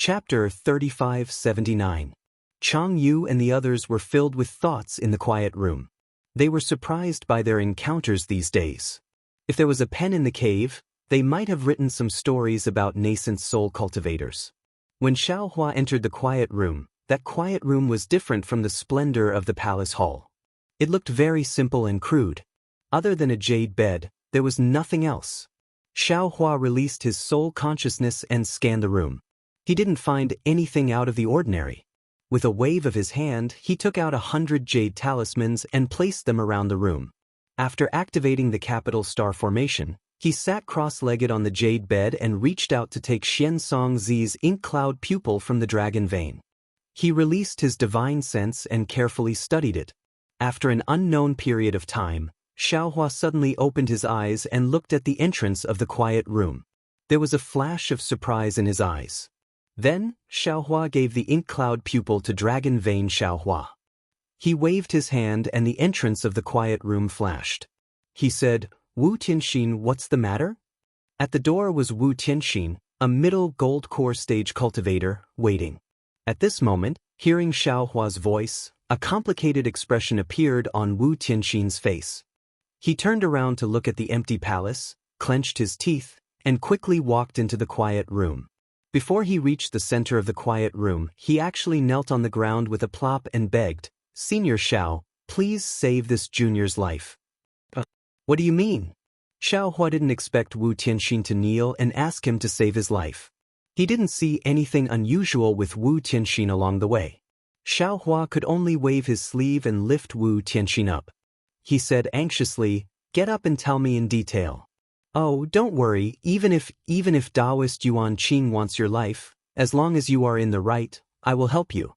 Chapter 3579. Chang Yu and the others were filled with thoughts in the quiet room. They were surprised by their encounters these days. If there was a pen in the cave, they might have written some stories about nascent soul cultivators. When Xiaohua entered the quiet room, that quiet room was different from the splendor of the palace hall. It looked very simple and crude. Other than a jade bed, there was nothing else. Xiaohua released his soul consciousness and scanned the room. He didn't find anything out of the ordinary. With a wave of his hand, he took out 100 jade talismans and placed them around the room. After activating the capital star formation, he sat cross-legged on the jade bed and reached out to take Xianxia ink cloud pupil from the dragon vein. He released his divine sense and carefully studied it. After an unknown period of time, Xiaohua suddenly opened his eyes and looked at the entrance of the quiet room. There was a flash of surprise in his eyes. Then, Xiaohua gave the ink cloud pupil to Dragon Vein Xiaohua. He waved his hand and the entrance of the quiet room flashed. He said, "Wu Tianxin, what's the matter?" At the door was Wu Tianxin, a middle gold core stage cultivator, waiting. At this moment, hearing Xiaohua's voice, a complicated expression appeared on Wu Tianxin's face. He turned around to look at the empty palace, clenched his teeth, and quickly walked into the quiet room. Before he reached the center of the quiet room, he actually knelt on the ground with a plop and begged, "Senior Xiao, please save this junior's life." What do you mean? Xiaohua didn't expect Wu Tianxin to kneel and ask him to save his life. He didn't see anything unusual with Wu Tianxin along the way. Xiaohua could only wave his sleeve and lift Wu Tianxin up. He said anxiously, "Get up and tell me in detail." "Oh, don't worry, even if Daoist Yuan Qing wants your life, as long as you are in the right, I will help you."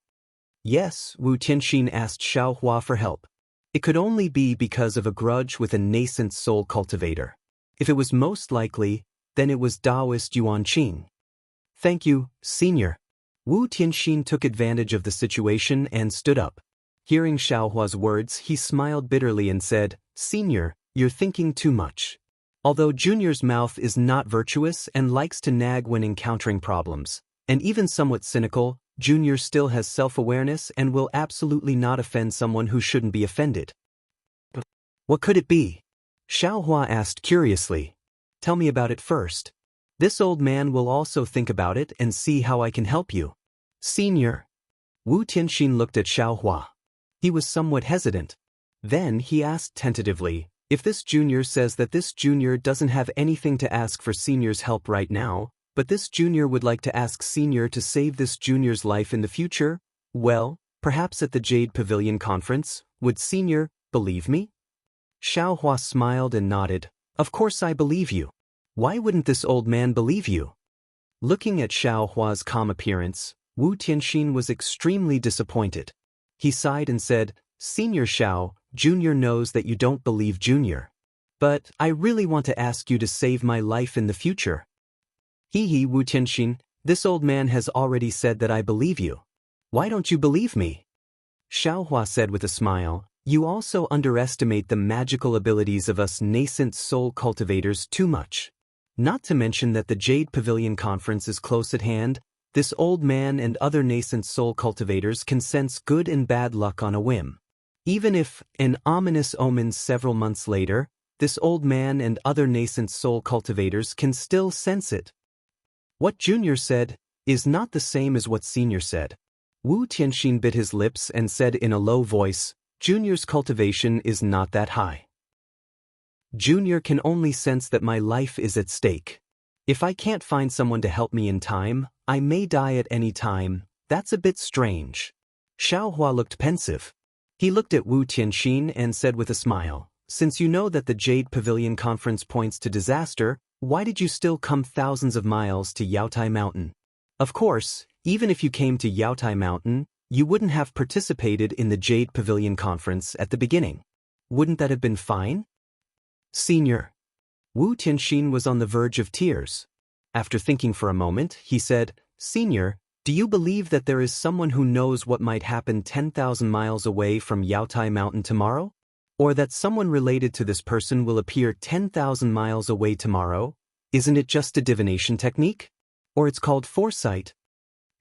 Yes, Wu Tianxin asked Xiaohua for help. It could only be because of a grudge with a nascent soul cultivator. If it was most likely, then it was Daoist Yuan Qing. "Thank you, senior." Wu Tianxin took advantage of the situation and stood up. Hearing Xiaohua's words, he smiled bitterly and said, "Senior, you're thinking too much." Although Junior's mouth is not virtuous and likes to nag when encountering problems, and even somewhat cynical, Junior still has self-awareness and will absolutely not offend someone who shouldn't be offended. "What could it be?" Xiaohua asked curiously. "Tell me about it first. This old man will also think about it and see how I can help you." "Senior." Wu Tianxin looked at Xiaohua. He was somewhat hesitant. Then he asked tentatively, "If this junior says that this junior doesn't have anything to ask for senior's help right now, but this junior would like to ask senior to save this junior's life in the future, well, perhaps at the Jade Pavilion conference, would senior believe me?" Xiaohua smiled and nodded. "Of course I believe you. Why wouldn't this old man believe you?" Looking at Xiaohua's calm appearance, Wu Tianxin was extremely disappointed. He sighed and said, "Senior Xiao, Junior knows that you don't believe Junior. But I really want to ask you to save my life in the future." "Hee, Wu Tianxin, this old man has already said that I believe you. Why don't you believe me?" Xiaohua said with a smile, "You also underestimate the magical abilities of us nascent soul cultivators too much. Not to mention that the Jade Pavilion conference is close at hand. This old man and other nascent soul cultivators can sense good and bad luck on a whim. Even if, an ominous omen several months later, this old man and other nascent soul cultivators can still sense it. What Junior said is not the same as what Senior said." Wu Tianxin bit his lips and said in a low voice, "Junior's cultivation is not that high. Junior can only sense that my life is at stake. If I can't find someone to help me in time, I may die at any time. That's a bit strange." Xiaohua looked pensive. He looked at Wu Tianxin and said with a smile, "Since you know that the Jade Pavilion conference points to disaster, why did you still come thousands of miles to Yaotai Mountain? Of course, even if you came to Yaotai Mountain, you wouldn't have participated in the Jade Pavilion conference at the beginning. Wouldn't that have been fine?" "Senior." Wu Tianxin was on the verge of tears. After thinking for a moment, he said, "Senior, do you believe that there is someone who knows what might happen 10,000 miles away from Yaotai Mountain tomorrow? Or that someone related to this person will appear 10,000 miles away tomorrow? Isn't it just a divination technique? Or it's called foresight?"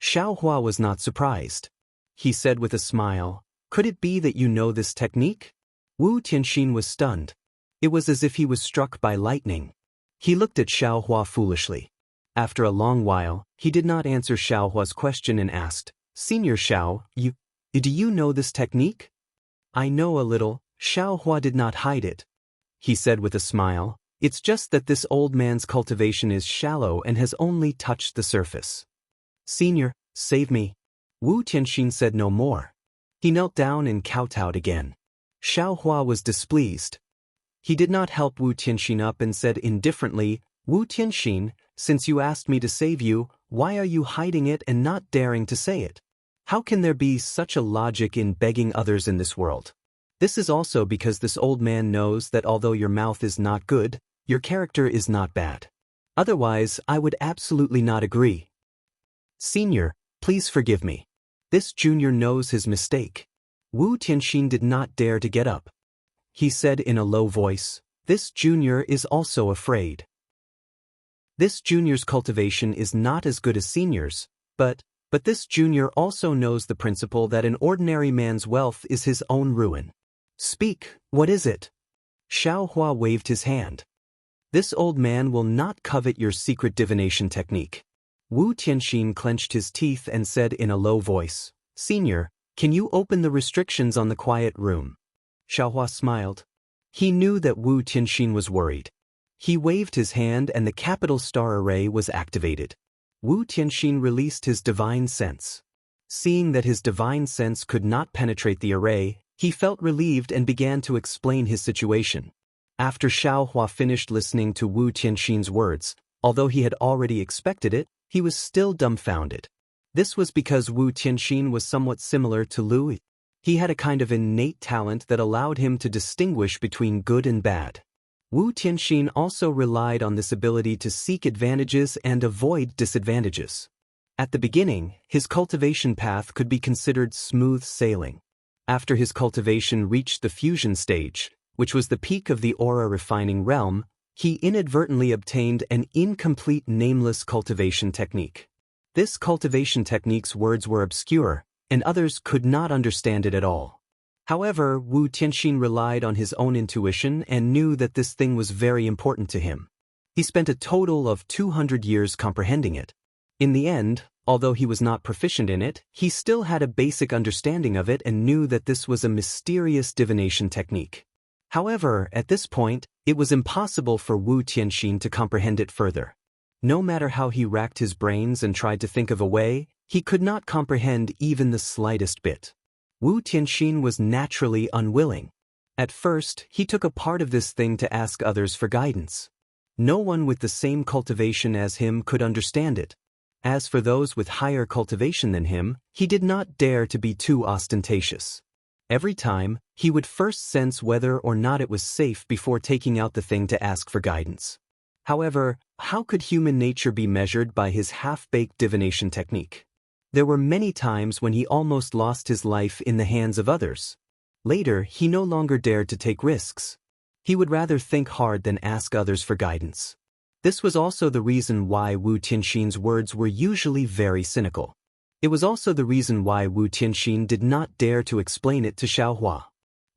Xiaohua was not surprised. He said with a smile, "Could it be that you know this technique?" Wu Tianxin was stunned. It was as if he was struck by lightning. He looked at Xiaohua foolishly. After a long while, he did not answer Xiaohua's question and asked, "Senior Xiao, do you know this technique?" "I know a little." Xiaohua did not hide it. He said with a smile, "It's just that this old man's cultivation is shallow and has only touched the surface." "Senior, save me." Wu Tianxin said no more. He knelt down and kowtowed again. Xiaohua was displeased. He did not help Wu Tianxin up and said indifferently, "Wu Tianxin, since you asked me to save you, why are you hiding it and not daring to say it? How can there be such a logic in begging others in this world? This is also because this old man knows that although your mouth is not good, your character is not bad. Otherwise, I would absolutely not agree. Senior, please forgive me. This junior knows his mistake." Wu Tianxin did not dare to get up. He said in a low voice, "This junior is also afraid. This junior's cultivation is not as good as senior's, but this junior also knows the principle that an ordinary man's wealth is his own ruin. Speak, what is it?" Xiaohua waved his hand. "This old man will not covet your secret divination technique." Wu Tianxin clenched his teeth and said in a low voice, "Senior, can you open the restrictions on the quiet room?" Xiaohua smiled. He knew that Wu Tianxin was worried. He waved his hand and the capital star array was activated. Wu Tianxin released his divine sense. Seeing that his divine sense could not penetrate the array, he felt relieved and began to explain his situation. After Xiaohua finished listening to Wu Tianxin's words, although he had already expected it, he was still dumbfounded. This was because Wu Tianxin was somewhat similar to Lu. He had a kind of innate talent that allowed him to distinguish between good and bad. Wu Tianxin also relied on this ability to seek advantages and avoid disadvantages. At the beginning, his cultivation path could be considered smooth sailing. After his cultivation reached the fusion stage, which was the peak of the aura refining realm, he inadvertently obtained an incomplete nameless cultivation technique. This cultivation technique's words were obscure, and others could not understand it at all. However, Wu Tianxin relied on his own intuition and knew that this thing was very important to him. He spent a total of 200 years comprehending it. In the end, although he was not proficient in it, he still had a basic understanding of it and knew that this was a mysterious divination technique. However, at this point, it was impossible for Wu Tianxin to comprehend it further. No matter how he racked his brains and tried to think of a way, he could not comprehend even the slightest bit. Wu Tianxin was naturally unwilling. At first, he took a part of this thing to ask others for guidance. No one with the same cultivation as him could understand it. As for those with higher cultivation than him, he did not dare to be too ostentatious. Every time, he would first sense whether or not it was safe before taking out the thing to ask for guidance. However, how could human nature be measured by his half-baked divination technique? There were many times when he almost lost his life in the hands of others. Later, he no longer dared to take risks. He would rather think hard than ask others for guidance. This was also the reason why Wu Tianxin's words were usually very cynical. It was also the reason why Wu Tianxin did not dare to explain it to Xiaohua.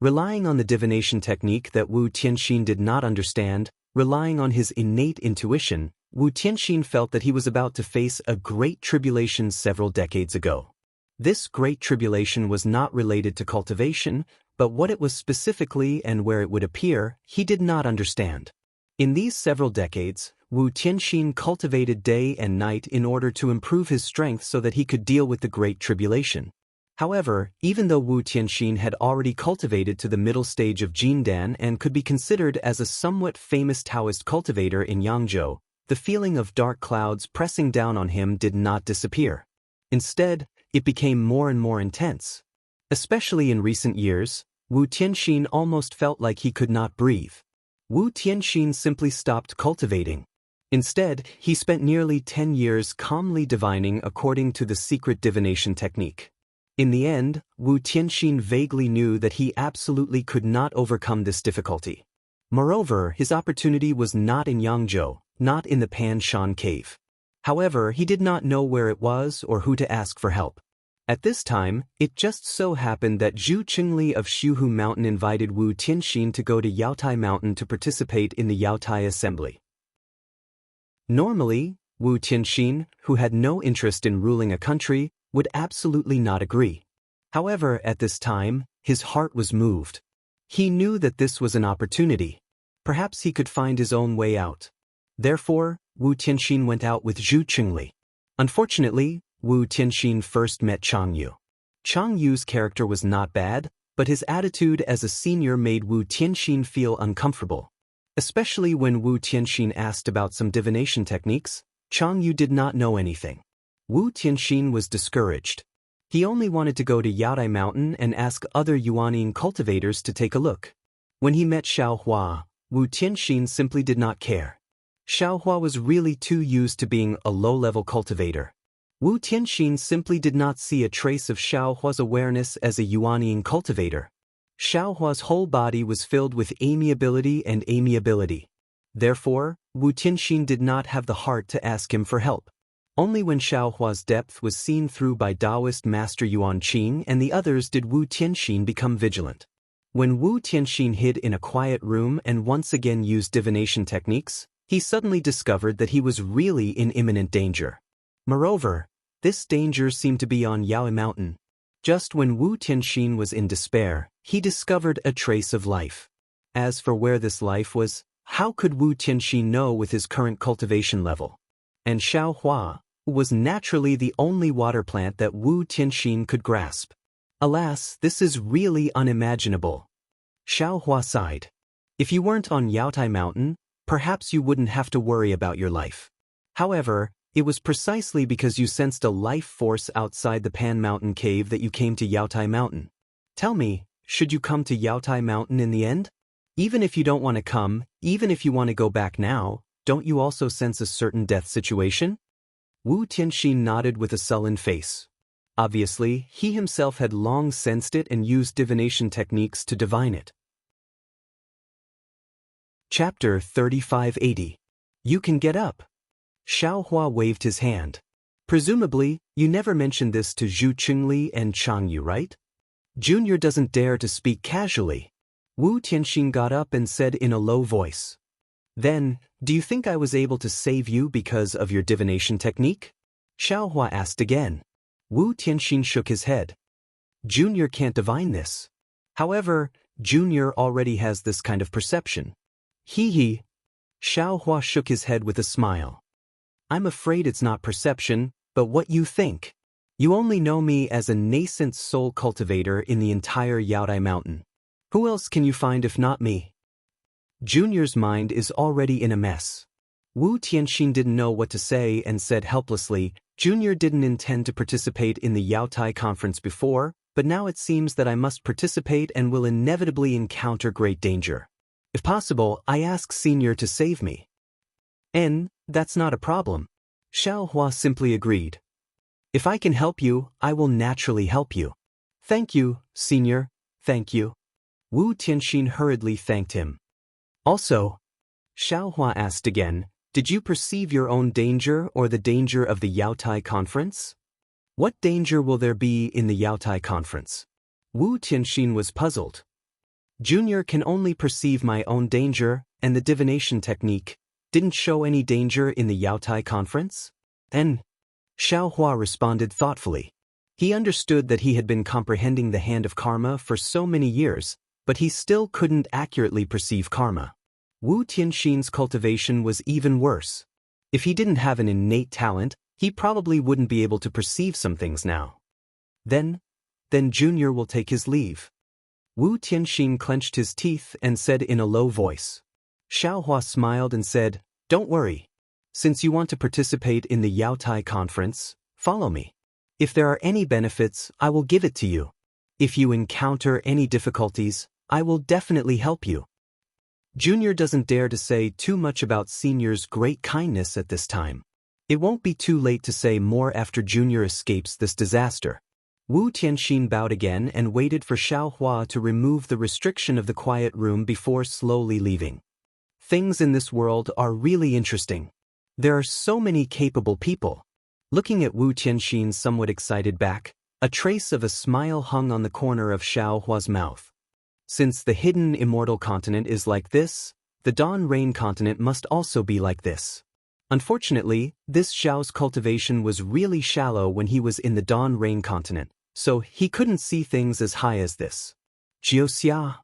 Relying on the divination technique that Wu Tianxin did not understand, relying on his innate intuition, Wu Tianxin felt that he was about to face a great tribulation several decades ago. This great tribulation was not related to cultivation, but what it was specifically and where it would appear, he did not understand. In these several decades, Wu Tianxin cultivated day and night in order to improve his strength so that he could deal with the great tribulation. However, even though Wu Tianxin had already cultivated to the middle stage of Jindan and could be considered as a somewhat famous Daoist cultivator in Yangzhou, the feeling of dark clouds pressing down on him did not disappear. Instead, it became more and more intense. Especially in recent years, Wu Tianxin almost felt like he could not breathe. Wu Tianxin simply stopped cultivating. Instead, he spent nearly 10 years calmly divining according to the secret divination technique. In the end, Wu Tianxin vaguely knew that he absolutely could not overcome this difficulty. Moreover, his opportunity was not in Yangzhou, not in the Pan Shan cave. However, he did not know where it was or who to ask for help. At this time, it just so happened that Zhu Qingli of Shuhu Mountain invited Wu Tianxin to go to Yaotai Mountain to participate in the Yaotai Assembly. Normally, Wu Tianxin, who had no interest in ruling a country, would absolutely not agree. However, at this time, his heart was moved. He knew that this was an opportunity. Perhaps he could find his own way out. Therefore, Wu Tianxin went out with Zhu Qingli. Unfortunately, Wu Tianxin first met Chang Yu. Chang Yu's character was not bad, but his attitude as a senior made Wu Tianxin feel uncomfortable. Especially when Wu Tianxin asked about some divination techniques, Chang Yu did not know anything. Wu Tianxin was discouraged. He only wanted to go to Yaotai Mountain and ask other Yuanning cultivators to take a look. When he met Xiao Hua, Wu Tianxin simply did not care. Xiao Hua was really too used to being a low-level cultivator. Wu Tianxin simply did not see a trace of Xiao Hua's awareness as a Yuanning cultivator. Xiao Hua's whole body was filled with amiability and amiability. Therefore, Wu Tianxin did not have the heart to ask him for help. Only when Xiao Hua's depth was seen through by Daoist Master Yuan Qing and the others did Wu Tianxin become vigilant. When Wu Tianxin hid in a quiet room and once again used divination techniques, he suddenly discovered that he was really in imminent danger. Moreover, this danger seemed to be on Yaotai Mountain. Just when Wu Tianxin was in despair, he discovered a trace of life. As for where this life was, how could Wu Tianxin know with his current cultivation level? And Xiao Hua was naturally the only water plant that Wu Tianxin could grasp. Alas, this is really unimaginable. Xiao Hua sighed. If you weren't on Yaotai Mountain, perhaps you wouldn't have to worry about your life. However, it was precisely because you sensed a life force outside the Pan Mountain cave that you came to Yaotai Mountain. Tell me, should you come to Yaotai Mountain in the end? Even if you don't want to come, even if you want to go back now, don't you also sense a certain death situation? Wu Tianxin nodded with a sullen face. Obviously, he himself had long sensed it and used divination techniques to divine it. Chapter 3580. You can get up. Xiao Hua waved his hand. Presumably, you never mentioned this to Zhu Qingli and Chang Yu, right? Junior doesn't dare to speak casually. Wu Tianxin got up and said in a low voice. Then, do you think I was able to save you because of your divination technique? Xiao Hua asked again. Wu Tianxin shook his head. Junior can't divine this. However, Junior already has this kind of perception. Hee. Xiao Hua shook his head with a smile. I'm afraid it's not perception, but what you think. You only know me as a nascent soul cultivator in the entire Yaotai Mountain. Who else can you find if not me? Junior's mind is already in a mess. Wu Tianxin didn't know what to say and said helplessly, Junior didn't intend to participate in the Yaotai conference before, but now it seems that I must participate and will inevitably encounter great danger. If possible, I ask Senior to save me. That's not a problem. Xiao Hua simply agreed. If I can help you, I will naturally help you. Thank you, Senior, thank you. Wu Tianxin hurriedly thanked him. Also, Xiao Hua asked again, did you perceive your own danger or the danger of the Yaotai conference? What danger will there be in the Yaotai conference? Wu Tianxin was puzzled. Junior can only perceive my own danger, and the divination technique didn't show any danger in the Yaotai conference? Then, Xiao Hua responded thoughtfully. He understood that he had been comprehending the hand of karma for so many years, but he still couldn't accurately perceive karma. Wu Tianxin's cultivation was even worse. If he didn't have an innate talent, he probably wouldn't be able to perceive some things now. Then Junior will take his leave. Wu Tianxin clenched his teeth and said in a low voice. Xiao Hua smiled and said, don't worry. Since you want to participate in the Yaotai conference, follow me. If there are any benefits, I will give it to you. If you encounter any difficulties, I will definitely help you. Junior doesn't dare to say too much about Senior's great kindness at this time. It won't be too late to say more after Junior escapes this disaster. Wu Tianxin bowed again and waited for Xiao Hua to remove the restriction of the quiet room before slowly leaving. Things in this world are really interesting. There are so many capable people. Looking at Wu Tianxin's somewhat excited back, a trace of a smile hung on the corner of Xiao Hua's mouth. Since the hidden immortal continent is like this, the dawn rain continent must also be like this. Unfortunately, this Xiao's cultivation was really shallow when he was in the dawn rain continent, so he couldn't see things as high as this. Jiuxia.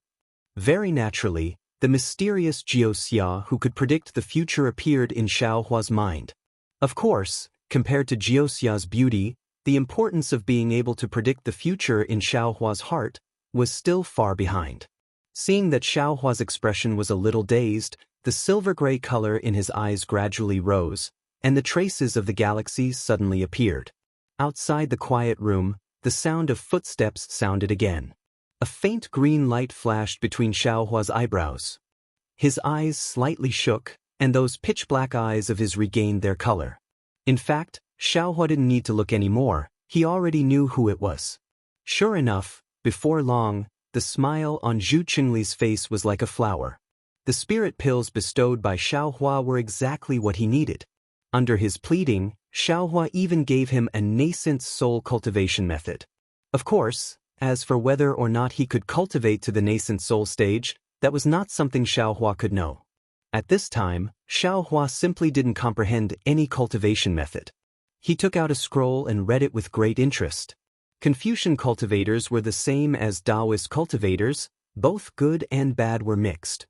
Very naturally, the mysterious Jiuxia who could predict the future appeared in Xiao Hua's mind. Of course, compared to Jiuxia's beauty, the importance of being able to predict the future in Xiao Hua's heart was still far behind. Seeing that Xiao Hua's expression was a little dazed, the silver-gray color in his eyes gradually rose, and the traces of the galaxies suddenly appeared. Outside the quiet room, the sound of footsteps sounded again. A faint green light flashed between Xiao Hua's eyebrows. His eyes slightly shook, and those pitch-black eyes of his regained their color. In fact, Xiao Hua didn't need to look anymore, he already knew who it was. Sure enough, before long, the smile on Zhu Qingli's face was like a flower. The spirit pills bestowed by Xiao Hua were exactly what he needed. Under his pleading, Xiao Hua even gave him a nascent soul cultivation method. Of course, as for whether or not he could cultivate to the nascent soul stage, that was not something Xiao Hua could know. At this time, Xiao Hua simply didn't comprehend any cultivation method. He took out a scroll and read it with great interest. Confucian cultivators were the same as Daoist cultivators, both good and bad were mixed.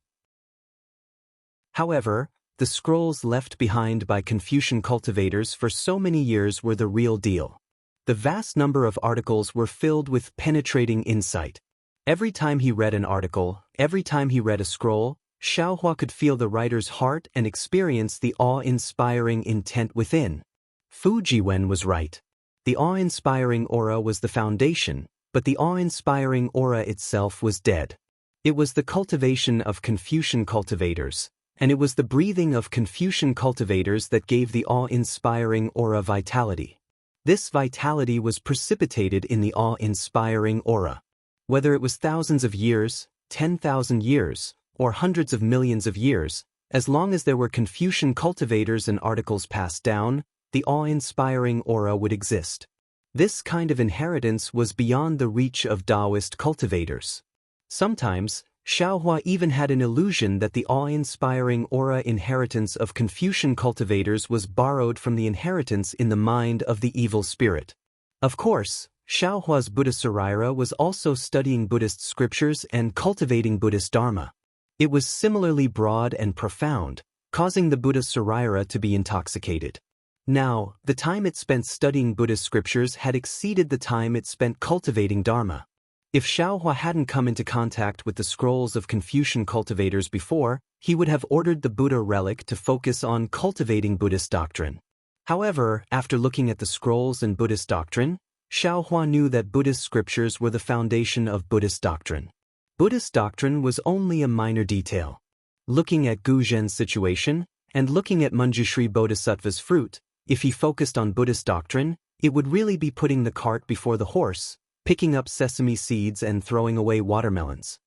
However, the scrolls left behind by Confucian cultivators for so many years were the real deal. The vast number of articles were filled with penetrating insight. Every time he read an article, every time he read a scroll, Xiao Hua could feel the writer's heart and experience the awe-inspiring intent within. Fu Jiwen was right. The awe-inspiring aura was the foundation, but the awe-inspiring aura itself was dead. It was the cultivation of Confucian cultivators, and it was the breathing of Confucian cultivators that gave the awe-inspiring aura vitality. This vitality was precipitated in the awe-inspiring aura. Whether it was thousands of years, 10,000 years, or hundreds of millions of years, as long as there were Confucian cultivators and articles passed down, the awe-inspiring aura would exist. This kind of inheritance was beyond the reach of Daoist cultivators. Sometimes, Xiao Hua even had an illusion that the awe-inspiring aura inheritance of Confucian cultivators was borrowed from the inheritance in the mind of the evil spirit. Of course, Xiao Hua's Buddha Saraira was also studying Buddhist scriptures and cultivating Buddhist Dharma. It was similarly broad and profound, causing the Buddha Saraira to be intoxicated. Now, the time it spent studying Buddhist scriptures had exceeded the time it spent cultivating Dharma. If Xiao Hua hadn't come into contact with the scrolls of Confucian cultivators before, he would have ordered the Buddha relic to focus on cultivating Buddhist doctrine. However, after looking at the scrolls and Buddhist doctrine, Xiao Hua knew that Buddhist scriptures were the foundation of Buddhist doctrine. Buddhist doctrine was only a minor detail. Looking at Gu Zhen's situation, and looking at Manjushri Bodhisattva's fruit, if he focused on Buddhist doctrine, it would really be putting the cart before the horse, picking up sesame seeds and throwing away watermelons.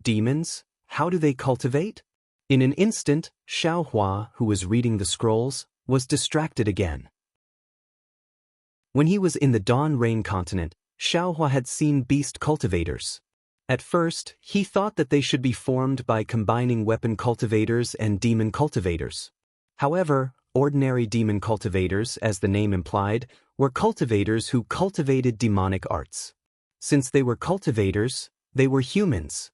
Demons, how do they cultivate? In an instant, Xiao Hua, who was reading the scrolls, was distracted again. When he was in the Dawn Rain continent, Xiao Hua had seen beast cultivators. At first, he thought that they should be formed by combining weapon cultivators and demon cultivators. However, ordinary demon cultivators, as the name implied, were cultivators who cultivated demonic arts. Since they were cultivators, they were humans.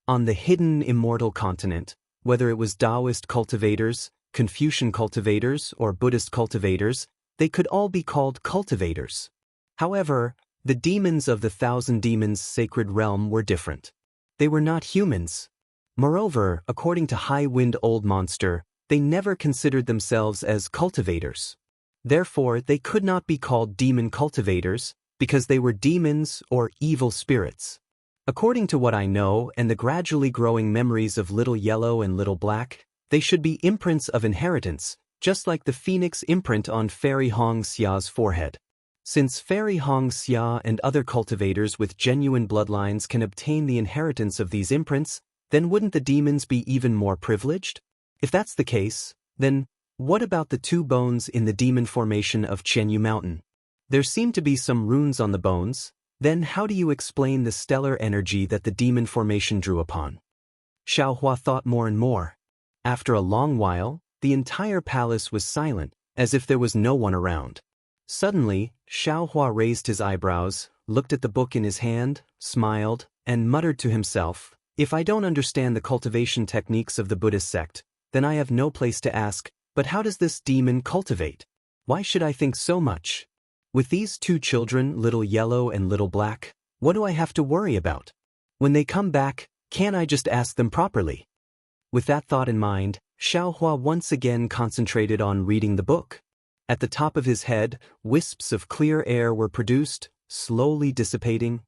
On the hidden immortal continent, whether it was Daoist cultivators, Confucian cultivators, or Buddhist cultivators, they could all be called cultivators. However, the demons of the Thousand Demons sacred realm were different. They were not humans. Moreover, according to High Wind Old Monster, they never considered themselves as cultivators. Therefore, they could not be called demon cultivators, because they were demons or evil spirits. According to what I know and the gradually growing memories of Little Yellow and Little Black, they should be imprints of inheritance, just like the phoenix imprint on Fairy Hong Xia's forehead. Since Fairy Hong Xia and other cultivators with genuine bloodlines can obtain the inheritance of these imprints, then wouldn't the demons be even more privileged? If that's the case, then What about the 2 bones in the demon formation of Qianyu Mountain? There seem to be some runes on the bones. Then how do you explain the stellar energy that the demon formation drew upon? Xiaohua thought more and more. After a long while, the entire palace was silent, as if there was no one around. Suddenly, Xiaohua raised his eyebrows, looked at the book in his hand, smiled, and muttered to himself, "If I don't understand the cultivation techniques of the Buddhist sect, then I have no place to ask, but how does this demon cultivate? Why should I think so much? With these 2 children, Little Yellow and Little Black, what do I have to worry about? When they come back, can't I just ask them properly?" With that thought in mind, Xiaohua once again concentrated on reading the book. At the top of his head, wisps of clear air were produced, slowly dissipating.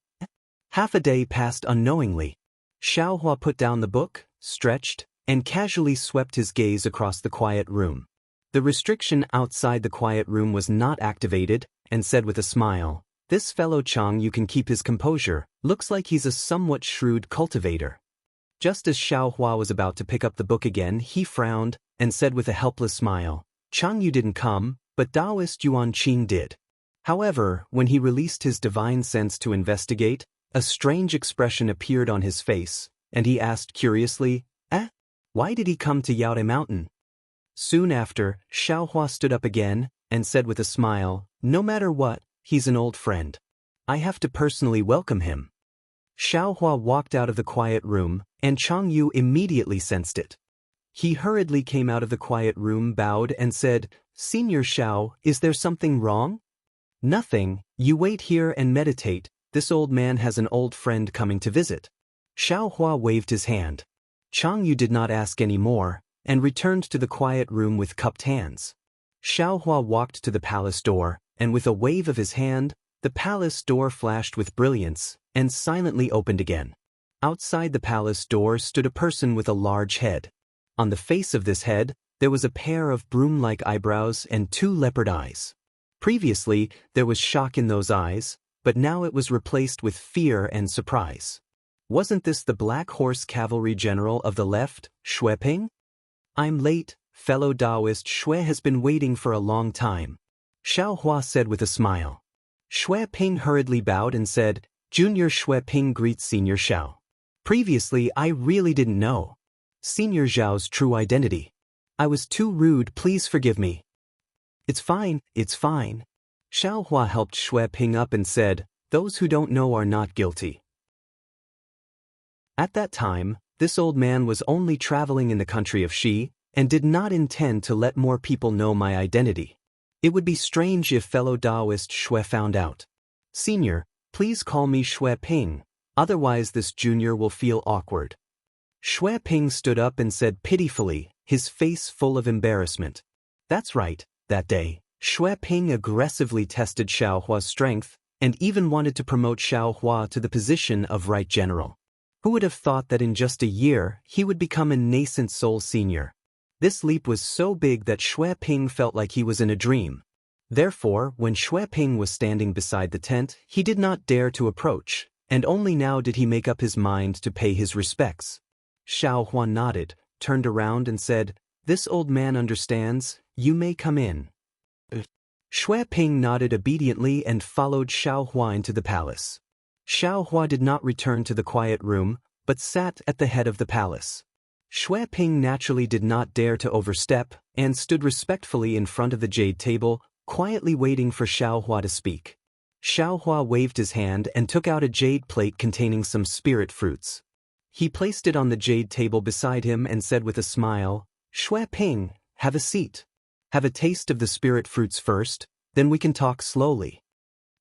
Half a day passed unknowingly. Xiaohua put down the book, stretched, and casually swept his gaze across the quiet room. The restriction outside the quiet room was not activated, and said with a smile, "This fellow Chang, you can keep his composure, looks like he's a somewhat shrewd cultivator." Just as Xiaohua was about to pick up the book again, he frowned, and said with a helpless smile, "Chang Yu didn't come, but Daoist Yuan Qing did." However, when he released his divine sense to investigate, a strange expression appeared on his face, and he asked curiously, why did he come to Yaodai Mountain? Soon after, Xiaohua stood up again, and said with a smile, "No matter what, he's an old friend. I have to personally welcome him." Xiaohua walked out of the quiet room, and Chang Yu immediately sensed it. He hurriedly came out of the quiet room, bowed, and said, "Senior Xiao, is there something wrong?" "Nothing, you wait here and meditate, this old man has an old friend coming to visit." Xiaohua waved his hand. Chang Yu did not ask any more, and returned to the quiet room with cupped hands. Xiaohua walked to the palace door, and with a wave of his hand, the palace door flashed with brilliance, and silently opened again. Outside the palace door stood a person with a large head. On the face of this head, there was a pair of broom-like eyebrows and 2 leopard eyes. Previously, there was shock in those eyes, but now it was replaced with fear and surprise. Wasn't this the Black Horse Cavalry General of the left, Xue Ping? "I'm late, fellow Daoist. Xue has been waiting for a long time," Xiaohua said with a smile. Xue Ping hurriedly bowed and said, "Junior Xue Ping greets Senior Xiao. Previously, I really didn't know Senior Xiao's true identity. I was too rude, please forgive me." It's fine. Xiaohua helped Xue Ping up and said, "Those who don't know are not guilty." At that time, this old man was only traveling in the country of Xi, and did not intend to let more people know my identity. It would be strange if fellow Daoist Xue found out. "Senior, please call me Xue Ping, otherwise this junior will feel awkward." Xue Ping stood up and said pitifully, his face full of embarrassment. That's right, that day, Xue Ping aggressively tested Xiaohua's strength, and even wanted to promote Xiaohua to the position of right general. Who would have thought that in just a year, he would become a nascent soul senior? This leap was so big that Xue Ping felt like he was in a dream. Therefore, when Xue Ping was standing beside the tent, he did not dare to approach, and only now did he make up his mind to pay his respects. Xiaohua nodded, turned around and said, "This old man understands, you may come in." Xue Ping nodded obediently and followed Xiaohua into the palace. Xiaohua did not return to the quiet room, but sat at the head of the palace. Xue Ping naturally did not dare to overstep, and stood respectfully in front of the jade table, quietly waiting for Xiaohua to speak. Xiaohua waved his hand and took out a jade plate containing some spirit fruits. He placed it on the jade table beside him and said with a smile, "Xue Ping, have a seat. Have a taste of the spirit fruits first, then we can talk slowly."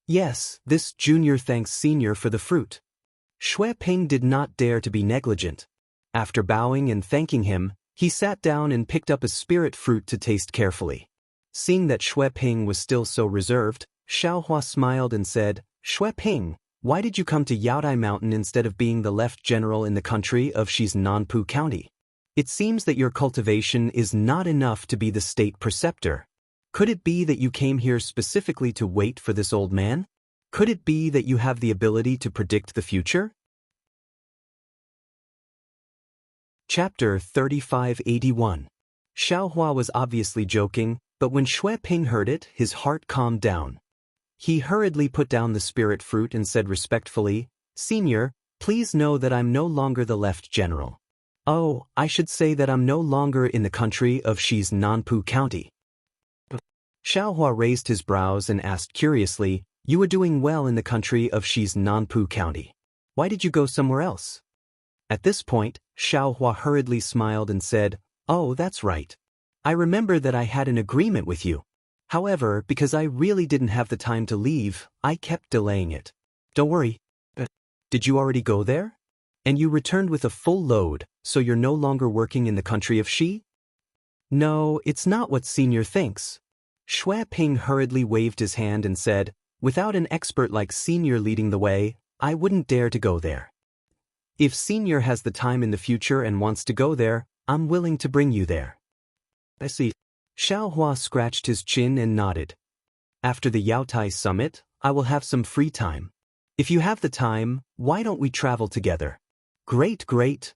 "Yes, this junior thanks senior for the fruit." Xue Ping did not dare to be negligent. After bowing and thanking him, he sat down and picked up a spirit fruit to taste carefully. Seeing that Xue Ping was still so reserved, Xiaohua smiled and said, "Xue Ping, why did you come to Yaodai Mountain instead of being the left general in the country of Xi's Nanpu County? It seems that your cultivation is not enough to be the state preceptor. Could it be that you came here specifically to wait for this old man? Could it be that you have the ability to predict the future?" Chapter 3581. Xiaohua was obviously joking, but when Xue Ping heard it, his heart calmed down. He hurriedly put down the spirit fruit and said respectfully, "Senior, please know that I'm no longer the left general. Oh, I should say that I'm no longer in the country of Xi's Nanpu County." Xiaohua raised his brows and asked curiously, "You were doing well in the country of Xi's Nanpu County. Why did you go somewhere else?" At this point, Xiaohua hurriedly smiled and said, "Oh, that's right. I remember that I had an agreement with you. However, because I really didn't have the time to leave, I kept delaying it. Don't worry. Did you already go there? And you returned with a full load, so you're no longer working in the country of Xi?" "No, it's not what Senior thinks." Xue Ping hurriedly waved his hand and said, "Without an expert like Senior leading the way, I wouldn't dare to go there. If Senior has the time in the future and wants to go there, I'm willing to bring you there." "I see." Xiaohua scratched his chin and nodded. "After the Yaotai summit, I will have some free time. If you have the time, why don't we travel together?" "Great, great."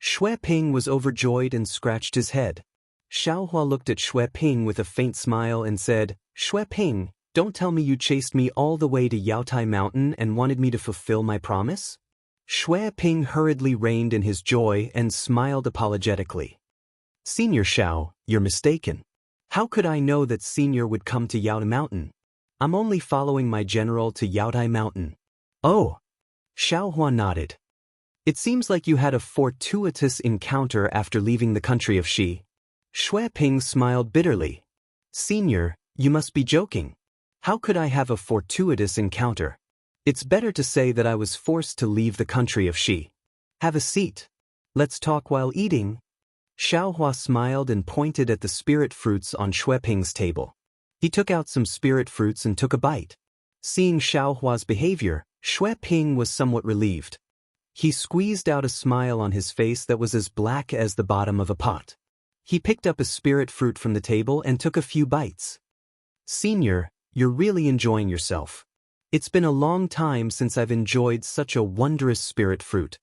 Xue Ping was overjoyed and scratched his head. Xiaohua looked at Xue Ping with a faint smile and said, "Xue Ping, don't tell me you chased me all the way to Yaotai Mountain and wanted me to fulfill my promise?" Xue Ping hurriedly reined in his joy and smiled apologetically. "Senior Xiao, you're mistaken. How could I know that Senior would come to Yaotai Mountain? I'm only following my general to Yaotai Mountain." "Oh." Xiaohua nodded. "It seems like you had a fortuitous encounter after leaving the country of Xi." Xue Ping smiled bitterly. "Senior, you must be joking. How could I have a fortuitous encounter? It's better to say that I was forced to leave the country of Xi. Have a seat. Let's talk while eating." Xiaohua smiled and pointed at the spirit fruits on Xue Ping's table. He took out some spirit fruits and took a bite. Seeing Xiaohua's behavior, Xue Ping was somewhat relieved. He squeezed out a smile on his face that was as black as the bottom of a pot. He picked up a spirit fruit from the table and took a few bites. "Senior, you're really enjoying yourself. It's been a long time since I've enjoyed such a wondrous spirit fruit."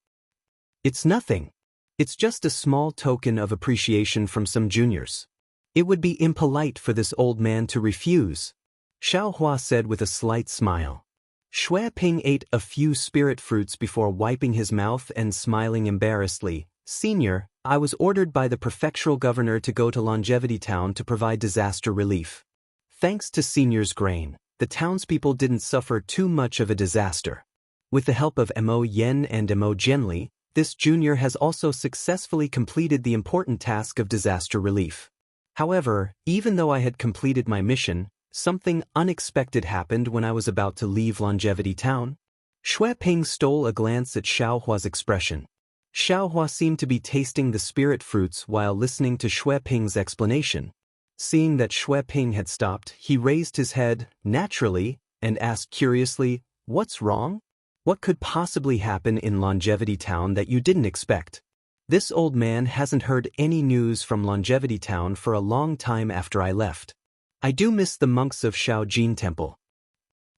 "It's nothing. It's just a small token of appreciation from some juniors. It would be impolite for this old man to refuse," Xiaohua said with a slight smile. Xue Ping ate a few spirit fruits before wiping his mouth and smiling embarrassedly. "Senior, I was ordered by the prefectural governor to go to Longevity Town to provide disaster relief. Thanks to Senior's grain, the townspeople didn't suffer too much of a disaster. With the help of Mo Yen and Mo Jianli, this junior has also successfully completed the important task of disaster relief. However, even though I had completed my mission, something unexpected happened when I was about to leave Longevity Town." Xue Ping stole a glance at Xiaohua's expression. Xiaohua seemed to be tasting the spirit fruits while listening to Xue Ping's explanation. Seeing that Xue Ping had stopped, he raised his head, naturally, and asked curiously, "What's wrong? What could possibly happen in Longevity Town that you didn't expect? This old man hasn't heard any news from Longevity Town for a long time after I left. I do miss the monks of Shaojin Temple."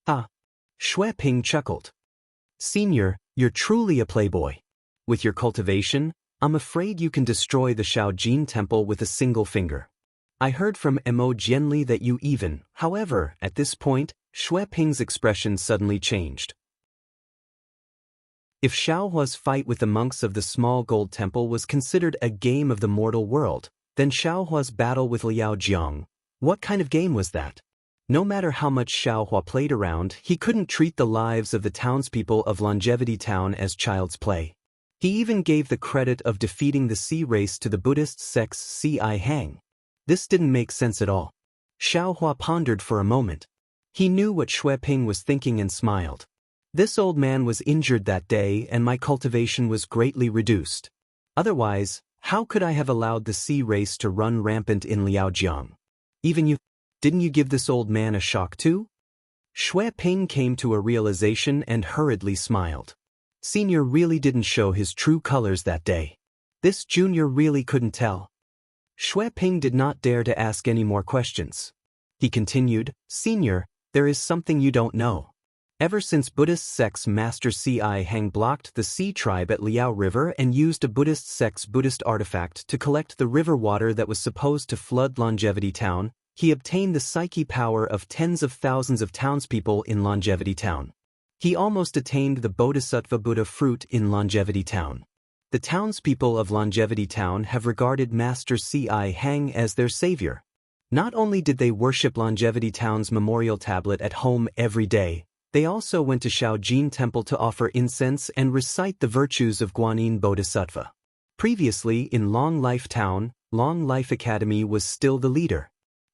"Ah." Xue Ping chuckled. "Senior, you're truly a playboy. With your cultivation, I'm afraid you can destroy the Shaojin Temple with a single finger. I heard from Mo Jianli that you even." However, at this point, Xue Ping's expression suddenly changed. If Xiaohua's fight with the monks of the small gold temple was considered a game of the mortal world, then Xiaohua's battle with Liao Jiang, what kind of game was that? No matter how much Xiaohua played around, he couldn't treat the lives of the townspeople of Longevity Town as child's play. He even gave the credit of defeating the sea race to the Buddhist sect's Si Hang. This didn't make sense at all. Xiaohua pondered for a moment. He knew what Xue Ping was thinking and smiled. This old man was injured that day and my cultivation was greatly reduced. Otherwise, how could I have allowed the sea race to run rampant in Liaojiang? Even you, didn't you give this old man a shock too? Xue Ping came to a realization and hurriedly smiled. Senior really didn't show his true colors that day. This junior really couldn't tell. Xue Ping did not dare to ask any more questions. He continued, "Senior, there is something you don't know. Ever since Buddhist sect's master C.I. Hang blocked the Sea tribe at Liao River and used a Buddhist sect's Buddhist artifact to collect the river water that was supposed to flood Longevity Town, he obtained the psyche power of tens of thousands of townspeople in Longevity Town. He almost attained the Bodhisattva Buddha fruit in Longevity Town. The townspeople of Longevity Town have regarded Master C.I. Hang as their savior. Not only did they worship Longevity Town's memorial tablet at home every day, they also went to Shaojin Temple to offer incense and recite the virtues of Guanyin Bodhisattva. Previously in Long Life Town, Long Life Academy was still the leader.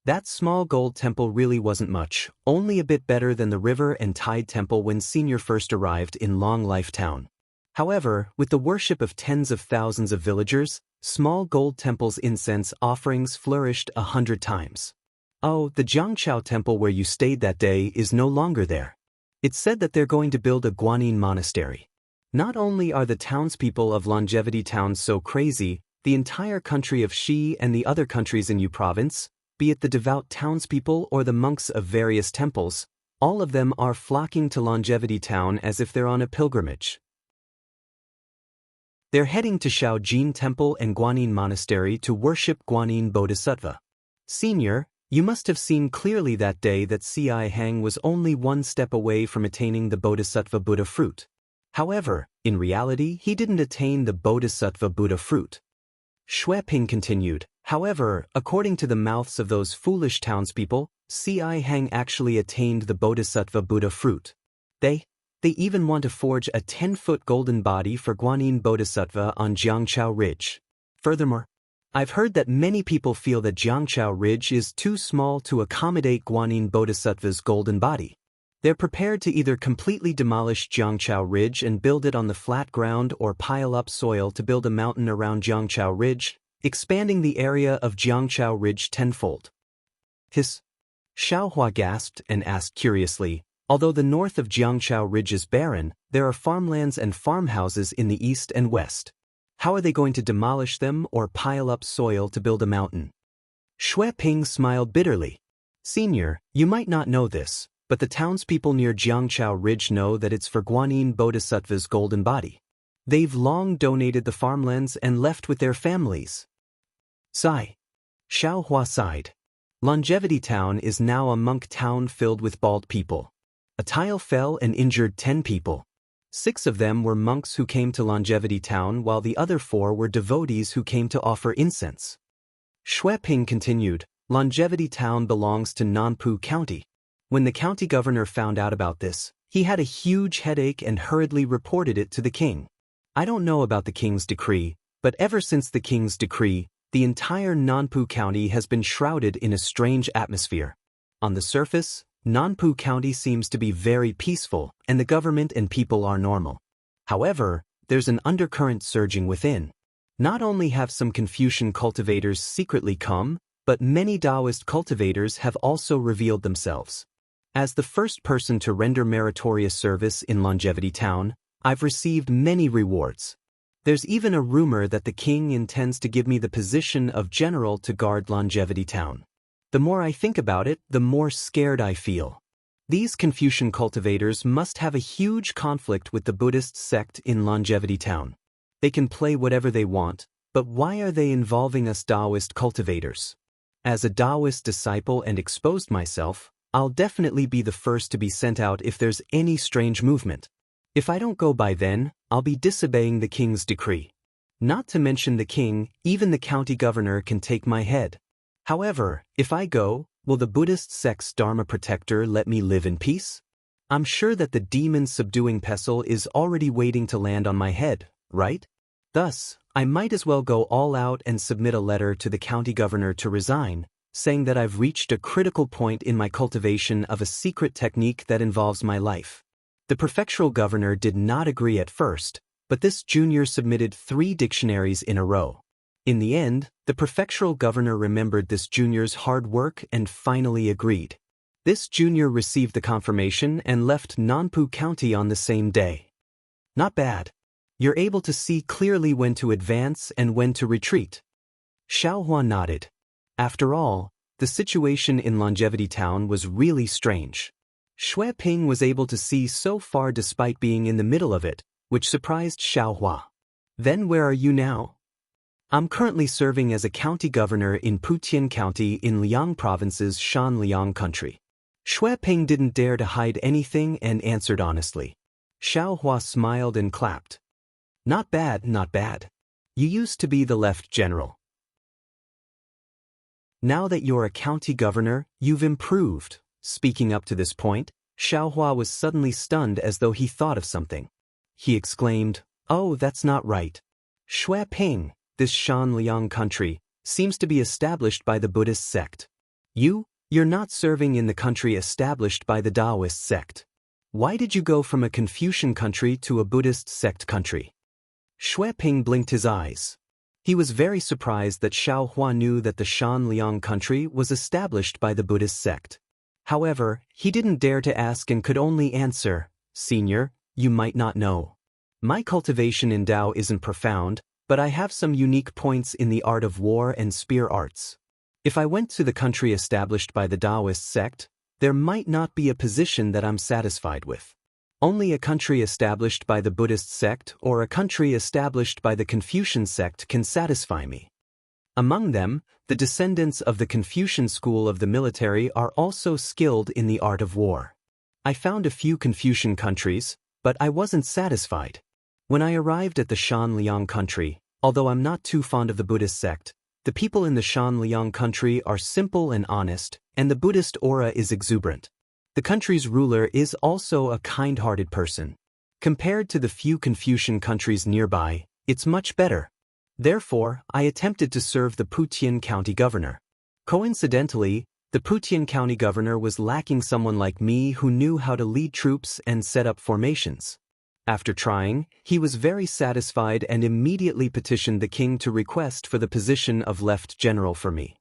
That small gold temple really wasn't much, only a bit better than the River and Tide Temple when Senior first arrived in Long Life Town. However, with the worship of tens of thousands of villagers, small gold temple's incense offerings flourished 100 times. Oh, the Jiangchao Temple where you stayed that day is no longer there. It's said that they're going to build a Guanyin monastery. Not only are the townspeople of Longevity Town so crazy, the entire country of Xi and the other countries in Yu Province, be it the devout townspeople or the monks of various temples, all of them are flocking to Longevity Town as if they're on a pilgrimage. They're heading to Shaojin Temple and Guanyin Monastery to worship Guanyin Bodhisattva. Senior, you must have seen clearly that day that C.I. Hang was only one step away from attaining the Bodhisattva Buddha fruit. However, in reality he didn't attain the Bodhisattva Buddha fruit. Xue Ping continued, however, according to the mouths of those foolish townspeople, C.I. Hang actually attained the Bodhisattva Buddha fruit. They even want to forge a 10-foot golden body for Guanyin Bodhisattva on Jiangchao Ridge. Furthermore, I've heard that many people feel that Jiangchao Ridge is too small to accommodate Guanyin Bodhisattva's golden body. They're prepared to either completely demolish Jiangchao Ridge and build it on the flat ground or pile up soil to build a mountain around Jiangchao Ridge, expanding the area of Jiangchao Ridge tenfold. Hiss. Xiaohua gasped and asked curiously, although the north of Jiangchao Ridge is barren, there are farmlands and farmhouses in the east and west. How are they going to demolish them or pile up soil to build a mountain? Xue Ping smiled bitterly. Senior, you might not know this, but the townspeople near Jiangchao Ridge know that it's for Guanyin Bodhisattva's golden body. They've long donated the farmlands and left with their families. Sigh. Xiaohua sighed. Longevity Town is now a monk town filled with bald people. A tile fell and injured 10 people. 6 of them were monks who came to Longevity Town while the other 4 were devotees who came to offer incense. Xue Ping continued, Longevity Town belongs to Nanpu County. When the county governor found out about this, he had a huge headache and hurriedly reported it to the king. I don't know about the king's decree, but ever since the king's decree, the entire Nanpu County has been shrouded in a strange atmosphere. On the surface, Nanpu County seems to be very peaceful, and the government and people are normal. However, there's an undercurrent surging within. Not only have some Confucian cultivators secretly come, but many Daoist cultivators have also revealed themselves. As the first person to render meritorious service in Longevity Town, I've received many rewards. There's even a rumor that the king intends to give me the position of general to guard Longevity Town. The more I think about it, the more scared I feel. These Confucian cultivators must have a huge conflict with the Buddhist sect in Longevity Town. They can play whatever they want, but why are they involving us Daoist cultivators? As a Daoist disciple and exposed myself, I'll definitely be the first to be sent out if there's any strange movement. If I don't go by then, I'll be disobeying the king's decree. Not to mention the king, even the county governor can take my head. However, if I go, will the Buddhist sect's Dharma protector let me live in peace? I'm sure that the demon-subduing pestle is already waiting to land on my head, right? Thus, I might as well go all out and submit a letter to the county governor to resign, saying that I've reached a critical point in my cultivation of a secret technique that involves my life. The prefectural governor did not agree at first, but this junior submitted 3 dictionaries in a row. In the end, the prefectural governor remembered this junior's hard work and finally agreed. This junior received the confirmation and left Nanpu County on the same day. Not bad. You're able to see clearly when to advance and when to retreat. Xiaohua nodded. After all, the situation in Longevity Town was really strange. Shui Ping was able to see so far despite being in the middle of it, which surprised Xiaohua. Then where are you now? I'm currently serving as a county governor in Putian County in Liang Province's Shanliang country. Shui Ping didn't dare to hide anything and answered honestly. Xiaohua smiled and clapped. Not bad, not bad. You used to be the left general. Now that you're a county governor, you've improved. Speaking up to this point, Xiaohua was suddenly stunned as though he thought of something. He exclaimed, "Oh, that's not right. Shui Ping, this Shanliang country, seems to be established by the Buddhist sect. You're not serving in the country established by the Daoist sect. Why did you go from a Confucian country to a Buddhist sect country?" Shui Ping blinked his eyes. He was very surprised that Xiaohua knew that the Shanliang country was established by the Buddhist sect. However, he didn't dare to ask and could only answer, "Senior, you might not know. My cultivation in Dao isn't profound, but I have some unique points in the art of war and spear arts. If I went to the country established by the Daoist sect, there might not be a position that I'm satisfied with. Only a country established by the Buddhist sect or a country established by the Confucian sect can satisfy me. Among them, the descendants of the Confucian school of the military are also skilled in the art of war. I found a few Confucian countries, but I wasn't satisfied. When I arrived at the Shanliang country, although I'm not too fond of the Buddhist sect, the people in the Shanliang country are simple and honest, and the Buddhist aura is exuberant. The country's ruler is also a kind-hearted person. Compared to the few Confucian countries nearby, it's much better. Therefore, I attempted to serve the Putian County Governor. Coincidentally, the Putian County Governor was lacking someone like me who knew how to lead troops and set up formations. After trying, he was very satisfied and immediately petitioned the king to request for the position of Left General for me.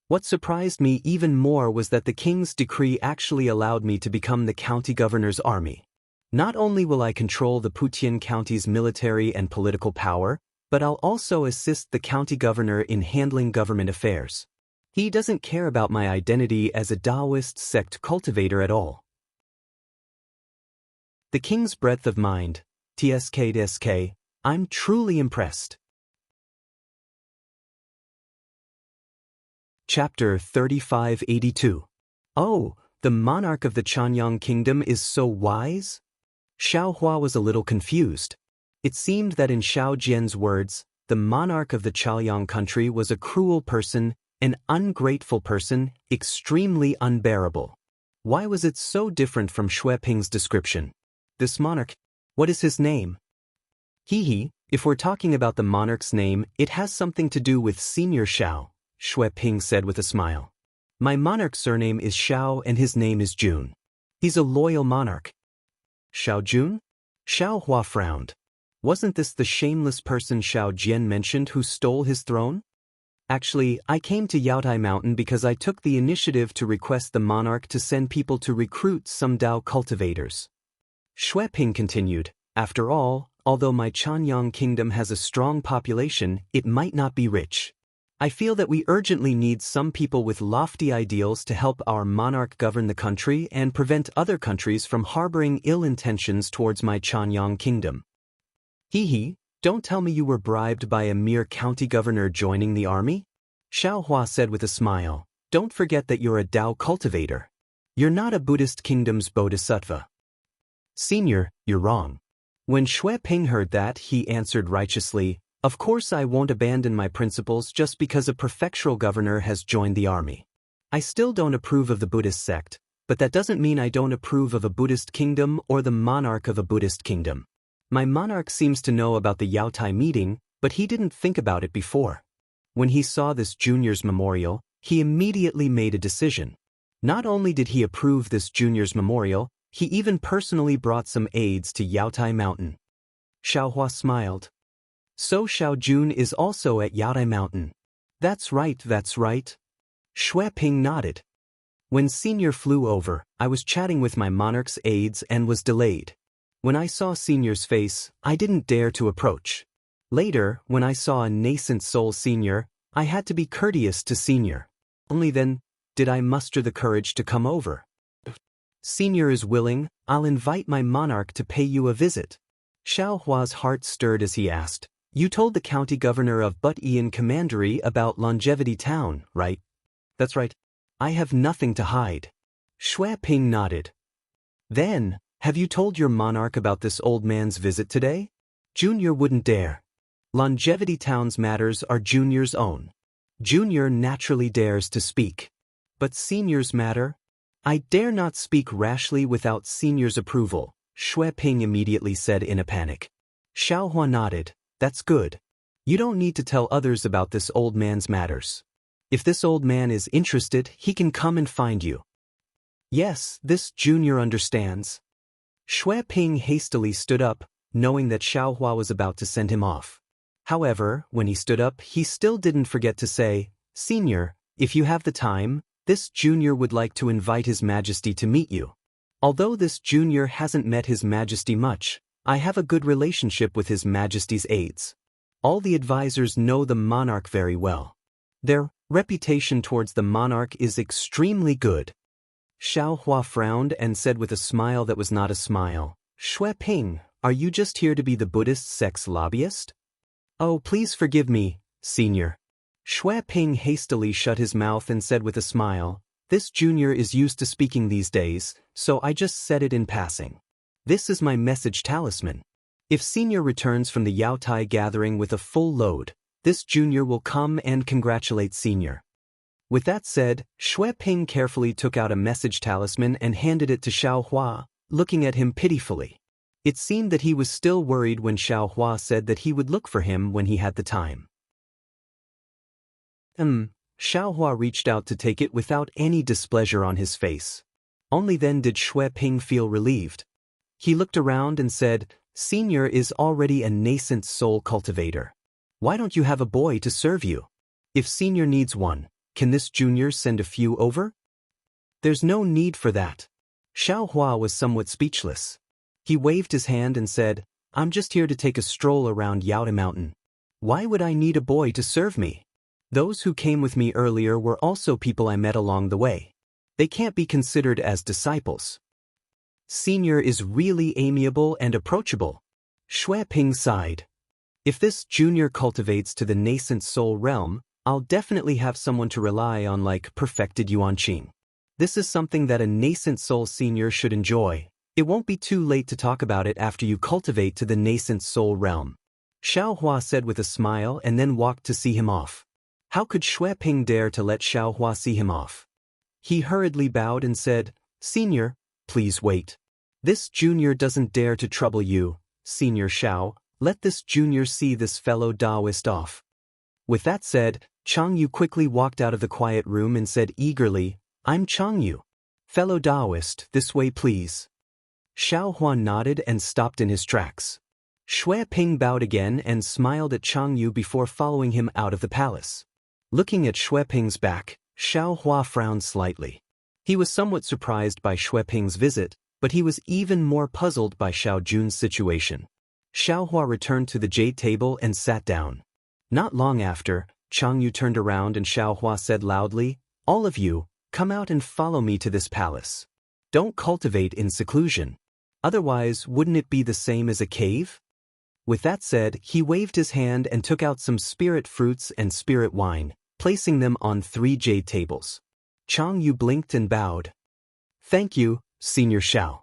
What surprised me even more was that the king's decree actually allowed me to become the county governor's army. Not only will I control the Putian County's military and political power, but I'll also assist the county governor in handling government affairs. He doesn't care about my identity as a Daoist sect cultivator at all. The king's breadth of mind, TSK, I'm truly impressed. Chapter 3582. Oh, the monarch of the Chanyang kingdom is so wise? Xiaohua was a little confused. It seemed that in Xiao Jian's words, the monarch of the Chaoyang country was a cruel person, an ungrateful person, extremely unbearable. Why was it so different from Shui Ping's description? This monarch, what is his name? If we're talking about the monarch's name, it has something to do with Senior Xiao, Shui Ping said with a smile. My monarch's surname is Xiao and his name is Jun. He's a loyal monarch. Xiao Jun? Xiaohua frowned. Wasn't this the shameless person Xiao Jian mentioned who stole his throne? Actually, I came to Yaotai Mountain because I took the initiative to request the monarch to send people to recruit some Dao cultivators. Shui Ping continued, after all, although my Chanyang kingdom has a strong population, it might not be rich. I feel that we urgently need some people with lofty ideals to help our monarch govern the country and prevent other countries from harboring ill intentions towards my Chanyang kingdom. Don't tell me you were bribed by a mere county governor joining the army? Xiaohua said with a smile, don't forget that you're a Dao cultivator. You're not a Buddhist kingdom's bodhisattva. Senior, you're wrong. When Shui Ping heard that, he answered righteously, of course I won't abandon my principles just because a prefectural governor has joined the army. I still don't approve of the Buddhist sect, but that doesn't mean I don't approve of a Buddhist kingdom or the monarch of a Buddhist kingdom. My monarch seems to know about the Yaotai meeting, but he didn't think about it before. When he saw this junior's memorial, he immediately made a decision. Not only did he approve this junior's memorial, he even personally brought some aides to Yaotai Mountain. Xiaohua smiled. So Xiao Jun is also at Yaotai Mountain. That's right. Shui Ping nodded. When Senior flew over, I was chatting with my monarch's aides and was delayed. When I saw Senior's face, I didn't dare to approach. Later, when I saw a nascent soul Senior, I had to be courteous to Senior. Only then did I muster the courage to come over. Senior is willing, I'll invite my monarch to pay you a visit. Xiao Hua's heart stirred as he asked, You told the county governor of But-Ian Commandery about Longevity Town, right? That's right. I have nothing to hide. Shui Ping nodded. Then, have you told your monarch about this old man's visit today? Junior wouldn't dare. Longevity Town's matters are Junior's own. Junior naturally dares to speak. But Senior's matter? I dare not speak rashly without Senior's approval, Shui Ping immediately said in a panic. Xiao Hua nodded. That's good. You don't need to tell others about this old man's matters. If this old man is interested, he can come and find you. Yes, this Junior understands. Shui Ping hastily stood up, knowing that Xiao Hua was about to send him off. However, when he stood up, he still didn't forget to say, Senior, if you have the time, this Junior would like to invite His Majesty to meet you. Although this Junior hasn't met His Majesty much, I have a good relationship with His Majesty's aides. All the advisors know the monarch very well. Their reputation towards the monarch is extremely good. Xiao Hua frowned and said with a smile that was not a smile, Shui Ping, are you just here to be the Buddhist sect's lobbyist? Oh, please forgive me, Senior. Shui Ping hastily shut his mouth and said with a smile, This Junior is used to speaking these days, so I just said it in passing. This is my message talisman. If Senior returns from the Yaotai gathering with a full load, this Junior will come and congratulate Senior. With that said, Shui Ping carefully took out a message talisman and handed it to Xiao Hua, looking at him pitifully. It seemed that he was still worried when Xiao Hua said that he would look for him when he had the time. Xiao Hua reached out to take it without any displeasure on his face. Only then did Shui Ping feel relieved. He looked around and said, Senior is already a nascent soul cultivator. Why don't you have a boy to serve you? If Senior needs one, can this Junior send a few over? There's no need for that. Xiao Hua was somewhat speechless. He waved his hand and said, I'm just here to take a stroll around Yaotai Mountain. Why would I need a boy to serve me? Those who came with me earlier were also people I met along the way. They can't be considered as disciples. Senior is really amiable and approachable. Shui Ping sighed. If this Junior cultivates to the nascent soul realm, I'll definitely have someone to rely on like perfected Yuanqing. This is something that a nascent soul senior should enjoy. It won't be too late to talk about it after you cultivate to the nascent soul realm. Xiao Hua said with a smile and then walked to see him off. How could Shui Ping dare to let Xiao Hua see him off? He hurriedly bowed and said, Senior, please wait. This Junior doesn't dare to trouble you, Senior Xiao. Let this Junior see this fellow Daoist off. With that said, Chang Yu quickly walked out of the quiet room and said eagerly, I'm Chang Yu. Fellow Daoist, this way please. Xiao Hua nodded and stopped in his tracks. Shui Ping bowed again and smiled at Chang Yu before following him out of the palace. Looking at Shui Ping's back, Xiao Hua frowned slightly. He was somewhat surprised by Shui Ping's visit, but he was even more puzzled by Xiao Jun's situation. Xiao Hua returned to the jade table and sat down. Not long after, Chang Yu turned around and Xiao Hua said loudly, All of you, come out and follow me to this palace. Don't cultivate in seclusion. Otherwise, wouldn't it be the same as a cave? With that said, he waved his hand and took out some spirit fruits and spirit wine, placing them on 3 jade tables. Chang Yu blinked and bowed. Thank you, Senior Xiao.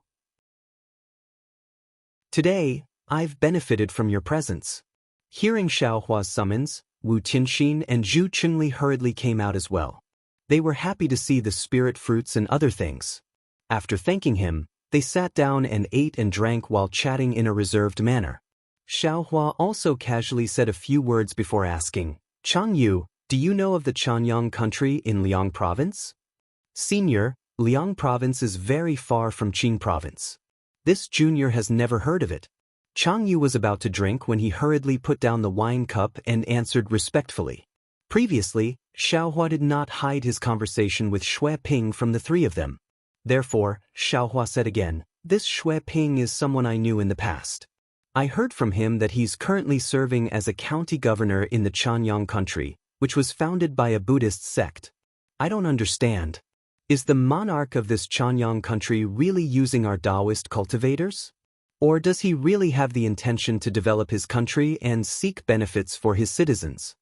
Today, I've benefited from your presence. Hearing Xiao Hua's summons, Wu Tianxin and Zhu Chengli hurriedly came out as well. They were happy to see the spirit fruits and other things. After thanking him, they sat down and ate and drank while chatting in a reserved manner. Xiao Hua also casually said a few words before asking, Chang Yu, do you know of the Chanyang country in Liang province? Senior, Liang province is very far from Qing province. This Junior has never heard of it. Chang Yu was about to drink when he hurriedly put down the wine cup and answered respectfully. Previously, Xiao Hua did not hide his conversation with Shui Ping from the 3 of them. Therefore, Xiao Hua said again, This Shui Ping is someone I knew in the past. I heard from him that he's currently serving as a county governor in the Chanyang country, which was founded by a Buddhist sect. I don't understand. Is the monarch of this Chanyang country really using our Daoist cultivators? Or does he really have the intention to develop his country and seek benefits for his citizens?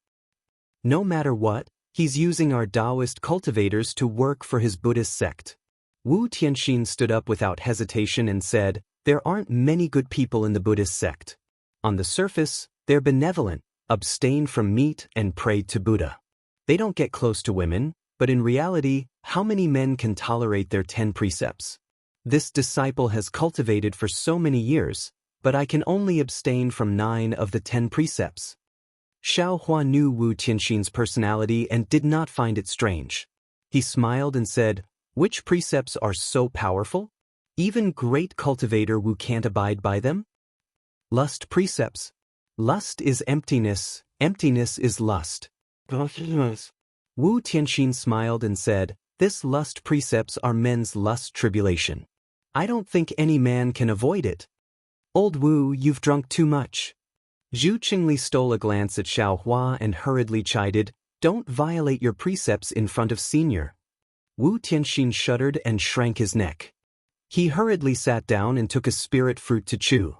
No matter what, he's using our Daoist cultivators to work for his Buddhist sect. Wu Tianxin stood up without hesitation and said, "There aren't many good people in the Buddhist sect. On the surface, they're benevolent, abstain from meat and pray to Buddha. They don't get close to women, but in reality, how many men can tolerate their 10 precepts? This disciple has cultivated for so many years, but I can only abstain from 9 of the 10 precepts." Xiao Hua knew Wu Tianxin's personality and did not find it strange. He smiled and said, "Which precepts are so powerful? Even great cultivator Wu can't abide by them?" Lust precepts. Lust is emptiness, emptiness is lust. Wu Tianxin smiled and said, "This lust precepts are men's lust tribulation. I don't think any man can avoid it." "Old Wu, you've drunk too much." Zhu Qingli stole a glance at Xiao Hua and hurriedly chided, "Don't violate your precepts in front of senior." Wu Tianxin shuddered and shrank his neck. He hurriedly sat down and took a spirit fruit to chew.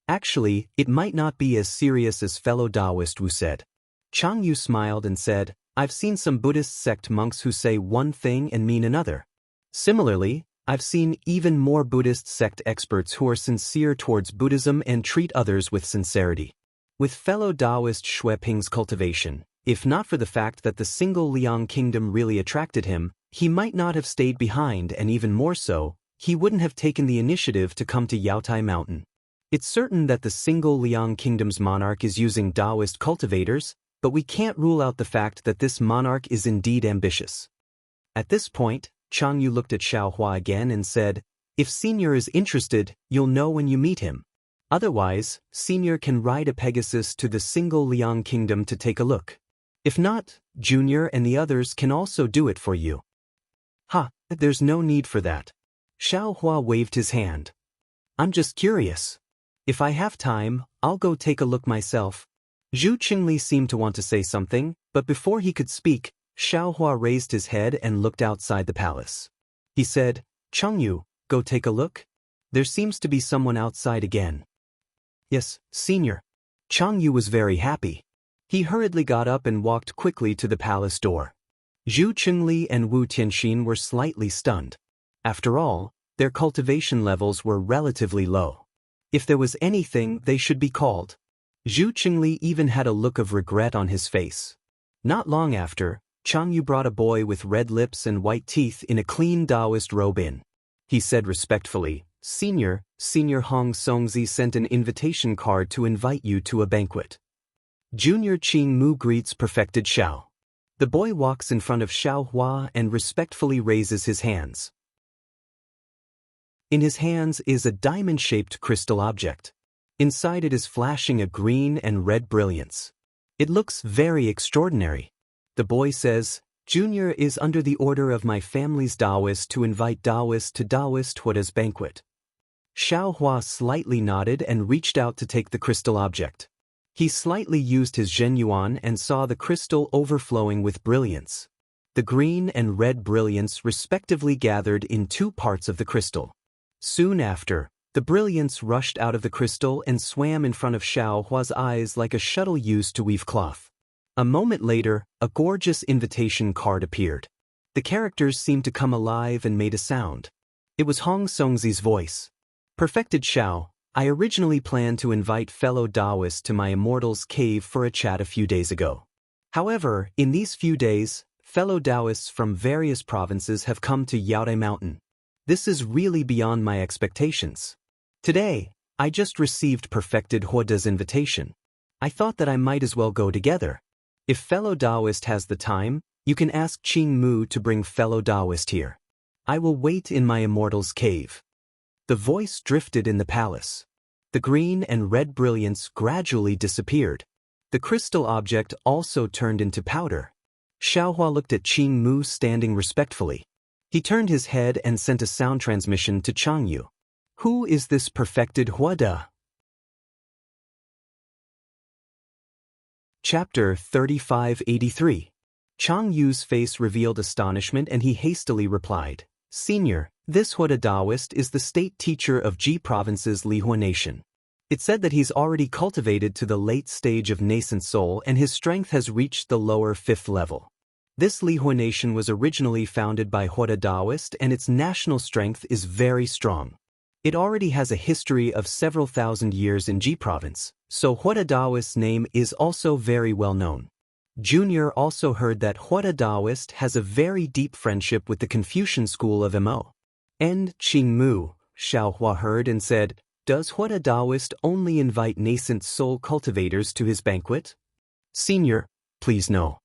"Actually, it might not be as serious as fellow Daoist Wu said." Chang Yu smiled and said, "I've seen some Buddhist sect monks who say one thing and mean another. Similarly, I've seen even more Buddhist sect experts who are sincere towards Buddhism and treat others with sincerity." With fellow Daoist Xue Ping's cultivation, if not for the fact that the single Liang kingdom really attracted him, he might not have stayed behind, and even more so, he wouldn't have taken the initiative to come to Yaotai Mountain. It's certain that the single Liang kingdom's monarch is using Daoist cultivators, but we can't rule out the fact that this monarch is indeed ambitious. At this point, Chang Yu looked at Xiao Hua again and said, "If Senior is interested, you'll know when you meet him. Otherwise, Senior can ride a Pegasus to the single Liang kingdom to take a look. If not, Junior and the others can also do it for you." "Ha, there's no need for that." Xiao Hua waved his hand. "I'm just curious. If I have time, I'll go take a look myself." Zhu Qingli seemed to want to say something, but before he could speak, Xiao Hua raised his head and looked outside the palace. He said, "Chang Yu, go take a look? There seems to be someone outside again." "Yes, Senior." Chang Yu was very happy. He hurriedly got up and walked quickly to the palace door. Zhu Qingli and Wu Tianxin were slightly stunned. After all, their cultivation levels were relatively low. If there was anything, they should be called. Zhu Qingli even had a look of regret on his face. Not long after, Chang Yu brought a boy with red lips and white teeth in a clean Daoist robe in. He said respectfully, Senior Hong Songzi sent an invitation card to invite you to a banquet." Junior Qing Mu greets perfected Xiao. The boy walks in front of Xiao Hua and respectfully raises his hands. In his hands is a diamond-shaped crystal object. Inside it is flashing a green and red brilliance. It looks very extraordinary. The boy says, "Junior is under the order of my family's Daoist to invite Daoist to Daoist Huada's banquet." Xiao Hua slightly nodded and reached out to take the crystal object. He slightly used his Zhenyuan and saw the crystal overflowing with brilliance. The green and red brilliance respectively gathered in 2 parts of the crystal. Soon after, the brilliance rushed out of the crystal and swam in front of Xiao Hua's eyes like a shuttle used to weave cloth. A moment later, a gorgeous invitation card appeared. The characters seemed to come alive and made a sound. It was Hong Songzi's voice. "Perfected Xiao, I originally planned to invite fellow Daoists to my Immortal's cave for a chat a few days ago. However, in these few days, fellow Daoists from various provinces have come to Yaotai Mountain. This is really beyond my expectations. Today, I just received Perfected Huada's invitation. I thought that I might as well go together. If fellow Daoist has the time, you can ask Qing Mu to bring fellow Daoist here. I will wait in my Immortal's cave." The voice drifted in the palace. The green and red brilliance gradually disappeared. The crystal object also turned into powder. Xiao Hua looked at Qing Mu standing respectfully. He turned his head and sent a sound transmission to Chang Yu. "Who is this Perfected Huada?" Chapter 3583. Chang Yu's face revealed astonishment and he hastily replied, Senior, this Huda Daoist is the state teacher of Ji Province's Lihua Nation. It said that he's already cultivated to the late stage of nascent soul and his strength has reached the lower 5th level. This Lihua Nation was originally founded by Huda Daoist and its national strength is very strong. It already has a history of several thousand years in Ji Province, so Huda Daoist's name is also very well known. Junior also heard that Huda Daoist has a very deep friendship with the Confucian school of Mo. And Qingmu, Xiaohua heard and said, Does Huda Daoist only invite nascent soul cultivators to his banquet? Senior, please no.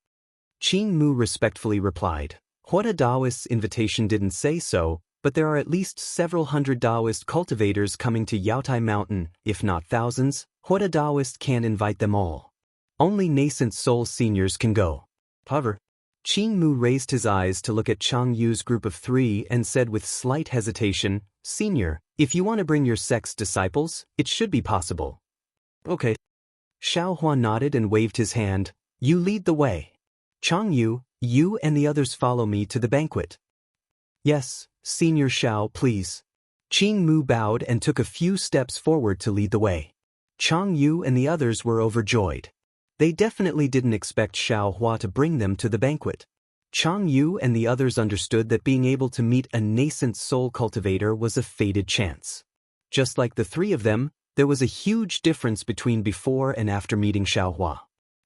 Qingmu respectfully replied, Huda Daoist's invitation didn't say so, but there are at least several hundred Daoist cultivators coming to Yaotai Mountain, if not thousands. Huda Daoist can't invite them all. Only nascent soul seniors can go. However, Qingmu raised his eyes to look at Chang Yu's group of 3 and said with slight hesitation, Senior, if you want to bring your sect's disciples, it should be possible. Okay. Xiaohua nodded and waved his hand. You lead the way. Chang Yu, you and the others follow me to the banquet. Yes, Senior Xiao, please. Qingmu bowed and took a few steps forward to lead the way. Chang Yu and the others were overjoyed. They definitely didn't expect Xiaohua to bring them to the banquet. Chang Yu and the others understood that being able to meet a nascent soul cultivator was a fated chance. Just like the 3 of them, there was a huge difference between before and after meeting Xiaohua.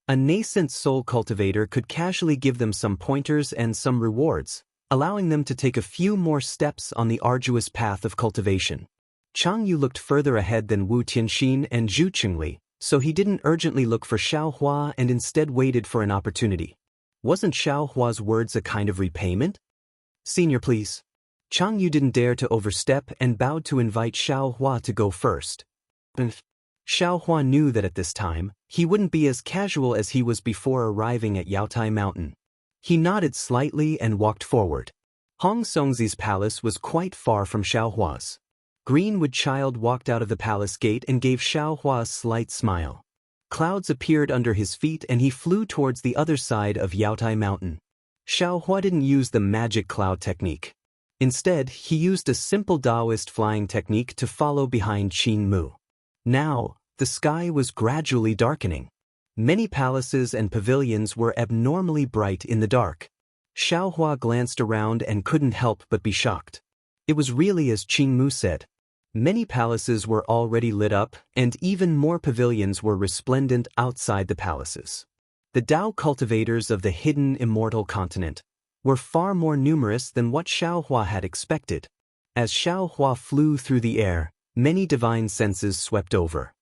A nascent soul cultivator could casually give them some pointers and some rewards, allowing them to take a few more steps on the arduous path of cultivation. Chang Yu looked further ahead than Wu Tianxin and Zhu Qingli, so he didn't urgently look for Xiaohua and instead waited for an opportunity. Wasn't Xiaohua's words a kind of repayment? Senior, please. Chang Yu didn't dare to overstep and bowed to invite Xiaohua to go first. Xiaohua knew that at this time, he wouldn't be as casual as he was before arriving at Yaotai Mountain. He nodded slightly and walked forward. Hong Songzi's palace was quite far from Xiaohua's. Greenwood Child walked out of the palace gate and gave Xiaohua a slight smile. Clouds appeared under his feet and he flew towards the other side of Yaotai Mountain. Xiaohua didn't use the magic cloud technique. Instead, he used a simple Daoist flying technique to follow behind Qingmu. Now, the sky was gradually darkening. Many palaces and pavilions were abnormally bright in the dark. Xiaohua glanced around and couldn't help but be shocked. It was really as Qingmu said. Many palaces were already lit up, and even more pavilions were resplendent outside the palaces. The Dao cultivators of the hidden immortal continent were far more numerous than what Xiaohua had expected. As Xiaohua flew through the air, many divine senses swept over.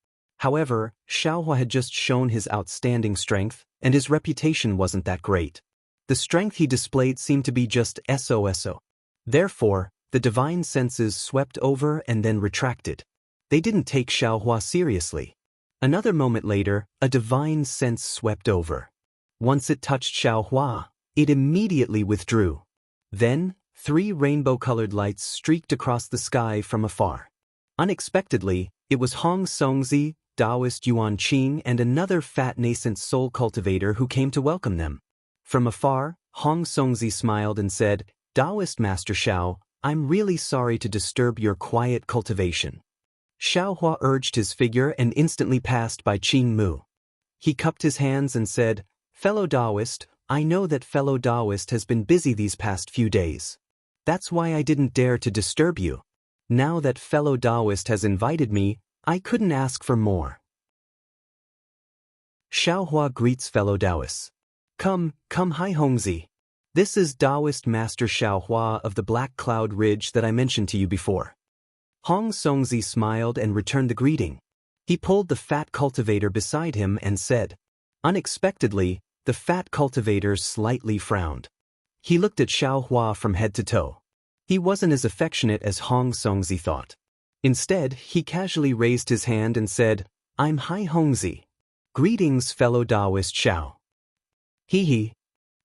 However, Xiaohua had just shown his outstanding strength, and his reputation wasn't that great. The strength he displayed seemed to be just so. Therefore, the divine senses swept over and then retracted. They didn't take Xiaohua seriously. Another moment later, a divine sense swept over. Once it touched Xiaohua, it immediately withdrew. Then, 3 rainbow-colored lights streaked across the sky from afar. Unexpectedly, it was Hong Songzi, Daoist Yuan Qing and another fat nascent soul cultivator who came to welcome them. From afar, Hong Songzi smiled and said, Daoist Master Xiao, I'm really sorry to disturb your quiet cultivation. Xiaohua urged his figure and instantly passed by Qingmu. He cupped his hands and said, Fellow Daoist, I know that fellow Daoist has been busy these past few days. That's why I didn't dare to disturb you. Now that fellow Daoist has invited me, I couldn't ask for more. Xiaohua greets fellow Daoists. Come, hi Hongzi. This is Daoist Master Xiaohua of the Black Cloud Ridge that I mentioned to you before. Hong Songzi smiled and returned the greeting. He pulled the fat cultivator beside him and said. Unexpectedly, the fat cultivator slightly frowned. He looked at Xiaohua from head to toe. He wasn't as affectionate as Hong Songzi thought. Instead, he casually raised his hand and said, I'm Hai Hongzi. Greetings, fellow Daoist Xiao. Hee.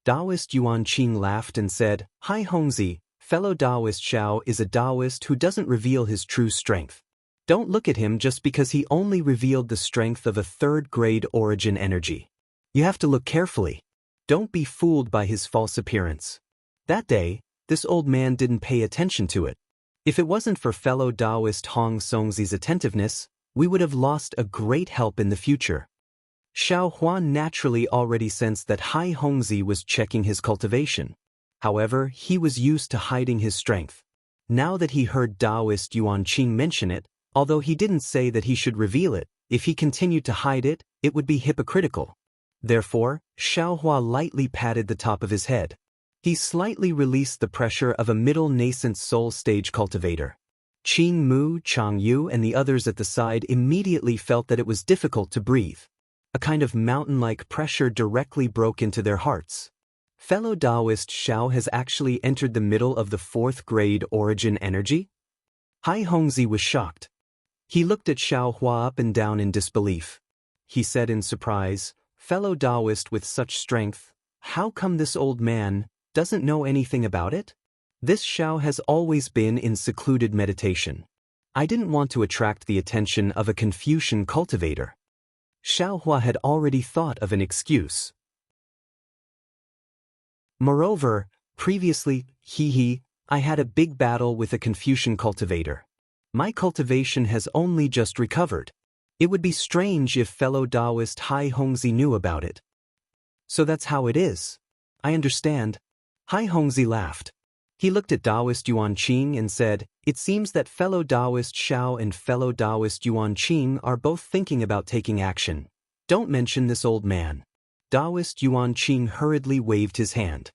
Daoist Yuan Qing laughed and said, Hai Hongzi, fellow Daoist Xiao is a Daoist who doesn't reveal his true strength. Don't look at him just because he only revealed the strength of a third-grade origin energy. You have to look carefully. Don't be fooled by his false appearance. That day, this old man didn't pay attention to it. If it wasn't for fellow Daoist Hong Songzi's attentiveness, we would have lost a great help in the future. Xiao Huan naturally already sensed that Hai Hongzi was checking his cultivation. However, he was used to hiding his strength. Now that he heard Daoist Yuan Qing mention it, although he didn't say that he should reveal it, if he continued to hide it, it would be hypocritical. Therefore, Xiao Hua lightly patted the top of his head. He slightly released the pressure of a middle nascent soul stage cultivator. Qing Mu, Chang Yu and the others at the side immediately felt that it was difficult to breathe. A kind of mountain-like pressure directly broke into their hearts. Fellow Daoist Xiao has actually entered the middle of the 4th grade origin energy? Hai Hongzi was shocked. He looked at Xiao Hua up and down in disbelief. He said in surprise, "Fellow Daoist with such strength, how come this old man doesn't know anything about it?" This Xiao has always been in secluded meditation. I didn't want to attract the attention of a Confucian cultivator. Xiao Hua had already thought of an excuse. Moreover, previously, I had a big battle with a Confucian cultivator. My cultivation has only just recovered. It would be strange if fellow Daoist Hai Hongzi knew about it. So that's how it is. I understand. Hai Hongzi laughed. He looked at Daoist Yuan Qing and said, "It seems that fellow Daoist Xiao and fellow Daoist Yuan Qing are both thinking about taking action. Don't mention this old man." Daoist Yuan Qing hurriedly waved his hand.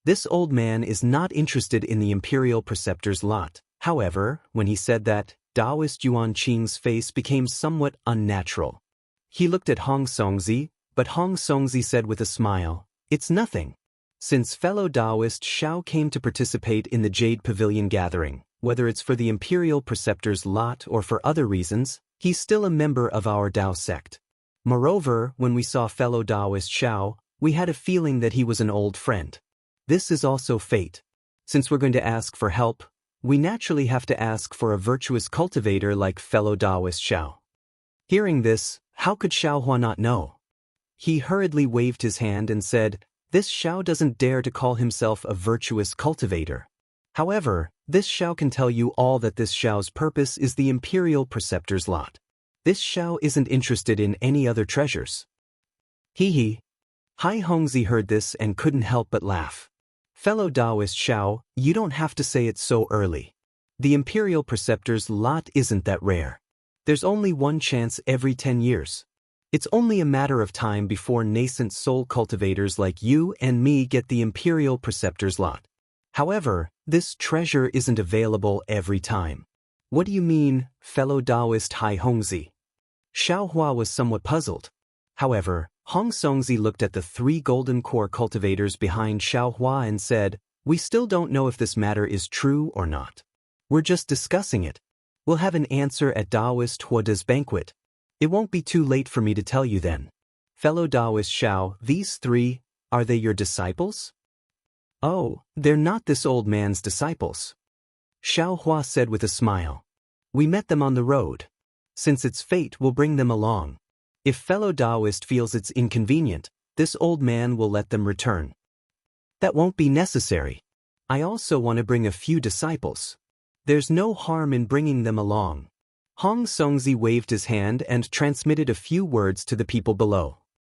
This old man is not interested in the Imperial Preceptor's lot. However, when he said that, Daoist Yuan Qing's face became somewhat unnatural. He looked at Hong Songzi, but Hong Songzi said with a smile, "It's nothing." Since fellow Daoist Xiao came to participate in the Jade Pavilion gathering, whether it's for the Imperial Preceptor's lot or for other reasons, he's still a member of our Dao sect. Moreover, when we saw fellow Daoist Xiao, we had a feeling that he was an old friend. This is also fate. Since we're going to ask for help, we naturally have to ask for a virtuous cultivator like fellow Daoist Xiao. Hearing this, how could Xiao Hua not know? He hurriedly waved his hand and said, "This Xiao doesn't dare to call himself a virtuous cultivator. However, this Xiao can tell you all that this Xiao's purpose is the Imperial Preceptor's lot. This Xiao isn't interested in any other treasures." Hai Hongzi heard this and couldn't help but laugh. "Fellow Daoist Xiao, you don't have to say it so early. The Imperial Preceptor's lot isn't that rare. There's only one chance every 10 years. It's only a matter of time before nascent soul cultivators like you and me get the Imperial Preceptor's lot. However, this treasure isn't available every time." "What do you mean, fellow Daoist Hai Hongzi?" Xiao Hua was somewhat puzzled. However, Hong Songzi looked at the 3 golden core cultivators behind Xiao Hua and said, "We still don't know if this matter is true or not. We're just discussing it. We'll have an answer at Daoist Huada's banquet. It won't be too late for me to tell you then." "Fellow Daoist Xiao, these 3, are they your disciples?" "Oh, they're not this old man's disciples," Xiao Hua said with a smile. "We met them on the road. Since it's fate, we'll bring them along. If fellow Daoist feels it's inconvenient, this old man will let them return." "That won't be necessary. I also want to bring a few disciples. There's no harm in bringing them along." Hong Songzi waved his hand and transmitted a few words to the people below.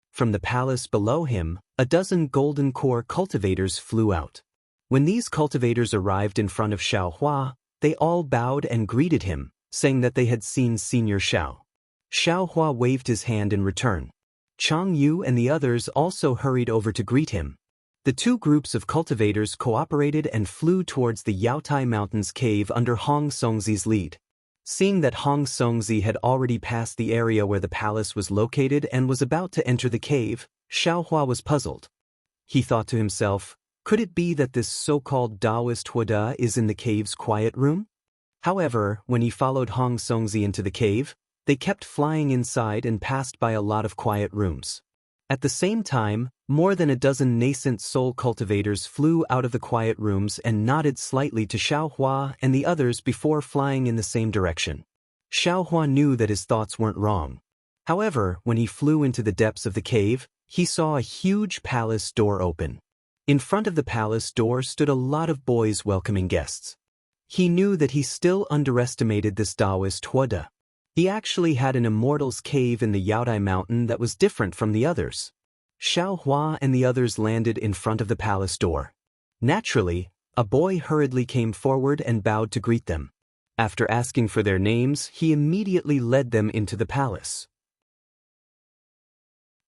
From the palace below him, a dozen golden core cultivators flew out. When these cultivators arrived in front of Xiao Hua, they all bowed and greeted him, saying that they had seen Senior Xiao. Xiao Hua waved his hand in return. Chang Yu and the others also hurried over to greet him. The 2 groups of cultivators cooperated and flew towards the Yaotai Mountains cave under Hong Songzi's lead. Seeing that Hong Songzi had already passed the area where the palace was located and was about to enter the cave, Xiao Hua was puzzled. He thought to himself, could it be that this so-called Daoist Huada is in the cave's quiet room? However, when he followed Hong Songzi into the cave, they kept flying inside and passed by a lot of quiet rooms. At the same time, more than a dozen nascent soul cultivators flew out of the quiet rooms and nodded slightly to Xiao Hua and the others before flying in the same direction. Xiao Hua knew that his thoughts weren't wrong. However, when he flew into the depths of the cave, He saw a huge palace door open. In front of the palace door stood a lot of boys welcoming guests. He knew that he still underestimated this Daoist Huoda. He actually had an immortal's cave in the Yaodai mountain that was different from the others. Xiaohua and the others landed in front of the palace door. Naturally, a boy hurriedly came forward and bowed to greet them. After asking for their names, he immediately led them into the palace.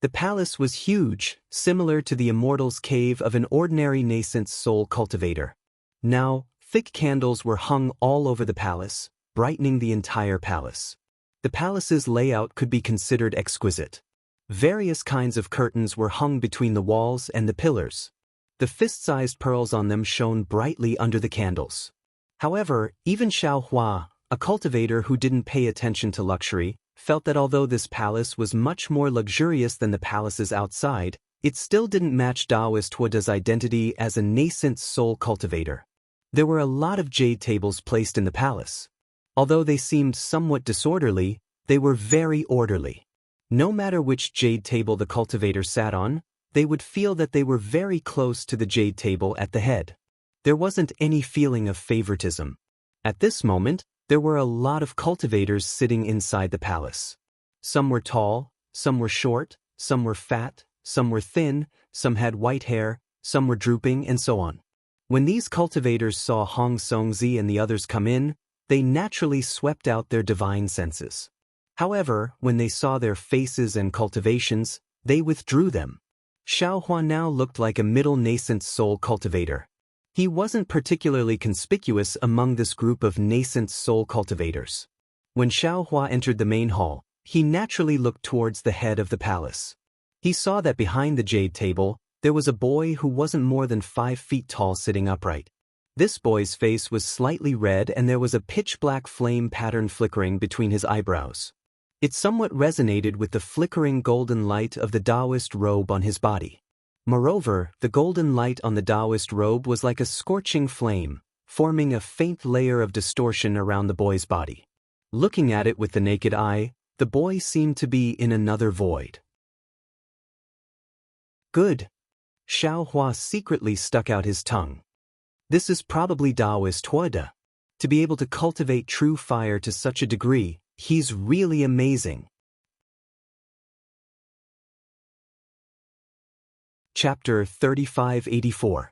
The palace was huge, similar to the immortal's cave of an ordinary nascent soul cultivator. Now, thick candles were hung all over the palace, brightening the entire palace. The palace's layout could be considered exquisite. Various kinds of curtains were hung between the walls and the pillars. The fist-sized pearls on them shone brightly under the candles. However, even Xiaohua, a cultivator who didn't pay attention to luxury, felt that although this palace was much more luxurious than the palaces outside, it still didn't match Daoist Huoda's identity as a nascent soul cultivator. There were a lot of jade tables placed in the palace. Although they seemed somewhat disorderly, they were very orderly. No matter which jade table the cultivator sat on, they would feel that they were very close to the jade table at the head. There wasn't any feeling of favoritism. At this moment, there were a lot of cultivators sitting inside the palace. Some were tall, some were short, some were fat, some were thin, some had white hair, some were drooping, and so on. When these cultivators saw Hong Songzi and the others come in, they naturally swept out their divine senses. However, when they saw their faces and cultivations, they withdrew them. Xiaohua now looked like a middle nascent soul cultivator. He wasn't particularly conspicuous among this group of nascent soul cultivators. When Xiaohua entered the main hall, he naturally looked towards the head of the palace. He saw that behind the jade table, there was a boy who wasn't more than 5 feet tall sitting upright. This boy's face was slightly red and there was a pitch-black flame pattern flickering between his eyebrows. It somewhat resonated with the flickering golden light of the Daoist robe on his body. Moreover, the golden light on the Daoist robe was like a scorching flame, forming a faint layer of distortion around the boy's body. Looking at it with the naked eye, the boy seemed to be in another void. Good. Xiaohua secretly stuck out his tongue. This is probably Daoist Huoda. To be able to cultivate true fire to such a degree, he's really amazing. Chapter 3584.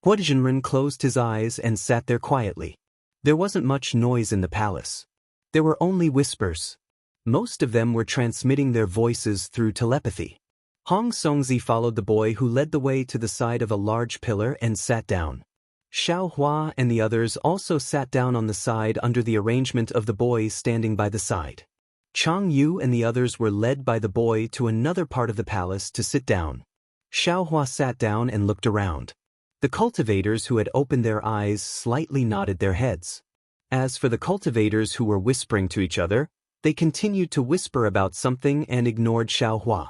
Huozhenren closed his eyes and sat there quietly. There wasn't much noise in the palace. There were only whispers. Most of them were transmitting their voices through telepathy. Hong Songzi followed the boy who led the way to the side of a large pillar and sat down. Xiaohua and the others also sat down on the side under the arrangement of the boys standing by the side. Chang Yu and the others were led by the boy to another part of the palace to sit down. Xiaohua sat down and looked around. The cultivators who had opened their eyes slightly nodded their heads. As for the cultivators who were whispering to each other, they continued to whisper about something and ignored Xiaohua.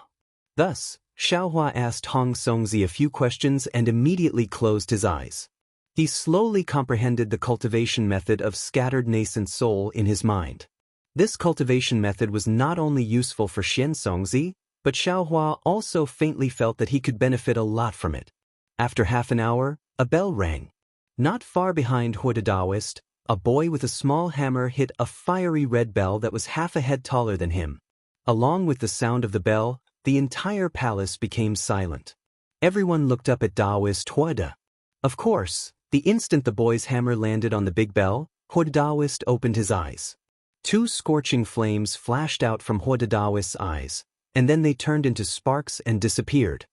Thus, Xiaohua asked Hong Songzi a few questions and immediately closed his eyes. He slowly comprehended the cultivation method of scattered nascent soul in his mind. This cultivation method was not only useful for Xianxia, but Xiaohua also faintly felt that he could benefit a lot from it. After half an hour, a bell rang. Not far behind Huoda Daoist, a boy with a small hammer hit a fiery red bell that was half a head taller than him. Along with the sound of the bell, the entire palace became silent. Everyone looked up at Daoist Huoda. Of course, the instant the boy's hammer landed on the big bell, Huoda Daoist opened his eyes. 2 scorching flames flashed out from Huoda Daoist's eyes, and then they turned into sparks and disappeared.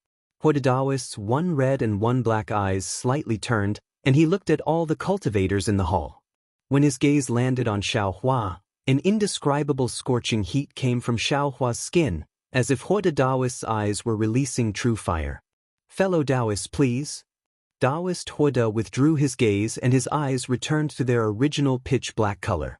Huoda Daoist's 1 red and 1 black eyes slightly turned, and he looked at all the cultivators in the hall. When his gaze landed on Xiaohua, an indescribable scorching heat came from Xiaohua's skin, as if Huoda Daoist's eyes were releasing true fire. Fellow Daoists, please. Daoist Huoda withdrew his gaze and his eyes returned to their original pitch-black color.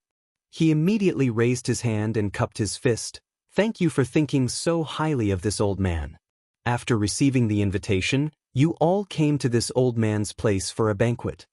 He immediately raised his hand and cupped his fist. Thank you for thinking so highly of this old man. After receiving the invitation, you all came to this old man's place for a banquet.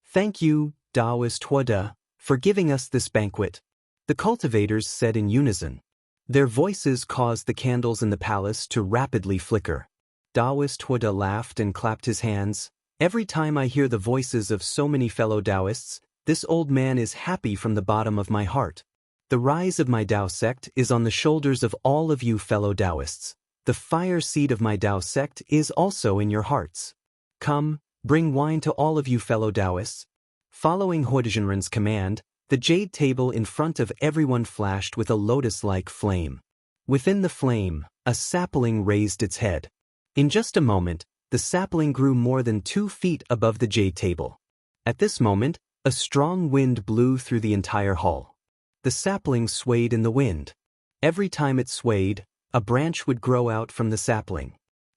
Thank you, Daoist Huoda, for giving us this banquet, the cultivators said in unison. Their voices caused the candles in the palace to rapidly flicker. Daoist Huda laughed and clapped his hands. Every time I hear the voices of so many fellow Daoists, this old man is happy from the bottom of my heart. The rise of my Dao sect is on the shoulders of all of you fellow Daoists. The fire seed of my Dao sect is also in your hearts. Come, bring wine to all of you fellow Daoists. Following Huizhenren's command, the jade table in front of everyone flashed with a lotus-like flame. Within the flame, a sapling raised its head. In just a moment, the sapling grew more than 2 feet above the jade table. At this moment, a strong wind blew through the entire hall. The sapling swayed in the wind. Every time it swayed, a branch would grow out from the sapling.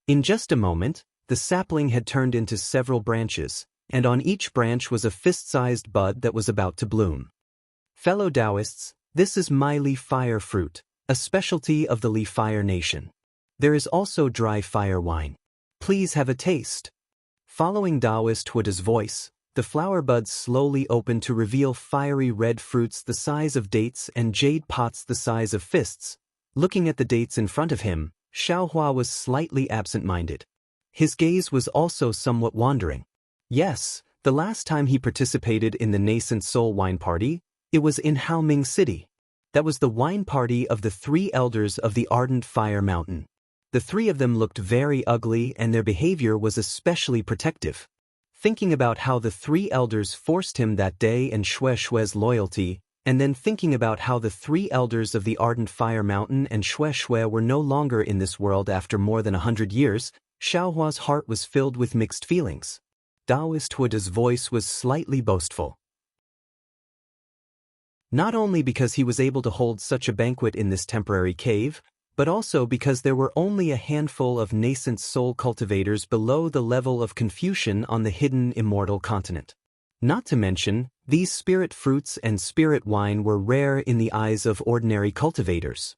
In just a moment, the sapling had turned into several branches, and on each branch was a fist-sized bud that was about to bloom. Fellow Daoists, this is my leaf fire fruit, a specialty of the leaf fire nation. There is also dry fire wine. Please have a taste. Following Daoist Huda's voice, the flower buds slowly opened to reveal fiery red fruits the size of dates and jade pots the size of fists. Looking at the dates in front of him, Xiaohua was slightly absent-minded. His gaze was also somewhat wandering. Yes, the last time he participated in the nascent soul wine party, it was in Haoming City. That was the wine party of the 3 elders of the Ardent Fire Mountain. The 3 of them looked very ugly and their behavior was especially protective. Thinking about how the 3 elders forced him that day and Shue's loyalty, and then thinking about how the 3 elders of the Ardent Fire Mountain and Shui were no longer in this world after more than 100 years, Xiaohua's heart was filled with mixed feelings. Daoist Huda's voice was slightly boastful. Not only because he was able to hold such a banquet in this temporary cave, but also because there were only a handful of nascent soul cultivators below the level of Confucian on the hidden immortal continent. Not to mention, these spirit fruits and spirit wine were rare in the eyes of ordinary cultivators.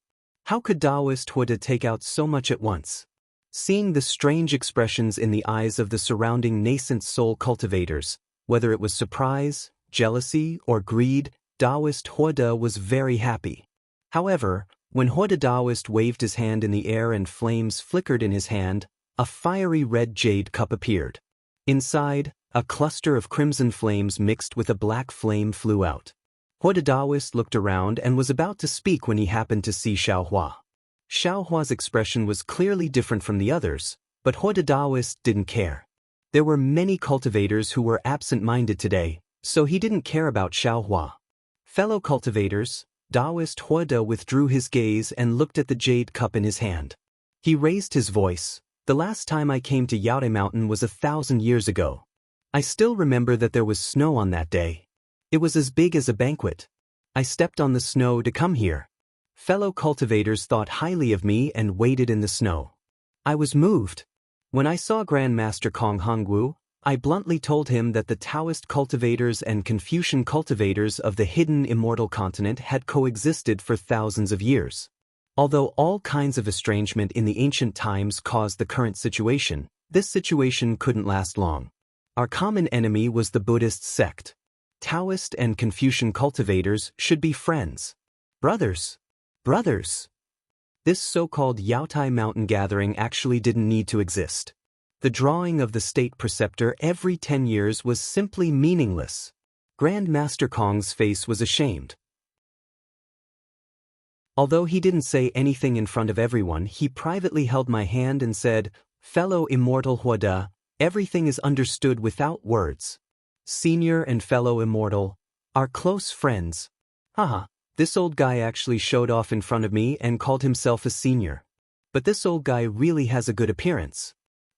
How could Daoist Huda take out so much at once? Seeing the strange expressions in the eyes of the surrounding nascent soul cultivators, whether it was surprise, jealousy, or greed, Daoist Huda was very happy. However, when Huda Daoist waved his hand in the air and flames flickered in his hand, a fiery red jade cup appeared. Inside, a cluster of crimson flames mixed with a black flame flew out. Huda Daoist looked around and was about to speak when he happened to see Xiaohua. Xiaohua's expression was clearly different from the others, but Huda Daoist didn't care. There were many cultivators who were absent-minded today, so he didn't care about Xiaohua. Fellow cultivators, Daoist Huda withdrew his gaze and looked at the jade cup in his hand. He raised his voice. The last time I came to Yaotai Mountain was 1,000 years ago. I still remember that there was snow on that day. It was as big as a banquet. I stepped on the snow to come here. Fellow cultivators thought highly of me and waited in the snow. I was moved. When I saw Grand Master Kong Hongwu, I bluntly told him that the Taoist cultivators and Confucian cultivators of the hidden immortal continent had coexisted for thousands of years. Although all kinds of estrangement in the ancient times caused the current situation, this situation couldn't last long. Our common enemy was the Buddhist sect. Taoist and Confucian cultivators should be friends. Brothers. Brothers. This so-called Yaotai Mountain gathering actually didn't need to exist. The drawing of the state preceptor every 10 years was simply meaningless. Grand Master Kong's face was ashamed. Although he didn't say anything in front of everyone, he privately held my hand and said, "Fellow Immortal Huda, everything is understood without words. Senior and fellow Immortal, our close friends." Haha, this old guy actually showed off in front of me and called himself a senior. But this old guy really has a good appearance.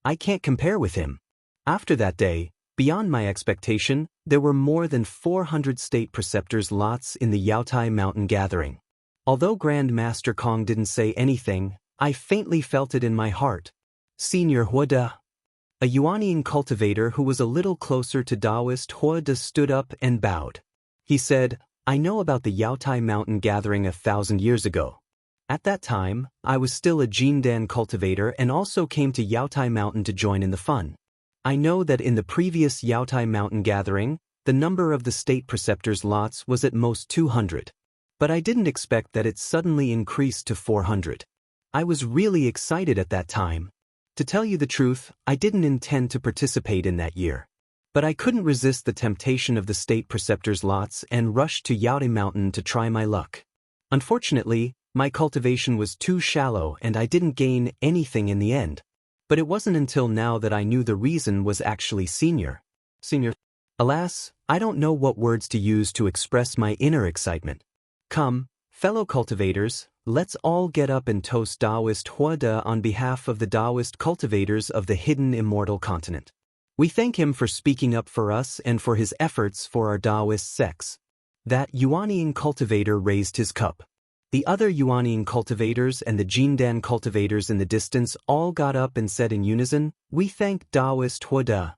I can't compare with him. After that day, beyond my expectation, there were more than 400 state preceptors lots in the Yaotai Mountain gathering. Although Grand Master Kong didn't say anything, I faintly felt it in my heart. Senior Huda. A Yuanian cultivator who was a little closer to Daoist Huda stood up and bowed. He said, "I know about the Yaotai Mountain gathering 1,000 years ago. At that time, I was still a Jindan cultivator and also came to Yaotai Mountain to join in the fun. I know that in the previous Yaotai Mountain gathering, the number of the state preceptors lots was at most 200. But I didn't expect that it suddenly increased to 400. I was really excited at that time. To tell you the truth, I didn't intend to participate in that year. But I couldn't resist the temptation of the state preceptor's lots and rushed to Yaode Mountain to try my luck. Unfortunately, my cultivation was too shallow and I didn't gain anything in the end. But it wasn't until now that I knew the reason was actually senior. Alas, I don't know what words to use to express my inner excitement. Come, fellow cultivators, let's all get up and toast Daoist Huada on behalf of the Daoist cultivators of the hidden immortal continent. We thank him for speaking up for us and for his efforts for our Daoist sects. That Yuanian cultivator raised his cup. The other Yuanian cultivators and the Jindan cultivators in the distance all got up and said in unison, "We thank Daoist Huada.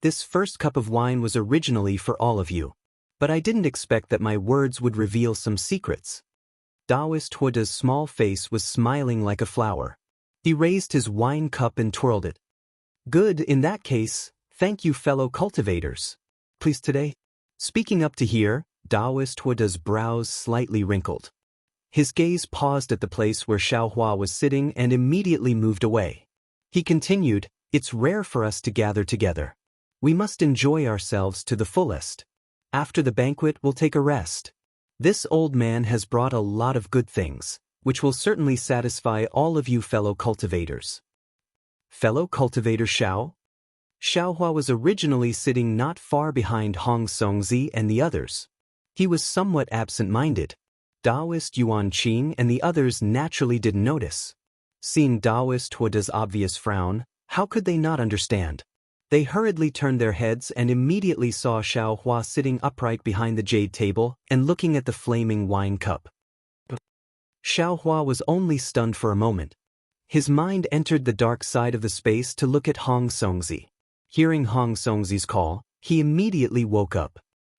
This first cup of wine was originally for all of you. But I didn't expect that my words would reveal some secrets." Daoist Huada's small face was smiling like a flower. He raised his wine cup and twirled it. "Good, in that case, thank you fellow cultivators. Please today." Speaking up to hear, Daoist Huada's brows slightly wrinkled. His gaze paused at the place where Xiaohua was sitting and immediately moved away. He continued, "It's rare for us to gather together. We must enjoy ourselves to the fullest. After the banquet we'll take a rest. This old man has brought a lot of good things, which will certainly satisfy all of you fellow cultivators." Fellow cultivator Xiao? Xiaohua was originally sitting not far behind Hong Songzi and the others. He was somewhat absent-minded. Daoist Yuan Qing and the others naturally didn't notice. Seeing Daoist Huada's obvious frown, how could they not understand? They hurriedly turned their heads and immediately saw Xiaohua sitting upright behind the jade table and looking at the flaming wine cup. Xiaohua was only stunned for a moment. His mind entered the dark side of the space to look at Hong Songzi. Hearing Hong Songzi's call, he immediately woke up.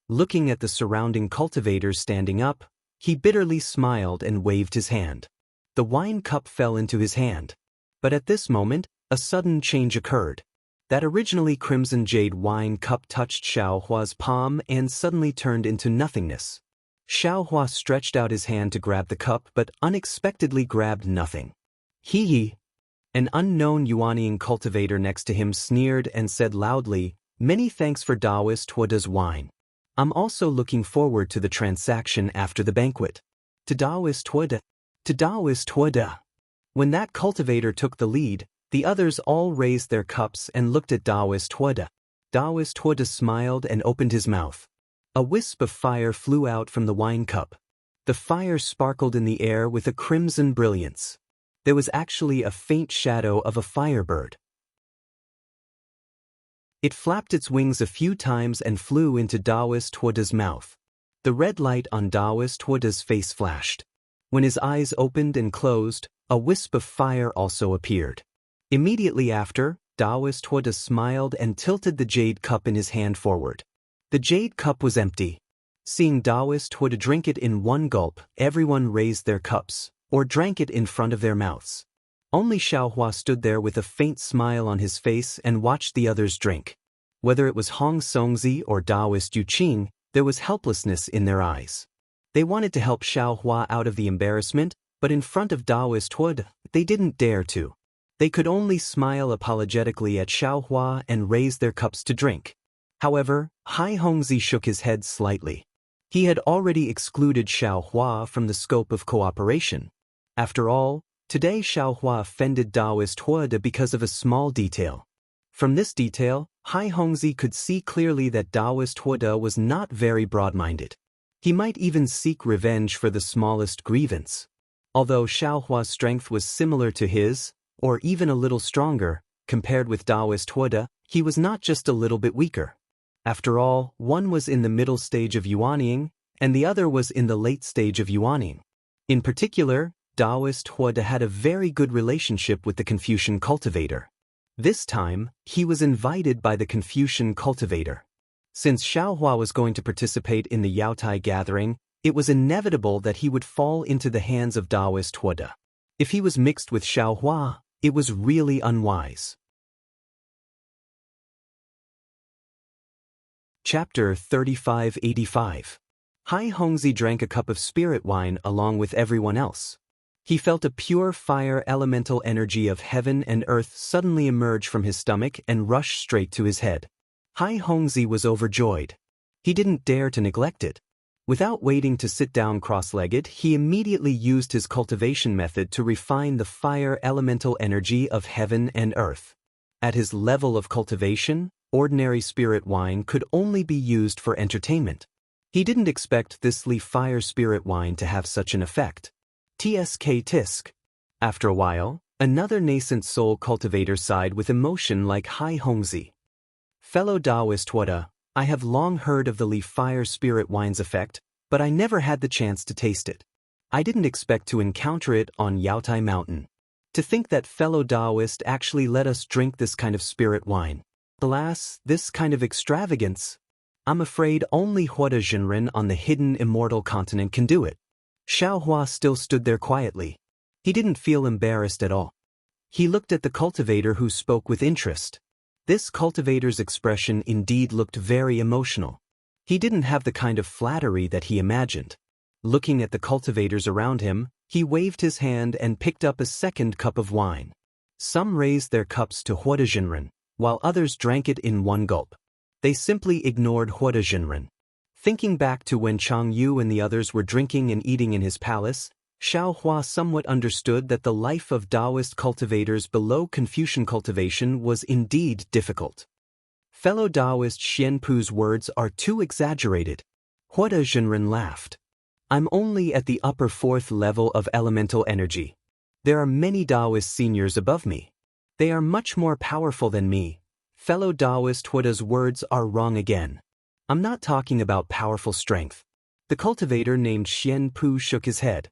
Looking at the surrounding cultivators standing up, he bitterly smiled and waved his hand. The wine cup fell into his hand. But at this moment, a sudden change occurred. That originally crimson jade wine cup touched Xiaohua's palm and suddenly turned into nothingness. Xiaohua stretched out his hand to grab the cup but unexpectedly grabbed nothing. An unknown Yuanian cultivator next to him sneered and said loudly, "Many thanks for Daoist Huada's wine. I'm also looking forward to the transaction after the banquet." To Daoist Huada. When that cultivator took the lead, the others all raised their cups and looked at Daoist Huada. Daoist Huada smiled and opened his mouth. A wisp of fire flew out from the wine cup. The fire sparkled in the air with a crimson brilliance. There was actually a faint shadow of a firebird. It flapped its wings a few times and flew into Daoist Huada's mouth. The red light on Daoist Huada's face flashed. When his eyes opened and closed, a wisp of fire also appeared. Immediately after, Daoist Huada smiled and tilted the jade cup in his hand forward. The jade cup was empty. Seeing Daoist Huada drink it in one gulp, everyone raised their cups, or drank it in front of their mouths. Only Xiaohua stood there with a faint smile on his face and watched the others drink. Whether it was Hong Songzi or Daoist Yu Qing, there was helplessness in their eyes. They wanted to help Xiaohua out of the embarrassment, but in front of Daoist Huada, they didn't dare to. They could only smile apologetically at Xiaohua and raise their cups to drink. However, Hai Hongzi shook his head slightly. He had already excluded Xiaohua from the scope of cooperation. After all, today Xiaohua offended Daoist Huada because of a small detail. From this detail, Hai Hongzi could see clearly that Daoist Huada was not very broad-minded. He might even seek revenge for the smallest grievance. Although Xiaohua's strength was similar to his, or even a little stronger, compared with Daoist Huada, he was not just a little bit weaker. After all, one was in the middle stage of Yuanying, and the other was in the late stage of Yuanying. In particular, Daoist Huada had a very good relationship with the Confucian cultivator. This time, he was invited by the Confucian cultivator. Since Xiaohua was going to participate in the Yaotai gathering, it was inevitable that he would fall into the hands of Daoist Huada. If he was mixed with Xiaohua, it was really unwise. Chapter 3585. Hai Hongzi drank a cup of spirit wine along with everyone else. He felt a pure fire elemental energy of heaven and earth suddenly emerge from his stomach and rush straight to his head. Hai Hongzi was overjoyed. He didn't dare to neglect it. Without waiting to sit down cross-legged, he immediately used his cultivation method to refine the fire elemental energy of heaven and earth. At his level of cultivation, ordinary spirit wine could only be used for entertainment. He didn't expect this fire spirit wine to have such an effect. Tisk. After a while, another nascent soul cultivator sighed with emotion like Hai Hongzi. Fellow Daoist Wada, I have long heard of the fire spirit wine's effect, but I never had the chance to taste it. I didn't expect to encounter it on Yaotai Mountain. To think that fellow Daoist actually let us drink this kind of spirit wine. Alas, this kind of extravagance. I'm afraid only Huada Jinren on the hidden immortal continent can do it. Xiaohua still stood there quietly. He didn't feel embarrassed at all. He looked at the cultivator who spoke with interest. This cultivator's expression indeed looked very emotional. He didn't have the kind of flattery that he imagined. Looking at the cultivators around him, he waved his hand and picked up a second cup of wine. Some raised their cups to Huada Jinren, while others drank it in one gulp. They simply ignored Huada Jinren. Thinking back to when Chang Yu and the others were drinking and eating in his palace, Xiaohua somewhat understood that the life of Daoist cultivators below Confucian cultivation was indeed difficult. Fellow Daoist Xianpu's words are too exaggerated. Huada Jinren laughed. I'm only at the upper fourth level of elemental energy. There are many Daoist seniors above me. They are much more powerful than me. Fellow Daoist Huada's words are wrong again. I'm not talking about powerful strength. The cultivator named Xianpu shook his head.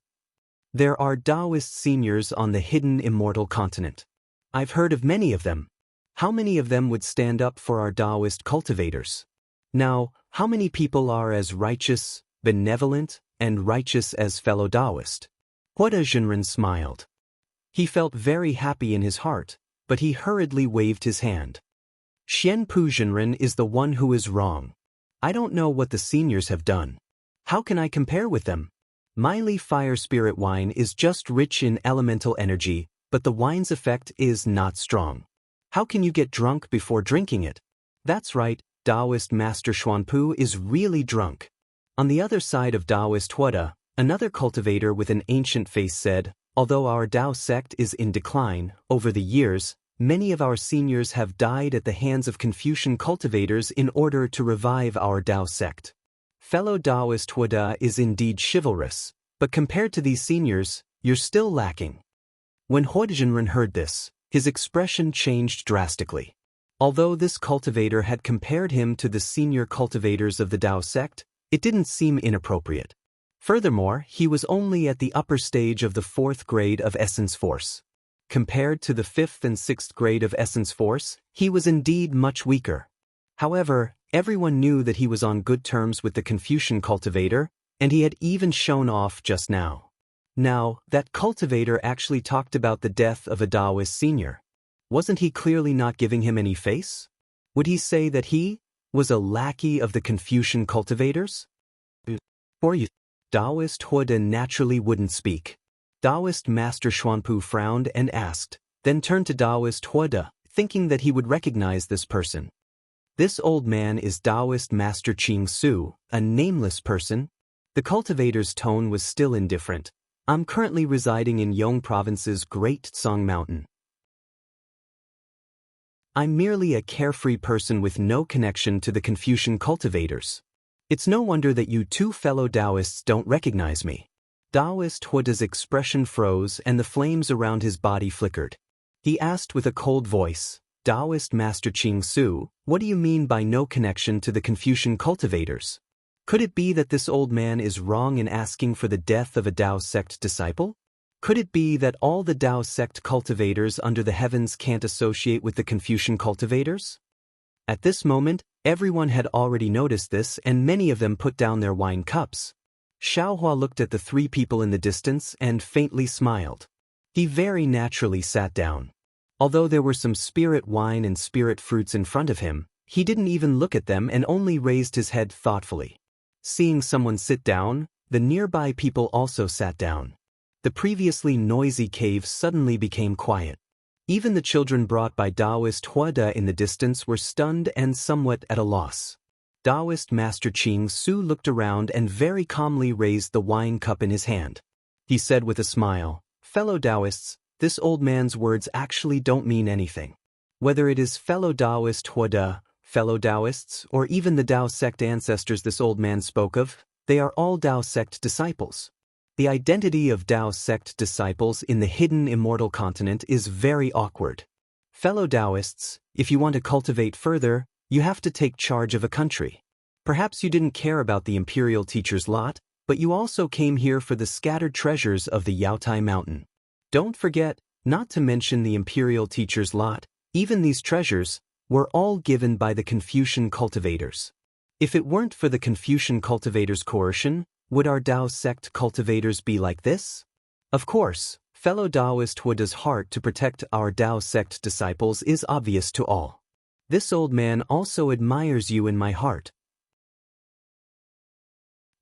There are Daoist seniors on the hidden immortal continent. I've heard of many of them. How many of them would stand up for our Daoist cultivators? Now, how many people are as righteous, benevolent, and righteous as fellow Daoist? Huada Jinren smiled. He felt very happy in his heart, but he hurriedly waved his hand. Xianpu Jinren is the one who is wrong. I don't know what the seniors have done. How can I compare with them? My fire spirit wine is just rich in elemental energy, but the wine's effect is not strong. How can you get drunk before drinking it? That's right, Daoist Master Xuanpu is really drunk. On the other side of Daoist Huada, another cultivator with an ancient face said, although our Dao sect is in decline, over the years, many of our seniors have died at the hands of Confucian cultivators in order to revive our Dao sect. Fellow Daoist Huada is indeed chivalrous, but compared to these seniors, you're still lacking. When Huada Jinren heard this, his expression changed drastically. Although this cultivator had compared him to the senior cultivators of the Dao sect, it didn't seem inappropriate. Furthermore, he was only at the upper stage of the 4th grade of Essence Force. Compared to the 5th and 6th grade of Essence Force, he was indeed much weaker. However, everyone knew that he was on good terms with the Confucian cultivator, and he had even shown off just now. Now, that cultivator actually talked about the death of a Daoist senior. Wasn't he clearly not giving him any face? Would he say that he was a lackey of the Confucian cultivators? Or you, Daoist Huada naturally wouldn't speak. Daoist Master Xuanpu frowned and asked, then turned to Daoist Huada, thinking that he would recognize this person. This old man is Daoist Master Qing Su, a nameless person. The cultivator's tone was still indifferent. I'm currently residing in Yong Province's Great Tsang Mountain. I'm merely a carefree person with no connection to the Confucian cultivators. It's no wonder that you two fellow Daoists don't recognize me. Daoist Huada's expression froze and the flames around his body flickered. He asked with a cold voice, Daoist Master Qing Su, what do you mean by no connection to the Confucian cultivators? Could it be that this old man is wrong in asking for the death of a Dao sect disciple? Could it be that all the Dao sect cultivators under the heavens can't associate with the Confucian cultivators? At this moment, everyone had already noticed this and many of them put down their wine cups. Xiaohua looked at the 3 people in the distance and faintly smiled. He very naturally sat down. Although there were some spirit wine and spirit fruits in front of him, he didn't even look at them and only raised his head thoughtfully. Seeing someone sit down, the nearby people also sat down. The previously noisy cave suddenly became quiet. Even the children brought by Daoist Huada in the distance were stunned and somewhat at a loss. Daoist Master Qing Su looked around and very calmly raised the wine cup in his hand. He said with a smile, "Fellow Daoists, this old man's words actually don't mean anything. Whether it is fellow Daoist Huada, fellow Daoists, or even the Dao sect ancestors this old man spoke of, they are all Dao sect disciples. The identity of Dao sect disciples in the hidden immortal continent is very awkward. Fellow Daoists, if you want to cultivate further, you have to take charge of a country. Perhaps you didn't care about the imperial teacher's lot, but you also came here for the scattered treasures of the Yaotai mountain. Don't forget, not to mention the imperial teacher's lot, even these treasures were all given by the Confucian cultivators. If it weren't for the Confucian cultivators' coercion, would our Dao sect cultivators be like this? Of course, fellow Daoist Huada's heart to protect our Dao sect disciples is obvious to all. This old man also admires you in my heart.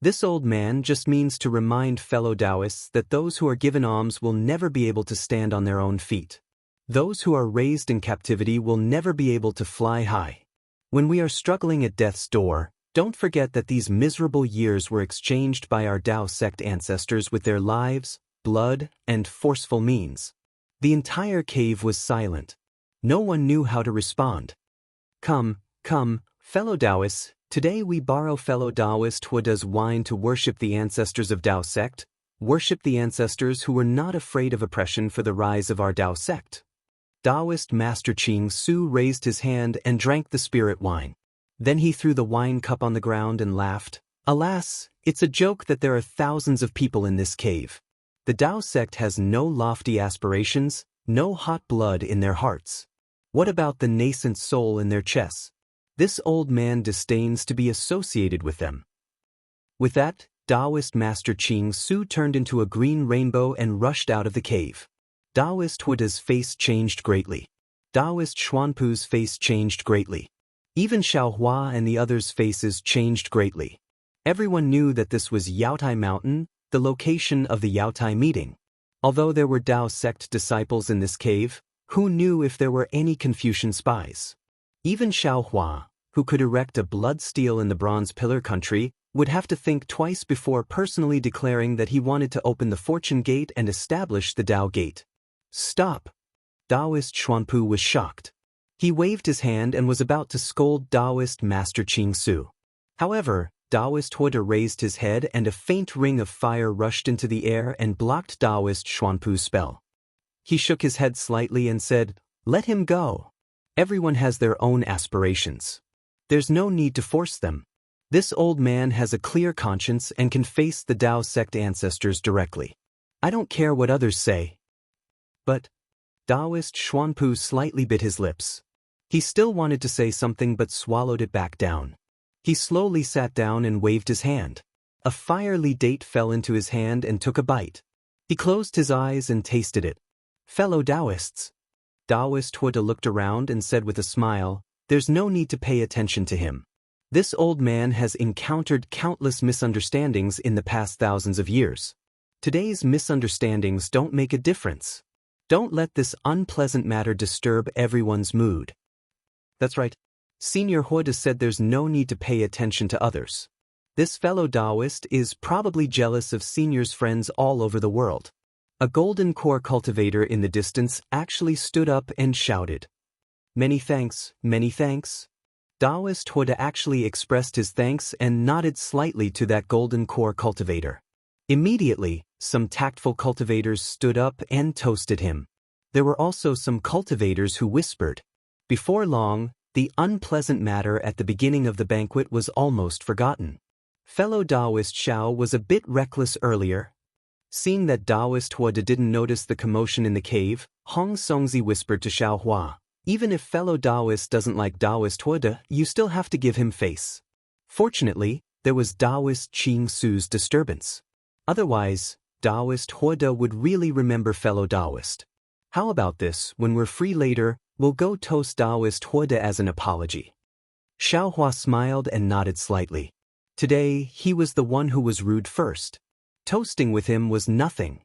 This old man just means to remind fellow Daoists that those who are given alms will never be able to stand on their own feet. Those who are raised in captivity will never be able to fly high. When we are struggling at death's door, don't forget that these miserable years were exchanged by our Dao sect ancestors with their lives, blood, and forceful means. The entire cave was silent. No one knew how to respond. Come, fellow Daoists, today we borrow fellow Daoist Huada's wine to worship the ancestors of Dao sect, worship the ancestors who were not afraid of oppression for the rise of our Dao sect. Daoist Master Qing Su raised his hand and drank the spirit wine. Then he threw the wine cup on the ground and laughed. Alas, it's a joke that there are thousands of people in this cave. The Dao sect has no lofty aspirations, no hot blood in their hearts. What about the nascent soul in their chests? This old man disdains to be associated with them. With that, Daoist Master Qing Su turned into a green rainbow and rushed out of the cave. Daoist Huada's face changed greatly. Daoist Xuanpu's face changed greatly. Even Xiaohua and the others' faces changed greatly. Everyone knew that this was Yaotai Mountain, the location of the Yaotai meeting. Although there were Dao sect disciples in this cave, who knew if there were any Confucian spies? Even Xiaohua, who could erect a blood steel in the Bronze Pillar country, would have to think twice before personally declaring that he wanted to open the Fortune Gate and establish the Dao Gate. Stop! Daoist Xuanpu was shocked. He waved his hand and was about to scold Daoist Master Qing Su. However, Daoist Huada raised his head and a faint ring of fire rushed into the air and blocked Daoist Xuanpu's spell. He shook his head slightly and said, "Let him go. Everyone has their own aspirations. There's no need to force them. This old man has a clear conscience and can face the Dao sect ancestors directly. I don't care what others say." But Daoist Xuanpu slightly bit his lips. He still wanted to say something but swallowed it back down. He slowly sat down and waved his hand. A fiery date fell into his hand and took a bite. He closed his eyes and tasted it. Fellow Daoists. Daoist Huada looked around and said with a smile, "There's no need to pay attention to him. This old man has encountered countless misunderstandings in the past thousands of years. Today's misunderstandings don't make a difference. Don't let this unpleasant matter disturb everyone's mood." That's right. Senior Huada said there's no need to pay attention to others. This fellow Daoist is probably jealous of Senior's friends all over the world. A golden core cultivator in the distance actually stood up and shouted, "Many thanks, many thanks." Daoist Huada actually expressed his thanks and nodded slightly to that golden core cultivator. Immediately, some tactful cultivators stood up and toasted him. There were also some cultivators who whispered. Before long, the unpleasant matter at the beginning of the banquet was almost forgotten. Fellow Daoist Xiao was a bit reckless earlier. Seeing that Daoist Huada didn't notice the commotion in the cave, Hong Songzi whispered to Xiaohua, "Even if fellow Daoist doesn't like Daoist Huada, you still have to give him face." Fortunately, there was Daoist Qing Su's disturbance. Otherwise, Daoist Huada would really remember fellow Daoist. How about this, when we're free later, we'll go toast Daoist Huada as an apology. Xiaohua smiled and nodded slightly. Today, he was the one who was rude first. Toasting with him was nothing.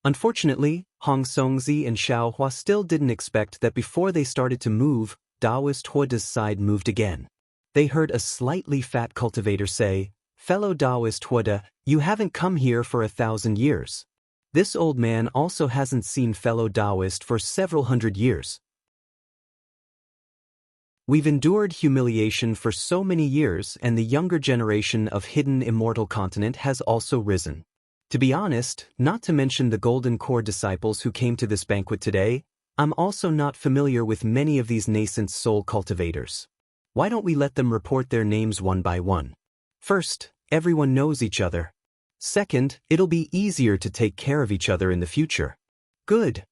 Unfortunately, Hong Songzi and Xiaohua still didn't expect that before they started to move, Daoist Huoda's side moved again. They heard a slightly fat cultivator say, "Fellow Daoist Huoda, you haven't come here for 1,000 years. This old man also hasn't seen fellow Daoist for several hundred years. We've endured humiliation for so many years, and the younger generation of hidden immortal continent has also risen. To be honest, not to mention the Golden Core disciples who came to this banquet today, I'm also not familiar with many of these nascent soul cultivators. Why don't we let them report their names one by one? First, everyone knows each other. Second, it'll be easier to take care of each other in the future." "Good."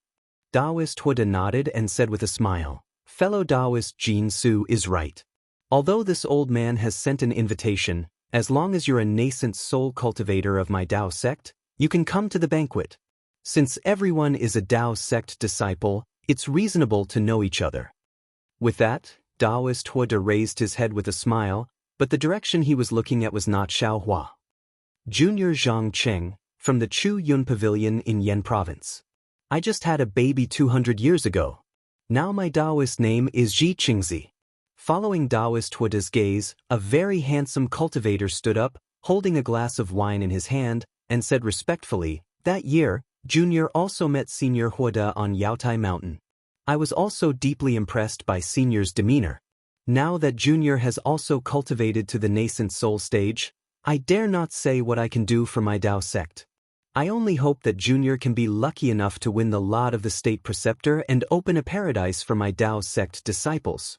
Daoist Huoda nodded and said with a smile, "Fellow Daoist Jin Su is right. Although this old man has sent an invitation, as long as you're a nascent soul cultivator of my Dao sect, you can come to the banquet. Since everyone is a Dao sect disciple, it's reasonable to know each other." With that, Daoist Huoda raised his head with a smile, but the direction he was looking at was not Xiaohua. "Junior Zhang Cheng, from the Chu Yun Pavilion in Yan Province. I just had a baby 200 years ago. Now my Daoist name is Ji Qingzi." Following Daoist Huoda's gaze, a very handsome cultivator stood up, holding a glass of wine in his hand, and said respectfully, "That year, Junior also met Senior Huoda on Yaotai Mountain. I was also deeply impressed by Senior's demeanor. Now that Junior has also cultivated to the nascent soul stage, I dare not say what I can do for my Dao sect. I only hope that Junior can be lucky enough to win the lot of the state preceptor and open a paradise for my Dao sect disciples.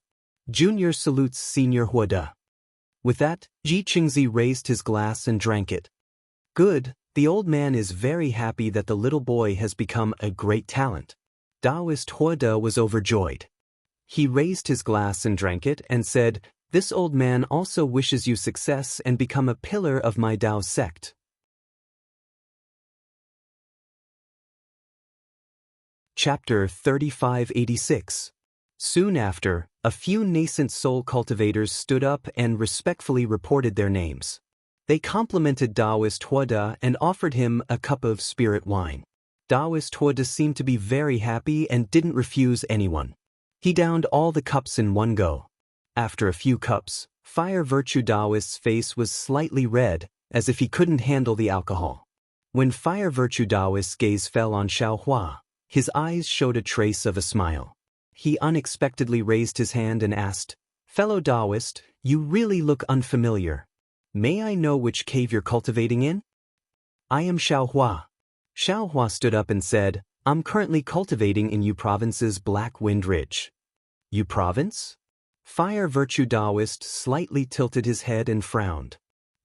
Junior salutes Senior Huoda." With that, Ji Qingzi raised his glass and drank it. "Good, the old man is very happy that the little boy has become a great talent." Daoist Huoda was overjoyed. He raised his glass and drank it and said, "This old man also wishes you success and become a pillar of my Dao sect." Chapter 3586. Soon after, a few nascent soul cultivators stood up and respectfully reported their names. They complimented Daoist Huoda and offered him a cup of spirit wine. Daoist Huoda seemed to be very happy and didn't refuse anyone. He downed all the cups in one go. After a few cups, Fire Virtue Daoist's face was slightly red, as if he couldn't handle the alcohol. When Fire Virtue Daoist's gaze fell on Xiaohua, his eyes showed a trace of a smile. He unexpectedly raised his hand and asked, "Fellow Daoist, you really look unfamiliar. May I know which cave you're cultivating in?" "I am Xiaohua." Xiaohua stood up and said, "I'm currently cultivating in Yu Province's Black Wind Ridge." "Yu Province?" Fire Virtue Daoist slightly tilted his head and frowned.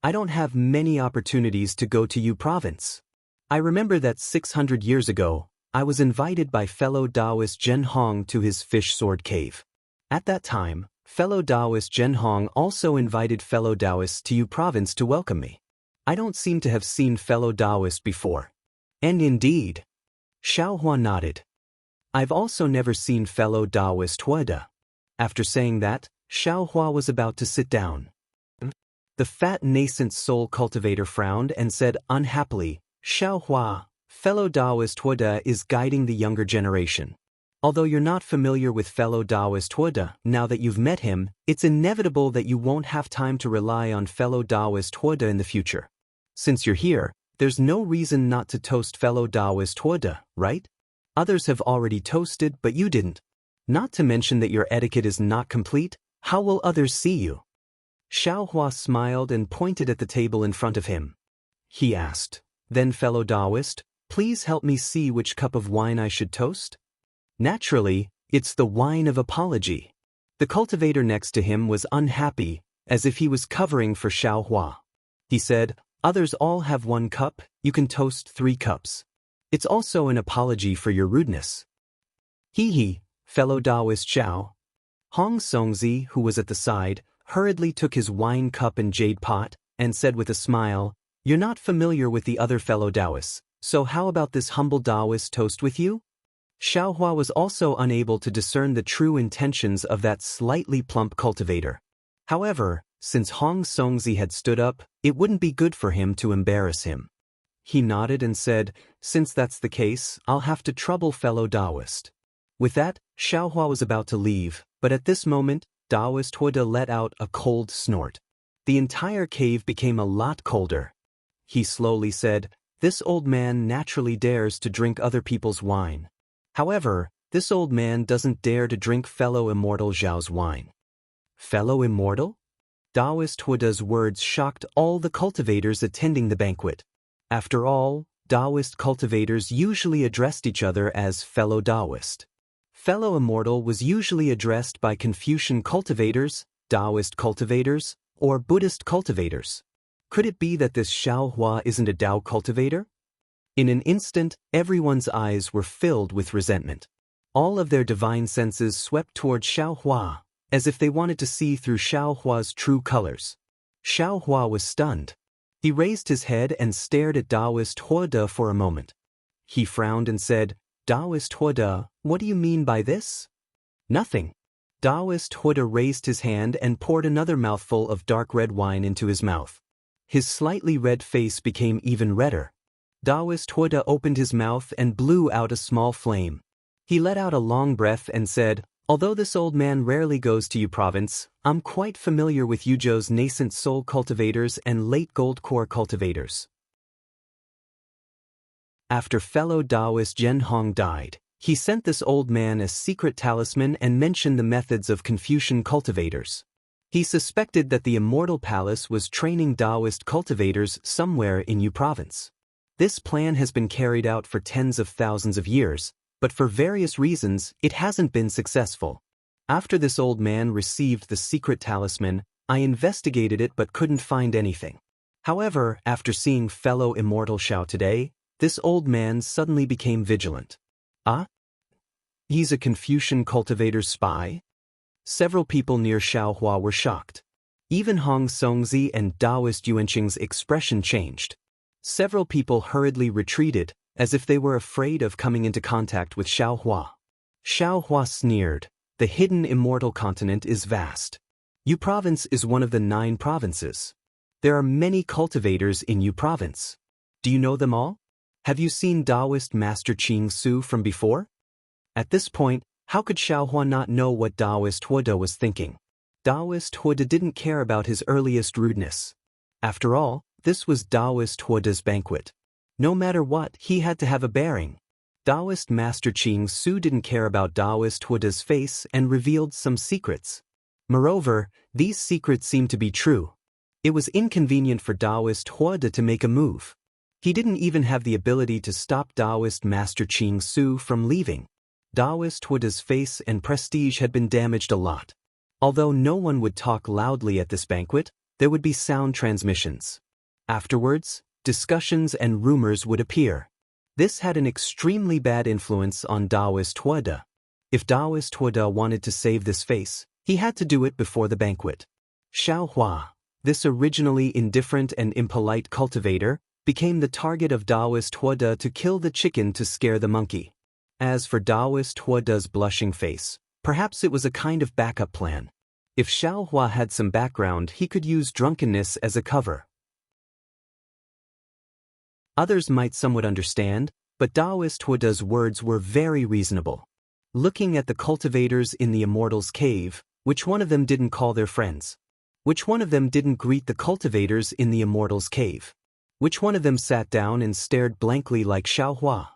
"I don't have many opportunities to go to Yu Province. I remember that 600 years ago, I was invited by fellow Daoist Zhen Hong to his Fish Sword Cave. At that time, fellow Daoist Zhen Hong also invited fellow Daoists to Yu Province to welcome me. I don't seem to have seen fellow Daoist before." "And indeed." Xiaohua nodded. "I've also never seen fellow Daoist Huoda." After saying that, Xiaohua was about to sit down. The fat nascent soul cultivator frowned and said unhappily, "Xiaohua, fellow Daoist Huoda is guiding the younger generation. Although you're not familiar with fellow Daoist Huoda, now that you've met him, it's inevitable that you won't have time to rely on fellow Daoist Huoda in the future. Since you're here, there's no reason not to toast fellow Daoist Huoda, right? Others have already toasted, but you didn't. Not to mention that your etiquette is not complete, how will others see you?" Xiaohua smiled and pointed at the table in front of him. He asked, "Then fellow Daoist, please help me see which cup of wine I should toast?" Naturally, it's the wine of apology. The cultivator next to him was unhappy, as if he was covering for Xiaohua. He said, "Others all have 1 cup, you can toast 3 cups. It's also an apology for your rudeness." "Hee, fellow Daoist Xiao." Hong Songzi, who was at the side, hurriedly took his wine cup and jade pot, and said with a smile, "You're not familiar with the other fellow Daoists, so how about this humble Daoist toast with you?" Xiaohua was also unable to discern the true intentions of that slightly plump cultivator. However, Since Hong Songzi had stood up, it wouldn't be good for him to embarrass him. He nodded and said, "Since that's the case, I'll have to trouble fellow Daoist." With that, Xiaohua was about to leave, but at this moment, Daoist Huda let out a cold snort. The entire cave became a lot colder. He slowly said, "This old man naturally dares to drink other people's wine. However, this old man doesn't dare to drink fellow Immortal Zhao's wine." Fellow Immortal? Daoist Huda's words shocked all the cultivators attending the banquet. After all, Daoist cultivators usually addressed each other as fellow Daoist. Fellow Immortal was usually addressed by Confucian cultivators, Daoist cultivators, or Buddhist cultivators. Could it be that this Xiaohua isn't a Dao cultivator? In an instant, everyone's eyes were filled with resentment. All of their divine senses swept toward Xiaohua, as if they wanted to see through Xiaohua's true colors. Xiaohua was stunned. He raised his head and stared at Daoist Huda for a moment. He frowned and said, "Daoist Huda, what do you mean by this?" "Nothing." Daoist Huda raised his hand and poured another mouthful of dark red wine into his mouth. His slightly red face became even redder. Daoist Huda opened his mouth and blew out a small flame. He let out a long breath and said, "Although this old man rarely goes to Yu Province, I'm quite familiar with Yuzhou's nascent soul cultivators and late gold core cultivators." After fellow Daoist Zhen Hong died, he sent this old man a secret talisman and mentioned the methods of Confucian cultivators. He suspected that the Immortal Palace was training Daoist cultivators somewhere in Yu Province. This plan has been carried out for tens of thousands of years, but for various reasons, it hasn't been successful. After this old man received the secret talisman, I investigated it but couldn't find anything. However, after seeing fellow Immortal Xiao today, this old man suddenly became vigilant. Ah? He's a Confucian cultivator's spy? Several people near Xiaohua were shocked. Even Hong Songzi and Daoist Yuanqing's expression changed. Several people hurriedly retreated, as if they were afraid of coming into contact with Xiaohua. Xiaohua sneered, "The hidden immortal continent is vast. Yu Province is one of the 9 provinces. There are many cultivators in Yu Province. Do you know them all? Have you seen Daoist Master Qing Su from before?" At this point, how could Xiaohua not know what Daoist Huda was thinking? Daoist Huda didn't care about his earliest rudeness. After all, this was Daoist Huda's banquet. No matter what, he had to have a bearing. Daoist Master Qing Su didn't care about Daoist Huda's face and revealed some secrets. Moreover, these secrets seemed to be true. It was inconvenient for Daoist Huda to make a move. He didn't even have the ability to stop Daoist Master Qing Su from leaving. Daoist Huda's face and prestige had been damaged a lot. Although no one would talk loudly at this banquet, there would be sound transmissions. Afterwards, discussions and rumors would appear. This had an extremely bad influence on Daoist Huda. If Daoist Huda wanted to save this face, he had to do it before the banquet. Xiaohua, this originally indifferent and impolite cultivator, became the target of Daoist Huda to kill the chicken to scare the monkey. As for Daoist Huda's blushing face, perhaps it was a kind of backup plan. If Xiaohua had some background, he could use drunkenness as a cover. Others might somewhat understand, but Daoist Huda's words were very reasonable. Looking at the cultivators in the Immortal's cave, which one of them didn't call their friends? Which one of them didn't greet the cultivators in the Immortal's cave? Which one of them sat down and stared blankly like Xiaohua?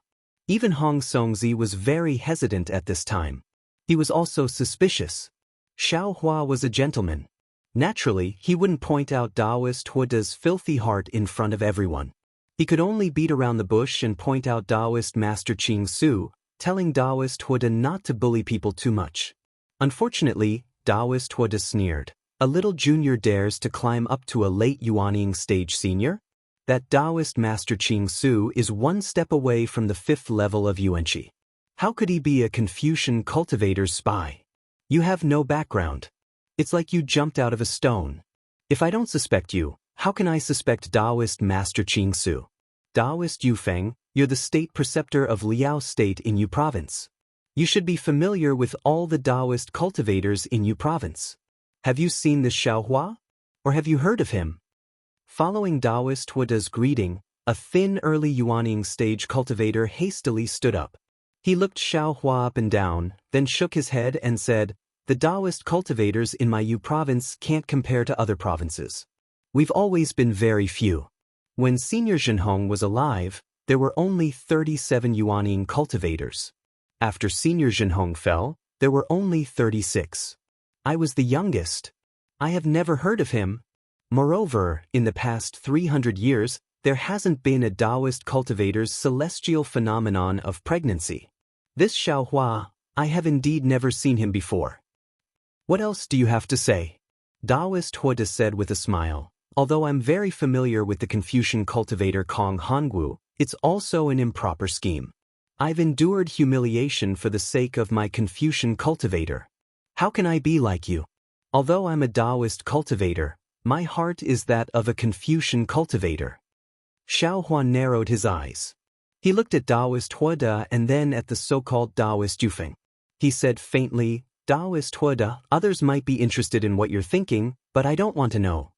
Even Hong Songzi was very hesitant at this time. He was also suspicious. Xiaohua was a gentleman. Naturally, he wouldn't point out Daoist Huda's filthy heart in front of everyone. He could only beat around the bush and point out Daoist Master Qing Su, telling Daoist Huda not to bully people too much. Unfortunately, Daoist Huda sneered. A little junior dares to climb up to a late Yuanying stage senior? That Daoist Master Qing Su is one step away from the 5th level of Yuanqi. How could he be a Confucian cultivator's spy? You have no background. It's like you jumped out of a stone. If I don't suspect you, how can I suspect Daoist Master Qing Su? Daoist Yufeng, you're the state preceptor of Liao State in Yu Province. You should be familiar with all the Daoist cultivators in Yu Province. Have you seen this Xiaohua? Or have you heard of him? Following Daoist Huada's greeting, a thin early Yuaning stage cultivator hastily stood up. He looked Xiao Hua up and down, then shook his head and said, "The Daoist cultivators in my Yu province can't compare to other provinces. We've always been very few. When Senior Zhenhong was alive, there were only 37 Yuaning cultivators. After Senior Zhenhong fell, there were only 36. I was the youngest. I have never heard of him. Moreover, in the past 300 years, there hasn't been a Daoist cultivator's celestial phenomenon of pregnancy. This Xiao Hua, I have indeed never seen him before. What else do you have to say?" Daoist Huada said with a smile. "Although I'm very familiar with the Confucian cultivator Kong Hongwu, it's also an improper scheme. I've endured humiliation for the sake of my Confucian cultivator. How can I be like you? Although I'm a Daoist cultivator, my heart is that of a Confucian cultivator." Xiao Hua narrowed his eyes. He looked at Daoist Huada and then at the so-called Daoist Yufeng. He said faintly, "Daoist Huada, others might be interested in what you're thinking, but I don't want to know.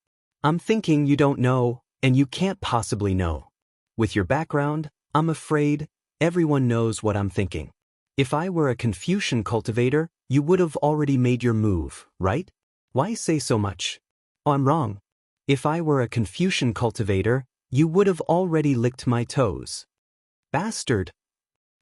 I'm thinking you don't know, and you can't possibly know. With your background, I'm afraid everyone knows what I'm thinking. If I were a Confucian cultivator, you would have already made your move, right? Why say so much? Oh, I'm wrong. If I were a Confucian cultivator, you would have already licked my toes." "Bastard!"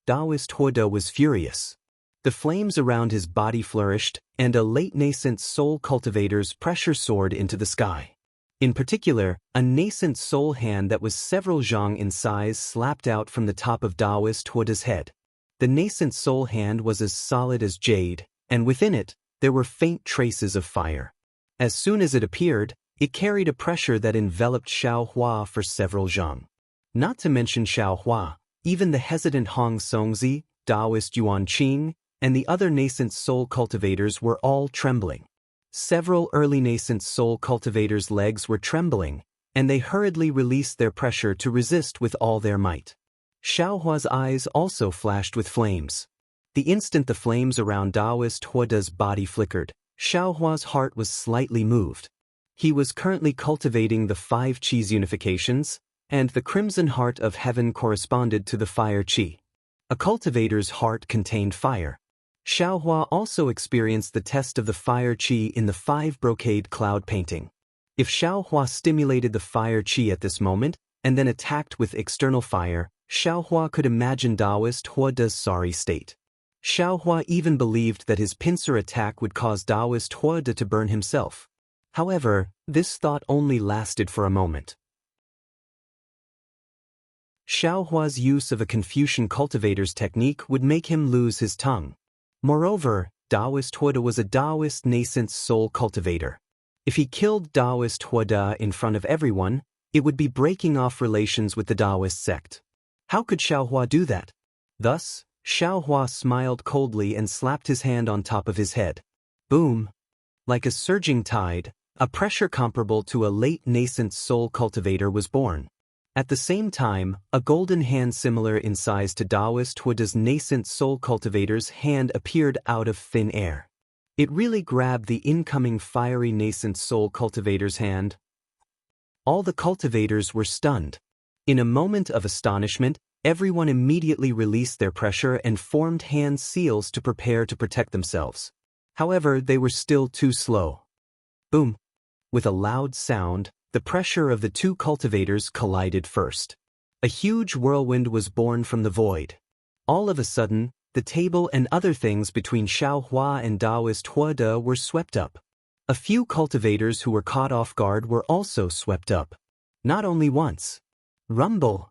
Daoist Huada was furious. The flames around his body flourished, and a late nascent soul cultivator's pressure soared into the sky. In particular, a nascent soul hand that was several zhang in size slapped out from the top of Daoist Huada's head. The nascent soul hand was as solid as jade, and within it, there were faint traces of fire. As soon as it appeared, it carried a pressure that enveloped Xiao Hua for several zhang. Not to mention Xiao Hua, even the hesitant Hong Songzi, Daoist Yuan Qing, and the other nascent soul cultivators were all trembling. Several early nascent soul cultivators' legs were trembling, and they hurriedly released their pressure to resist with all their might. Xiao Hua's eyes also flashed with flames. The instant the flames around Daoist Huada's body flickered, Xiao Hua's heart was slightly moved. He was currently cultivating the 5 Qis unifications, and the crimson heart of heaven corresponded to the fire Qi. A cultivator's heart contained fire. Xiao Hua also experienced the test of the fire Qi in the 5 brocade cloud painting. If Xiao Hua stimulated the fire Qi at this moment, and then attacked with external fire, Xiao Hua could imagine Daoist Huada's sorry state. Xiao Hua even believed that his pincer attack would cause Daoist Huada to burn himself. However, this thought only lasted for a moment. Xiao Hua's use of a Confucian cultivator's technique would make him lose his tongue. Moreover, Daoist Huada was a Daoist nascent soul cultivator. If he killed Daoist Huada in front of everyone, it would be breaking off relations with the Daoist sect. How could Xiao Hua do that? Thus, Xiao Hua smiled coldly and slapped his hand on top of his head. Boom! Like a surging tide, a pressure comparable to a late nascent soul cultivator was born. At the same time, a golden hand similar in size to Daoist Huada's nascent soul cultivator's hand appeared out of thin air. It really grabbed the incoming fiery nascent soul cultivator's hand. All the cultivators were stunned. In a moment of astonishment, everyone immediately released their pressure and formed hand seals to prepare to protect themselves. However, they were still too slow. Boom! With a loud sound, the pressure of the 2 cultivators collided first. A huge whirlwind was born from the void. All of a sudden, the table and other things between Xiao Hua and Daoist Huada were swept up. A few cultivators who were caught off guard were also swept up. Not only once. Rumble!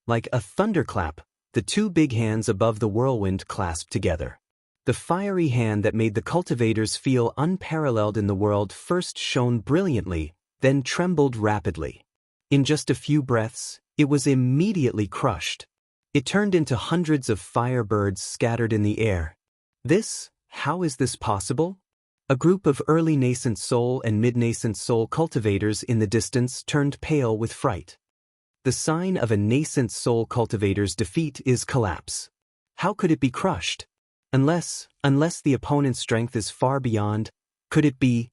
Like a thunderclap, the 2 big hands above the whirlwind clasped together. The fiery hand that made the cultivators feel unparalleled in the world first shone brilliantly, then trembled rapidly. In just a few breaths, it was immediately crushed. It turned into hundreds of firebirds scattered in the air. How is this possible? A group of early nascent soul and mid-nascent soul cultivators in the distance turned pale with fright. The sign of a nascent soul cultivator's defeat is collapse. How could it be crushed? Unless the opponent's strength is far beyond, could it be?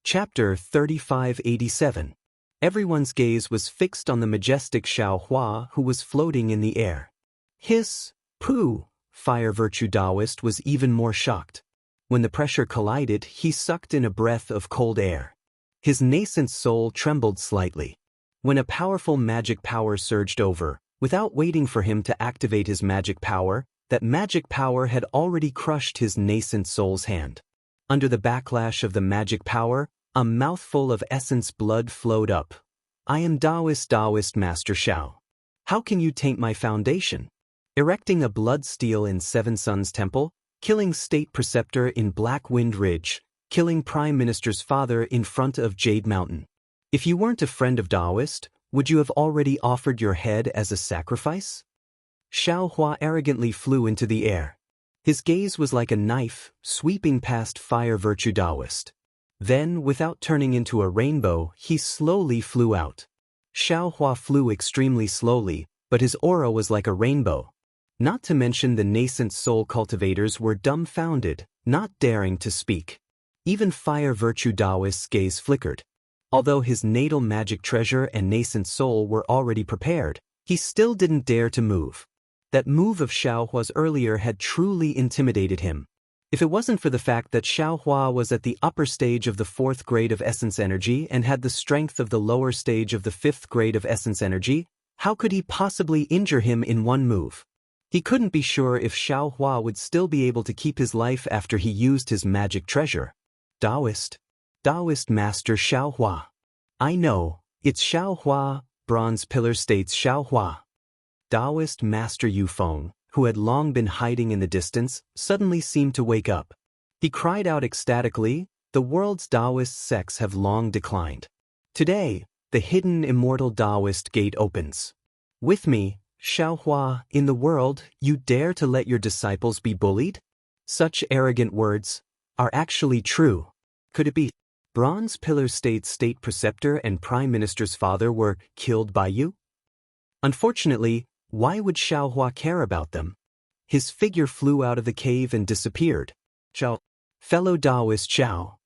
Chapter 3587. Everyone's gaze was fixed on the majestic Xiaohua who was floating in the air. Hiss, pooh, fire virtue Daoist was even more shocked. When the pressure collided, he sucked in a breath of cold air. His nascent soul trembled slightly. When a powerful magic power surged over, without waiting for him to activate his magic power, that magic power had already crushed his nascent soul's hand. Under the backlash of the magic power, a mouthful of essence blood flowed up. I am Daoist Master Xiao. How can you taint my foundation? Erecting a blood steel in Seven Suns Temple, killing State Preceptor in Black Wind Ridge, killing Prime Minister's father in front of Jade Mountain. If you weren't a friend of Daoist, would you have already offered your head as a sacrifice? Xiaohua arrogantly flew into the air. His gaze was like a knife, sweeping past fire virtue Daoist. Then, without turning into a rainbow, he slowly flew out. Xiaohua flew extremely slowly, but his aura was like a rainbow. Not to mention the nascent soul cultivators were dumbfounded, not daring to speak. Even fire virtue Daoist's gaze flickered. Although his natal magic treasure and nascent soul were already prepared, he still didn't dare to move. That move of Xiaohua's earlier had truly intimidated him. If it wasn't for the fact that Xiaohua was at the upper stage of the 4th grade of essence energy and had the strength of the lower stage of the 5th grade of essence energy, how could he possibly injure him in one move? He couldn't be sure if Xiaohua would still be able to keep his life after he used his magic treasure. Daoist Master Xiaohua. I know, it's Xiaohua, Bronze Pillar states Xiaohua. Daoist Master Yufeng, who had long been hiding in the distance, suddenly seemed to wake up. He cried out ecstatically, the world's Daoist sects have long declined. Today, the hidden immortal Daoist gate opens. With me, Xiaohua, in the world, you dare to let your disciples be bullied? Such arrogant words are actually true. Could it be? Bronze Pillar states State Preceptor and Prime Minister's father were killed by you? Unfortunately, why would Xiaohua care about them? His figure flew out of the cave and disappeared. Xiao, fellow Daoist Xiao.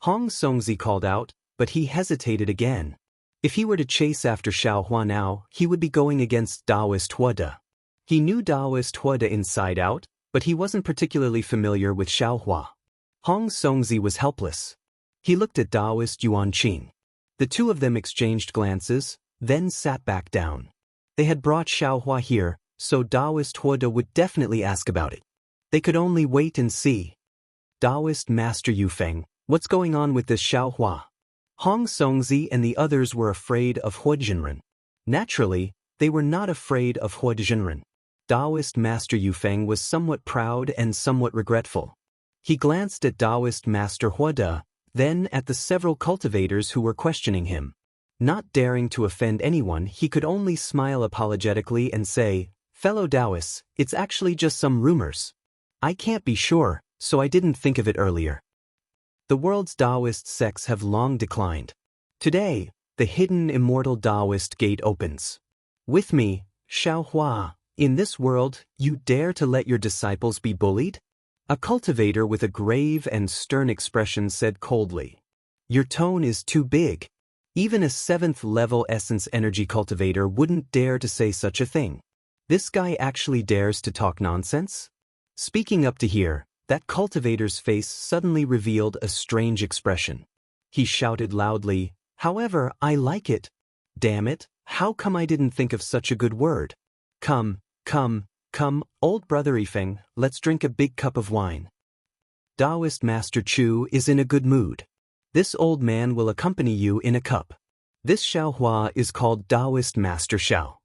Hong Songzi called out, but he hesitated again. If he were to chase after Xiaohua now, he would be going against Daoist Huada. He knew Daoist Huada inside out, but he wasn't particularly familiar with Xiaohua. Hong Songzi was helpless. He looked at Daoist Yuanqing. The two of them exchanged glances, then sat back down. They had brought Xiaohua here, so Daoist Huada would definitely ask about it. They could only wait and see. Daoist Master Yufeng, what's going on with this Xiaohua? Hong Songzi and the others were afraid of Huajinren. Naturally, they were not afraid of Huajinren. Daoist Master Yufeng was somewhat proud and somewhat regretful. He glanced at Daoist Master Huada, then at the several cultivators who were questioning him. Not daring to offend anyone, he could only smile apologetically and say, fellow Daoists, it's actually just some rumors. I can't be sure, so I didn't think of it earlier. The world's Daoist sects have long declined. Today, the hidden immortal Daoist gate opens. With me, Xiaohua, in this world, you dare to let your disciples be bullied? A cultivator with a grave and stern expression said coldly. Your tone is too big. Even a 7th-level essence energy cultivator wouldn't dare to say such a thing. This guy actually dares to talk nonsense? Speaking up to here, that cultivator's face suddenly revealed a strange expression. He shouted loudly, however, I like it. Damn it, how come I didn't think of such a good word? Come, old brother Yifeng, let's drink a big cup of wine. Daoist Master Chu is in a good mood. This old man will accompany you in a cup. This Xiaohua is called Daoist Master Xiao.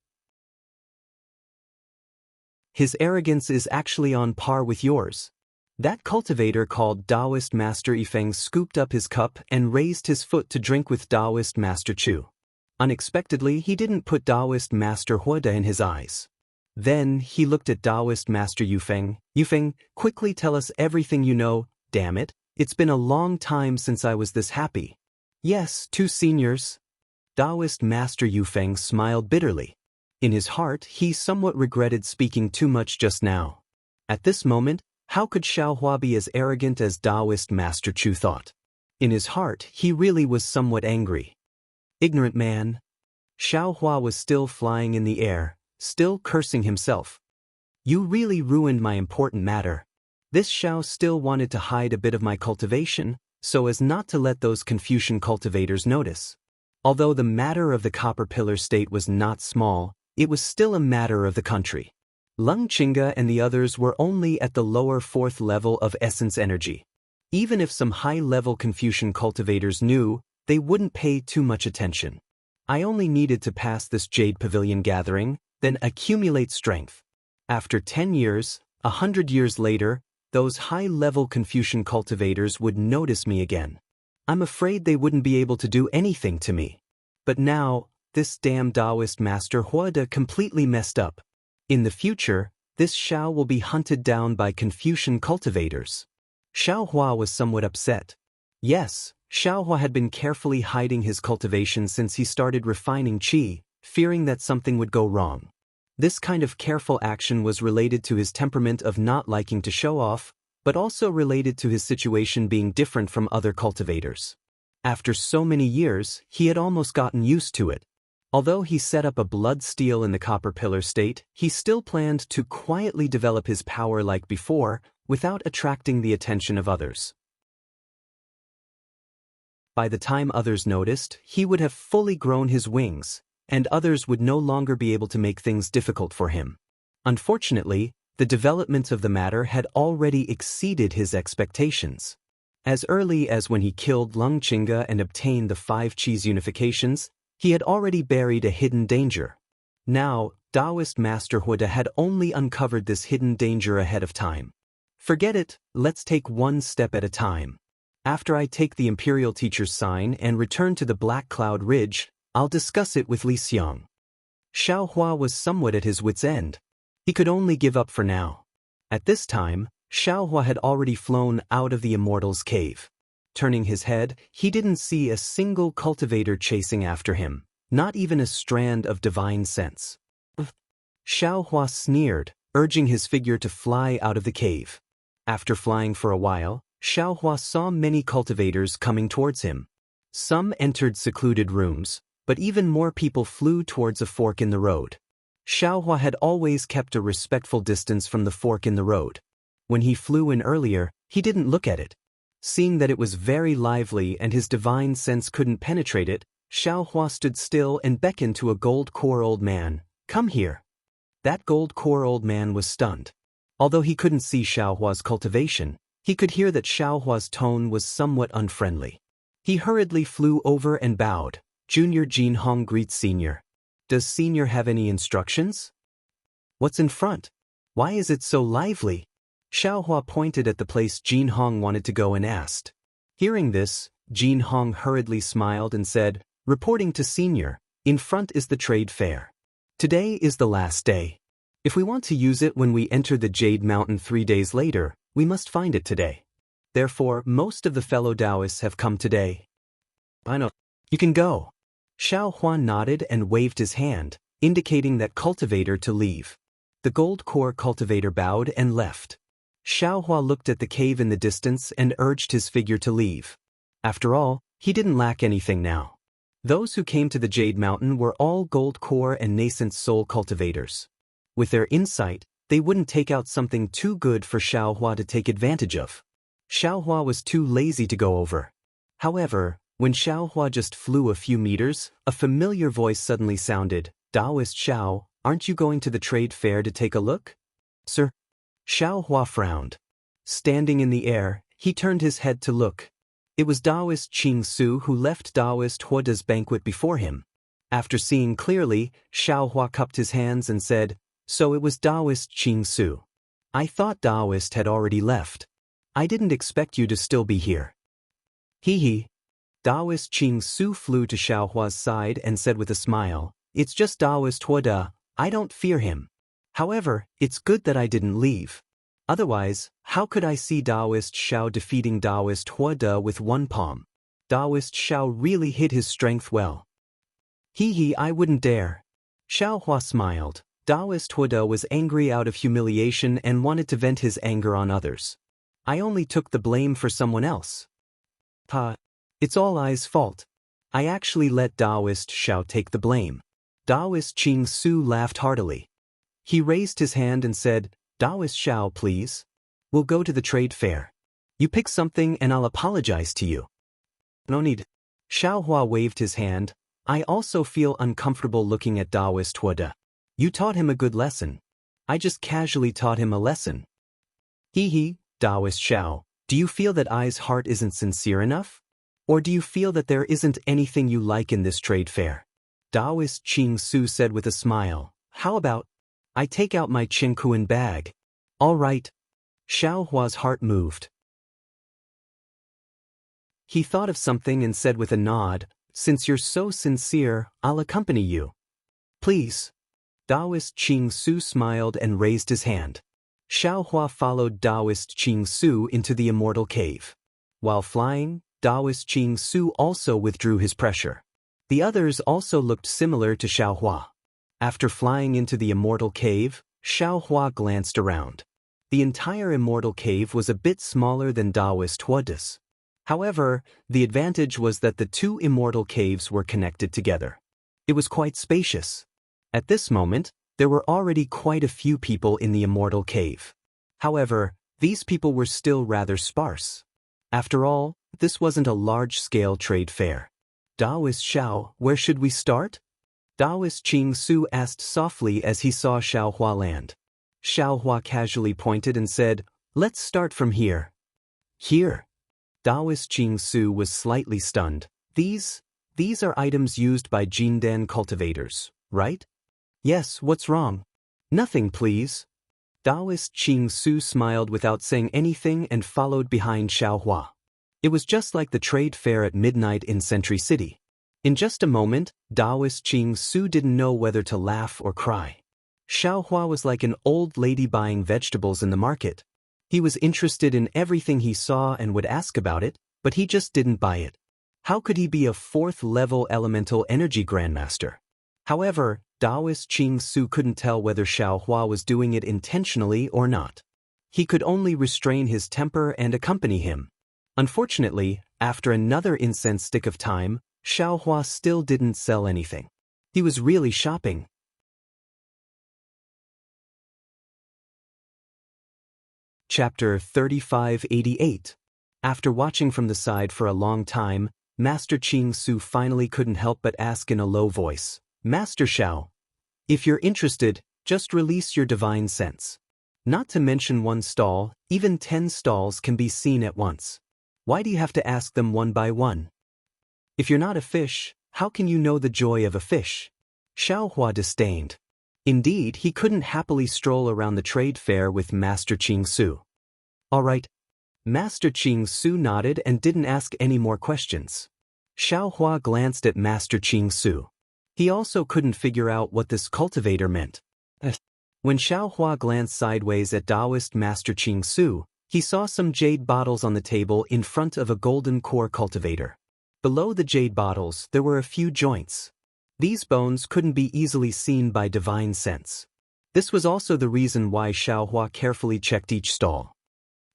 His arrogance is actually on par with yours. That cultivator called Daoist Master Yifeng scooped up his cup and raised his foot to drink with Daoist Master Chu. Unexpectedly, he didn't put Daoist Master Huada in his eyes. Then, he looked at Daoist Master Yufeng. Yufeng, quickly tell us everything you know, damn it. It's been a long time since I was this happy. Yes, 2 seniors. Daoist Master Yufeng smiled bitterly. In his heart, he somewhat regretted speaking too much just now. At this moment, how could Xiaohua be as arrogant as Daoist Master Chu thought? In his heart, he really was somewhat angry. Ignorant man. Xiao Hua was still flying in the air, still cursing himself. You really ruined my important matter. This Xiao still wanted to hide a bit of my cultivation, so as not to let those Confucian cultivators notice. Although the matter of the copper pillar state was not small, it was still a matter of the country. Longtime and the others were only at the lower fourth level of essence energy. Even if some high-level Confucian cultivators knew, they wouldn't pay too much attention. I only needed to pass this Jade Pavilion gathering, then accumulate strength. After 10 years, 100 years later, those high-level Confucian cultivators would notice me again. I'm afraid they wouldn't be able to do anything to me. But now, this damn Daoist master Huada completely messed up. In the future, this Xiao will be hunted down by Confucian cultivators. Xiao Hua was somewhat upset. Yes, Xiao Hua had been carefully hiding his cultivation since he started refining qi, fearing that something would go wrong. This kind of careful action was related to his temperament of not liking to show off, but also related to his situation being different from other cultivators. After so many years, he had almost gotten used to it. Although he set up a blood steel in the copper pillar state, he still planned to quietly develop his power like before, without attracting the attention of others. By the time others noticed, he would have fully grown his wings, and others would no longer be able to make things difficult for him. Unfortunately, the developments of the matter had already exceeded his expectations. As early as when he killed Longtime and obtained the 5 Qis unifications, he had already buried a hidden danger. Now, Daoist Master Huda had only uncovered this hidden danger ahead of time. Forget it, let's take one step at a time. After I take the Imperial Teacher's sign and return to the Black Cloud Ridge, I'll discuss it with Li Xiang. Xiao Hua was somewhat at his wit's end. He could only give up for now. At this time, Xiao Hua had already flown out of the Immortal's cave. Turning his head, he didn't see a single cultivator chasing after him, not even a strand of divine sense. Xiao Hua sneered, urging his figure to fly out of the cave. After flying for a while, Xiao Hua saw many cultivators coming towards him. Some entered secluded rooms, but even more people flew towards a fork in the road. Xiao Hua had always kept a respectful distance from the fork in the road. When he flew in earlier, he didn't look at it. Seeing that it was very lively and his divine sense couldn't penetrate it, Xiao Hua stood still and beckoned to a gold core old man. Come here. That gold core old man was stunned. Although he couldn't see Xiao Hua's cultivation, he could hear that Xiao Hua's tone was somewhat unfriendly. He hurriedly flew over and bowed. Junior Jin Hong greets Senior. Does Senior have any instructions? What's in front? Why is it so lively? Xiao Hua pointed at the place Jin Hong wanted to go and asked. Hearing this, Jin Hong hurriedly smiled and said, reporting to Senior, in front is the trade fair. Today is the last day. If we want to use it when we enter the Jade Mountain 3 days later, we must find it today. Therefore, most of the fellow Daoists have come today. I know. You can go. Xiao Hua nodded and waved his hand, indicating that cultivator to leave. The gold core cultivator bowed and left. Xiao Hua looked at the cave in the distance and urged his figure to leave. After all, he didn't lack anything now. Those who came to the Jade Mountain were all gold core and nascent soul cultivators. With their insight, they wouldn't take out something too good for Xiao Hua to take advantage of. Xiao Hua was too lazy to go over. However, when Xiao Hua just flew a few meters, a familiar voice suddenly sounded, Daoist Xiao, aren't you going to the trade fair to take a look? Sir? Xiao Hua frowned. Standing in the air, he turned his head to look. It was Daoist Qing Su who left Daoist Huoda's banquet before him. After seeing clearly, Xiao Hua cupped his hands and said, so it was Daoist Qing Su. I thought Daoist had already left. I didn't expect you to still be here. Hee hee. Daoist Qing Su flew to Xiao Hua's side and said with a smile, it's just Daoist Huoda, I don't fear him. However, it's good that I didn't leave. Otherwise, how could I see Daoist Xiao defeating Daoist Huoda with one palm? Daoist Xiao really hid his strength well. Hee hee, I wouldn't dare. Xiao Hua smiled. Daoist Huoda was angry out of humiliation and wanted to vent his anger on others. I only took the blame for someone else. It's all I's fault. I actually let Daoist Xiao take the blame. Daoist Xianxia laughed heartily. He raised his hand and said, Daoist Xiao, please. We'll go to the trade fair. You pick something and I'll apologize to you. No need. Xiaohua waved his hand. I also feel uncomfortable looking at Daoist Huada. You taught him a good lesson. I just casually taught him a lesson. Hee, Daoist Xiao, do you feel that I's heart isn't sincere enough? Or do you feel that there isn't anything you like in this trade fair? Daoist Xianxia said with a smile, how about I take out my Qingkuan bag? All right. Xiaohua's heart moved. He thought of something and said with a nod, since you're so sincere, I'll accompany you. Please. Daoist Xianxia smiled and raised his hand. Xiaohua followed Daoist Xianxia into the Immortal cave. While flying, Daoist Xianxia also withdrew his pressure. The others also looked similar to Xiaohua. After flying into the Immortal cave, Xiaohua glanced around. The entire Immortal cave was a bit smaller than Daoist Huada's. However, the advantage was that the two Immortal caves were connected together. It was quite spacious. At this moment, there were already quite a few people in the Immortal cave. However, these people were still rather sparse. After all, this wasn't a large-scale trade fair. Daoist Xiao, where should we start? Daoist Xianxia asked softly as he saw Xiaohua land. Xiaohua casually pointed and said, let's start from here. Here? Daoist Xianxia was slightly stunned. These are items used by Jindan cultivators, right? Yes, what's wrong? Nothing, please. Daoist Xianxia smiled without saying anything and followed behind Xiaohua. It was just like the trade fair at midnight in Century City. In just a moment, Daoist Xianxia didn't know whether to laugh or cry. Xiaohua was like an old lady buying vegetables in the market. He was interested in everything he saw and would ask about it, but he just didn't buy it. How could he be a 4th-level elemental energy grandmaster? However, Daoist Xianxia couldn't tell whether Xiaohua was doing it intentionally or not. He could only restrain his temper and accompany him. Unfortunately, after another incense stick of time, Xiaohua still didn't sell anything. He was really shopping. Chapter 3588. After watching from the side for a long time, Master Xianxia finally couldn't help but ask in a low voice, Master Xiao, if you're interested, just release your divine sense. Not to mention one stall, even 10 stalls can be seen at once. Why do you have to ask them one by one? If you're not a fish, how can you know the joy of a fish? Xiaohua disdained. Indeed, he couldn't happily stroll around the trade fair with Master Xianxia. All right. Master Xianxia nodded and didn't ask any more questions. Xiaohua glanced at Master Xianxia. He also couldn't figure out what this cultivator meant. When Xiaohua glanced sideways at Daoist Master Xianxia, he saw some jade bottles on the table in front of a golden core cultivator. Below the jade bottles, there were a few joints. These bones couldn't be easily seen by divine sense. This was also the reason why Xiaohua carefully checked each stall.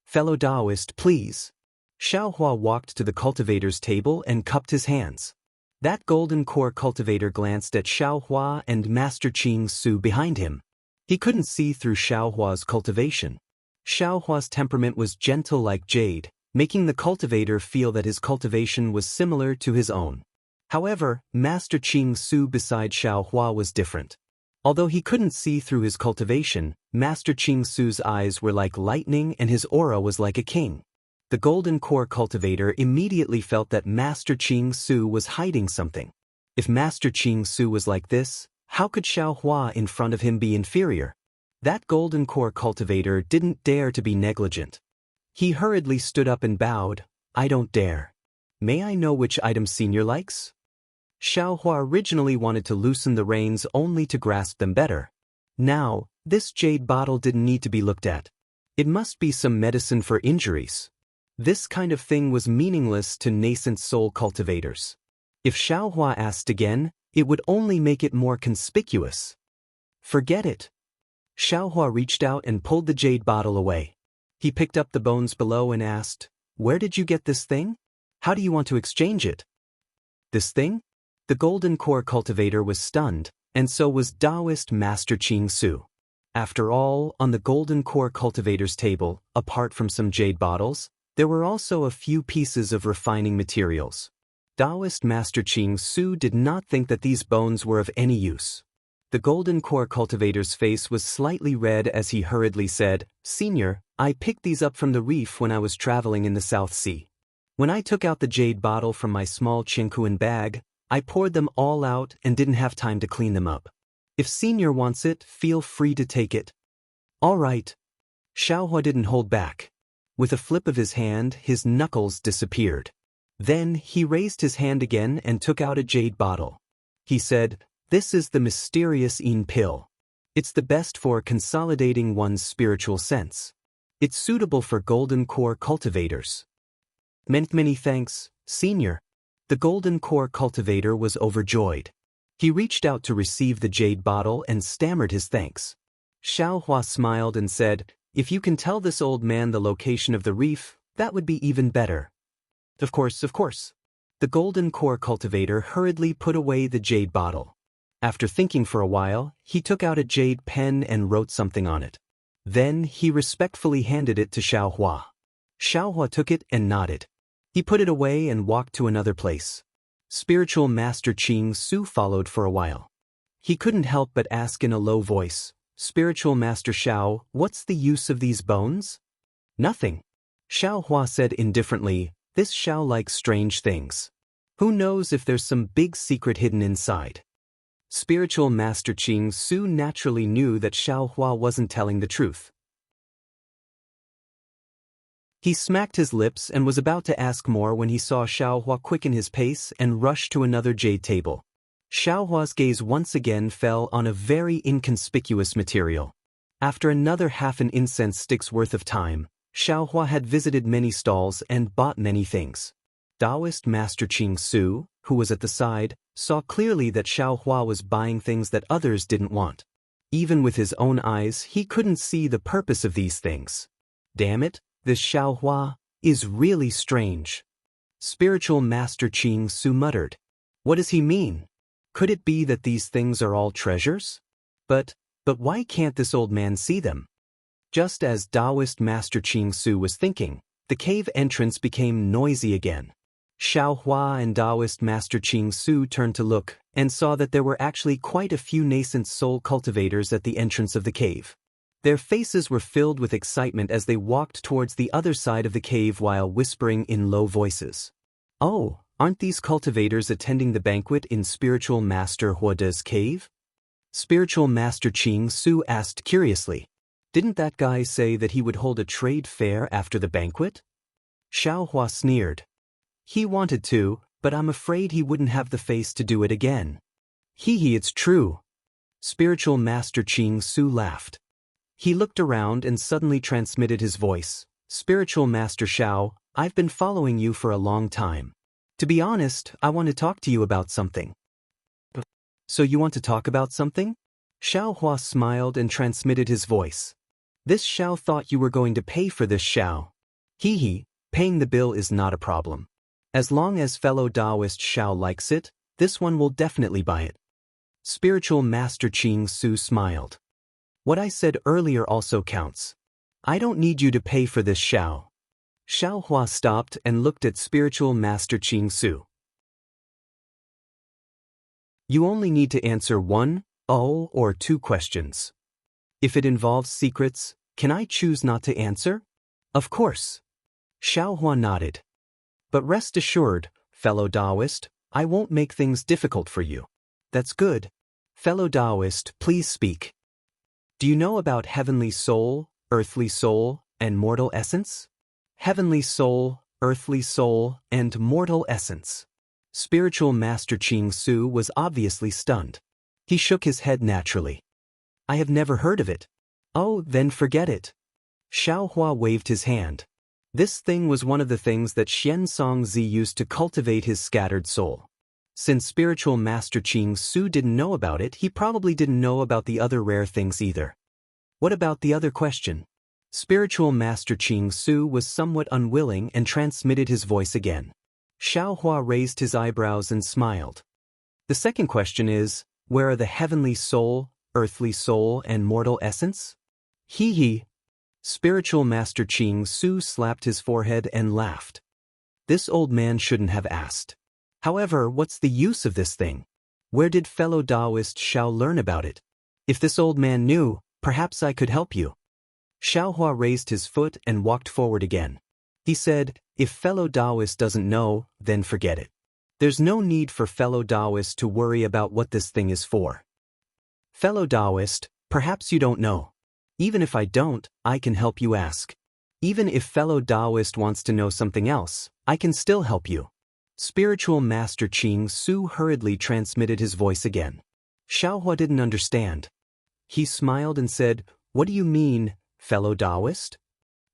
Fellow Daoist, please. Xiaohua walked to the cultivator's table and cupped his hands. That golden core cultivator glanced at Xiaohua and Master Xianxia behind him. He couldn't see through Xiaohua's cultivation. Xiaohua's temperament was gentle like jade, making the cultivator feel that his cultivation was similar to his own. However, Master Xianxia beside Xiaohua was different. Although he couldn't see through his cultivation, Master Xianxia's eyes were like lightning and his aura was like a king. The golden core cultivator immediately felt that Master Xianxia was hiding something. If Master Xianxia was like this, how could Xiaohua in front of him be inferior? That golden core cultivator didn't dare to be negligent. He hurriedly stood up and bowed, I don't dare. May I know which item Senior likes? Xiaohua originally wanted to loosen the reins only to grasp them better. Now, this jade bottle didn't need to be looked at. It must be some medicine for injuries. This kind of thing was meaningless to nascent soul cultivators. If Xiaohua asked again, it would only make it more conspicuous. Forget it. Xiaohua reached out and pulled the jade bottle away. He picked up the bones below and asked, Where did you get this thing? How do you want to exchange it? This thing? The golden core cultivator was stunned, and so was Daoist Master Qing Su. After all, on the golden core cultivator's table, apart from some jade bottles, there were also a few pieces of refining materials. Daoist Master Qing Su did not think that these bones were of any use. The golden core cultivator's face was slightly red as he hurriedly said, "Senior, I picked these up from the reef when I was traveling in the South Sea. When I took out the jade bottle from my small Qingkuan bag, I poured them all out and didn't have time to clean them up. If Senior wants it, feel free to take it." "All right." Xiaohua didn't hold back. With a flip of his hand, his knuckles disappeared. Then he raised his hand again and took out a jade bottle. He said, "This is the mysterious Yin pill. It's the best for consolidating one's spiritual sense. It's suitable for golden core cultivators." Many thanks, Senior." The golden core cultivator was overjoyed. He reached out to receive the jade bottle and stammered his thanks. Xiaohua smiled and said, "If you can tell this old man the location of the reef, that would be even better." Of course. The golden core cultivator hurriedly put away the jade bottle. After thinking for a while, he took out a jade pen and wrote something on it. Then he respectfully handed it to Xiaohua. Xiaohua took it and nodded. He put it away and walked to another place. Spiritual Master Qing Su followed for a while. He couldn't help but ask in a low voice, "Spiritual Master Xiao, what's the use of these bones?" "Nothing." Xiaohua said indifferently, "This Xiao likes strange things. Who knows if there's some big secret hidden inside." Spiritual Master Qing Su naturally knew that Xiaohua wasn't telling the truth. He smacked his lips and was about to ask more when he saw Xiaohua quicken his pace and rush to another jade table. Xiaohua's gaze once again fell on a very inconspicuous material. After another half an incense stick's worth of time, Xiaohua had visited many stalls and bought many things. Daoist Master Qing Su, who was at the side, saw clearly that Xiaohua was buying things that others didn't want. Even with his own eyes, he couldn't see the purpose of these things. Damn it, this Xiaohua is really strange. Spiritual Master Qing Su muttered. What does he mean? Could it be that these things are all treasures? But why can't this old man see them? Just as Daoist Master Qing Su was thinking, the cave entrance became noisy again. Xiaohua and Daoist Master Qing Su turned to look and saw that there were actually quite a few nascent soul cultivators at the entrance of the cave. Their faces were filled with excitement as they walked towards the other side of the cave while whispering in low voices. "Oh, aren't these cultivators attending the banquet in Spiritual Master Huoda's cave?" Spiritual Master Qing Su asked curiously. "Didn't that guy say that he would hold a trade fair after the banquet?" Xiaohua sneered. "He wanted to, but I'm afraid he wouldn't have the face to do it again." Hee, it's true." Spiritual Master Qing Su laughed. He looked around and suddenly transmitted his voice. "Spiritual Master Xiao, I've been following you for a long time. To be honest, I want to talk to you about something." "So you want to talk about something?" Xiaohua smiled and transmitted his voice. "This Xiao thought you were going to pay for this Xiao." Hee, paying the bill is not a problem. As long as fellow Daoist Xiao likes it, this one will definitely buy it. Spiritual Master Qing Su smiled. "What I said earlier also counts. I don't need you to pay for this Xiao." Xiaohua stopped and looked at Spiritual Master Qing Su. "You only need to answer one, or two questions. If it involves secrets, can I choose not to answer?" "Of course." Xiaohua nodded. "But rest assured, fellow Daoist, I won't make things difficult for you." "That's good. Fellow Daoist, please speak. Do you know about heavenly soul, earthly soul, and mortal essence?" Heavenly soul, earthly soul, and mortal essence. Spiritual Master Qing Su was obviously stunned. He shook his head naturally. "I have never heard of it." "Oh, then forget it." Xiaohua waved his hand. This thing was one of the things that Xianxia used to cultivate his scattered soul. Since Spiritual Master Qing Su didn't know about it, he probably didn't know about the other rare things either. "What about the other question?" Spiritual Master Qing Su was somewhat unwilling and transmitted his voice again. Xiaohua raised his eyebrows and smiled. The second question is, where are the heavenly soul, earthly soul, and mortal essence? Hee hee. Spiritual Master Qing Su slapped his forehead and laughed. This old man shouldn't have asked. However, what's the use of this thing? Where did fellow Daoist Xiao learn about it? If this old man knew, perhaps I could help you. Xiaohua raised his foot and walked forward again. He said, if fellow Daoist doesn't know, then forget it. There's no need for fellow Daoist to worry about what this thing is for. Fellow Daoist, perhaps you don't know. Even if I don't, I can help you ask. Even if fellow Daoist wants to know something else, I can still help you. Spiritual Master Qing Su hurriedly transmitted his voice again. Xiaohua didn't understand. He smiled and said, what do you mean, fellow Daoist?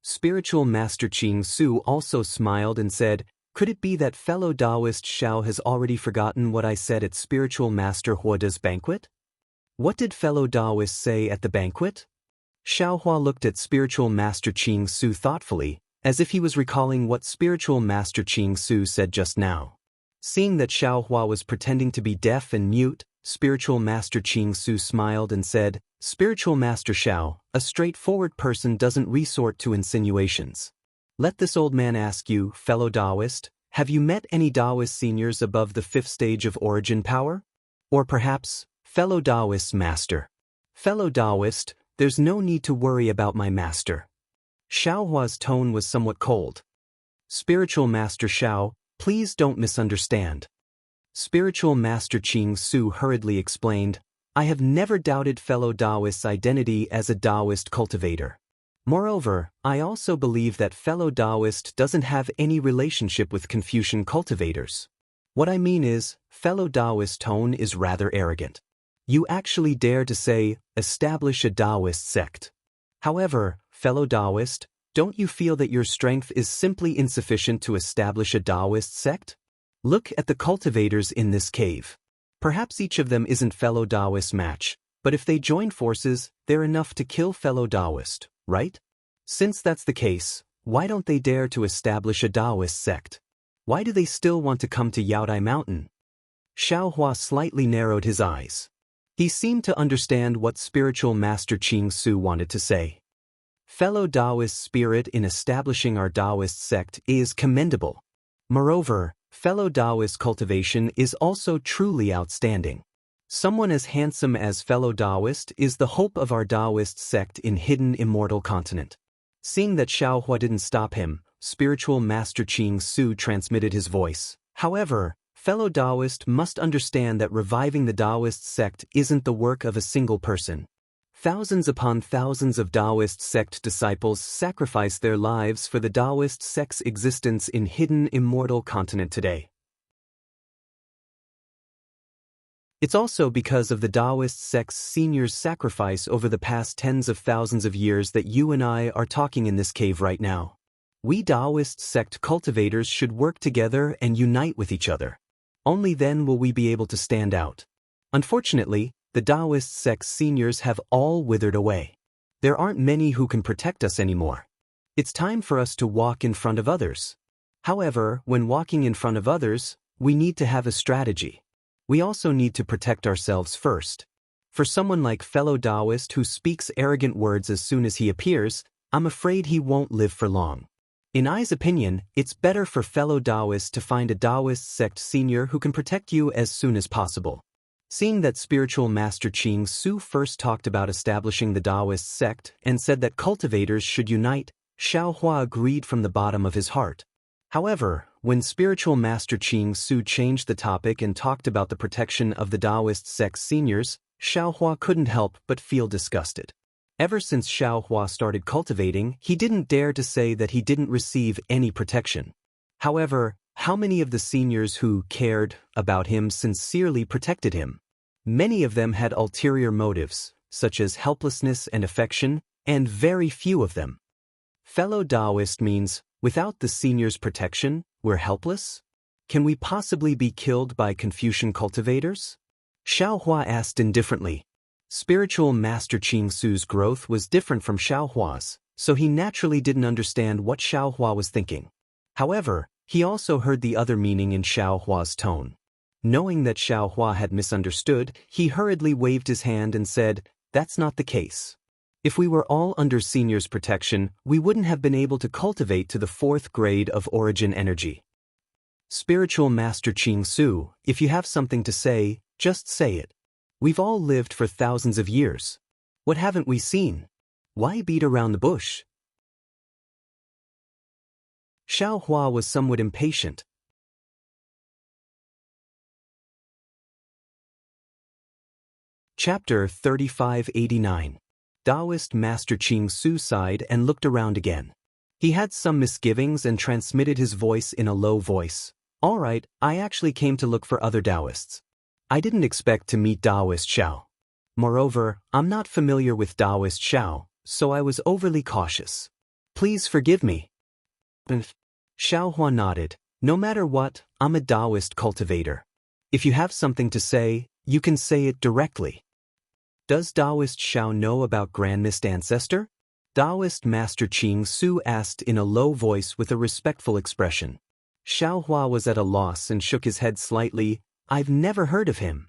Spiritual Master Qing Su also smiled and said, could it be that fellow Daoist Xiao has already forgotten what I said at Spiritual Master Huoda's banquet? What did fellow Daoist say at the banquet? Xiaohua looked at Spiritual Master Qing Su thoughtfully, as if he was recalling what Spiritual Master Qing Su said just now. Seeing that Xiaohua was pretending to be deaf and mute, Spiritual Master Qing Su smiled and said, Spiritual Master Xiao, a straightforward person doesn't resort to insinuations. Let this old man ask you, fellow Daoist, have you met any Daoist seniors above the 5th stage of origin power? Or perhaps, fellow Daoist master. Fellow Daoist, there's no need to worry about my master. Xiaohua's tone was somewhat cold. Spiritual Master Xiao, please don't misunderstand. Spiritual Master Qing Su hurriedly explained, I have never doubted fellow Daoist's identity as a Daoist cultivator. Moreover, I also believe that fellow Daoist doesn't have any relationship with Confucian cultivators. What I mean is, fellow Daoist tone is rather arrogant. You actually dare to say, establish a Daoist sect. However, fellow Daoist, don't you feel that your strength is simply insufficient to establish a Daoist sect? Look at the cultivators in this cave. Perhaps each of them isn't fellow Daoist match, but if they join forces, they're enough to kill fellow Daoist, right? Since that's the case, why don't they dare to establish a Daoist sect? Why do they still want to come to Yaodai Mountain? Xiaohua slightly narrowed his eyes. He seemed to understand what Spiritual Master Qing Su wanted to say. Fellow Daoist spirit in establishing our Daoist sect is commendable. Moreover, fellow Daoist cultivation is also truly outstanding. Someone as handsome as fellow Daoist is the hope of our Daoist sect in hidden immortal continent. Seeing that Xiaohua didn't stop him, Spiritual Master Qing Su transmitted his voice. However, fellow Daoist must understand that reviving the Daoist sect isn't the work of a single person. Thousands upon thousands of Daoist sect disciples sacrifice their lives for the Daoist sect's existence in hidden immortal continent today. It's also because of the Daoist sect's seniors' sacrifice over the past tens of thousands of years that you and I are talking in this cave right now. We Daoist sect cultivators should work together and unite with each other. Only then will we be able to stand out. Unfortunately, the Daoist sect's seniors have all withered away. There aren't many who can protect us anymore. It's time for us to walk in front of others. However, when walking in front of others, we need to have a strategy. We also need to protect ourselves first. For someone like fellow Daoist who speaks arrogant words as soon as he appears, I'm afraid he won't live for long. In I's opinion, it's better for fellow Daoist to find a Daoist sect senior who can protect you as soon as possible. Seeing that Spiritual Master Qing Su first talked about establishing the Daoist sect and said that cultivators should unite, Xiaohua agreed from the bottom of his heart. However, when Spiritual Master Qing Su changed the topic and talked about the protection of the Daoist sect seniors, Xiaohua couldn't help but feel disgusted. Ever since Xiaohua started cultivating, he didn't dare to say that he didn't receive any protection. However, how many of the seniors who cared about him sincerely protected him? Many of them had ulterior motives, such as helplessness and affection, and very few of them. Fellow Daoist means, without the seniors' protection, we're helpless? Can we possibly be killed by Confucian cultivators? Xiaohua asked indifferently. Spiritual Master Qing Su's growth was different from Xiaohua's, so he naturally didn't understand what Xiaohua was thinking. However, He also heard the other meaning in Xiao Hua's tone. Knowing that Xiao Hua had misunderstood, he hurriedly waved his hand and said, "That's not the case. If we were all under Senior's protection, we wouldn't have been able to cultivate to the 4th grade of origin energy. Spiritual Master Qing Su, if you have something to say, just say it. We've all lived for thousands of years. What haven't we seen? Why beat around the bush?" Xiao Hua was somewhat impatient. Chapter 3589. Daoist Master Qing Su sighed and looked around again. He had some misgivings and transmitted his voice in a low voice. "All right, I actually came to look for other Daoists. I didn't expect to meet Daoist Xiao. Moreover, I'm not familiar with Daoist Xiao, so I was overly cautious. Please forgive me." Xiao Hua nodded. "No matter what, I'm a Daoist cultivator. If you have something to say, you can say it directly." "Does Daoist Xiao know about Grand Mist Ancestor?" Daoist Master Qing Su asked in a low voice with a respectful expression. Xiao Hua was at a loss and shook his head slightly. "I've never heard of him."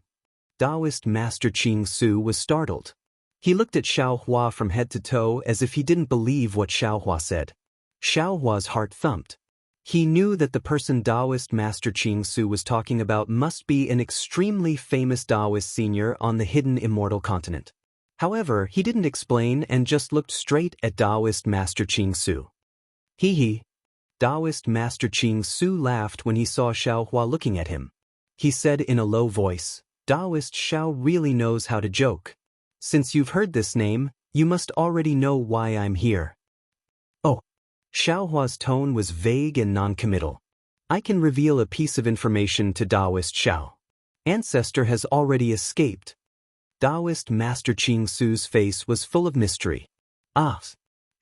Daoist Master Qing Su was startled. He looked at Xiao Hua from head to toe as if he didn't believe what Xiao Hua said. Xiao Hua's heart thumped. He knew that the person Daoist Master Qing Su was talking about must be an extremely famous Daoist senior on the hidden Immortal continent. However, he didn't explain and just looked straight at Daoist Master Qing Su. Hee. Daoist Master Qing Su laughed when he saw Xiao Hua looking at him. He said in a low voice, "Daoist Xiao really knows how to joke. Since you've heard this name, you must already know why I'm here." "Oh." Xiao Hua's tone was vague and non-committal. "I can reveal a piece of information to Daoist Xiao. Ancestor has already escaped." Daoist Master Qing Su's face was full of mystery. "Ah."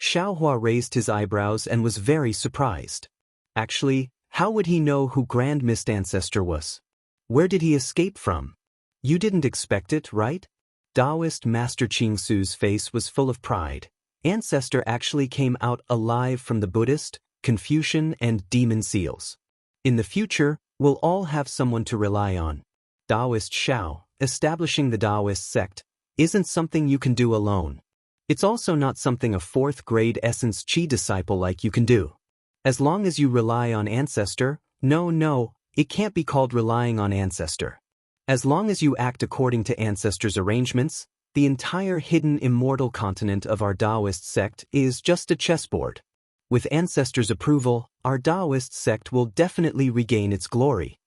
Xiao Hua raised his eyebrows and was very surprised. Actually, how would he know who Grand Mist Ancestor was? Where did he escape from? You didn't expect it, right? Daoist Master Qing Su's face was full of pride. Ancestor actually came out alive from the Buddhist, Confucian, and demon seals. In the future, we'll all have someone to rely on. Daoist Xiao, establishing the Daoist sect, isn't something you can do alone. It's also not something a 4th grade Essence Qi disciple like you can do. As long as you rely on Ancestor, no, it can't be called relying on Ancestor. As long as you act according to Ancestor's arrangements, the entire hidden Immortal continent of our Daoist sect is just a chessboard. With Ancestor's approval, our Daoist sect will definitely regain its glory.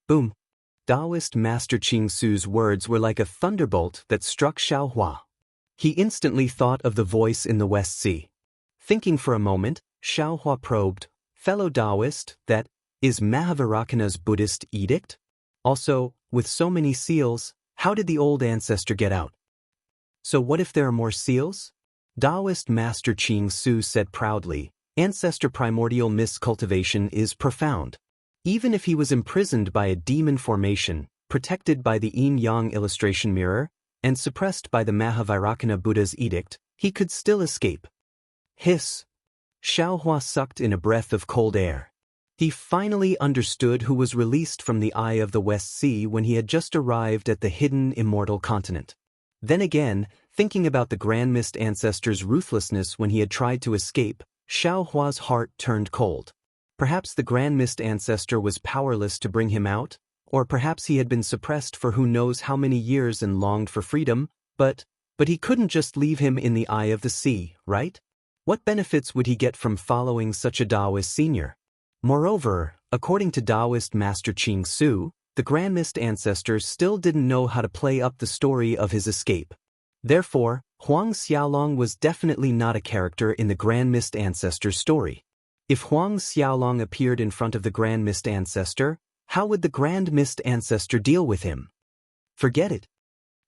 Boom. Daoist Master Qing Su's words were like a thunderbolt that struck Xiao Hua. He instantly thought of the voice in the West Sea. Thinking for a moment, Xiao Hua probed, "Fellow Daoist, that is Mahavairakana's Buddhist edict? Also, with so many seals, how did the old ancestor get out?" "So what if there are more seals?" Daoist Master Qing Su said proudly, "Ancestor primordial mist cultivation is profound. Even if he was imprisoned by a demon formation, protected by the yin-yang illustration mirror, and suppressed by the Mahavairakana Buddha's edict, he could still escape." Hiss. Xiao Hua sucked in a breath of cold air. He finally understood who was released from the eye of the West Sea when he had just arrived at the hidden Immortal continent. Then again, thinking about the Grand Mist Ancestor's ruthlessness when he had tried to escape, Xiao Hua's heart turned cold. Perhaps the Grand Mist Ancestor was powerless to bring him out, or perhaps he had been suppressed for who knows how many years and longed for freedom, but he couldn't just leave him in the eye of the sea, right? What benefits would he get from following such a Daoist senior? Moreover, according to Daoist Master Qing Su, the Grand Mist Ancestor still didn't know how to play up the story of his escape. Therefore, Huang Xiaolong was definitely not a character in the Grand Mist Ancestor's story. If Huang Xiaolong appeared in front of the Grand Mist Ancestor, how would the Grand Mist Ancestor deal with him? Forget it.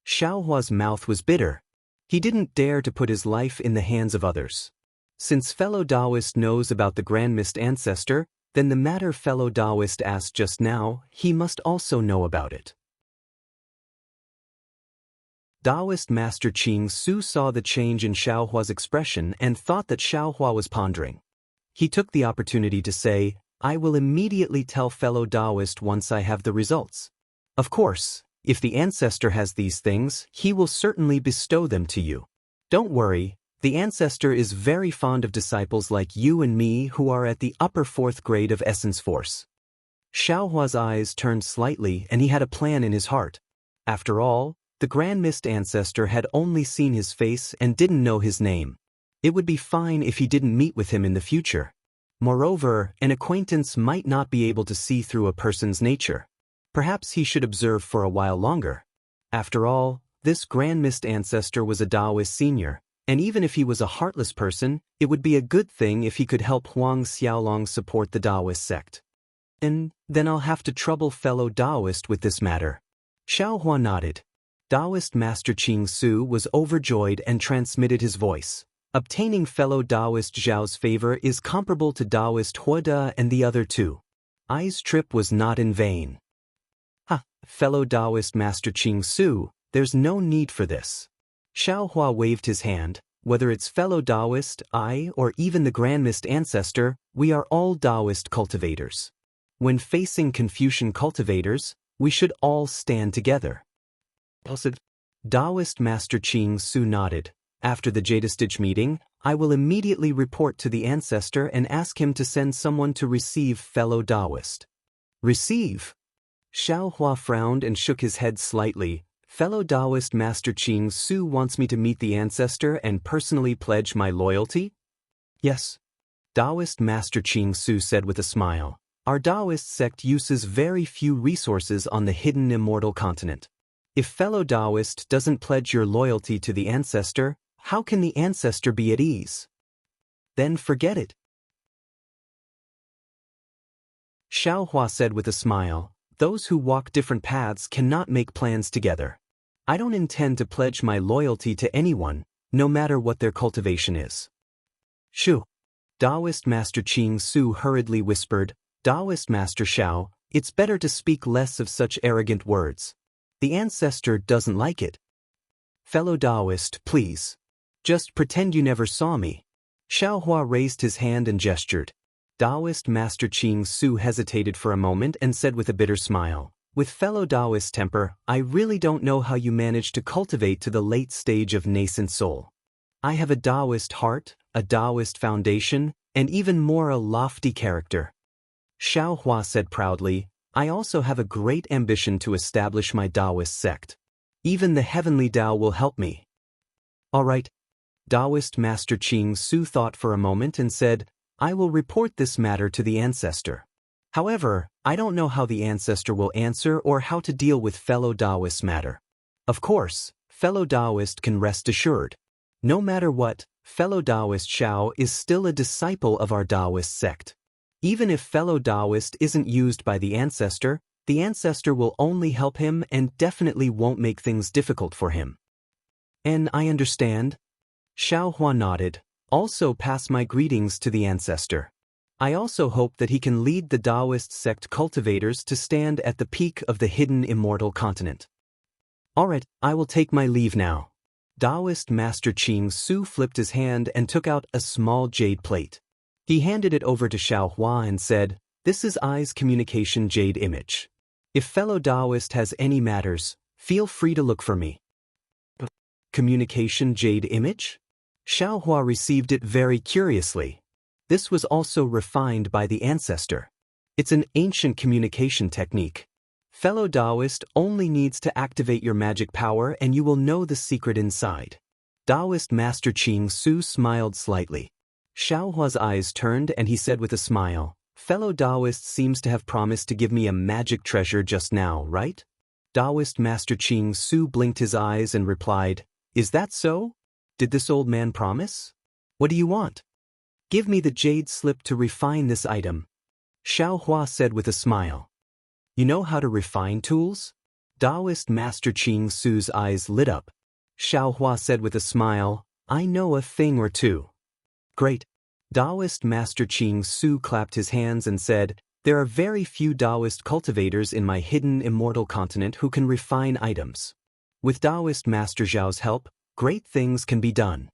Xiao Hua's mouth was bitter. He didn't dare to put his life in the hands of others. Since fellow Daoist knows about the Grand Mist Ancestor, then the matter fellow Daoist asked just now, he must also know about it. Daoist Master Qing Su saw the change in Xiao Hua's expression and thought that Xiao Hua was pondering. He took the opportunity to say, I will immediately tell fellow Daoist once I have the results. Of course, if the ancestor has these things, he will certainly bestow them to you. Don't worry, the ancestor is very fond of disciples like you and me who are at the upper 4th grade of essence force. Xiaohua's eyes turned slightly and he had a plan in his heart. After all, the Grand Mist ancestor had only seen his face and didn't know his name. It would be fine if he didn't meet with him in the future. Moreover, an acquaintance might not be able to see through a person's nature. Perhaps he should observe for a while longer. After all, this Grand Mist ancestor was a Daoist senior, and even if he was a heartless person, it would be a good thing if he could help Huang Xiaolong support the Daoist sect. And then I'll have to trouble fellow Daoist with this matter. Xiaohua nodded. Daoist Master Qing Su was overjoyed and transmitted his voice. Obtaining fellow Daoist Zhao's favor is comparable to Daoist Huada and the other two. Ai's trip was not in vain. Fellow Daoist Master Qing Su, there's no need for this. Xiaohua waved his hand. Whether it's fellow Daoist, I, or even the Grand Mist ancestor, we are all Daoist cultivators. When facing Confucian cultivators, we should all stand together. Daoist Master Qing Su nodded. After the Jadistage meeting, I will immediately report to the ancestor and ask him to send someone to receive fellow Daoist. Receive? Xiaohua frowned and shook his head slightly. Fellow Daoist Master Qing Su wants me to meet the ancestor and personally pledge my loyalty? Yes. Daoist Master Qing Su said with a smile. Our Daoist sect uses very few resources on the hidden immortal continent. If fellow Daoist doesn't pledge your loyalty to the ancestor, how can the ancestor be at ease? Then forget it. Xiaohua said with a smile. Those who walk different paths cannot make plans together. I don't intend to pledge my loyalty to anyone, no matter what their cultivation is. Shu. Daoist Master Qing Su hurriedly whispered, Daoist Master Xiao, it's better to speak less of such arrogant words. The ancestor doesn't like it. Fellow Daoist, please. Just pretend you never saw me. Xiaohua raised his hand and gestured. Daoist Master Qing Su hesitated for a moment and said with a bitter smile, with fellow Daoist temper, I really don't know how you managed to cultivate to the late stage of nascent soul. I have a Daoist heart, a Daoist foundation, and even more a lofty character. Xiaohua said proudly, I also have a great ambition to establish my Daoist sect. Even the heavenly Dao will help me. All right. Daoist Master Qing Su thought for a moment and said, I will report this matter to the ancestor. However, I don't know how the ancestor will answer or how to deal with fellow Daoist matter. Of course, fellow Daoist can rest assured. No matter what, fellow Daoist Xiao is still a disciple of our Daoist sect. Even if fellow Daoist isn't used by the ancestor will only help him and definitely won't make things difficult for him. And I understand. Xiaohua nodded. Also pass my greetings to the ancestor. I also hope that he can lead the Daoist sect cultivators to stand at the peak of the hidden immortal continent. Alright, I will take my leave now. Daoist Master Qing Su flipped his hand and took out a small jade plate. He handed it over to Xiaohua and said, This is I's communication jade image. If fellow Daoist has any matters, feel free to look for me. Communication jade image? Xiaohua received it very curiously. This was also refined by the ancestor. It's an ancient communication technique. Fellow Daoist only needs to activate your magic power and you will know the secret inside. Daoist Master Qing Su smiled slightly. Xiaohua's eyes turned and he said with a smile, Fellow Daoist seems to have promised to give me a magic treasure just now, right? Daoist Master Qing Su blinked his eyes and replied, Is that so? Did this old man promise? What do you want? Give me the jade slip to refine this item. Xiaohua said with a smile. You know how to refine tools? Daoist Master Qing Su's eyes lit up. Xiaohua said with a smile, I know a thing or two. Great. Daoist Master Qing Su clapped his hands and said, There are very few Daoist cultivators in my hidden immortal continent who can refine items. With Daoist Master Zhao's help, great things can be done.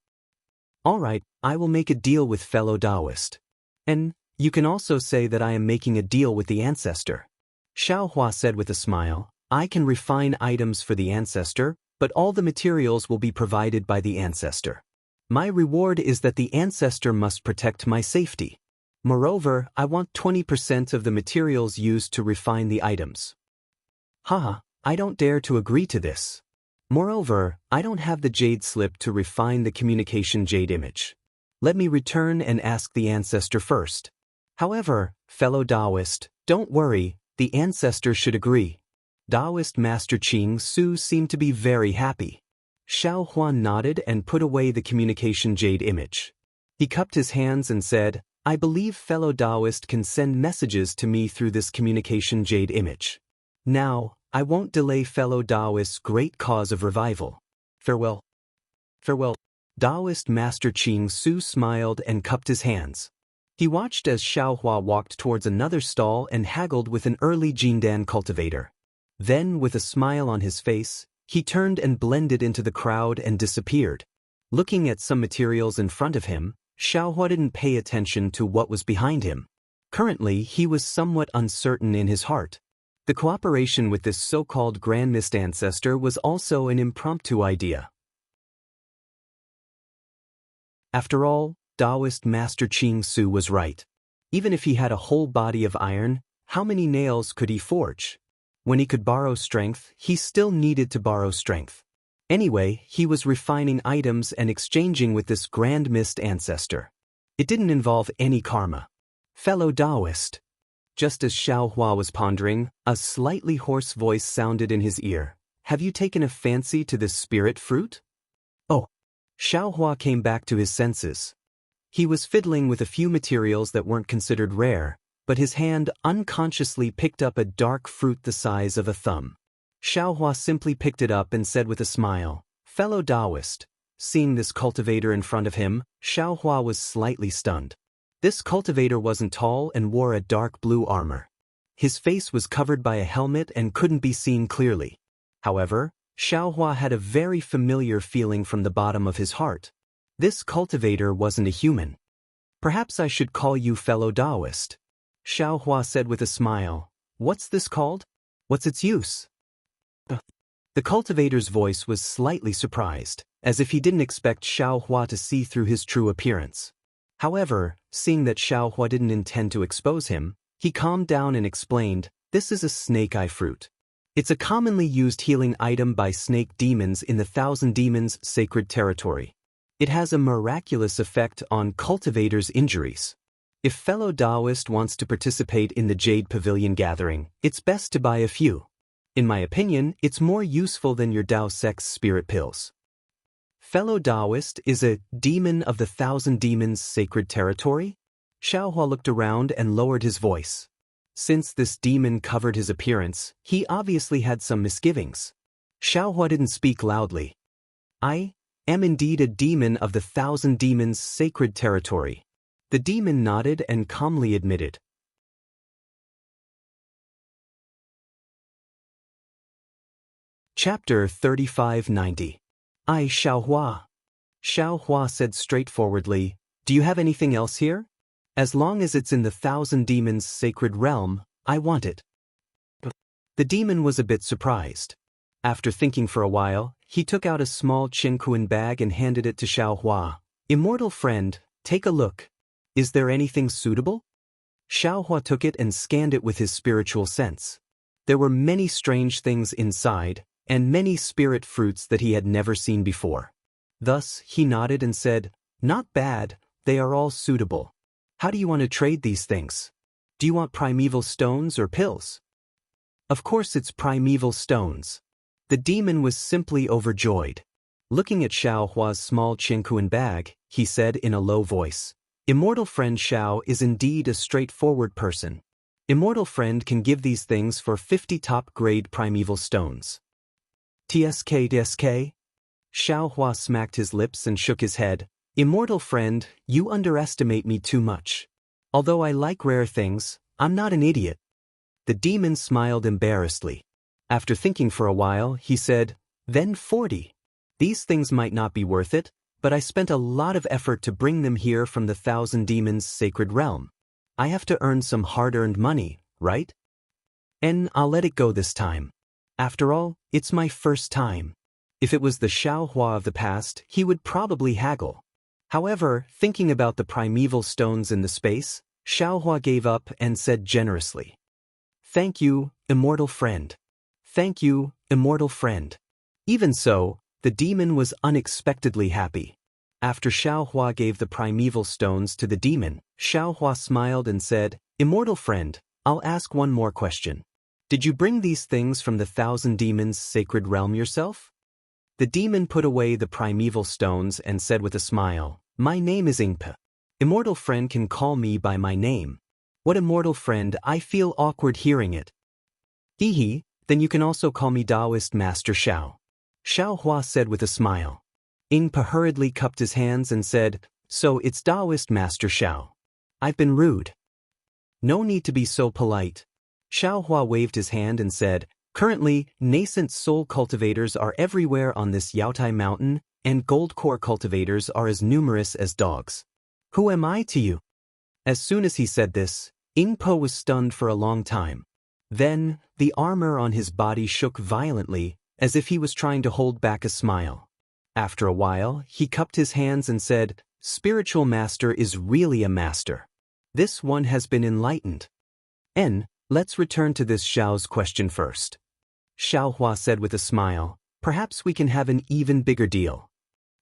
All right, I will make a deal with fellow Daoist. And You can also say that I am making a deal with the ancestor. Xiaohua said with a smile, I can refine items for the ancestor, but all the materials will be provided by the ancestor. My reward is that the ancestor must protect my safety. Moreover, I want 20% of the materials used to refine the items. Haha, I don't dare to agree to this. Moreover, I don't have the jade slip to refine the communication jade image. Let me return and ask the ancestor first. However, fellow Daoist, don't worry, the ancestor should agree. Daoist Master Qing Su seemed to be very happy. Xiao Huan nodded and put away the communication jade image. He cupped his hands and said, I believe fellow Daoist can send messages to me through this communication jade image. Now, I won't delay fellow Daoist's great cause of revival. Farewell. Farewell. Daoist Master Qing Su smiled and cupped his hands. He watched as Xiaohua walked towards another stall and haggled with an early Jindan cultivator. Then, with a smile on his face, he turned and blended into the crowd and disappeared. Looking at some materials in front of him, Xiaohua didn't pay attention to what was behind him. Currently, he was somewhat uncertain in his heart. The cooperation with this so-called Grand Mist ancestor was also an impromptu idea. After all, Daoist Master Qing Su was right. Even if he had a whole body of iron, how many nails could he forge? When he could borrow strength, he still needed to borrow strength. Anyway, he was refining items and exchanging with this Grand Mist ancestor. It didn't involve any karma. Fellow Daoist. Just as Xiaohua was pondering, a slightly hoarse voice sounded in his ear. Have you taken a fancy to this spirit fruit? Oh. Xiaohua came back to his senses. He was fiddling with a few materials that weren't considered rare, but his hand unconsciously picked up a dark fruit the size of a thumb. Xiaohua simply picked it up and said with a smile, Fellow Daoist. Seeing this cultivator in front of him, Xiaohua was slightly stunned. This cultivator wasn't tall and wore a dark blue armor. His face was covered by a helmet and couldn't be seen clearly. However, Xiaohua had a very familiar feeling from the bottom of his heart. This cultivator wasn't a human. Perhaps I should call you fellow Daoist. Xiaohua said with a smile. What's this called? What's its use? The cultivator's voice was slightly surprised, as if he didn't expect Xiaohua to see through his true appearance. However, seeing that Xiaohua didn't intend to expose him, he calmed down and explained, this is a snake-eye fruit. It's a commonly used healing item by snake demons in the Thousand Demons sacred territory. It has a miraculous effect on cultivators' injuries. If fellow Daoist wants to participate in the Jade Pavilion gathering, it's best to buy a few. In my opinion, it's more useful than your Dao Sect's spirit pills. Fellow Daoist is a demon of the Thousand Demons sacred territory? Xiaohua looked around and lowered his voice. Since this demon covered his appearance, he obviously had some misgivings. Xiaohua didn't speak loudly. I am indeed a demon of the Thousand Demons sacred territory. The demon nodded and calmly admitted. Chapter 3590. I Xiaohua. Xiaohua said straightforwardly, do you have anything else here? As long as it's in the Thousand Demons sacred realm, I want it. The demon was a bit surprised. After thinking for a while, he took out a small Qinquan bag and handed it to Xiaohua. Immortal friend, take a look. Is there anything suitable? Xiaohua took it and scanned it with his spiritual sense. There were many strange things inside, and many spirit fruits that he had never seen before. Thus, he nodded and said, not bad, they are all suitable. How do you want to trade these things? Do you want primeval stones or pills? Of course it's primeval stones. The demon was simply overjoyed. Looking at Xiaohua's small Qinquan bag, he said in a low voice, Immortal friend Xiao is indeed a straightforward person. Immortal friend can give these things for 50 top-grade primeval stones. TSK. Xiaohua smacked his lips and shook his head. Immortal friend, you underestimate me too much. Although I like rare things, I'm not an idiot. The demon smiled embarrassedly. After thinking for a while, he said, then 40. These things might not be worth it, but I spent a lot of effort to bring them here from the Thousand Demons sacred realm. I have to earn some hard-earned money, right? And I'll let it go this time. After all, it's my first time. If it was the Xiaohua of the past, he would probably haggle. However, thinking about the primeval stones in the space, Xiaohua gave up and said generously, "Thank you, immortal friend. Thank you, immortal friend." Even so, the demon was unexpectedly happy. After Xiaohua gave the primeval stones to the demon, Xiaohua smiled and said, "Immortal friend, I'll ask one more question. Did you bring these things from the Thousand Demons' sacred realm yourself?" The demon put away the primeval stones and said with a smile, "My name is Ingpa. Immortal friend can call me by my name." "What immortal friend, I feel awkward hearing it." "Hee, then you can also call me Daoist Master Xiao," Xiaohua said with a smile. Ingpa hurriedly cupped his hands and said, "So it's Daoist Master Xiao. I've been rude." "No need to be so polite." Xiaohua waved his hand and said, "Currently, nascent soul cultivators are everywhere on this Yaotai mountain, and gold core cultivators are as numerous as dogs. Who am I to you?" As soon as he said this, Ingpo was stunned for a long time. Then, the armor on his body shook violently, as if he was trying to hold back a smile. After a while, he cupped his hands and said, "Spiritual master is really a master. This one has been enlightened." Let's return to this Xiao's question first. Xiaohua said with a smile, "Perhaps we can have an even bigger deal."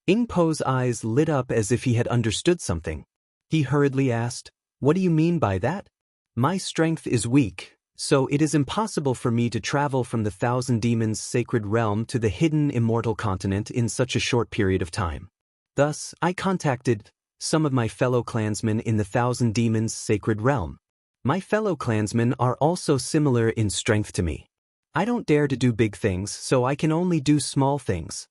Ingpo's eyes lit up as if he had understood something. He hurriedly asked, "What do you mean by that?" "My strength is weak, so it is impossible for me to travel from the Thousand Demons' sacred realm to the hidden immortal continent in such a short period of time. Thus, I contacted some of my fellow clansmen in the Thousand Demons' sacred realm. My fellow clansmen are also similar in strength to me. I don't dare to do big things, so I can only do small things.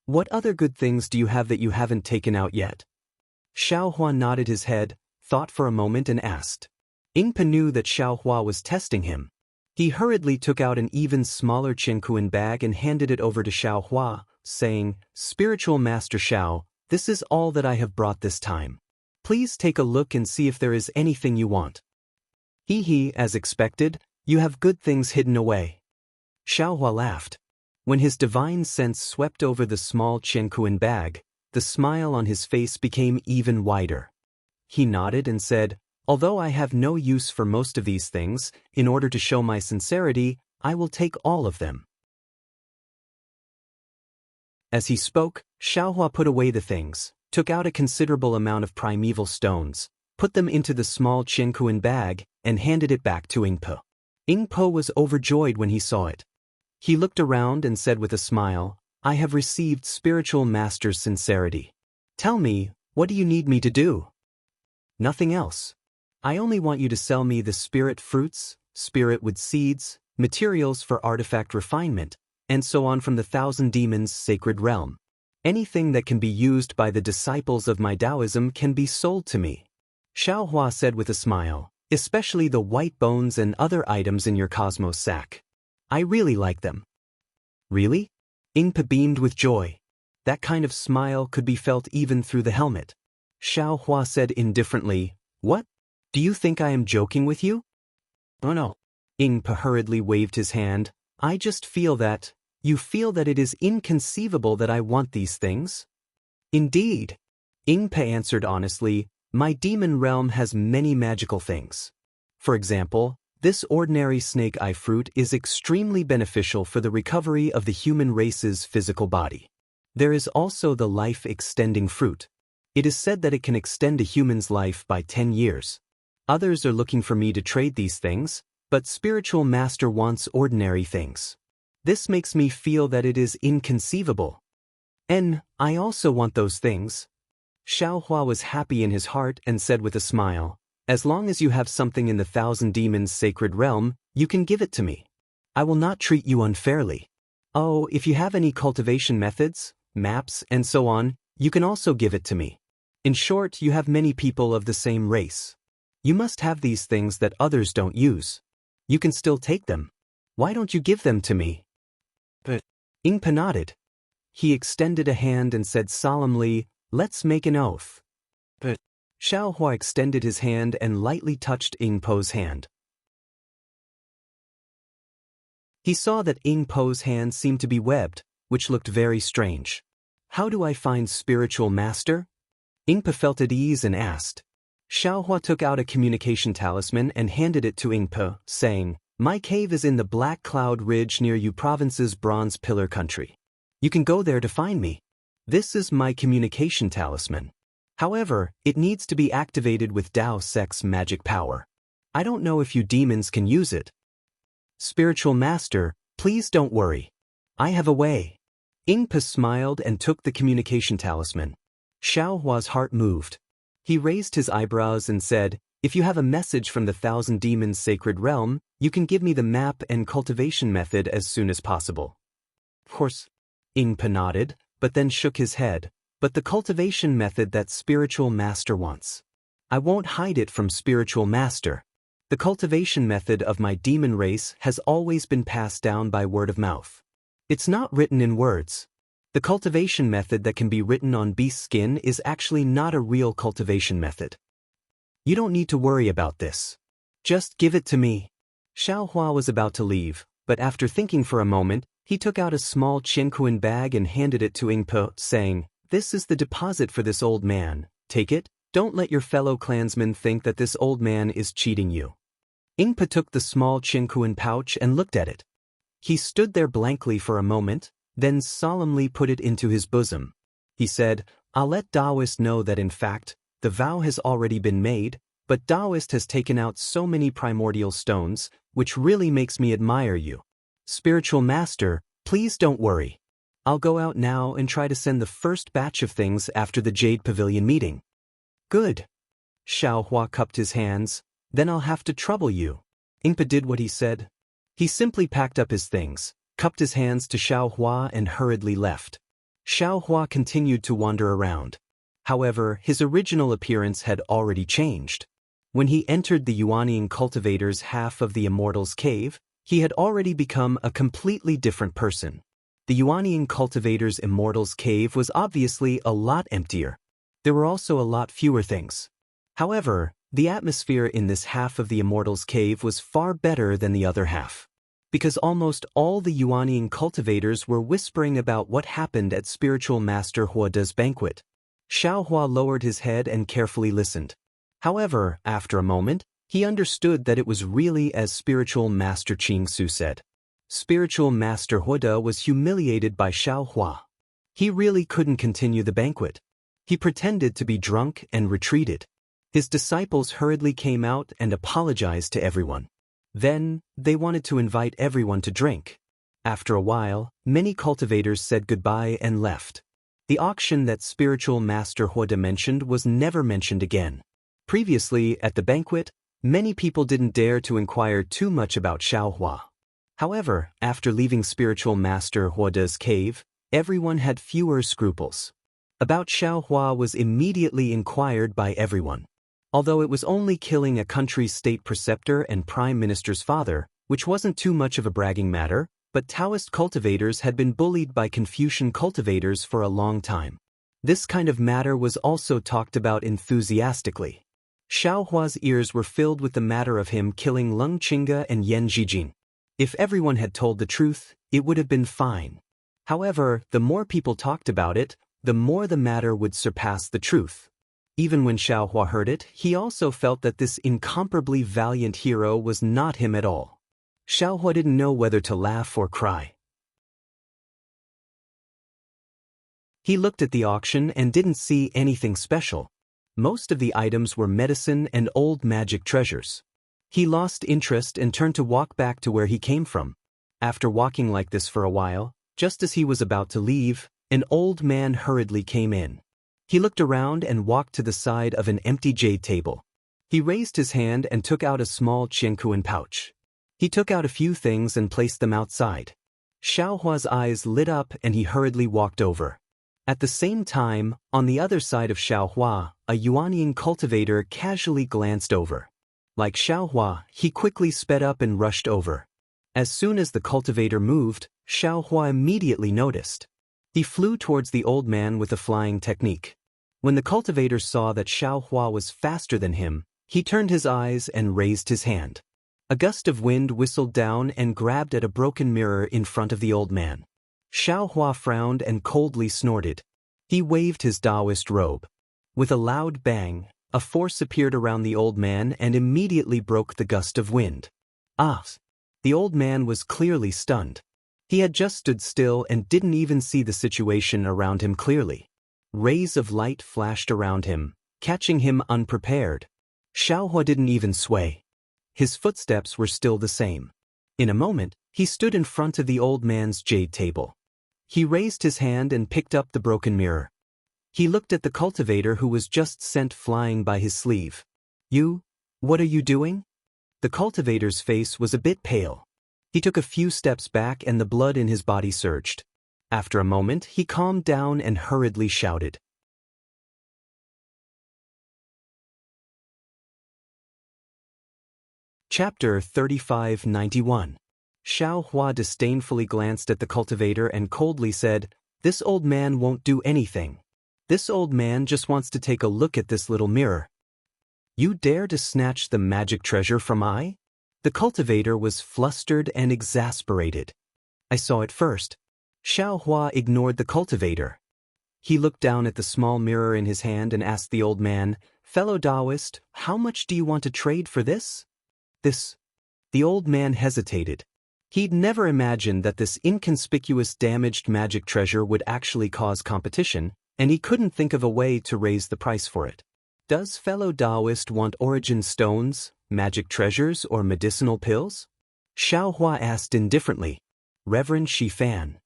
What other good things do you have that you haven't taken out yet?" Xiaohua nodded his head, thought for a moment and asked. Ingpa knew that Xiaohua was testing him. He hurriedly took out an even smaller Qinkuan bag and handed it over to Xiaohua, saying, "Spiritual Master Xiao, this is all that I have brought this time. Please take a look and see if there is anything you want." As expected, you have good things hidden away." Xiaohua laughed. When his divine sense swept over the small Qinkuan bag, the smile on his face became even wider. He nodded and said, "Although I have no use for most of these things, in order to show my sincerity, I will take all of them." As he spoke, Xiaohua put away the things, took out a considerable amount of primeval stones, put them into the small Qinkuan bag, and handed it back to Ingpo. Ingpo was overjoyed when he saw it. He looked around and said with a smile, "I have received spiritual master's sincerity. Tell me, what do you need me to do?" "Nothing else. I only want you to sell me the spirit fruits, spirit wood seeds, materials for artifact refinement, and so on from the Thousand Demons' sacred realm. Anything that can be used by the disciples of my Taoism can be sold to me." Xiaohua said with a smile, "Especially the white bones and other items in your cosmos sack. I really like them." "Really?" Ingpa beamed with joy. That kind of smile could be felt even through the helmet. Xiaohua said indifferently, "What? Do you think I am joking with you?" "Oh no." Ingpa hurriedly waved his hand. "I just feel that, you feel that it is inconceivable that I want these things?" "Indeed." Ingpa answered honestly, "My demon realm has many magical things. For example, this ordinary snake eye fruit is extremely beneficial for the recovery of the human race's physical body. There is also the life-extending fruit. It is said that it can extend a human's life by 10 years. Others are looking for me to trade these things, but spiritual master wants ordinary things. This makes me feel that it is inconceivable. And I also want those things." Xiaohua was happy in his heart and said with a smile, "As long as you have something in the Thousand Demons' sacred realm, you can give it to me. I will not treat you unfairly. Oh, if you have any cultivation methods, maps, and so on, you can also give it to me. In short, you have many people of the same race. You must have these things that others don't use. You can still take them. Why don't you give them to me?" But Ingpa nodded. He extended a hand and said solemnly, "Let's make an oath." But Xiaohua extended his hand and lightly touched Ying Po's hand. He saw that Ying Po's hand seemed to be webbed, which looked very strange. How do I find spiritual master? Ying Po felt at ease and asked. Xiaohua took out a communication talisman and handed it to Ying Po, saying, My cave is in the Black Cloud Ridge near Yu Province's Bronze Pillar country. You can go there to find me. This is my communication talisman. However, it needs to be activated with Daoist's magic power. I don't know if you demons can use it. Spiritual master, please don't worry. I have a way. Ying Po smiled and took the communication talisman. Xiaohua's heart moved. He raised his eyebrows and said, If you have a message from the Thousand Demons' sacred realm, you can give me the map and cultivation method as soon as possible. Of course. Ying Po nodded, but then shook his head. But the cultivation method that spiritual master wants. I won't hide it from spiritual master. The cultivation method of my demon race has always been passed down by word of mouth. It's not written in words. The cultivation method that can be written on beast skin is actually not a real cultivation method. You don't need to worry about this. Just give it to me. Xiaohua was about to leave, but after thinking for a moment, he took out a small Qianquan bag and handed it to Ying Po, saying, This is the deposit for this old man. Take it. Don't let your fellow clansmen think that this old man is cheating you. Ying Po took the small Qianquan pouch and looked at it. He stood there blankly for a moment, then solemnly put it into his bosom. He said, I'll let Daoist know that in fact, the vow has already been made, but Daoist has taken out so many primordial stones, which really makes me admire you. Spiritual master, please don't worry. I'll go out now and try to send the first batch of things after the Jade Pavilion meeting. Good. Xiaohua cupped his hands. Then I'll have to trouble you. Ying Po did what he said. He simply packed up his things, cupped his hands to Xiaohua and hurriedly left. Xiaohua continued to wander around. However, his original appearance had already changed. When he entered the Yuanian cultivator's half of the Immortal's cave, he had already become a completely different person. The Yuanian cultivator's Immortal's cave was obviously a lot emptier. There were also a lot fewer things. However, the atmosphere in this half of the Immortal's cave was far better than the other half. Because almost all the Yuanian cultivators were whispering about what happened at Spiritual Master Huoda's banquet. Xiaohua lowered his head and carefully listened. However, after a moment, he understood that it was really as Spiritual Master Qingsu said. Spiritual Master Huoda was humiliated by Xiaohua. He really couldn't continue the banquet. He pretended to be drunk and retreated. His disciples hurriedly came out and apologized to everyone. Then, they wanted to invite everyone to drink. After a while, many cultivators said goodbye and left. The auction that Spiritual Master Huoda mentioned was never mentioned again. Previously, at the banquet, many people didn't dare to inquire too much about Xiaohua. However, after leaving Spiritual Master Huoda's cave, everyone had fewer scruples. About Xiaohua was immediately inquired by everyone. Although it was only killing a country's state preceptor and prime minister's father, which wasn't too much of a bragging matter, but Taoist cultivators had been bullied by Confucian cultivators for a long time. This kind of matter was also talked about enthusiastically. Xiaohua's ears were filled with the matter of him killing Lung Qingge and Yan Zhijing. If everyone had told the truth, it would have been fine. However, the more people talked about it, the more the matter would surpass the truth. Even when Xiaohua heard it, he also felt that this incomparably valiant hero was not him at all. Xiaohua didn't know whether to laugh or cry. He looked at the auction and didn't see anything special. Most of the items were medicine and old magic treasures. He lost interest and turned to walk back to where he came from. After walking like this for a while, just as he was about to leave, an old man hurriedly came in. He looked around and walked to the side of an empty jade table. He raised his hand and took out a small Qianquan pouch. He took out a few things and placed them outside. Xiaohua's eyes lit up and he hurriedly walked over. At the same time, on the other side of Xiaohua, a Yuanian cultivator casually glanced over. Like Xiaohua, he quickly sped up and rushed over. As soon as the cultivator moved, Xiaohua immediately noticed. He flew towards the old man with a flying technique. When the cultivator saw that Xiao Hua was faster than him, he turned his eyes and raised his hand. A gust of wind whistled down and grabbed at a broken mirror in front of the old man. Xiao Hua frowned and coldly snorted. He waved his Daoist robe. With a loud bang, a force appeared around the old man and immediately broke the gust of wind. Ah! The old man was clearly stunned. He had just stood still and didn't even see the situation around him clearly. Rays of light flashed around him, catching him unprepared. Xiao Hua didn't even sway. His footsteps were still the same. In a moment, he stood in front of the old man's jade table. He raised his hand and picked up the broken mirror. He looked at the cultivator who was just sent flying by his sleeve. "You? What are you doing?" The cultivator's face was a bit pale. He took a few steps back and the blood in his body surged. After a moment, he calmed down and hurriedly shouted. Chapter 3591. Xiao Hua disdainfully glanced at the cultivator and coldly said, "This old man won't do anything. This old man just wants to take a look at this little mirror. You dare to snatch the magic treasure from I?" The cultivator was flustered and exasperated. "I saw it first." Xiao Hua ignored the cultivator. He looked down at the small mirror in his hand and asked the old man, "Fellow Daoist, how much do you want to trade for this?" This. The old man hesitated. He'd never imagined that this inconspicuous damaged magic treasure would actually cause competition, and he couldn't think of a way to raise the price for it. Does fellow Daoist want origin stones, magic treasures, or medicinal pills? Xiao Hua asked indifferently. Reverend Shifan.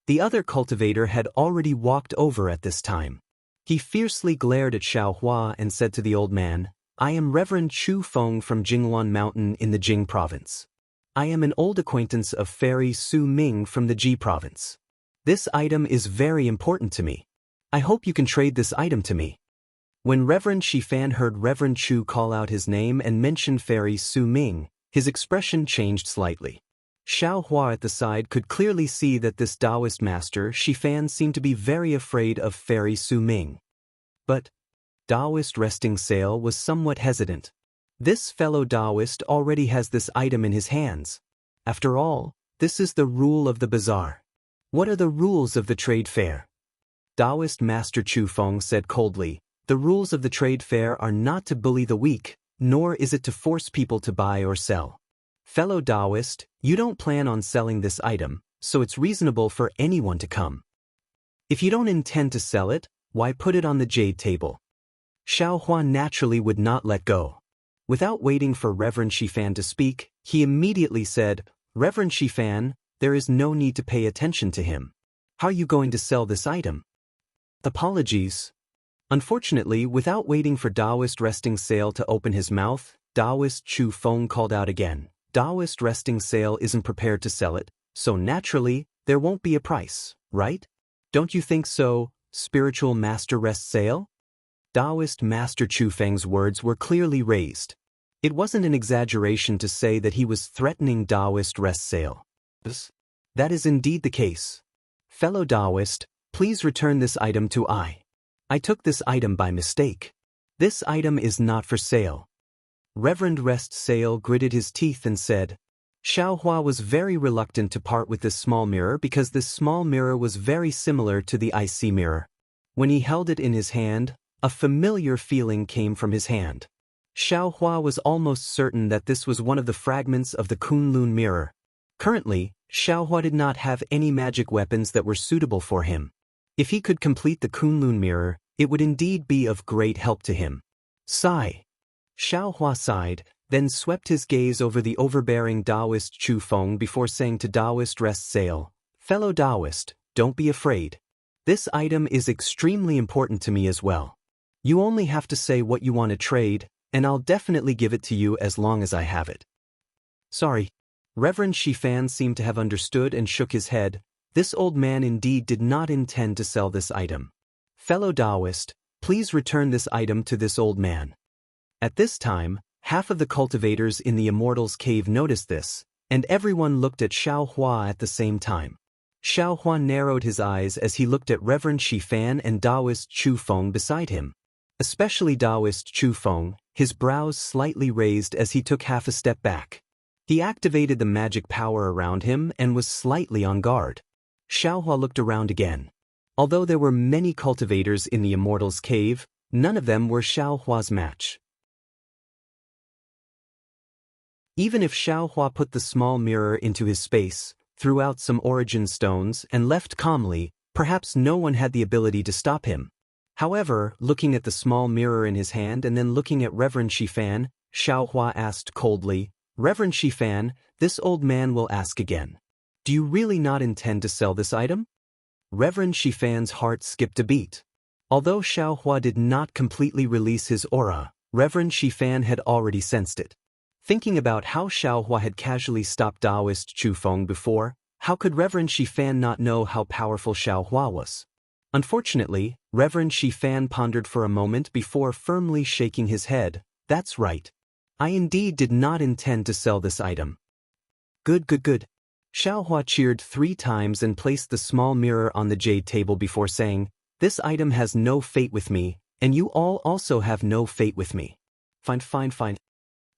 The other cultivator had already walked over at this time. He fiercely glared at Xiao Hua and said to the old man, "I am Reverend Chu Feng from Jingluan Mountain in the Jing province. I am an old acquaintance of Fairy Su Ming from the Ji province. This item is very important to me. I hope you can trade this item to me." When Reverend Shifan heard Reverend Chu call out his name and mention Fairy Su Ming, his expression changed slightly. Xiao Hua at the side could clearly see that this Daoist master Shifan seemed to be very afraid of Fairy Su Ming. But Daoist resting sail was somewhat hesitant. This fellow Daoist already has this item in his hands. After all, this is the rule of the bazaar. What are the rules of the trade fair? Daoist Master Chu Feng said coldly, "The rules of the trade fair are not to bully the weak, nor is it to force people to buy or sell. Fellow Daoist, you don't plan on selling this item, so it's reasonable for anyone to come. If you don't intend to sell it, why put it on the jade table?" Xiao Hua naturally would not let go. Without waiting for Reverend Shifan to speak, he immediately said, "Reverend Shifan, there is no need to pay attention to him. How are you going to sell this item?" "Apologies." Unfortunately, without waiting for Daoist resting sail to open his mouth, Daoist Chu Feng called out again, "Daoist resting sail isn't prepared to sell it, so naturally, there won't be a price, right? Don't you think so, spiritual master rest sail?" Daoist Master Chu Feng's words were clearly raised. It wasn't an exaggeration to say that he was threatening Daoist rest sail. That is indeed the case. Fellow Daoist, please return this item to I. I took this item by mistake. This item is not for sale. Reverend Rest Sail gritted his teeth and said. Xiao Hua was very reluctant to part with this small mirror because this small mirror was very similar to the IC mirror. When he held it in his hand, a familiar feeling came from his hand. Xiao Hua was almost certain that this was one of the fragments of the Kunlun mirror. Currently, Xiao Hua did not have any magic weapons that were suitable for him. If he could complete the Kunlun mirror, it would indeed be of great help to him. Sigh. Xiao Hua sighed, then swept his gaze over the overbearing Daoist Chu Feng before saying to Daoist Rest Sail, "Fellow Daoist, don't be afraid. This item is extremely important to me as well. You only have to say what you want to trade, and I'll definitely give it to you as long as I have it." Sorry. Reverend Shifan seemed to have understood and shook his head. This old man indeed did not intend to sell this item. Fellow Daoist, please return this item to this old man. At this time, half of the cultivators in the Immortal's cave noticed this, and everyone looked at Xiao Hua at the same time. Xiaohua narrowed his eyes as he looked at Reverend Shifan and Daoist Chu Feng beside him. Especially Daoist Chu Feng, his brows slightly raised as he took half a step back. He activated the magic power around him and was slightly on guard. Xiaohua looked around again. Although there were many cultivators in the Immortal's cave, none of them were Xiaohua's match. Even if Xiaohua put the small mirror into his space, threw out some origin stones, and left calmly, perhaps no one had the ability to stop him. However, looking at the small mirror in his hand and then looking at Reverend Shifan, Xiaohua asked coldly, "Reverend Shifan, this old man will ask again. Do you really not intend to sell this item?" Reverend Shifan's heart skipped a beat. Although Xiaohua did not completely release his aura, Reverend Shifan had already sensed it. Thinking about how Xiaohua had casually stopped Daoist Chu Feng before, how could Reverend Shifan not know how powerful Xiaohua was? Unfortunately, Reverend Shifan pondered for a moment before firmly shaking his head. "That's right. I indeed did not intend to sell this item." Good. Xiaohua cheered 3 times and placed the small mirror on the jade table before saying, "This item has no fate with me, and you all also have no fate with me." Fine.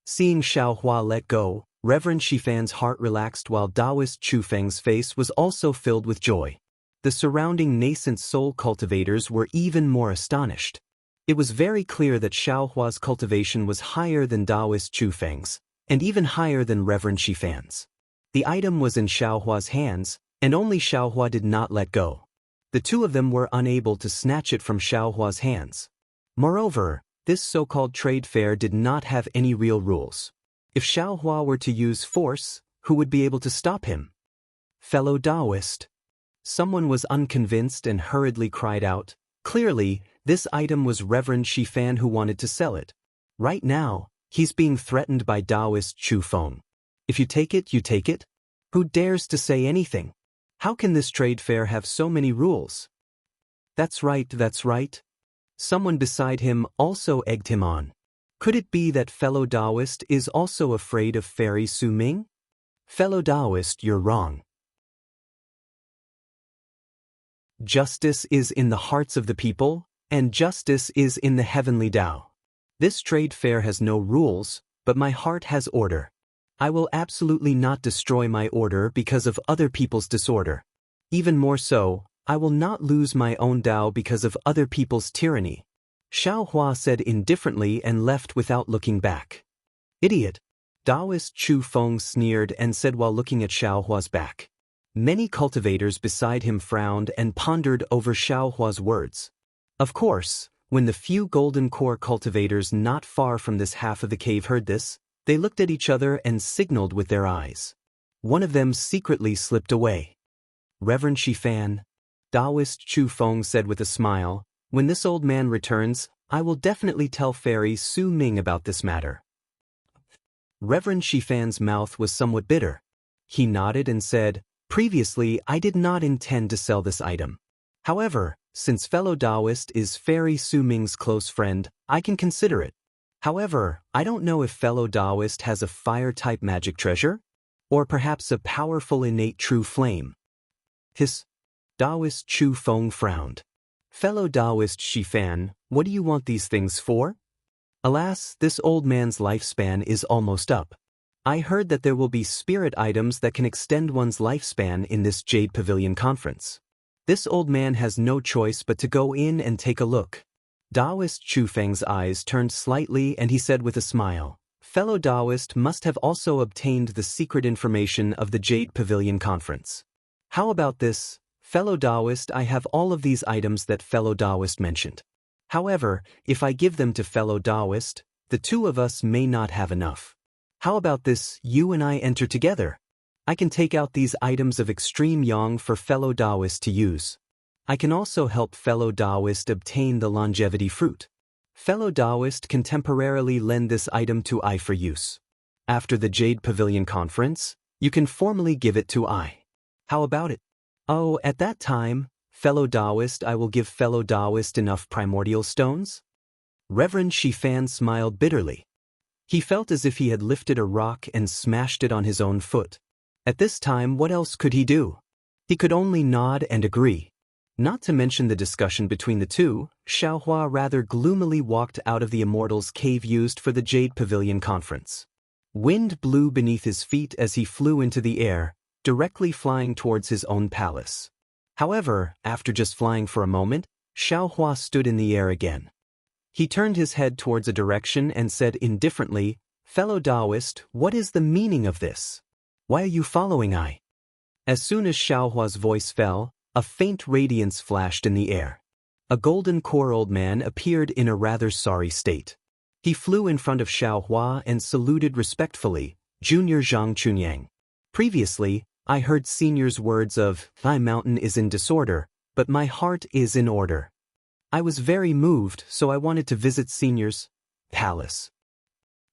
Seeing Xiaohua let go, Reverend Shifan's heart relaxed while Daoist Chu Feng's face was also filled with joy. The surrounding nascent soul cultivators were even more astonished. It was very clear that Xiaohua's cultivation was higher than Daoist Chu Feng's, and even higher than Reverend Shifan's. The item was in Xiaohua's hands, and only Xiaohua did not let go. The two of them were unable to snatch it from Xiaohua's hands. Moreover, this so-called trade fair did not have any real rules. If Xiaohua were to use force, who would be able to stop him? Fellow Daoist. Someone was unconvinced and hurriedly cried out. Clearly, this item was Reverend Shifan who wanted to sell it. Right now, he's being threatened by Daoist Chu Feng. If you take it, you take it? Who dares to say anything? How can this trade fair have so many rules? That's right. Someone beside him also egged him on. Could it be that fellow Daoist is also afraid of Fairy Su Ming? Fellow Daoist, you're wrong. Justice is in the hearts of the people, and justice is in the heavenly Tao. This trade fair has no rules, but my heart has order. I will absolutely not destroy my order because of other people's disorder. Even more so, I will not lose my own Tao because of other people's tyranny. Xiaohua said indifferently and left without looking back. Idiot. Daoist Chu Feng sneered and said while looking at Xiaohua's back. Many cultivators beside him frowned and pondered over Xiaohua's words. Of course, when the few golden core cultivators not far from this half of the cave heard this, they looked at each other and signaled with their eyes. One of them secretly slipped away. Reverend Shifan, Daoist Chu Feng said with a smile, when this old man returns, I will definitely tell Fairy Su Ming about this matter. Reverend Shifan's mouth was somewhat bitter. He nodded and said, previously I did not intend to sell this item. However, since fellow Daoist is Fairy Su Ming's close friend, I can consider it. However, I don't know if fellow Daoist has a fire-type magic treasure? Or perhaps a powerful innate true flame. Daoist Chu Feng frowned. Fellow Daoist Shifan, what do you want these things for? Alas, this old man's lifespan is almost up. I heard that there will be spirit items that can extend one's lifespan in this Jade Pavilion conference. This old man has no choice but to go in and take a look. Daoist Chu Feng's eyes turned slightly and he said with a smile, fellow Daoist must have also obtained the secret information of the Jade Pavilion conference. How about this, fellow Daoist? I have all of these items that fellow Daoist mentioned. However, if I give them to fellow Daoist, the two of us may not have enough. How about this, you and I enter together? I can take out these items of extreme yang for fellow Daoist to use. I can also help fellow Daoist obtain the longevity fruit. Fellow Daoist can temporarily lend this item to I for use. After the Jade Pavilion conference, you can formally give it to I. How about it? Oh, at that time, fellow Daoist, I will give fellow Daoist enough primordial stones? Reverend Shifan smiled bitterly. He felt as if he had lifted a rock and smashed it on his own foot. At this time, what else could he do? He could only nod and agree. Not to mention the discussion between the two, Xiaohua rather gloomily walked out of the Immortal's cave used for the Jade Pavilion conference. Wind blew beneath his feet as he flew into the air, directly flying towards his own palace. However, after just flying for a moment, Xiaohua stood in the air again. He turned his head towards a direction and said indifferently, "Fellow Daoist, what is the meaning of this? Why are you following I?" As soon as Xiaohua's voice fell, a faint radiance flashed in the air. A golden core old man appeared in a rather sorry state. He flew in front of Xiaohua and saluted respectfully, "Junior Zhang Chunyang. Previously, I heard Senior's words of, 'My mountain is in disorder, but my heart is in order.' I was very moved, so I wanted to visit Senior's palace."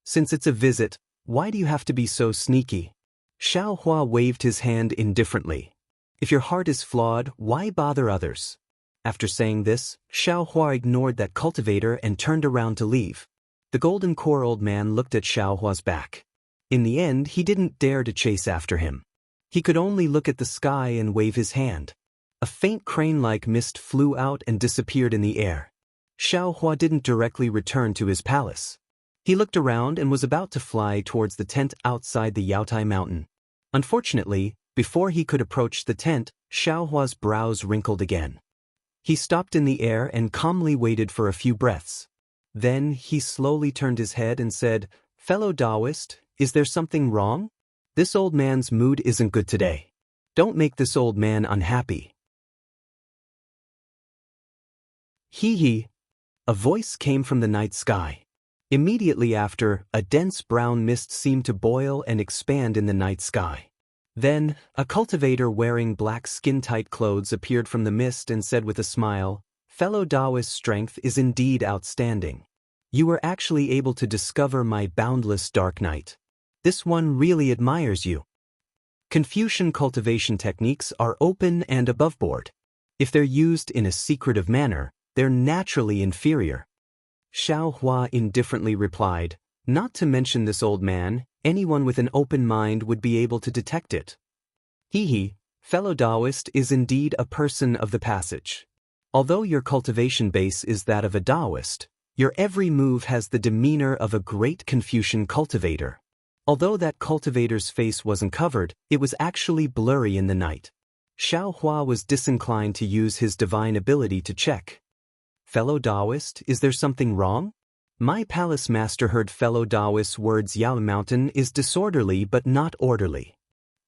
"Since it's a visit, why do you have to be so sneaky?" Xiaohua waved his hand indifferently. "If your heart is flawed, why bother others?" After saying this, Xiaohua ignored that cultivator and turned around to leave. The golden core old man looked at Xiaohua's back. In the end, he didn't dare to chase after him. He could only look at the sky and wave his hand. A faint crane-like mist flew out and disappeared in the air. Xiaohua didn't directly return to his palace. He looked around and was about to fly towards the tent outside the Yaotai mountain. Unfortunately, before he could approach the tent, Xiaohua's brows wrinkled again. He stopped in the air and calmly waited for a few breaths. Then he slowly turned his head and said, "Fellow Daoist, is there something wrong? This old man's mood isn't good today. Don't make this old man unhappy." "Hee." A voice came from the night sky. Immediately after, a dense brown mist seemed to boil and expand in the night sky. Then, a cultivator wearing black skin-tight clothes appeared from the mist and said with a smile, "Fellow Daoist, strength is indeed outstanding. You were actually able to discover my boundless dark night. This one really admires you. Confucian cultivation techniques are open and aboveboard. If they're used in a secretive manner, they're naturally inferior." Xiaohua indifferently replied, "Not to mention this old man, anyone with an open mind would be able to detect it." Hee. Fellow Daoist is indeed a person of the passage. Although your cultivation base is that of a Daoist, your every move has the demeanor of a great Confucian cultivator. Although that cultivator's face wasn't covered, it was actually blurry in the night. Xiaohua was disinclined to use his divine ability to check. "Fellow Daoist, is there something wrong? My palace master heard fellow Daoist's words. Yao Mountain is disorderly but not orderly.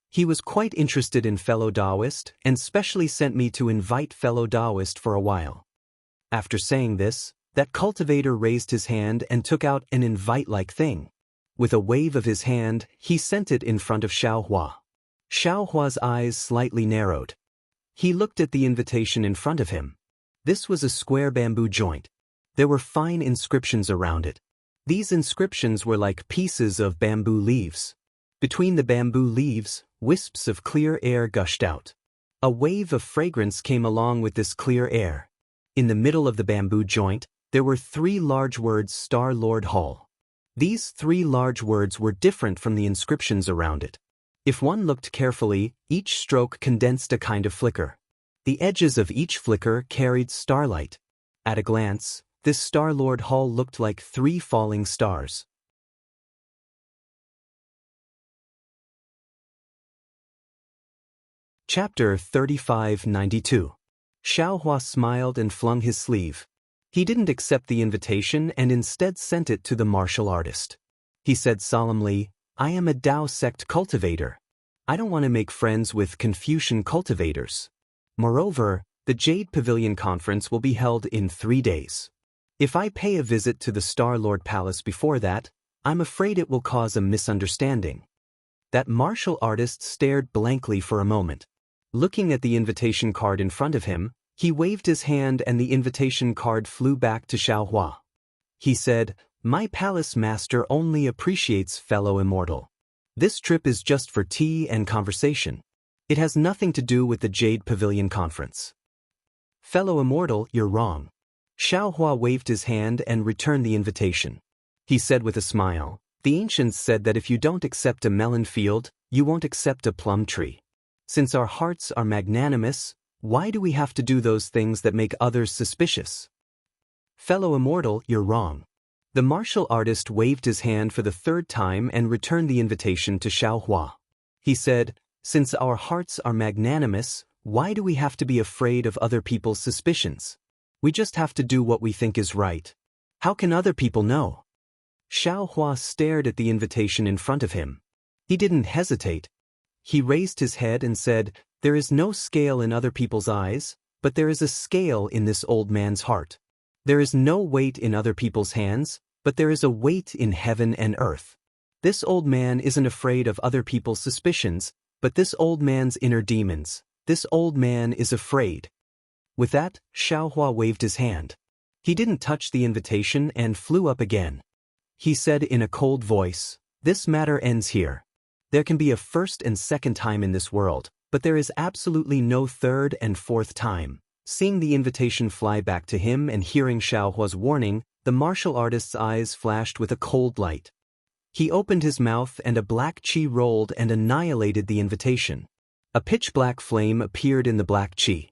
He was quite interested in fellow Daoist and specially sent me to invite fellow Daoist for a while." After saying this, that cultivator raised his hand and took out an invite-like thing. With a wave of his hand, he sent it in front of Xiaohua. Xiaohua's eyes slightly narrowed. He looked at the invitation in front of him. This was a square bamboo joint. There were fine inscriptions around it. These inscriptions were like pieces of bamboo leaves. Between the bamboo leaves, wisps of clear air gushed out. A wave of fragrance came along with this clear air. In the middle of the bamboo joint, there were 3 large words: Star Lord Hall. These 3 large words were different from the inscriptions around it. If one looked carefully, each stroke condensed a kind of flicker. The edges of each flicker carried starlight. At a glance, this Star Lord Hall looked like 3 falling stars. Chapter 3592. Xiaohua smiled and flung his sleeve. He didn't accept the invitation and instead sent it to the martial artist. He said solemnly, "I am a Dao sect cultivator. I don't want to make friends with Confucian cultivators. Moreover, the Jade Pavilion conference will be held in 3 days. If I pay a visit to the Star Lord Palace before that, I'm afraid it will cause a misunderstanding." That martial artist stared blankly for a moment. Looking at the invitation card in front of him, he waved his hand and the invitation card flew back to Xiaohua. He said, "My palace master only appreciates fellow Immortal. This trip is just for tea and conversation. It has nothing to do with the Jade Pavilion conference." "Fellow Immortal, you're wrong." Xiaohua waved his hand and returned the invitation. He said with a smile, "The ancients said that if you don't accept a melon field, you won't accept a plum tree. Since our hearts are magnanimous, why do we have to do those things that make others suspicious? Fellow Immortal, you're wrong. The martial artist waved his hand for the third time and returned the invitation to Xiaohua. He said, since our hearts are magnanimous, why do we have to be afraid of other people's suspicions? We just have to do what we think is right. How can other people know? Xiaohua stared at the invitation in front of him. He didn't hesitate. He raised his head and said, there is no scale in other people's eyes, but there is a scale in this old man's heart. There is no weight in other people's hands, but there is a weight in heaven and earth. This old man isn't afraid of other people's suspicions, but this old man's inner demons. This old man is afraid. With that, Xiaohua waved his hand. He didn't touch the invitation and flew up again. He said in a cold voice, this matter ends here. There can be a first and second time in this world, but there is absolutely no third and fourth time. Seeing the invitation fly back to him and hearing Xiaohua's warning, the martial artist's eyes flashed with a cold light. He opened his mouth and a black chi rolled and annihilated the invitation. A pitch-black flame appeared in the black chi.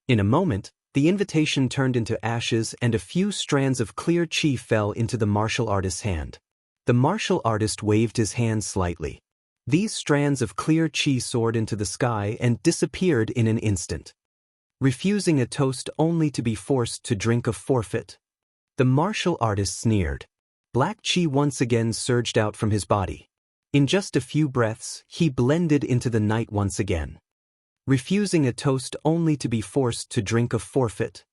In a moment, the invitation turned into ashes and a few strands of clear chi fell into the martial artist's hand. The martial artist waved his hand slightly. These strands of clear chi soared into the sky and disappeared in an instant. Refusing a toast only to be forced to drink a forfeit. The martial artist sneered. Black chi once again surged out from his body. In just a few breaths, he blended into the night once again. Refusing a toast only to be forced to drink a forfeit.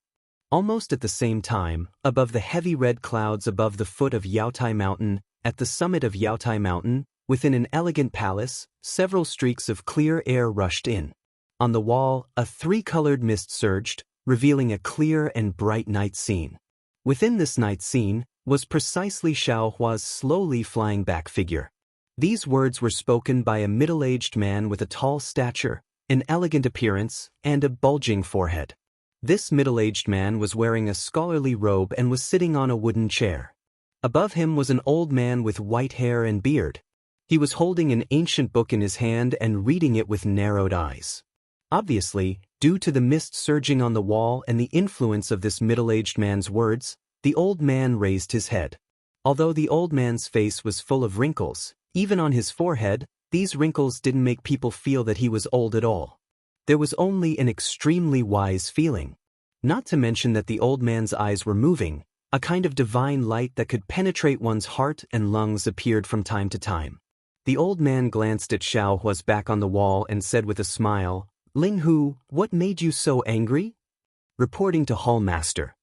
Almost at the same time, above the heavy red clouds above the foot of Yaotai Mountain, at the summit of Yaotai Mountain, within an elegant palace, several streaks of clear air rushed in. On the wall, a three-colored mist surged, revealing a clear and bright night scene. Within this night scene was precisely Xiaohua's slowly flying back figure. These words were spoken by a middle-aged man with a tall stature, an elegant appearance, and a bulging forehead. This middle-aged man was wearing a scholarly robe and was sitting on a wooden chair. Above him was an old man with white hair and beard. He was holding an ancient book in his hand and reading it with narrowed eyes. Obviously, due to the mist surging on the wall and the influence of this middle-aged man's words, the old man raised his head. Although the old man's face was full of wrinkles, even on his forehead, these wrinkles didn't make people feel that he was old at all. There was only an extremely wise feeling. Not to mention that the old man's eyes were moving, a kind of divine light that could penetrate one's heart and lungs appeared from time to time. The old man glanced at Xiaohua's back on the wall and said with a smile, Ling Hu, what made you so angry? Reporting to Hall Master.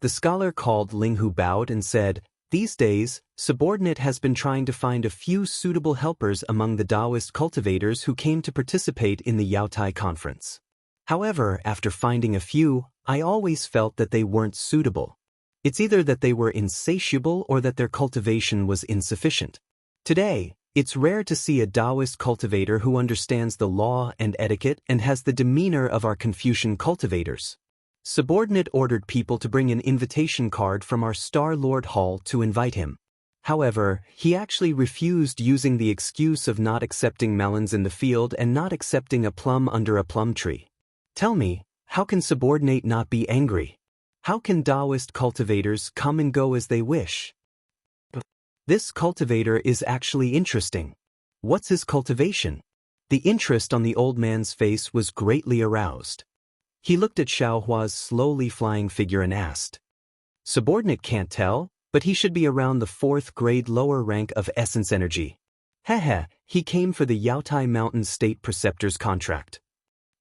The scholar called Ling Hu bowed and said, these days, Subordinate has been trying to find a few suitable helpers among the Daoist cultivators who came to participate in the Yaotai conference. However, after finding a few, I always felt that they weren't suitable. It's either that they were insatiable or that their cultivation was insufficient. Today, it's rare to see a Daoist cultivator who understands the law and etiquette and has the demeanor of our Confucian cultivators. Subordinate ordered people to bring an invitation card from our Star Lord Hall to invite him. However, he actually refused using the excuse of not accepting melons in the field and not accepting a plum under a plum tree. Tell me, how can Subordinate not be angry? How can Daoist cultivators come and go as they wish? This cultivator is actually interesting. What's his cultivation? The interest on the old man's face was greatly aroused. He looked at Xiaohua's slowly flying figure and asked. Subordinate can't tell, but he should be around the 4th grade lower rank of essence energy. Heh, he came for the Yaotai Mountain State Preceptor's contract.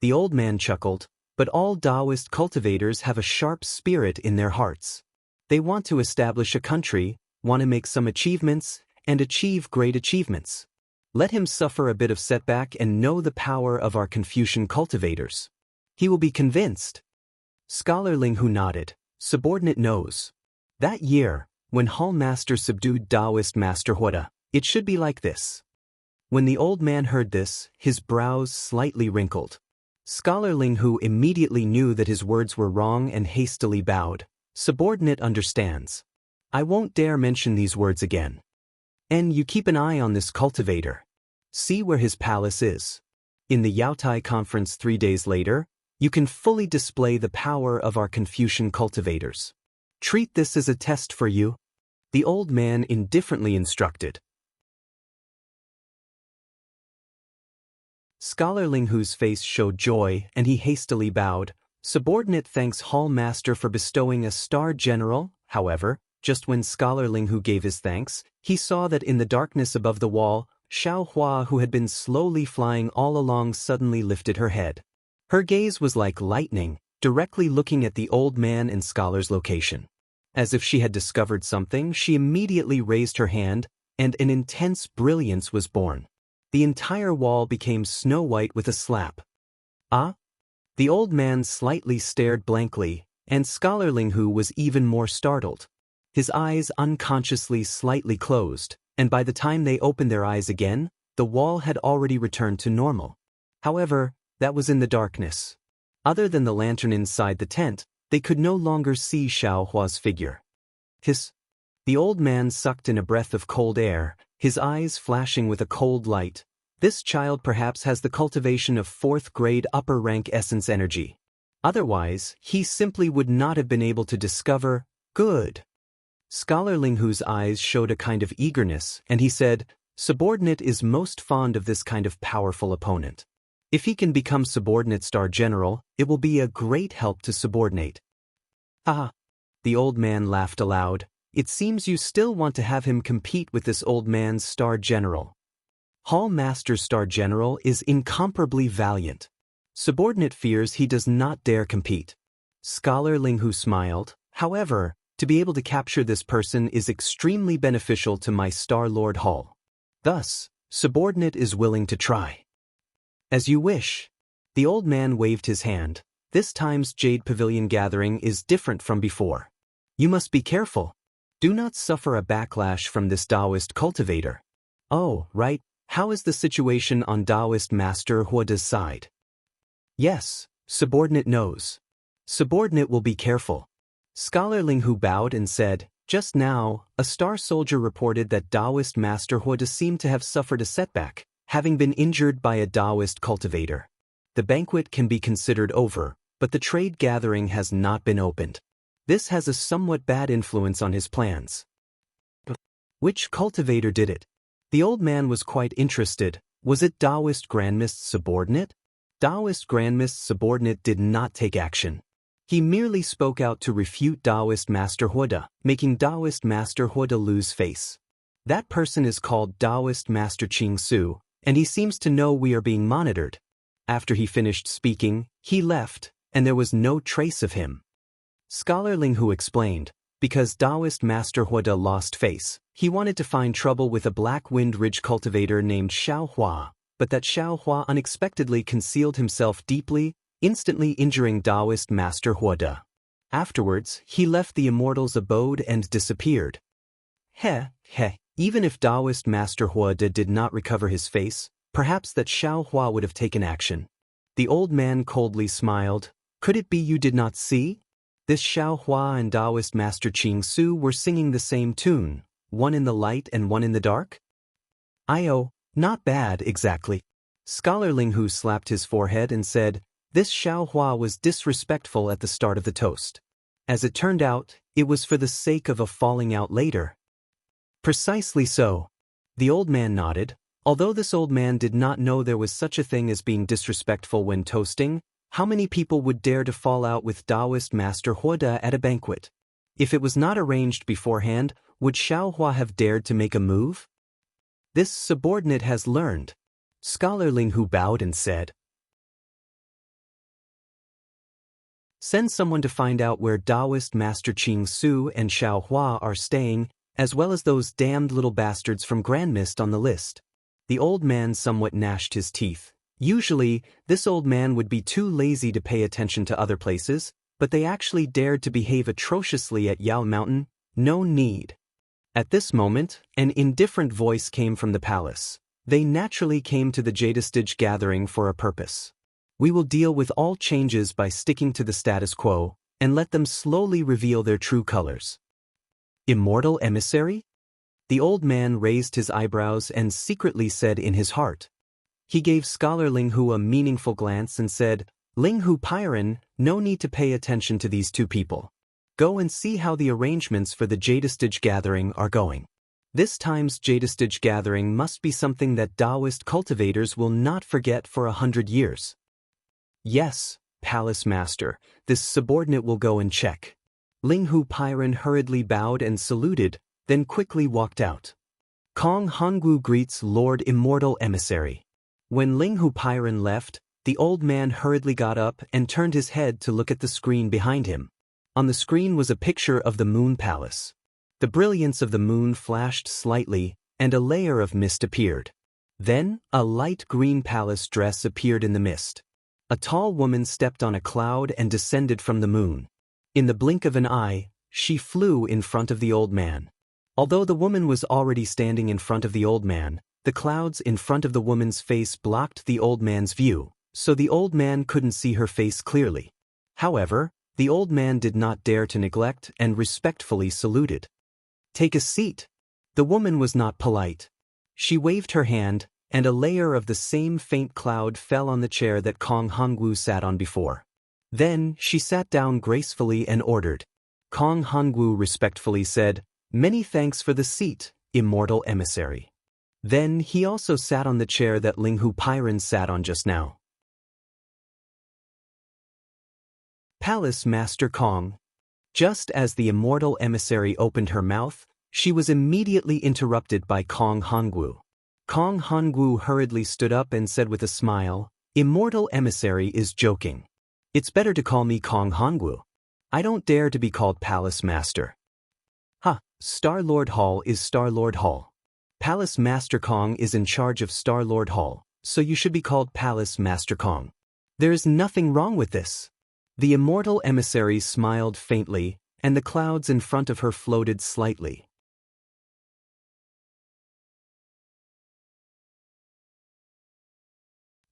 The old man chuckled, but all Daoist cultivators have a sharp spirit in their hearts. They want to establish a country, want to make some achievements, and achieve great achievements. Let him suffer a bit of setback and know the power of our Confucian cultivators. He will be convinced. Scholar Ling Hu nodded. Subordinate knows. That year, when Hall Master subdued Daoist Master Huda, it should be like this. When the old man heard this, his brows slightly wrinkled. Scholar Ling Hu immediately knew that his words were wrong and hastily bowed. Subordinate understands. I won't dare mention these words again. And you keep an eye on this cultivator. See where his palace is. In the Yaotai conference 3 days later, you can fully display the power of our Confucian cultivators. Treat this as a test for you. The old man indifferently instructed. Scholar Ling Hu's face showed joy, and he hastily bowed. Subordinate thanks Hall Master for bestowing a star general. However, just when Scholar Ling Hu gave his thanks, he saw that in the darkness above the wall, Xiao Hua, who had been slowly flying all along, suddenly lifted her head. Her gaze was like lightning, directly looking at the old man and scholar's location. As if she had discovered something, she immediately raised her hand, and an intense brilliance was born. The entire wall became snow white with a slap. Ah? The old man slightly stared blankly, and Scholar Ling Hu was even more startled. His eyes unconsciously slightly closed, and by the time they opened their eyes again, the wall had already returned to normal. However, that was in the darkness. Other than the lantern inside the tent, they could no longer see Xiao Hua's figure. Hiss! The old man sucked in a breath of cold air, his eyes flashing with a cold light. This child perhaps has the cultivation of 4th grade upper rank essence energy. Otherwise, he simply would not have been able to discover. Good. Scholar Ling Hu's eyes showed a kind of eagerness, and he said, Subordinate is most fond of this kind of powerful opponent. If he can become Subordinate Star General, it will be a great help to Subordinate. Ah! The old man laughed aloud. It seems you still want to have him compete with this old man's Star General. Hall Master's Star General is incomparably valiant. Subordinate fears he does not dare compete. Scholar Ling Hu smiled. However, to be able to capture this person is extremely beneficial to my Star Lord Hall. Thus, Subordinate is willing to try. As you wish. The old man waved his hand. This time's Jade Pavilion gathering is different from before. You must be careful. Do not suffer a backlash from this Daoist cultivator. Oh, right. How is the situation on Daoist Master Huada's side? Yes, Subordinate knows. Subordinate will be careful. Scholar Ling Hu bowed and said, Just now, a star soldier reported that Daoist Master Huada seemed to have suffered a setback, having been injured by a Daoist cultivator. The banquet can be considered over, but the trade gathering has not been opened. This has a somewhat bad influence on his plans. Which cultivator did it? The old man was quite interested. Was it Daoist Grandmist's Subordinate? Daoist Grandmist's Subordinate did not take action. He merely spoke out to refute Daoist Master Huada, making Daoist Master Huada lose face. That person is called Daoist Master Qing Su, and he seems to know we are being monitored. After he finished speaking, he left, and there was no trace of him. Scholar Ling Hu explained, because Daoist Master Huada lost face, he wanted to find trouble with a Black Wind Ridge cultivator named Xiao Hua, but that Xiao Hua unexpectedly concealed himself deeply, instantly injuring Daoist Master Huada. Afterwards, he left the Immortal's abode and disappeared. Even if Daoist Master Huada did not recover his face, perhaps that Xiao Hua would have taken action. The old man coldly smiled. Could it be you did not see? This Xiao Hua and Daoist Master Qing Su were singing the same tune, one in the light and one in the dark? Not bad exactly. Scholar Ling Hu slapped his forehead and said, This Xiao Hua was disrespectful at the start of the toast. As it turned out, it was for the sake of a falling out later. Precisely so. The old man nodded. Although this old man did not know there was such a thing as being disrespectful when toasting, how many people would dare to fall out with Daoist Master Huada at a banquet? If it was not arranged beforehand, would Xiao Hua have dared to make a move? This subordinate has learned. Scholar Ling Hu bowed and said, Send someone to find out where Daoist Master Qing Su and Xiao Hua are staying, as well as those damned little bastards from Grand Mist on the list. The old man somewhat gnashed his teeth. Usually, this old man would be too lazy to pay attention to other places, but they actually dared to behave atrociously at Yao Mountain. No need. At this moment, an indifferent voice came from the palace. They naturally came to the Jadestige gathering for a purpose. We will deal with all changes by sticking to the status quo, and let them slowly reveal their true colors. Immortal emissary? The old man raised his eyebrows and secretly said in his heart. He gave Scholar Ling Hu a meaningful glance and said, Ling Hu Pyron, no need to pay attention to these two people. Go and see how the arrangements for the Jadestage gathering are going. This time's Jadestage gathering must be something that Daoist cultivators will not forget for 100 years. Yes, Palace Master, this subordinate will go and check. Ling Hu Pyron hurriedly bowed and saluted, then quickly walked out. Kong Hongwu greets Lord Immortal Emissary. When Ling Hu Pyron left, the old man hurriedly got up and turned his head to look at the screen behind him. On the screen was a picture of the Moon Palace. The brilliance of the moon flashed slightly, and a layer of mist appeared. Then, a light green palace dress appeared in the mist. A tall woman stepped on a cloud and descended from the moon. In the blink of an eye, she flew in front of the old man. Although the woman was already standing in front of the old man, the clouds in front of the woman's face blocked the old man's view, so the old man couldn't see her face clearly. However, the old man did not dare to neglect and respectfully saluted. Take a seat. The woman was not polite. She waved her hand, and a layer of the same faint cloud fell on the chair that Kong Hongwu sat on before. Then, she sat down gracefully and ordered. Kong Hongwu respectfully said, Many thanks for the seat, Immortal Emissary. Then he also sat on the chair that Ling Hu Pyron sat on just now. Palace Master Kong. Just as the Immortal Emissary opened her mouth, she was immediately interrupted by Kong Hongwu. Kong Hongwu hurriedly stood up and said with a smile, Immortal Emissary is joking. It's better to call me Kong Hongwu. I don't dare to be called Palace Master. Star-Lord Hall is Star-Lord Hall. Palace Master Kong is in charge of Star-Lord Hall, so you should be called Palace Master Kong. There is nothing wrong with this. The Immortal Emissary smiled faintly, and the clouds in front of her floated slightly.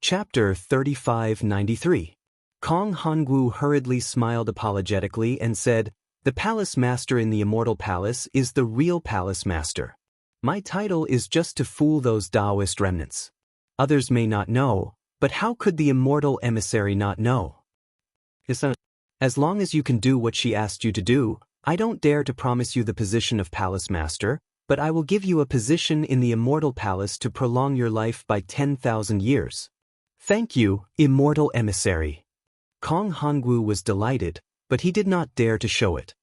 Chapter 3593. Kong Hongwu hurriedly smiled apologetically and said, The Palace Master in the Immortal Palace is the real Palace Master. My title is just to fool those Daoist remnants. Others may not know, but how could the Immortal Emissary not know? As long as you can do what she asked you to do, I don't dare to promise you the position of Palace Master, but I will give you a position in the Immortal Palace to prolong your life by 10,000 years. Thank you, Immortal Emissary. Kong Hongwu was delighted, but he did not dare to show it.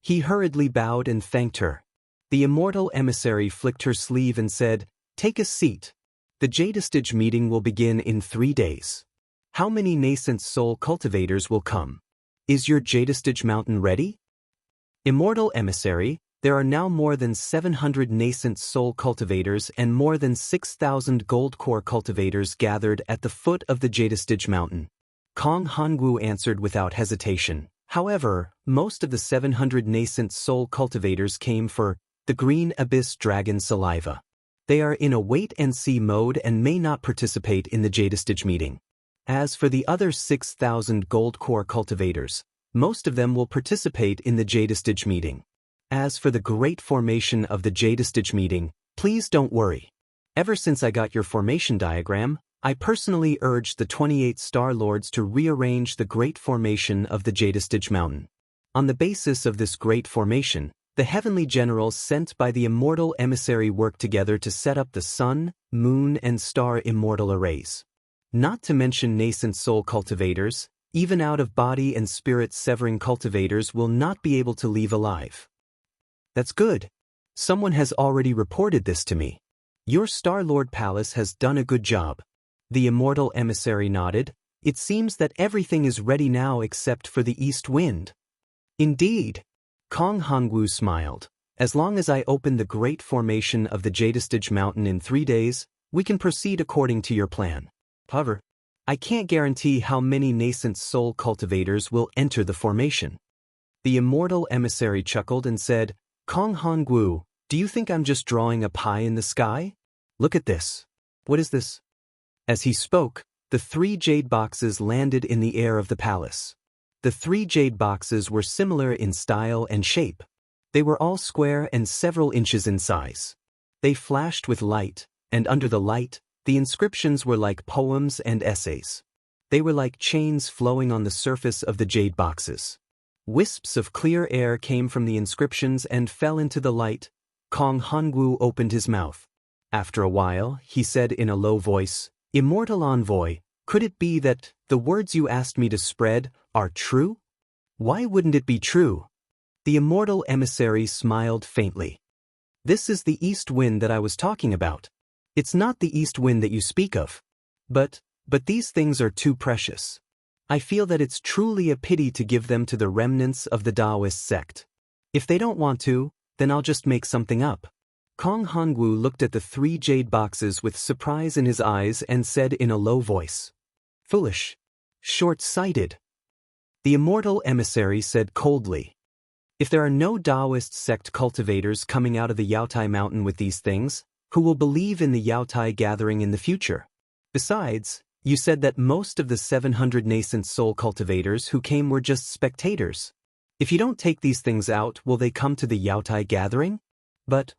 He hurriedly bowed and thanked her. The Immortal Emissary flicked her sleeve and said, Take a seat. The Jadestage meeting will begin in 3 days. How many nascent soul cultivators will come? Is your Jadestage mountain ready? Immortal Emissary, there are now more than 700 nascent soul cultivators and more than 6,000 gold core cultivators gathered at the foot of the Jadestage mountain. Kong Hongwu answered without hesitation. However, most of the 700 nascent soul cultivators came for the Green Abyss Dragon Saliva. They are in a wait-and-see mode and may not participate in the Jadestage meeting. As for the other 6,000 gold core cultivators, most of them will participate in the Jadestage meeting. As for the great formation of the Jadestage meeting, please don't worry. Ever since I got your formation diagram, I personally urged the 28 Star Lords to rearrange the great formation of the Jadestage mountain. On the basis of this great formation, the heavenly generals sent by the Immortal Emissary worked together to set up the Sun, Moon and Star Immortal arrays. Not to mention nascent soul cultivators, even out-of-body and spirit-severing cultivators will not be able to leave alive. That's good. Someone has already reported this to me. Your Star-Lord Palace has done a good job. The Immortal Emissary nodded. It seems that everything is ready now except for the east wind. Indeed. Kong Hongwu smiled. As long as I open the great formation of the Jadestage mountain in 3 days, we can proceed according to your plan. However, I can't guarantee how many nascent soul cultivators will enter the formation. The Immortal Emissary chuckled and said, Kong Hongwu, do you think I'm just drawing a pie in the sky? Look at this. What is this? As he spoke, the 3 jade boxes landed in the air of the palace. The 3 jade boxes were similar in style and shape. They were all square and several inches in size. They flashed with light, and under the light, the inscriptions were like poems and essays. They were like chains flowing on the surface of the jade boxes. Wisps of clear air came from the inscriptions and fell into the light. Kong Hongwu opened his mouth. After a while, he said in a low voice, "Immortal envoy, could it be that the words you asked me to spread are true?" "Why wouldn't it be true?" The immortal emissary smiled faintly. "This is the east wind that I was talking about. It's not the east wind that you speak of. But these things are too precious. I feel that it's truly a pity to give them to the remnants of the Daoist sect. If they don't want to, then I'll just make something up." Kong Hongwu looked at the 3 jade boxes with surprise in his eyes and said in a low voice, "Foolish. Short-sighted." The immortal emissary said coldly, "If there are no Daoist sect cultivators coming out of the Yaotai mountain with these things, who will believe in the Yaotai gathering in the future? Besides, you said that most of the 700 nascent soul cultivators who came were just spectators. If you don't take these things out, will they come to the Yaotai gathering?" But,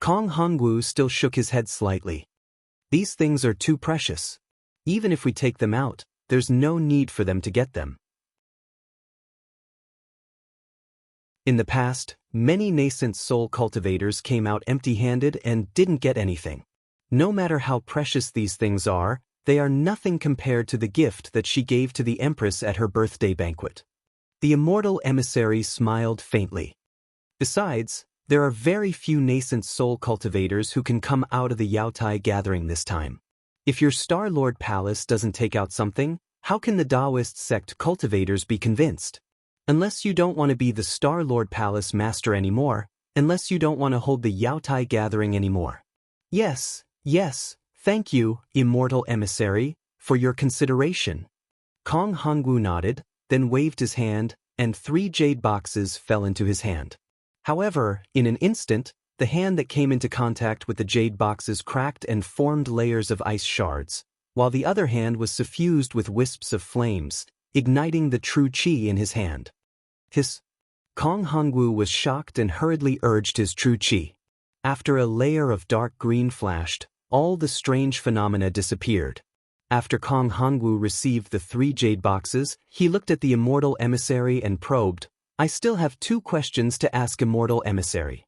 Kong Hongwu still shook his head slightly. "These things are too precious. Even if we take them out, there's no need for them to get them." In the past, many nascent soul cultivators came out empty-handed and didn't get anything. No matter how precious these things are, they are nothing compared to the gift that she gave to the Empress at her birthday banquet. The immortal emissary smiled faintly. "Besides, there are very few nascent soul cultivators who can come out of the Yaotai gathering this time. If your Star Lord Palace doesn't take out something, how can the Daoist sect cultivators be convinced? Unless you don't want to be the Star Lord Palace master anymore, unless you don't want to hold the Yaotai gathering anymore." Yes, thank you, immortal emissary, for your consideration." Kong Hongwu nodded, then waved his hand, and 3 jade boxes fell into his hand. However, in an instant, the hand that came into contact with the jade boxes cracked and formed layers of ice shards, while the other hand was suffused with wisps of flames, igniting the true qi in his hand. Kong Hongwu was shocked and hurriedly urged his true qi. After a layer of dark green flashed, all the strange phenomena disappeared. After Kong Hongwu received the 3 jade boxes, he looked at the immortal emissary and probed, "I still have 2 questions to ask, immortal emissary."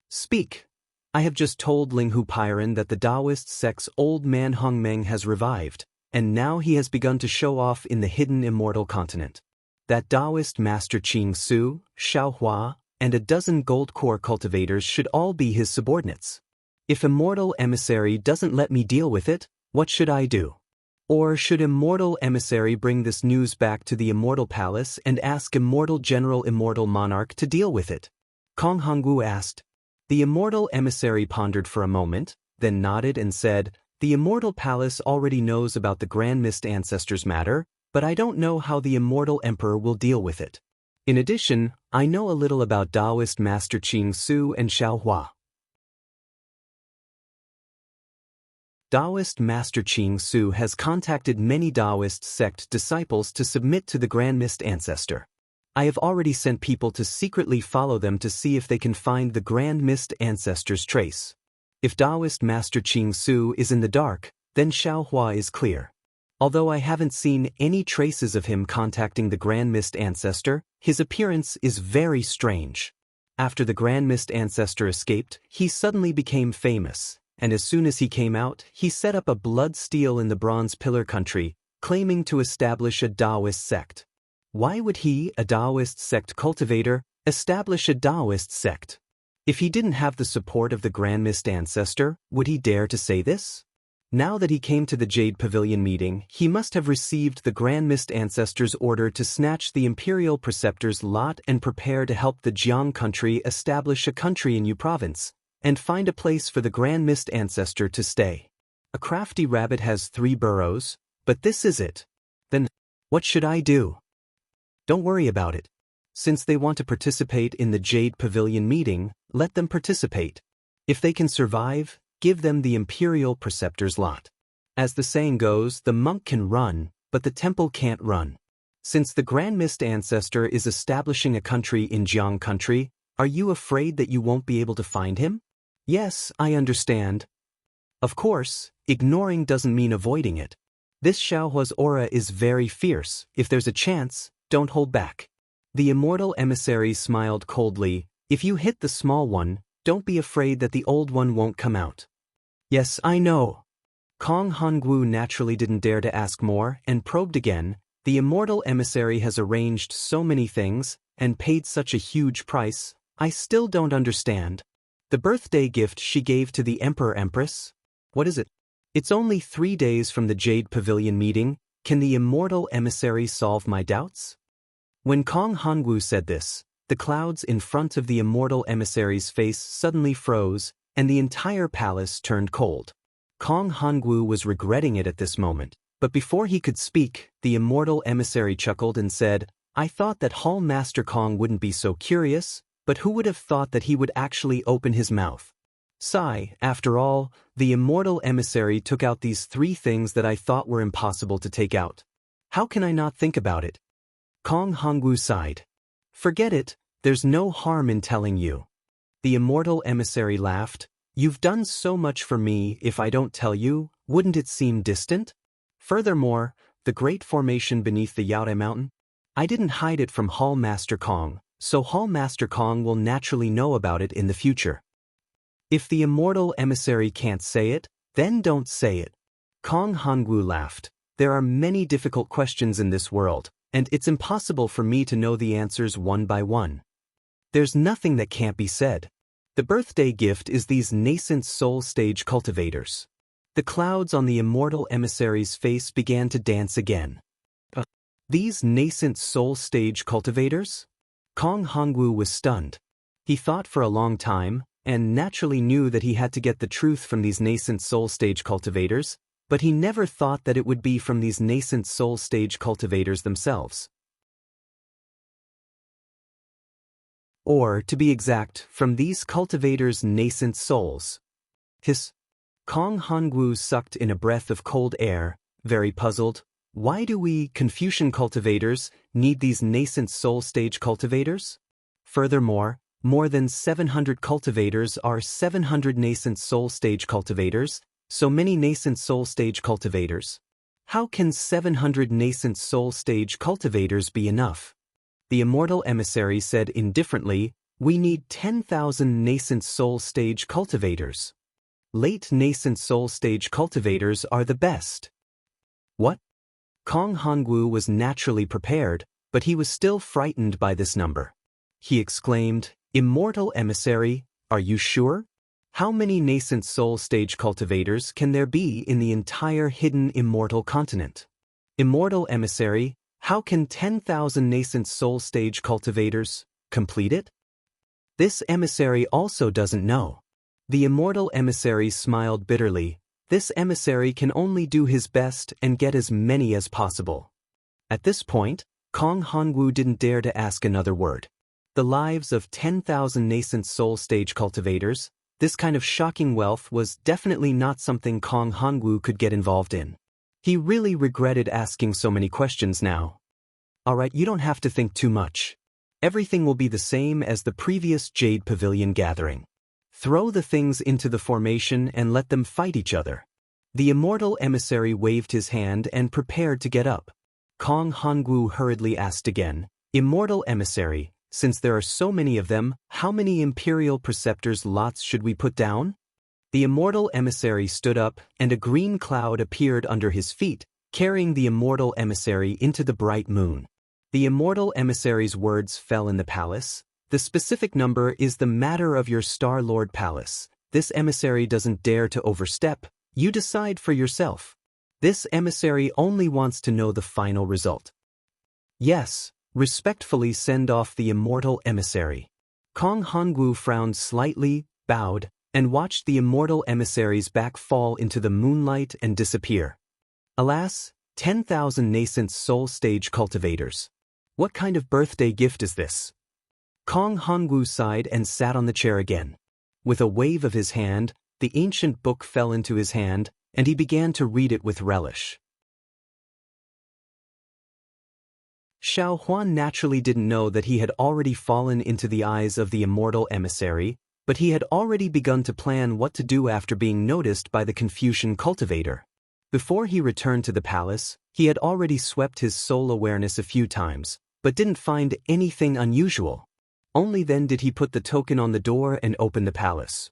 "Speak." "I have just told Linghu Pyron that the Daoist sect's old man Hongmeng has revived, and now he has begun to show off in the hidden immortal continent. That Daoist master Qing Su, Xiaohua, and a dozen gold core cultivators should all be his subordinates. If immortal emissary doesn't let me deal with it, what should I do? Or should immortal emissary bring this news back to the immortal palace and ask immortal general immortal monarch to deal with it?" Kong Hongwu asked. The immortal emissary pondered for a moment, then nodded and said, "The immortal palace already knows about the Grand Mist Ancestors matter, but I don't know how the immortal emperor will deal with it. In addition, I know a little about Daoist master Qing Su and Xiaohua." Daoist master Qing Su has contacted many Daoist sect disciples to submit to the Grand Mist Ancestor. I have already sent people to secretly follow them to see if they can find the Grand Mist Ancestor's trace. If Daoist master Qing Su is in the dark, then Xiaohua is clear. Although I haven't seen any traces of him contacting the Grand Mist Ancestor, his appearance is very strange. After the Grand Mist Ancestor escaped, he suddenly became famous, and as soon as he came out, he set up a blood steel in the Bronze Pillar country, claiming to establish a Daoist sect. Why would he, a Daoist sect cultivator, establish a Daoist sect? If he didn't have the support of the Grand Mist Ancestor, would he dare to say this? Now that he came to the Jade Pavilion meeting, he must have received the Grand Mist Ancestor's order to snatch the Imperial Preceptor's lot and prepare to help the Jiang country establish a country in Yu province, and find a place for the Grand Mist Ancestor to stay. A crafty rabbit has 3 burrows, but this is it. Then, what should I do? Don't worry about it. Since they want to participate in the Jade Pavilion meeting, let them participate. If they can survive, give them the Imperial Preceptor's lot. As the saying goes, the monk can run, but the temple can't run. Since the Grand Mist Ancestor is establishing a country in Jiang country, are you afraid that you won't be able to find him? Yes, I understand. Of course, ignoring doesn't mean avoiding it. This Xiaohua's aura is very fierce. If there's a chance, don't hold back. The immortal emissary smiled coldly. If you hit the small one, don't be afraid that the old one won't come out. Yes, I know. Kong Hongwu naturally didn't dare to ask more and probed again. The immortal emissary has arranged so many things and paid such a huge price. I still don't understand. The birthday gift she gave to the Emperor-Empress? What is it? It's only 3 days from the Jade Pavilion meeting. Can the immortal emissary solve my doubts? When Kong Hongwu said this, the clouds in front of the immortal emissary's face suddenly froze, and the entire palace turned cold. Kong Hongwu was regretting it at this moment, but before he could speak, the immortal emissary chuckled and said, I thought that Hall Master Kong wouldn't be so curious, but who would have thought that he would actually open his mouth? Sigh, after all, the immortal emissary took out these 3 things that I thought were impossible to take out. How can I not think about it? Kong Hongwu sighed. Forget it, there's no harm in telling you. The immortal emissary laughed. You've done so much for me, if I don't tell you, wouldn't it seem distant? Furthermore, the great formation beneath the Yaodai Mountain? I didn't hide it from Hall Master Kong, so Hall Master Kong will naturally know about it in the future. If the immortal emissary can't say it, then don't say it. Kong Hongwu laughed. There are many difficult questions in this world, and it's impossible for me to know the answers one by one. There's nothing that can't be said. The birthday gift is these nascent soul stage cultivators. The clouds on the immortal emissary's face began to dance again. These nascent soul stage cultivators? Kong Hongwu was stunned. He thought for a long time, and naturally knew that he had to get the truth from these nascent soul stage cultivators, but he never thought that it would be from these nascent soul stage cultivators themselves. Or, to be exact, from these cultivators' nascent souls. Hiss. Kong Hongwu sucked in a breath of cold air, very puzzled. Why do we, Confucian cultivators, need these nascent soul stage cultivators? Furthermore, more than 700 cultivators are 700 nascent soul stage cultivators, so many nascent soul stage cultivators. How can 700 nascent soul stage cultivators be enough? The immortal emissary said indifferently, we need 10,000 nascent soul stage cultivators. Late nascent soul stage cultivators are the best. What? Kong Hongwu was naturally prepared, but he was still frightened by this number. He exclaimed, Immortal emissary, are you sure? How many nascent soul stage cultivators can there be in the entire hidden immortal continent? Immortal emissary, how can 10,000 nascent soul stage cultivators complete it? This emissary also doesn't know. The immortal emissary smiled bitterly. This emissary can only do his best and get as many as possible. At this point, Kong Hongwu didn't dare to ask another word. The lives of 10,000 nascent soul stage cultivators, this kind of shocking wealth was definitely not something Kong Hongwu could get involved in. He really regretted asking so many questions now. Alright, you don't have to think too much. Everything will be the same as the previous Jade Pavilion gathering. Throw the things into the formation and let them fight each other. The immortal emissary waved his hand and prepared to get up. Kong Hongwu hurriedly asked again, Immortal emissary, since there are so many of them, how many imperial preceptors' lots should we put down? The immortal emissary stood up, and a green cloud appeared under his feet, carrying the immortal emissary into the bright moon. The immortal emissary's words fell in the palace. The specific number is the matter of your Star Lord Palace. This emissary doesn't dare to overstep. You decide for yourself. This emissary only wants to know the final result. Yes. Respectfully send off the immortal emissary. Kong Hongwu frowned slightly, bowed, and watched the immortal emissary's back fall into the moonlight and disappear. Alas, 10,000 nascent soul stage cultivators. What kind of birthday gift is this? Kong Hongwu sighed and sat on the chair again. With a wave of his hand, the ancient book fell into his hand, and he began to read it with relish. Xiao Huan naturally didn't know that he had already fallen into the eyes of the immortal emissary, but he had already begun to plan what to do after being noticed by the Confucian cultivator. Before he returned to the palace, he had already swept his soul awareness a few times, but didn't find anything unusual. Only then did he put the token on the door and open the palace.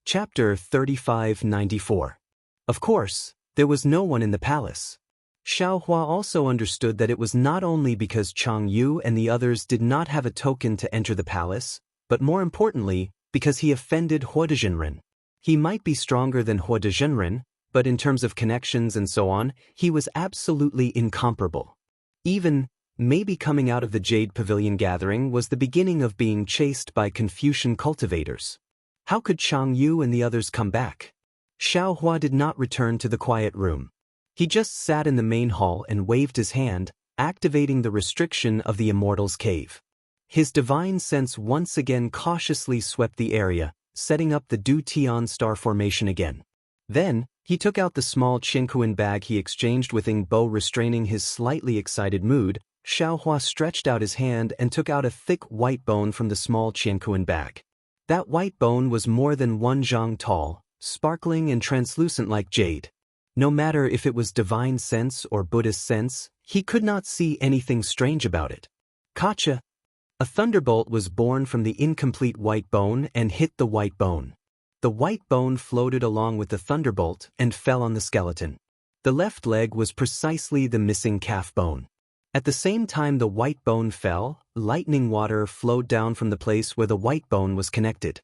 Chapter 3594. Of course, there was no one in the palace. Xiaohua also understood that it was not only because Chang Yu and the others did not have a token to enter the palace, but more importantly, because he offended Hua Dezhenren. He might be stronger than Hua Dezhenren, but in terms of connections and so on, he was absolutely incomparable. Even, maybe coming out of the Jade Pavilion gathering was the beginning of being chased by Confucian cultivators. How could Chang Yu and the others come back? Xiaohua did not return to the quiet room. He just sat in the main hall and waved his hand, activating the restriction of the Immortal's cave. His divine sense once again cautiously swept the area, setting up the Du Tian star formation again. Then, he took out the small Qianquan bag he exchanged with Ing Bo. Restraining his slightly excited mood, Xiaohua stretched out his hand and took out a thick white bone from the small Qianquan bag. That white bone was more than 1 zhang tall, sparkling and translucent like jade. No matter if it was divine sense or Buddhist sense, he could not see anything strange about it. Kacha! A thunderbolt was born from the incomplete white bone and hit the white bone. The white bone floated along with the thunderbolt and fell on the skeleton. The left leg was precisely the missing calf bone. At the same time the white bone fell, lightning water flowed down from the place where the white bone was connected.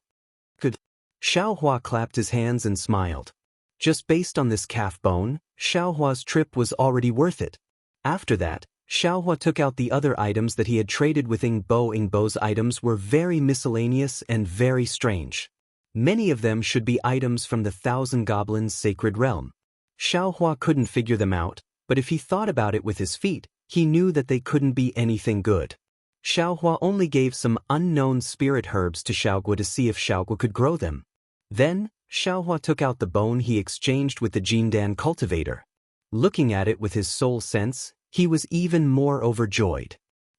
Good. Xiaohua clapped his hands and smiled. Just based on this calf bone, Xiaohua's trip was already worth it. After that, Xiaohua took out the other items that he had traded with Ing Bo. Ing Bo's items were very miscellaneous and very strange. Many of them should be items from the Thousand Goblins' sacred realm. Xiaohua couldn't figure them out, but if he thought about it with his feet, he knew that they couldn't be anything good. Xiaohua only gave some unknown spirit herbs to Xiaohua to see if Xiaohua could grow them. Then, Xiaohua took out the bone he exchanged with the Jindan cultivator. Looking at it with his soul sense, he was even more overjoyed.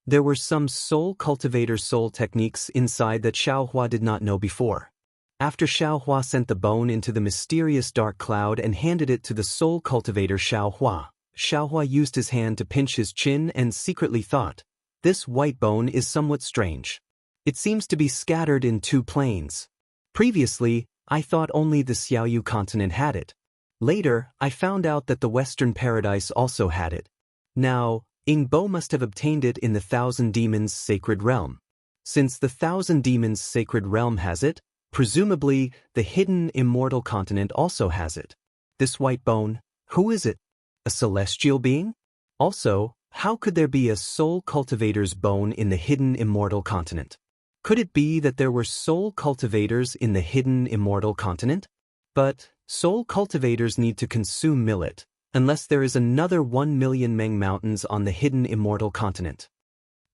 There were some soul cultivator soul techniques inside that Xiaohua did not know before. After Xiaohua sent the bone into the mysterious dark cloud and handed it to the soul cultivator Xiaohua, Xiaohua used his hand to pinch his chin and secretly thought, "This white bone is somewhat strange. It seems to be scattered in 2 planes. Previously, I thought only the Xiaoyu continent had it. Later, I found out that the Western Paradise also had it. Now, Ing Bo must have obtained it in the Thousand Demons' sacred realm. Since the Thousand Demons' sacred realm has it, presumably, the hidden Immortal continent also has it. This white bone, who is it? A celestial being? Also, how could there be a soul cultivator's bone in the hidden Immortal continent? Could it be that there were soul cultivators in the hidden Immortal continent? But, soul cultivators need to consume millet, unless there is another 1 million Meng mountains on the hidden Immortal continent.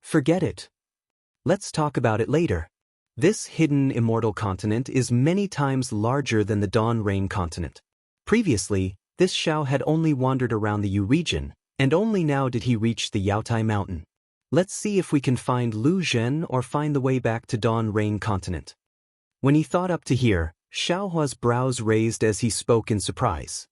Forget it. Let's talk about it later. This hidden Immortal continent is many times larger than the Dawn Rain continent. Previously, this Xiao had only wandered around the Yu region, and only now did he reach the Yaotai mountain. Let's see if we can find Lu Zhen or find the way back to Dawn Rain continent. When he thought up to here, Xiaohua's brows raised as he spoke in surprise.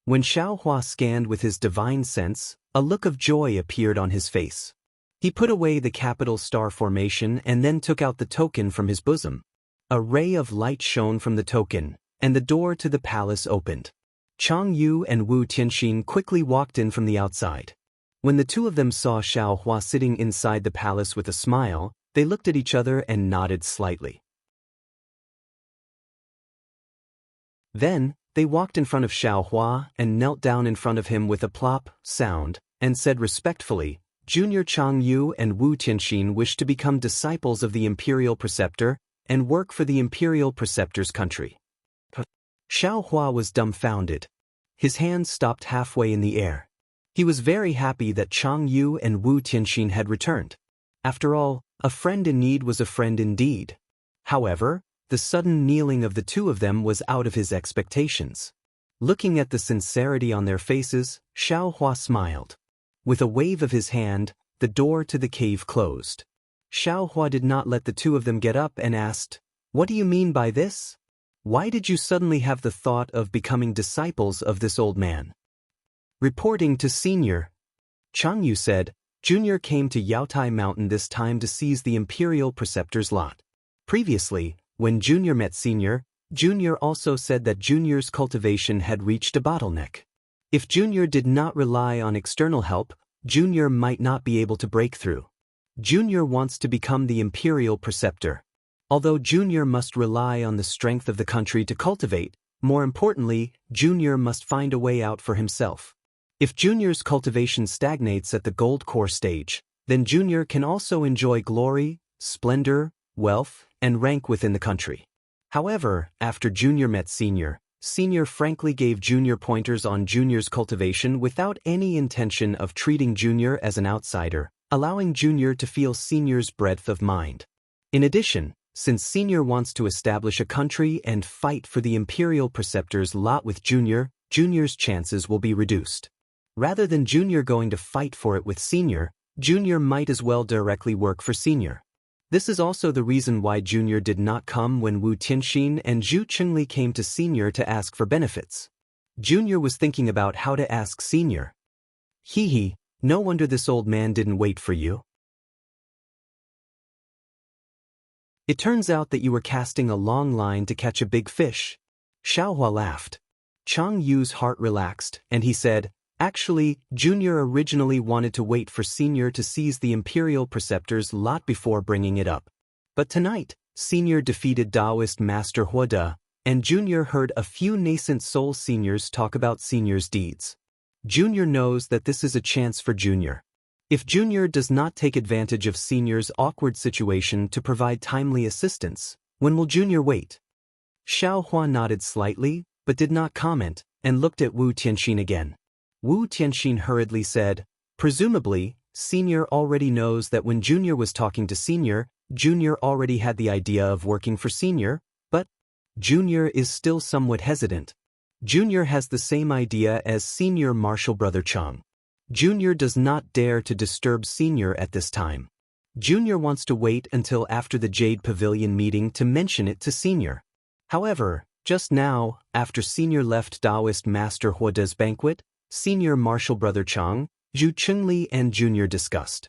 When Xiaohua scanned with his divine sense, a look of joy appeared on his face. He put away the capital star formation and then took out the token from his bosom. A ray of light shone from the token, and the door to the palace opened. Chang Yu and Wu Tianxin quickly walked in from the outside. When the two of them saw Xiaohua sitting inside the palace with a smile, they looked at each other and nodded slightly. Then, they walked in front of Xiaohua and knelt down in front of him with a plop sound, and said respectfully, "Junior Chang Yu and Wu Tianxin wish to become disciples of the Imperial Preceptor and work for the Imperial Preceptor's country." Xiaohua was dumbfounded. His hands stopped halfway in the air. He was very happy that Chang Yu and Wu Tianxin had returned. After all, a friend in need was a friend indeed. However, the sudden kneeling of the two of them was out of his expectations. Looking at the sincerity on their faces, Xiaohua smiled. With a wave of his hand, the door to the cave closed. Xiaohua did not let the two of them get up and asked, "What do you mean by this? Why did you suddenly have the thought of becoming disciples of this old man?" Reporting to Senior, Chang Yu said, Junior came to Yaotai Mountain this time to seize the Imperial Preceptor's lot. Previously, when Junior met Senior, Junior also said that Junior's cultivation had reached a bottleneck. If Junior did not rely on external help, Junior might not be able to break through. Junior wants to become the Imperial Preceptor. Although Junior must rely on the strength of the country to cultivate, more importantly, Junior must find a way out for himself. If Junior's cultivation stagnates at the gold core stage, then Junior can also enjoy glory, splendor, wealth, and rank within the country. However, after Junior met Senior, Senior frankly gave Junior pointers on Junior's cultivation without any intention of treating Junior as an outsider, allowing Junior to feel Senior's breadth of mind. In addition, since Senior wants to establish a country and fight for the Imperial Preceptor's lot with Junior, Junior's chances will be reduced. Rather than Junior going to fight for it with Senior, Junior might as well directly work for Senior. This is also the reason why Junior did not come when Wu Tianxin and Zhu Chengli came to Senior to ask for benefits. Junior was thinking about how to ask Senior. Hee, no wonder this old man didn't wait for you. It turns out that you were casting a long line to catch a big fish. Xiaohua laughed. Chang Yu's heart relaxed, and he said, "Actually, Junior originally wanted to wait for Senior to seize the Imperial Preceptor's lot before bringing it up. But tonight, Senior defeated Daoist Master Huoda, and Junior heard a few nascent soul seniors talk about Senior's deeds. Junior knows that this is a chance for Junior. If Junior does not take advantage of Senior's awkward situation to provide timely assistance, when will Junior wait?" Xiaohua nodded slightly, but did not comment, and looked at Wu Tianxin again. Wu Tianxin hurriedly said, "Presumably, Senior already knows that when Junior was talking to Senior, Junior already had the idea of working for Senior, but Junior is still somewhat hesitant. Junior has the same idea as Senior Martial Brother Chang. Junior does not dare to disturb Senior at this time. Junior wants to wait until after the Jade Pavilion meeting to mention it to Senior. However, just now, after Senior left Daoist Master Huoda's banquet, Senior Martial Brother Chang, Zhu Chengli and Junior discussed.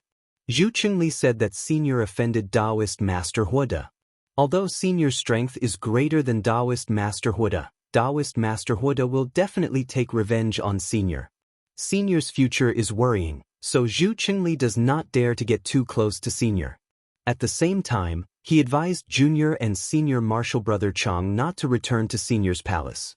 Zhu Chengli said that Senior offended Daoist Master Huoda. Although Senior's strength is greater than Daoist Master Huoda, Daoist Master Huoda will definitely take revenge on Senior. Senior's future is worrying, so Zhu Chengli does not dare to get too close to Senior. At the same time, he advised Junior and Senior Martial Brother Chang not to return to Senior's palace.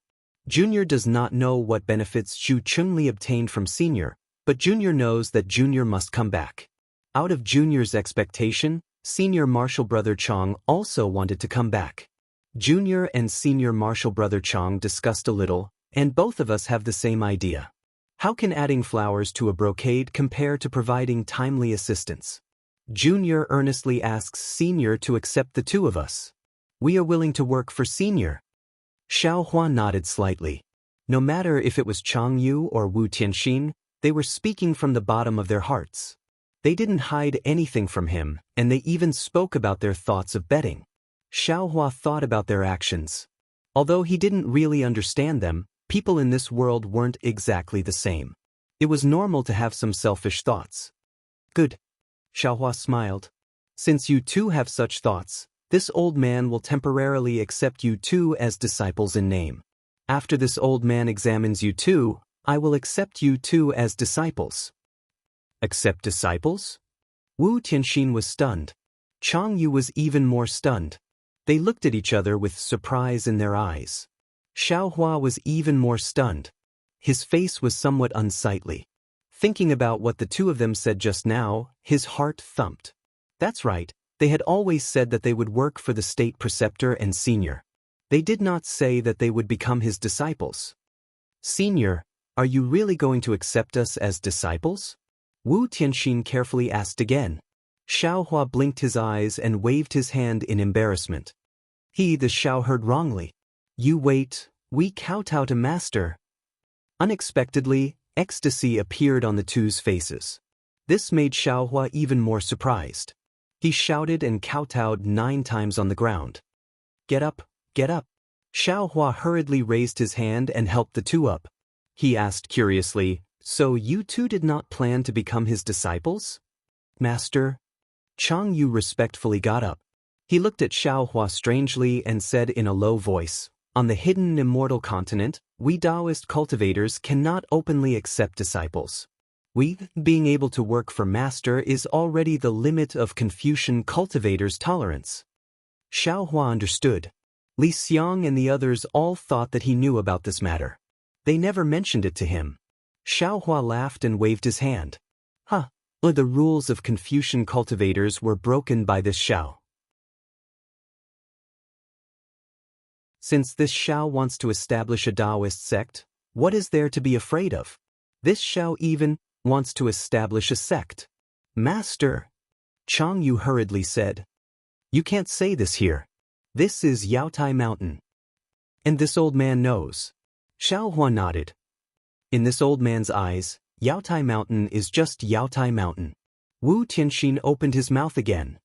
Junior does not know what benefits Zhu Chengli obtained from Senior, but Junior knows that Junior must come back. Out of Junior's expectation, Senior Martial Brother Chang also wanted to come back. Junior and Senior Martial Brother Chang discussed a little, and both of us have the same idea. How can adding flowers to a brocade compare to providing timely assistance? Junior earnestly asks Senior to accept the two of us. We are willing to work for Senior. Xiaohua nodded slightly. No matter if it was Chang Yu or Wu Tianxin, they were speaking from the bottom of their hearts. They didn't hide anything from him, and they even spoke about their thoughts of betting. Xiaohua thought about their actions. Although he didn't really understand them, people in this world weren't exactly the same. It was normal to have some selfish thoughts. Good. Xiaohua smiled. Since you two have such thoughts, this old man will temporarily accept you two as disciples in name. After this old man examines you two, I will accept you two as disciples. Accept disciples? Wu Tianxin was stunned. Chang Yu was even more stunned. They looked at each other with surprise in their eyes. Xiaohua was even more stunned. His face was somewhat unsightly. Thinking about what the two of them said just now, his heart thumped. That's right. They had always said that they would work for the state preceptor and Senior. They did not say that they would become his disciples. Senior, are you really going to accept us as disciples? Wu Tianxin carefully asked again. Xiaohua blinked his eyes and waved his hand in embarrassment. The Xiao heard wrongly. You wait, we kowtow to master. Unexpectedly, Ecstasy appeared on the two's faces. This made Xiaohua even more surprised. He shouted and kowtowed 9 times on the ground. Get up, get up. Xiaohua hurriedly raised his hand and helped the two up. He asked curiously, so you two did not plan to become his disciples? Master? Chang Yu respectfully got up. He looked at Xiaohua strangely and said in a low voice, on the hidden immortal continent, we Daoist cultivators cannot openly accept disciples. We, being able to work for Master is already the limit of Confucian cultivators' tolerance. Xiaohua understood. Li Xiang and the others all thought that he knew about this matter. They never mentioned it to him. Xiaohua laughed and waved his hand. The rules of Confucian cultivators were broken by this Xiao. Since this Xiao wants to establish a Daoist sect, what is there to be afraid of? This Xiao even wants to establish a sect. Master, Chang Yu hurriedly said. You can't say this here. This is Yaotai Mountain. And this old man knows. Xiaohua nodded. In this old man's eyes, Yaotai Mountain is just Yaotai Mountain. Wu Tianxin opened his mouth again.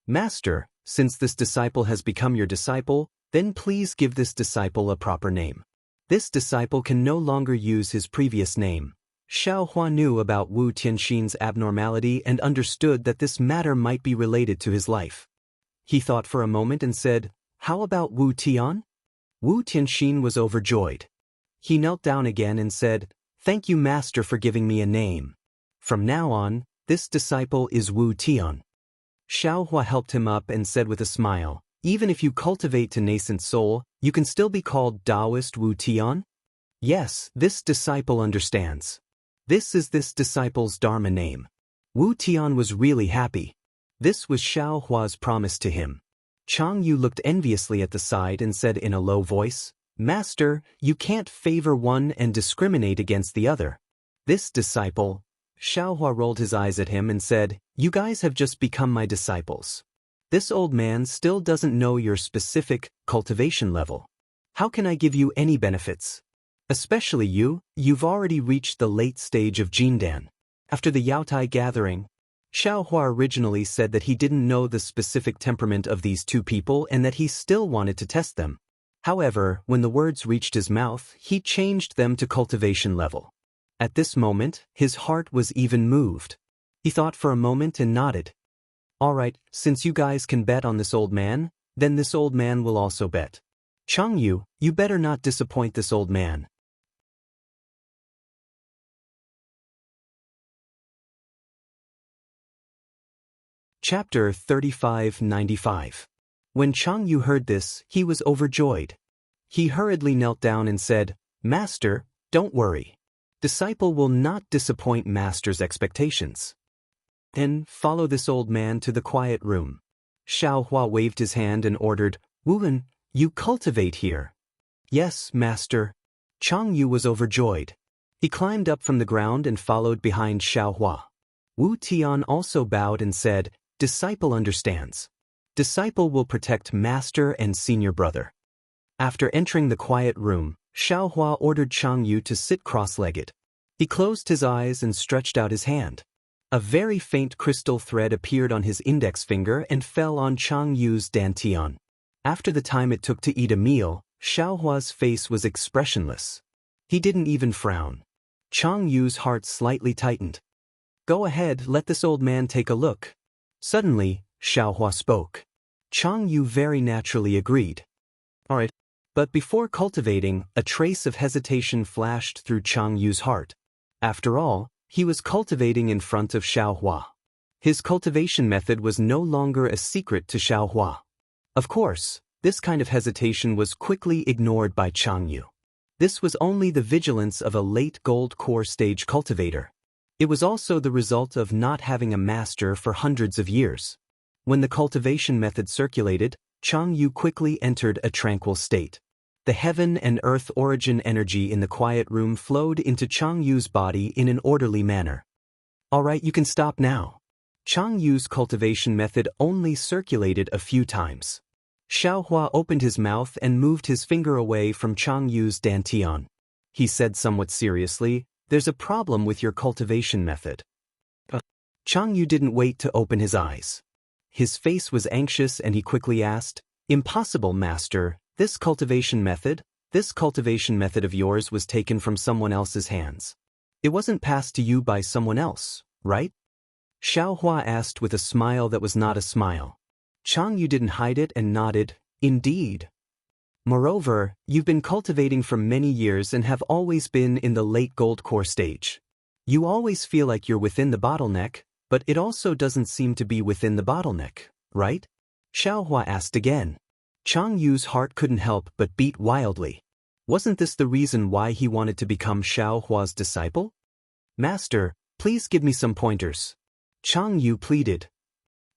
Master, since this disciple has become your disciple, then please give this disciple a proper name. This disciple can no longer use his previous name. Xiaohua knew about Wu Tianxin's abnormality and understood that this matter might be related to his life. He thought for a moment and said, how about Wu Tian? Wu Tianxin was overjoyed. He knelt down again and said, thank you, Master, for giving me a name. From now on, this disciple is Wu Tian. Xiaohua helped him up and said with a smile, even if you cultivate to nascent soul, you can still be called Daoist Wu Tian? Yes, this disciple understands. This is this disciple's Dharma name. Wu Tian was really happy. This was Xiaohua's promise to him. Chang Yu looked enviously at the side and said in a low voice, Master, you can't favor one and discriminate against the other. This disciple, Xiaohua rolled his eyes at him and said, you guys have just become my disciples. This old man still doesn't know your specific cultivation level. How can I give you any benefits? Especially you've already reached the late stage of Jindan. After the Yaotai gathering, Xiaohua originally said that he didn't know the specific temperament of these two people and that he still wanted to test them. However, when the words reached his mouth, he changed them to cultivation level. At this moment, his heart was even moved. He thought for a moment and nodded. All right, since you guys can bet on this old man, then this old man will also bet. Chang Yu, you better not disappoint this old man. Chapter 3595. When Chang Yu heard this, he was overjoyed. He hurriedly knelt down and said, Master, don't worry. Disciple will not disappoint Master's expectations. Then follow this old man to the quiet room. Xiaohua waved his hand and ordered, Wu, you cultivate here. Yes, Master. Chang Yu was overjoyed. He climbed up from the ground and followed behind Xiaohua. Wu Tian also bowed and said, Disciple understands. Disciple will protect Master and senior brother. After entering the quiet room, Xiaohua ordered Chang Yu to sit cross-legged. He closed his eyes and stretched out his hand. A very faint crystal thread appeared on his index finger and fell on Chang Yu's dantian. After the time it took to eat a meal, Xiaohua's face was expressionless. He didn't even frown. Chang Yu's heart slightly tightened. Go ahead, let this old man take a look. Suddenly, Xiaohua spoke. Chang Yu very naturally agreed. All right. But before cultivating, a trace of hesitation flashed through Chang Yu's heart. After all, he was cultivating in front of Xiaohua. His cultivation method was no longer a secret to Xiaohua. Of course, this kind of hesitation was quickly ignored by Chang Yu. This was only the vigilance of a late gold core stage cultivator. It was also the result of not having a master for hundreds of years. When the cultivation method circulated, Chang Yu quickly entered a tranquil state. The heaven and earth origin energy in the quiet room flowed into Chang Yu's body in an orderly manner. All right, you can stop now. Chang Yu's cultivation method only circulated a few times. Xiaohua opened his mouth and moved his finger away from Chang Yu's dantian. He said somewhat seriously, There's a problem with your cultivation method. Chang Yu didn't wait to open his eyes. His face was anxious and he quickly asked, "Impossible, master, this cultivation method of yours was taken from someone else's hands. It wasn't passed to you by someone else, right?" Xiaohua asked with a smile that was not a smile. Chang Yu didn't hide it and nodded, "Indeed. Moreover, you've been cultivating for many years and have always been in the late gold core stage. You always feel like you're within the bottleneck, but it also doesn't seem to be within the bottleneck, right?" Xiaohua asked again. Chang Yu's heart couldn't help but beat wildly. Wasn't this the reason why he wanted to become Xiaohua's disciple? "Master, please give me some pointers," Chang Yu pleaded.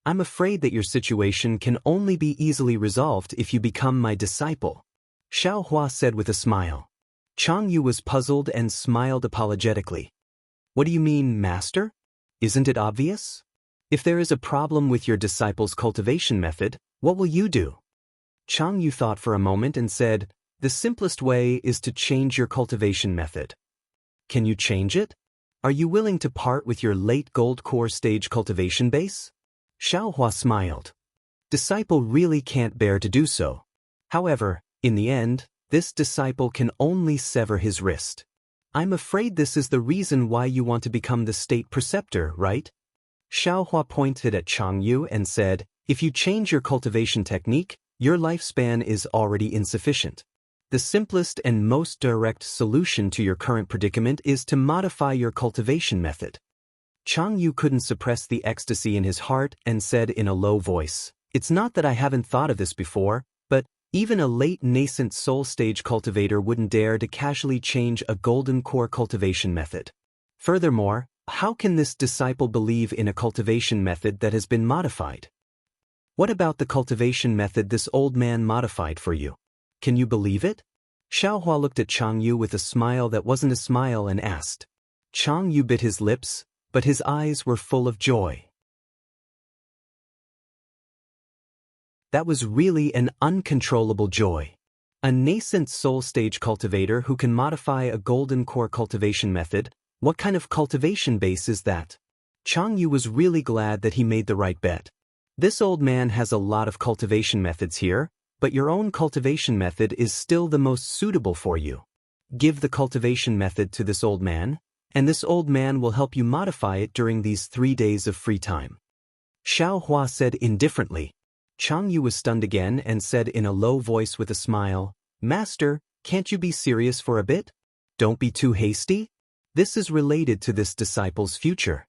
"I'm afraid that your situation can only be easily resolved if you become my disciple," Xiaohua said with a smile. Chang Yu was puzzled and smiled apologetically. "What do you mean, master? Isn't it obvious? If there is a problem with your disciple's cultivation method, what will you do?" Chang Yu thought for a moment and said, "The simplest way is to change your cultivation method." "Can you change it? Are you willing to part with your late gold core stage cultivation base?" Xiaohua smiled. Disciple really can't bear to do so. However, in the end, this disciple can only sever his wrist. "I'm afraid this is the reason why you want to become the state preceptor, right?" Xiaohua pointed at Chang Yu and said, "If you change your cultivation technique, your lifespan is already insufficient. The simplest and most direct solution to your current predicament is to modify your cultivation method." Chang Yu couldn't suppress the ecstasy in his heart and said in a low voice, "It's not that I haven't thought of this before, but even a late nascent soul stage cultivator wouldn't dare to casually change a golden core cultivation method. Furthermore, how can this disciple believe in a cultivation method that has been modified? What about the cultivation method this old man modified for you? Can you believe it?" Xiaohua looked at Chang Yu with a smile that wasn't a smile and asked. Chang Yu bit his lips, but his eyes were full of joy. That was really an uncontrollable joy. A nascent soul stage cultivator who can modify a golden core cultivation method, what kind of cultivation base is that? Chang Yu was really glad that he made the right bet. This old man has a lot of cultivation methods here, but your own cultivation method is still the most suitable for you. Give the cultivation method to this old man, and this old man will help you modify it during these 3 days of free time." Xiaohua said indifferently. Chang Yu was stunned again and said in a low voice with a smile, "Master, can't you be serious for a bit? Don't be too hasty. This is related to this disciple's future."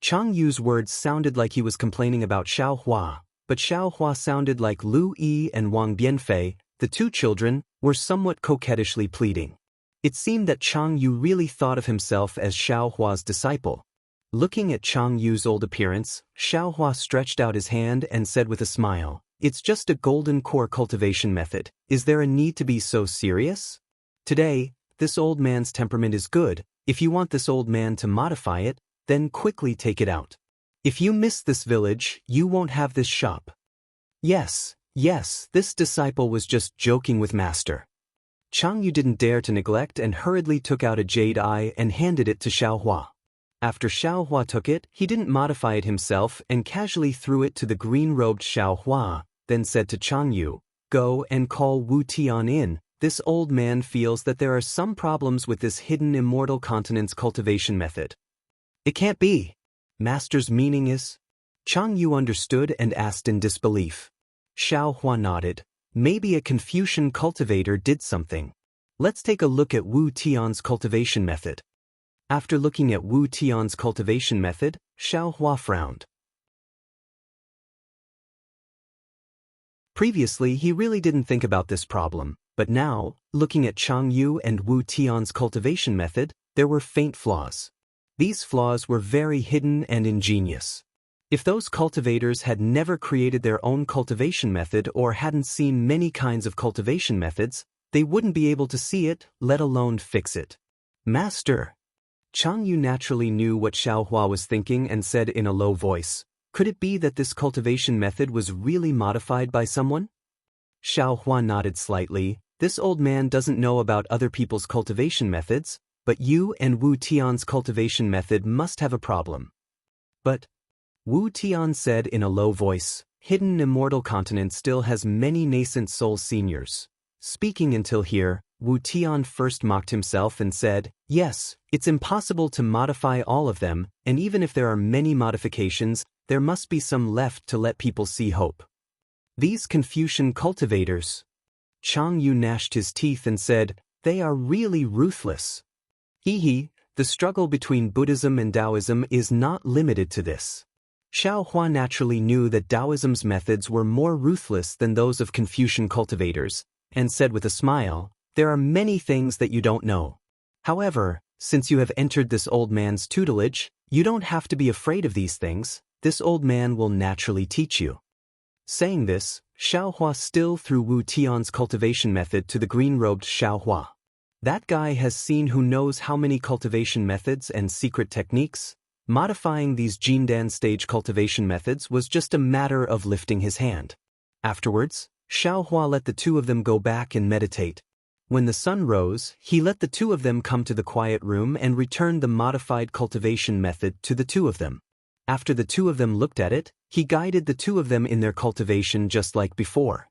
Chang Yu's words sounded like he was complaining about Xiaohua, but Xiaohua sounded like Lu Yi and Wang Bianfei, the two children, were somewhat coquettishly pleading. It seemed that Chang Yu really thought of himself as Xiaohua's disciple. Looking at Chang Yu's old appearance, Xiaohua stretched out his hand and said with a smile, "It's just a golden core cultivation method. Is there a need to be so serious? Today, this old man's temperament is good. If you want this old man to modify it, then quickly take it out. If you miss this village, you won't have this shop." Yes, this disciple was just joking with master. Chang Yu didn't dare to neglect and hurriedly took out a jade eye and handed it to Xiaohua. After Xiaohua took it, he didn't modify it himself and casually threw it to the green-robed Xiaohua, then said to Chang Yu, "Go and call Wu Tian in. This old man feels that there are some problems with this hidden immortal continent's cultivation method." "It can't be. Master's meaning is?" Chang Yu understood and asked in disbelief. Xiaohua nodded. "Maybe a Confucian cultivator did something. Let's take a look at Wu Tian's cultivation method." After looking at Wu Tian's cultivation method, Xiaohua frowned. Previously, he really didn't think about this problem, but now, looking at Chang Yu and Wu Tian's cultivation method, there were faint flaws. These flaws were very hidden and ingenious. If those cultivators had never created their own cultivation method or hadn't seen many kinds of cultivation methods, they wouldn't be able to see it, let alone fix it. "Master." Chang Yu naturally knew what Xiaohua was thinking and said in a low voice, "Could it be that this cultivation method was really modified by someone?" Xiaohua nodded slightly. "This old man doesn't know about other people's cultivation methods, but you and Wu Tian's cultivation method must have a problem. But, Wu Tian said in a low voice, hidden immortal continent still has many nascent soul seniors. Speaking until here, Wu Tian first mocked himself and said, yes, it's impossible to modify all of them, and even if there are many modifications, there must be some left to let people see hope. These Confucian cultivators. Chang Yu gnashed his teeth and said, they are really ruthless. Hee, the struggle between Buddhism and Taoism is not limited to this. Xiao Hua naturally knew that Taoism's methods were more ruthless than those of Confucian cultivators, and said with a smile, there are many things that you don't know. However, since you have entered this old man's tutelage, you don't have to be afraid of these things, this old man will naturally teach you. Saying this, Xiao Hua still threw Wu Tian's cultivation method to the green-robed Xiao Hua. That guy has seen who knows how many cultivation methods and secret techniques. Modifying these Jindan stage cultivation methods was just a matter of lifting his hand. Afterwards, Xiao Hua let the two of them go back and meditate. When the sun rose, he let the two of them come to the quiet room and returned the modified cultivation method to the two of them. After the two of them looked at it, he guided the two of them in their cultivation just like before.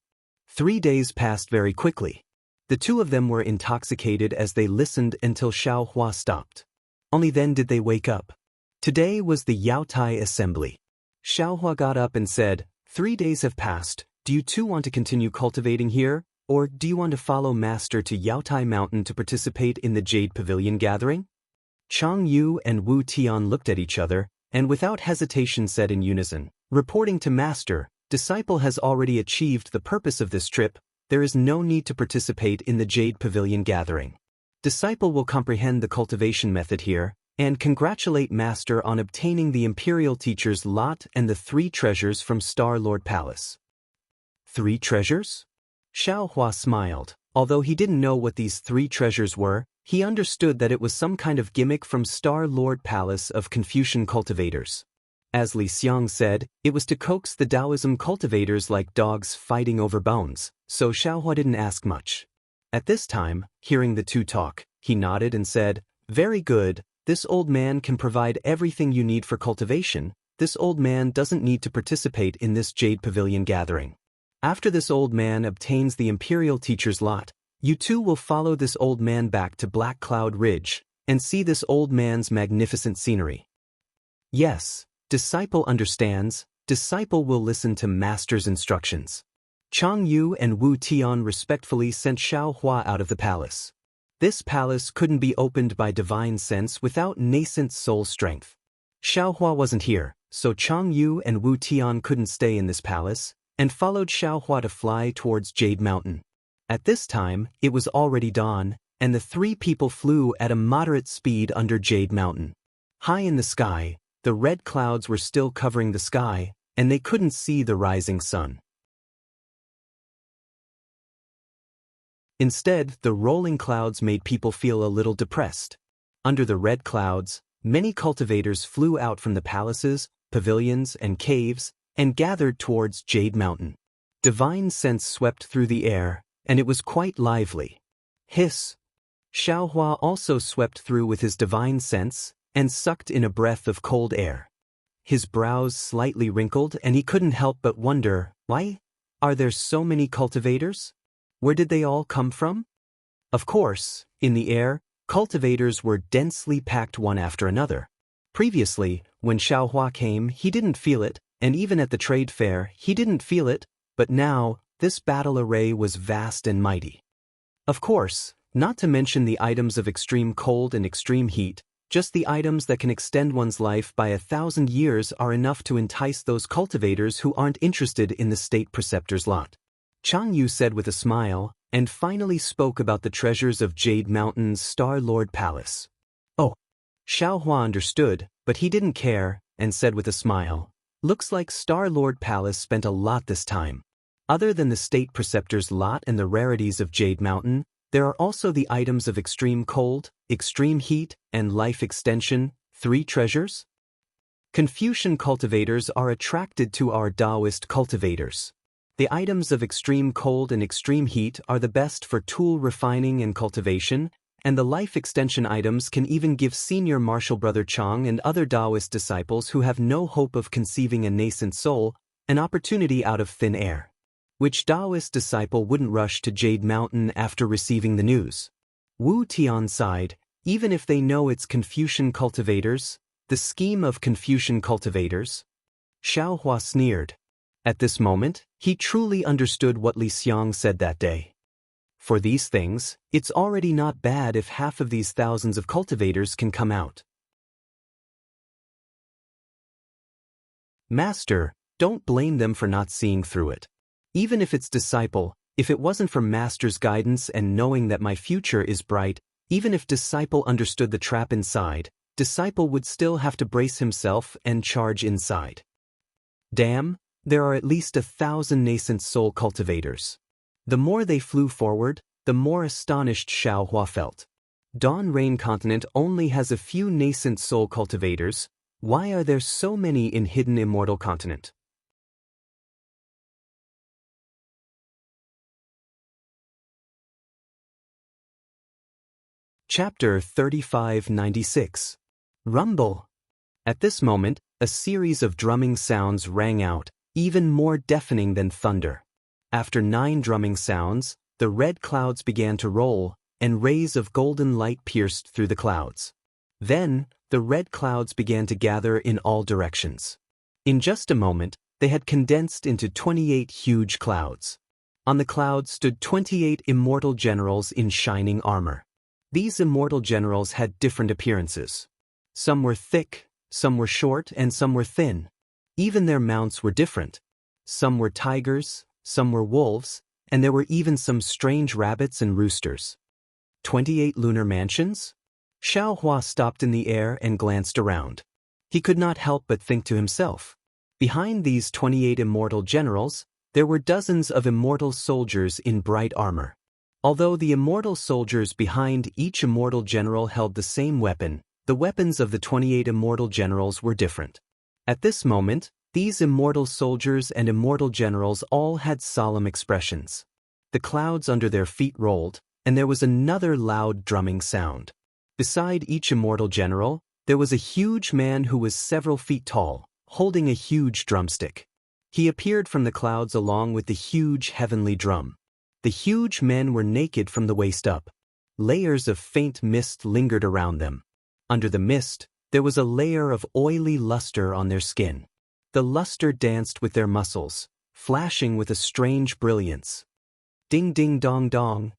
3 days passed very quickly. The two of them were intoxicated as they listened until Xiao Hua stopped. Only then did they wake up. Today was the Yaotai assembly. Xiao Hua got up and said, 3 days have passed, do you two want to continue cultivating here, or do you want to follow Master to Yaotai Mountain to participate in the Jade Pavilion gathering? Chang Yu and Wu Tian looked at each other, and without hesitation said in unison, reporting to Master, disciple has already achieved the purpose of this trip, there is no need to participate in the Jade Pavilion gathering. Disciple will comprehend the cultivation method here, and congratulate Master on obtaining the Imperial Teacher's lot and the 3 treasures from Star Lord Palace. 3 treasures? Xiao Hua smiled. Although he didn't know what these 3 treasures were, he understood that it was some kind of gimmick from Star Lord Palace of Confucian cultivators. As Li Xiang said, it was to coax the Taoism cultivators like dogs fighting over bones, so Xiao Hua didn't ask much. At this time, hearing the two talk, he nodded and said, very good, this old man can provide everything you need for cultivation, this old man doesn't need to participate in this Jade Pavilion gathering. After this old man obtains the Imperial Teacher's lot, you two will follow this old man back to Black Cloud Ridge, and see this old man's magnificent scenery. Yes, disciple understands, disciple will listen to Master's instructions. Chang Yu and Wu Tian respectfully sent Xiao Hua out of the palace. This palace couldn't be opened by divine sense without nascent soul strength. Xiao Hua wasn't here, so Chang Yu and Wu Tian couldn't stay in this palace, and followed Xiao Hua to fly towards Jade Mountain. At this time, it was already dawn, and the 3 people flew at a moderate speed under Jade Mountain. High in the sky, the red clouds were still covering the sky, and they couldn't see the rising sun. Instead, the rolling clouds made people feel a little depressed. Under the red clouds, many cultivators flew out from the palaces, pavilions, and caves, and gathered towards Jade Mountain. Divine scents swept through the air, and it was quite lively. Hiss! Xiao Hua also swept through with his divine scents, and sucked in a breath of cold air. His brows slightly wrinkled, and he couldn't help but wonder, why are there so many cultivators? Where did they all come from? Of course, in the air, cultivators were densely packed one after another. Previously, when Xiao Hua came, he didn't feel it, and even at the trade fair, he didn't feel it, but now, this battle array was vast and mighty. Of course, not to mention the items of extreme cold and extreme heat, just the items that can extend one's life by 1,000 years are enough to entice those cultivators who aren't interested in the state preceptor's lot. Chang Yu said with a smile, and finally spoke about the treasures of Jade Mountain's Star Lord Palace. Oh. Xiao Hua understood, but he didn't care, and said with a smile, looks like Star Lord Palace spent a lot this time. Other than the state preceptor's lot and the rarities of Jade Mountain, there are also the items of extreme cold, extreme heat, and life extension, 3 treasures? Confucian cultivators are attracted to our Daoist cultivators. The items of extreme cold and extreme heat are the best for tool refining and cultivation, and the life extension items can even give senior martial brother Chang and other Daoist disciples who have no hope of conceiving a nascent soul an opportunity out of thin air. Which Daoist disciple wouldn't rush to Jade Mountain after receiving the news? Wu Tian sighed, even if they know it's Confucian cultivators, the scheme of Confucian cultivators. Xiao Hua sneered. At this moment, he truly understood what Li Xiang said that day. For these things, it's already not bad if half of these thousands of cultivators can come out. Master, don't blame them for not seeing through it. Even if it's disciple, if it wasn't for Master's guidance and knowing that my future is bright, even if disciple understood the trap inside, disciple would still have to brace himself and charge inside. Damn, there are at least 1,000 nascent soul cultivators. The more they flew forward, the more astonished Xiao Hua felt. Dawn Rain Continent only has a few nascent soul cultivators. Why are there so many in Hidden Immortal Continent? Chapter 3596. Rumble. At this moment, a series of drumming sounds rang out, even more deafening than thunder. After 9 drumming sounds, the red clouds began to roll, and rays of golden light pierced through the clouds. Then, the red clouds began to gather in all directions. In just a moment, they had condensed into 28 huge clouds. On the clouds stood 28 immortal generals in shining armor. These immortal generals had different appearances. Some were thick, some were short, and some were thin. Even their mounts were different. Some were tigers, some were wolves, and there were even some strange rabbits and roosters. 28 lunar mansions? Xiao Hua stopped in the air and glanced around. He could not help but think to himself. Behind these 28 immortal generals, there were dozens of immortal soldiers in bright armor. Although the immortal soldiers behind each immortal general held the same weapon, the weapons of the 28 immortal generals were different. At this moment, these immortal soldiers and immortal generals all had solemn expressions. The clouds under their feet rolled, and there was another loud drumming sound. Beside each immortal general, there was a huge man who was several feet tall, holding a huge drumstick. He appeared from the clouds along with the huge heavenly drum. The huge men were naked from the waist up. Layers of faint mist lingered around them. Under the mist, there was a layer of oily luster on their skin. The luster danced with their muscles, flashing with a strange brilliance. Ding ding dong dong.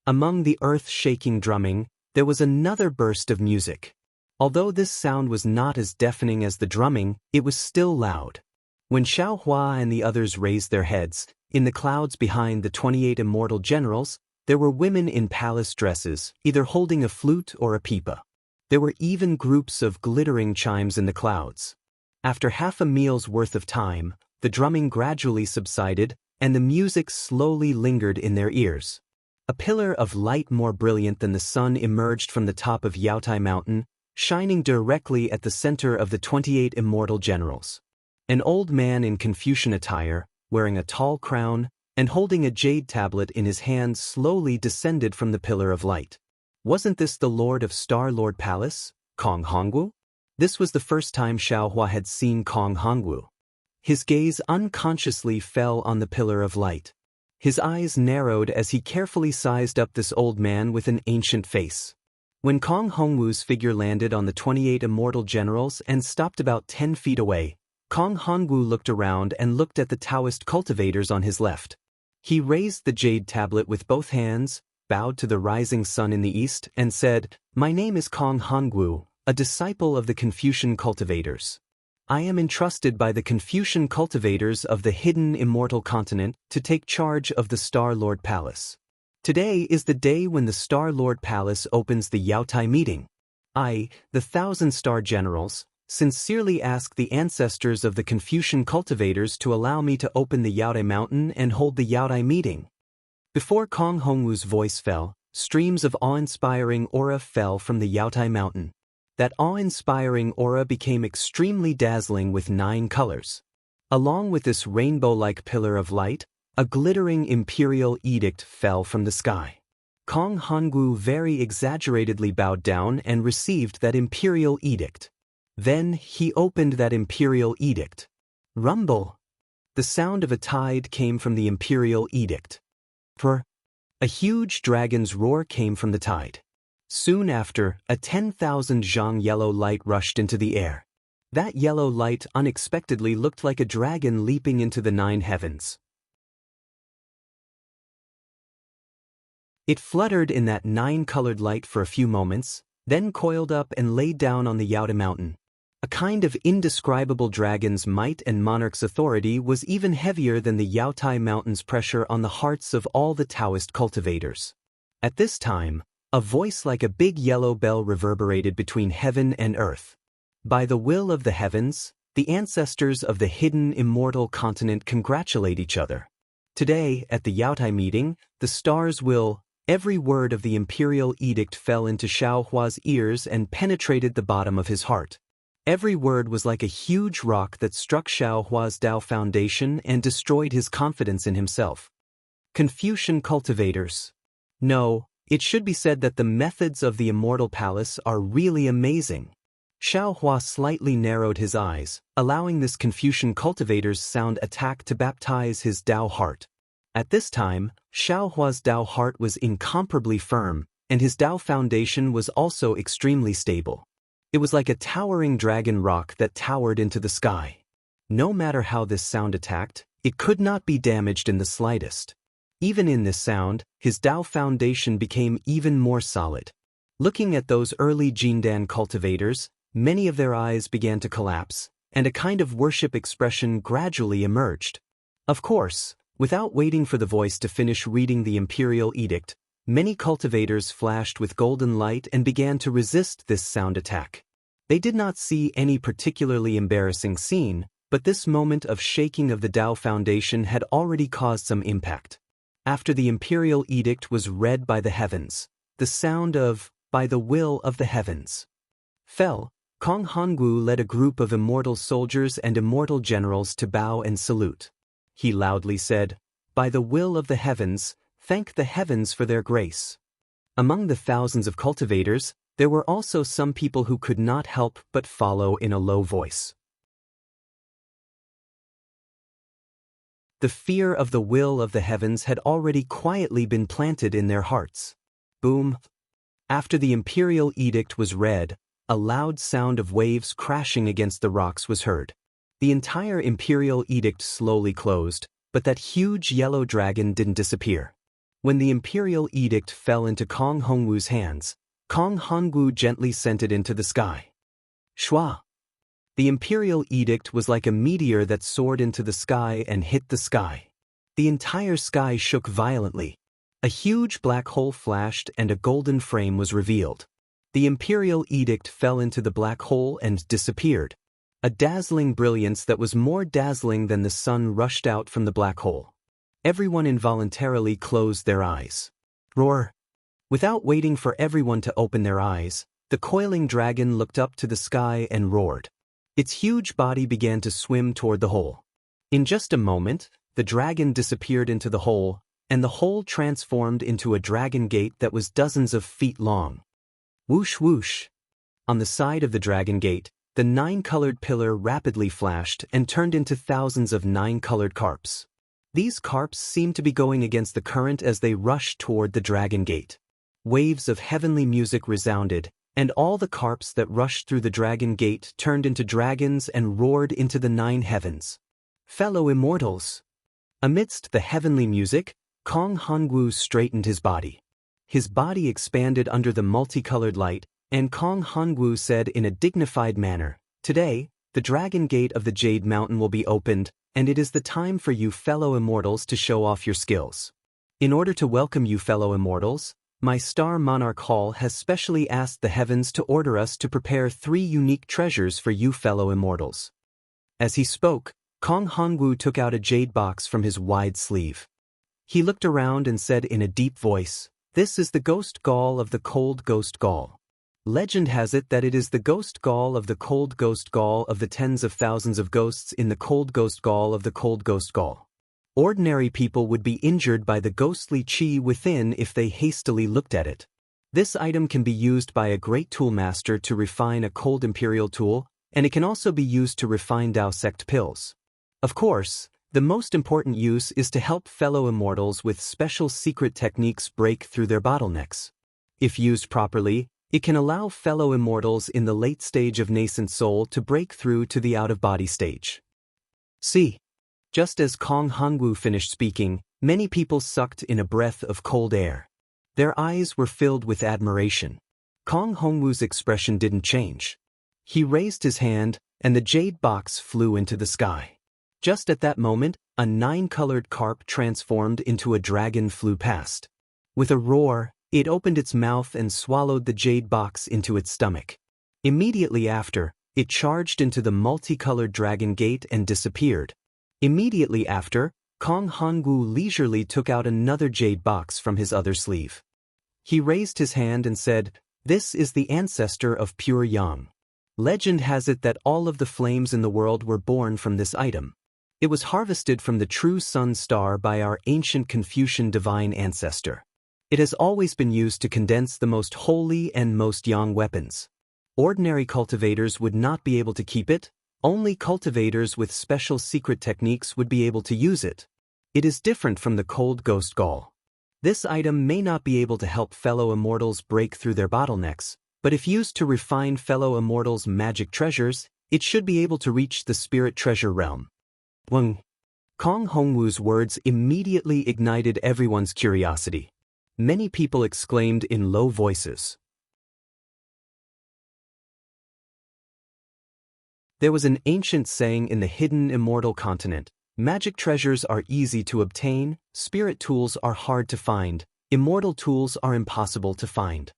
Among the earth-shaking drumming, there was another burst of music. Although this sound was not as deafening as the drumming, it was still loud. When Xiao Hua and the others raised their heads, in the clouds behind the 28 immortal generals, there were women in palace dresses, either holding a flute or a pipa. There were even groups of glittering chimes in the clouds. After half a meal's worth of time, the drumming gradually subsided, and the music slowly lingered in their ears. A pillar of light more brilliant than the sun emerged from the top of Yaotai Mountain, shining directly at the center of the 28 immortal generals. An old man in Confucian attire, wearing a tall crown, and holding a jade tablet in his hand slowly descended from the pillar of light. Wasn't this the Lord of Star Lord Palace, Kong Hongwu? This was the first time Xiao Hua had seen Kong Hongwu. His gaze unconsciously fell on the pillar of light. His eyes narrowed as he carefully sized up this old man with an ancient face. When Kong Hongwu's figure landed on the 28 immortal generals and stopped about 10 feet away, Kong Hongwu looked around and looked at the Daoist cultivators on his left. He raised the jade tablet with both hands, bowed to the rising sun in the east, and said, "My name is Kong Hongwu, a disciple of the Confucian cultivators. I am entrusted by the Confucian cultivators of the Hidden Immortal Continent to take charge of the Star Lord Palace. Today is the day when the Star Lord Palace opens the Yaotai meeting. I, the 1,000-star generals, sincerely ask the ancestors of the Confucian cultivators to allow me to open the Yaotai Mountain and hold the Yaotai meeting." Before Kong Hongwu's voice fell, streams of awe-inspiring aura fell from the Yaotai Mountain. That awe-inspiring aura became extremely dazzling with 9 colors. Along with this rainbow-like pillar of light, a glittering imperial edict fell from the sky. Kong Hongwu very exaggeratedly bowed down and received that imperial edict. Then he opened that imperial edict. Rumble! The sound of a tide came from the imperial edict. A huge dragon's roar came from the tide. Soon after, a 10,000 zhang yellow light rushed into the air. That yellow light unexpectedly looked like a dragon leaping into the 9 heavens. It fluttered in that 9-colored light for a few moments, then coiled up and laid down on the Yaota mountain. A kind of indescribable dragon's might and monarch's authority was even heavier than the Yaotai mountain's pressure on the hearts of all the Taoist cultivators. At this time, a voice like a big yellow bell reverberated between heaven and earth. By the will of the heavens, the ancestors of the hidden immortal continent congratulate each other. Today, at the Yaotai meeting, the stars will. Every word of the imperial edict fell into Xiao Hua's ears and penetrated the bottom of his heart. Every word was like a huge rock that struck Xiao Hua's Dao foundation and destroyed his confidence in himself. Confucian cultivators. No, it should be said that the methods of the Immortal Palace are really amazing. Xiao Hua slightly narrowed his eyes, allowing this Confucian cultivator's sound attack to baptize his Dao heart. At this time, Xiao Hua's Dao heart was incomparably firm, and his Dao foundation was also extremely stable. It was like a towering dragon rock that towered into the sky. No matter how this sound attacked, it could not be damaged in the slightest. Even in this sound, his Dao foundation became even more solid. Looking at those early Jindan cultivators, many of their eyes began to collapse, and a kind of worship expression gradually emerged. Of course, without waiting for the voice to finish reading the imperial edict, many cultivators flashed with golden light and began to resist this sound attack. They did not see any particularly embarrassing scene, but this moment of shaking of the Dao foundation had already caused some impact. After the imperial edict was read by the heavens, the sound of, by the will of the heavens, fell. Kong Hongwu led a group of immortal soldiers and immortal generals to bow and salute. He loudly said, "By the will of the heavens, thank the heavens for their grace." Among the thousands of cultivators, there were also some people who could not help but follow in a low voice. The fear of the will of the heavens had already quietly been planted in their hearts. Boom! After the imperial edict was read, a loud sound of waves crashing against the rocks was heard. The entire imperial edict slowly closed, but that huge yellow dragon didn't disappear. When the imperial edict fell into Kong Hongwu's hands, Kong Hongwu gently sent it into the sky. Shua! The imperial edict was like a meteor that soared into the sky and hit the sky. The entire sky shook violently. A huge black hole flashed and a golden frame was revealed. The imperial edict fell into the black hole and disappeared. A dazzling brilliance that was more dazzling than the sun rushed out from the black hole. Everyone involuntarily closed their eyes. Roar! Without waiting for everyone to open their eyes, the coiling dragon looked up to the sky and roared. Its huge body began to swim toward the hole. In just a moment, the dragon disappeared into the hole, and the hole transformed into a dragon gate that was dozens of feet long. Whoosh whoosh! On the side of the dragon gate, the 9-colored pillar rapidly flashed and turned into thousands of 9-colored carps. These carps seemed to be going against the current as they rushed toward the dragon gate. Waves of heavenly music resounded, and all the carps that rushed through the dragon gate turned into dragons and roared into the 9 heavens. Fellow immortals! Amidst the heavenly music, Kong Hongwu straightened his body. His body expanded under the multicolored light, and Kong Hongwu said in a dignified manner, "Today, the dragon gate of the Jade Mountain will be opened, and it is the time for you fellow immortals to show off your skills. In order to welcome you fellow immortals, my Star Monarch Hall has specially asked the heavens to order us to prepare 3 unique treasures for you fellow immortals." As he spoke, Kong Hongwu took out a jade box from his wide sleeve. He looked around and said in a deep voice, "This is the ghost gall of the cold ghost gall. Legend has it that it is the ghost gall of the cold ghost gall of the tens of thousands of ghosts in the cold ghost gall of the cold ghost gall. Ordinary people would be injured by the ghostly qi within if they hastily looked at it. This item can be used by a great toolmaster to refine a cold imperial tool, and it can also be used to refine Daoist pills. Of course, the most important use is to help fellow immortals with special secret techniques break through their bottlenecks. If used properly, it can allow fellow immortals in the late stage of nascent soul to break through to the out-of-body stage. See. Just as Kong Hongwu finished speaking, many people sucked in a breath of cold air. Their eyes were filled with admiration. Kong Hongwu's expression didn't change. He raised his hand, and the jade box flew into the sky. Just at that moment, a 9-colored carp transformed into a dragon flew past. With a roar, it opened its mouth and swallowed the jade box into its stomach. Immediately after, it charged into the multicolored dragon gate and disappeared. Immediately after, Kong Hongwu leisurely took out another jade box from his other sleeve. He raised his hand and said, "This is the ancestor of pure yang. Legend has it that all of the flames in the world were born from this item. It was harvested from the true sun star by our ancient Confucian divine ancestor. It has always been used to condense the most holy and most yang weapons. Ordinary cultivators would not be able to keep it. Only cultivators with special secret techniques would be able to use it. It is different from the cold ghost gall. This item may not be able to help fellow immortals break through their bottlenecks, but if used to refine fellow immortals' magic treasures, it should be able to reach the spirit treasure realm." Kong Hongwu's words immediately ignited everyone's curiosity. Many people exclaimed in low voices. There was an ancient saying in the hidden immortal continent: magic treasures are easy to obtain, spirit tools are hard to find, immortal tools are impossible to find.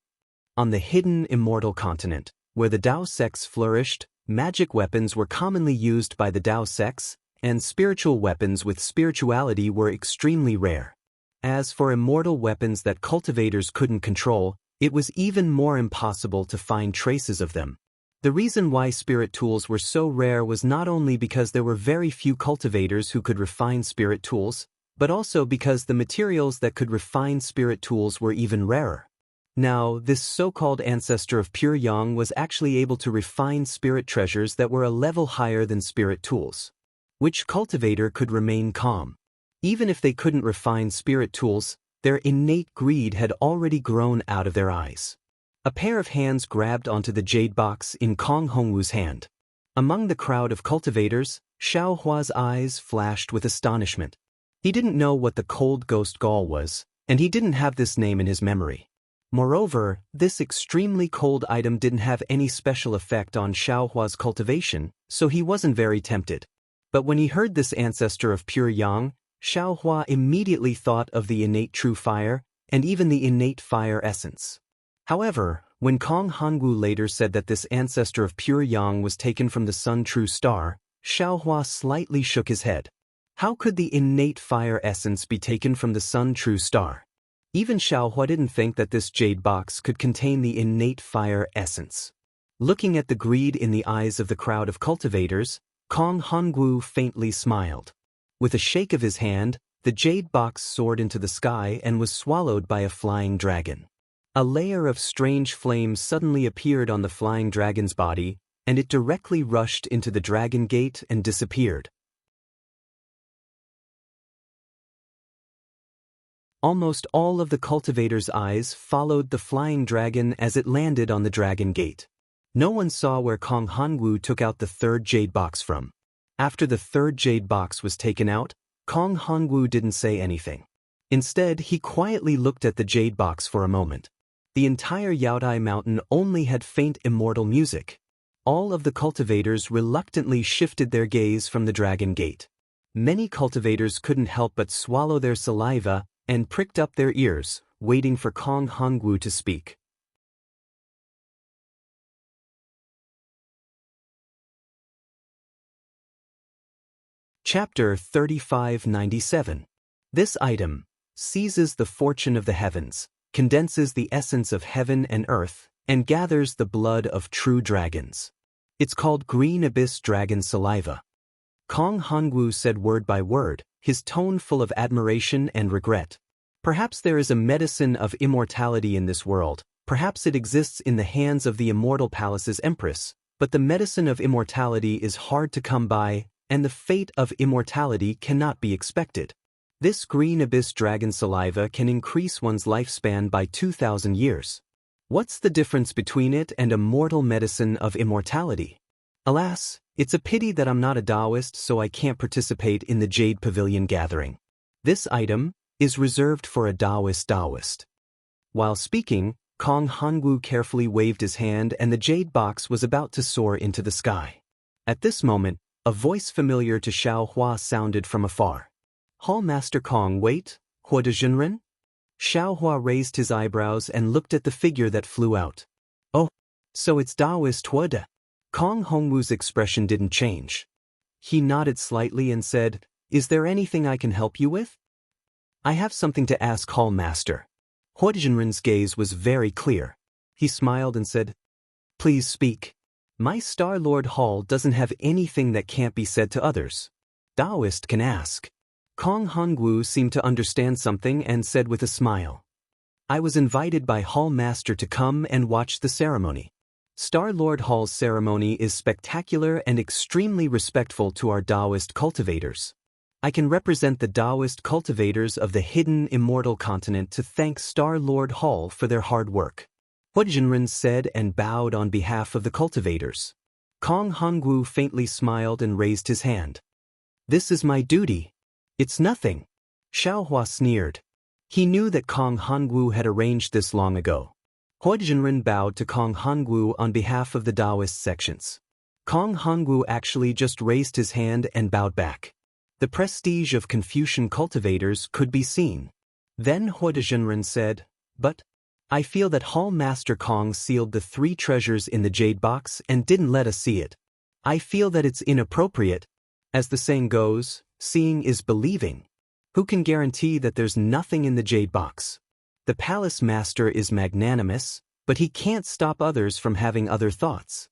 On the hidden immortal continent, where the Dao sects flourished, magic weapons were commonly used by the Dao sects, and spiritual weapons with spirituality were extremely rare. As for immortal weapons that cultivators couldn't control, it was even more impossible to find traces of them. The reason why spirit tools were so rare was not only because there were very few cultivators who could refine spirit tools, but also because the materials that could refine spirit tools were even rarer. Now, this so-called ancestor of pure yang was actually able to refine spirit treasures that were a level higher than spirit tools. Which cultivator could remain calm? Even if they couldn't refine spirit tools, their innate greed had already grown out of their eyes. A pair of hands grabbed onto the jade box in Kong Hongwu's hand. Among the crowd of cultivators, Xiao Hua's eyes flashed with astonishment. He didn't know what the cold ghost gall was, and he didn't have this name in his memory. Moreover, this extremely cold item didn't have any special effect on Xiao Hua's cultivation, so he wasn't very tempted. But when he heard this ancestor of pure yang, Xiao Hua immediately thought of the innate true fire, and even the innate fire essence. However, when Kong Hongwu later said that this ancestor of pure yang was taken from the sun true star, Xiao Hua slightly shook his head. How could the innate fire essence be taken from the sun true star? Even Xiao Hua didn't think that this jade box could contain the innate fire essence. Looking at the greed in the eyes of the crowd of cultivators, Kong Hongwu faintly smiled. With a shake of his hand, the jade box soared into the sky and was swallowed by a flying dragon. A layer of strange flames suddenly appeared on the flying dragon's body, and it directly rushed into the dragon gate and disappeared. Almost all of the cultivators' eyes followed the flying dragon as it landed on the dragon gate. No one saw where Kong Hongwu took out the third jade box from. After the third jade box was taken out, Kong Hongwu didn't say anything. Instead, he quietly looked at the jade box for a moment. The entire Yaodai mountain only had faint immortal music. All of the cultivators reluctantly shifted their gaze from the dragon gate. Many cultivators couldn't help but swallow their saliva and pricked up their ears, waiting for Kong Hongwu to speak. Chapter 3597. This item seizes the fortune of the heavens, condenses the essence of heaven and earth, and gathers the blood of true dragons. It's called Green Abyss Dragon Saliva. Kong Hongwu said word by word, his tone full of admiration and regret. Perhaps there is a medicine of immortality in this world, perhaps it exists in the hands of the Immortal Palace's empress, but the medicine of immortality is hard to come by, and the fate of immortality cannot be expected. This green abyss dragon saliva can increase one's lifespan by 2,000 years. What's the difference between it and a mortal medicine of immortality? Alas, it's a pity that I'm not a Daoist, so I can't participate in the Jade Pavilion gathering. This item is reserved for a Daoist. While speaking, Kong Hongwu carefully waved his hand and the jade box was about to soar into the sky. At this moment, a voice familiar to Xiao Hua sounded from afar. Hall Master Kong, wait, Hua de Jinren? Xiao Hua raised his eyebrows and looked at the figure that flew out. Oh, so it's Daoist Hua de. Kong Hongwu's expression didn't change. He nodded slightly and said, "Is there anything I can help you with?" "I have something to ask Hall Master." Hua de Jinren's gaze was very clear. He smiled and said, "Please speak. My Star Lord Hall doesn't have anything that can't be said to others. Daoist can ask." Kong Hongwu seemed to understand something and said with a smile, "I was invited by Hall Master to come and watch the ceremony. Star Lord Hall's ceremony is spectacular and extremely respectful to our Daoist cultivators. I can represent the Daoist cultivators of the hidden immortal continent to thank Star Lord Hall for their hard work." Hua de Jinren said and bowed on behalf of the cultivators. Kong Hongwu faintly smiled and raised his hand. "This is my duty. It's nothing." Xiao Hua sneered. He knew that Kong Hongwu had arranged this long ago. Hua de Jinren bowed to Kong Hongwu on behalf of the Daoist sections. Kong Hongwu actually just raised his hand and bowed back. The prestige of Confucian cultivators could be seen. Then Hua de Jinren said, "But I feel that Hall Master Kong sealed the 3 treasures in the jade box and didn't let us see it. I feel that it's inappropriate. As the saying goes, seeing is believing. Who can guarantee that there's nothing in the jade box? The palace master is magnanimous, but he can't stop others from having other thoughts."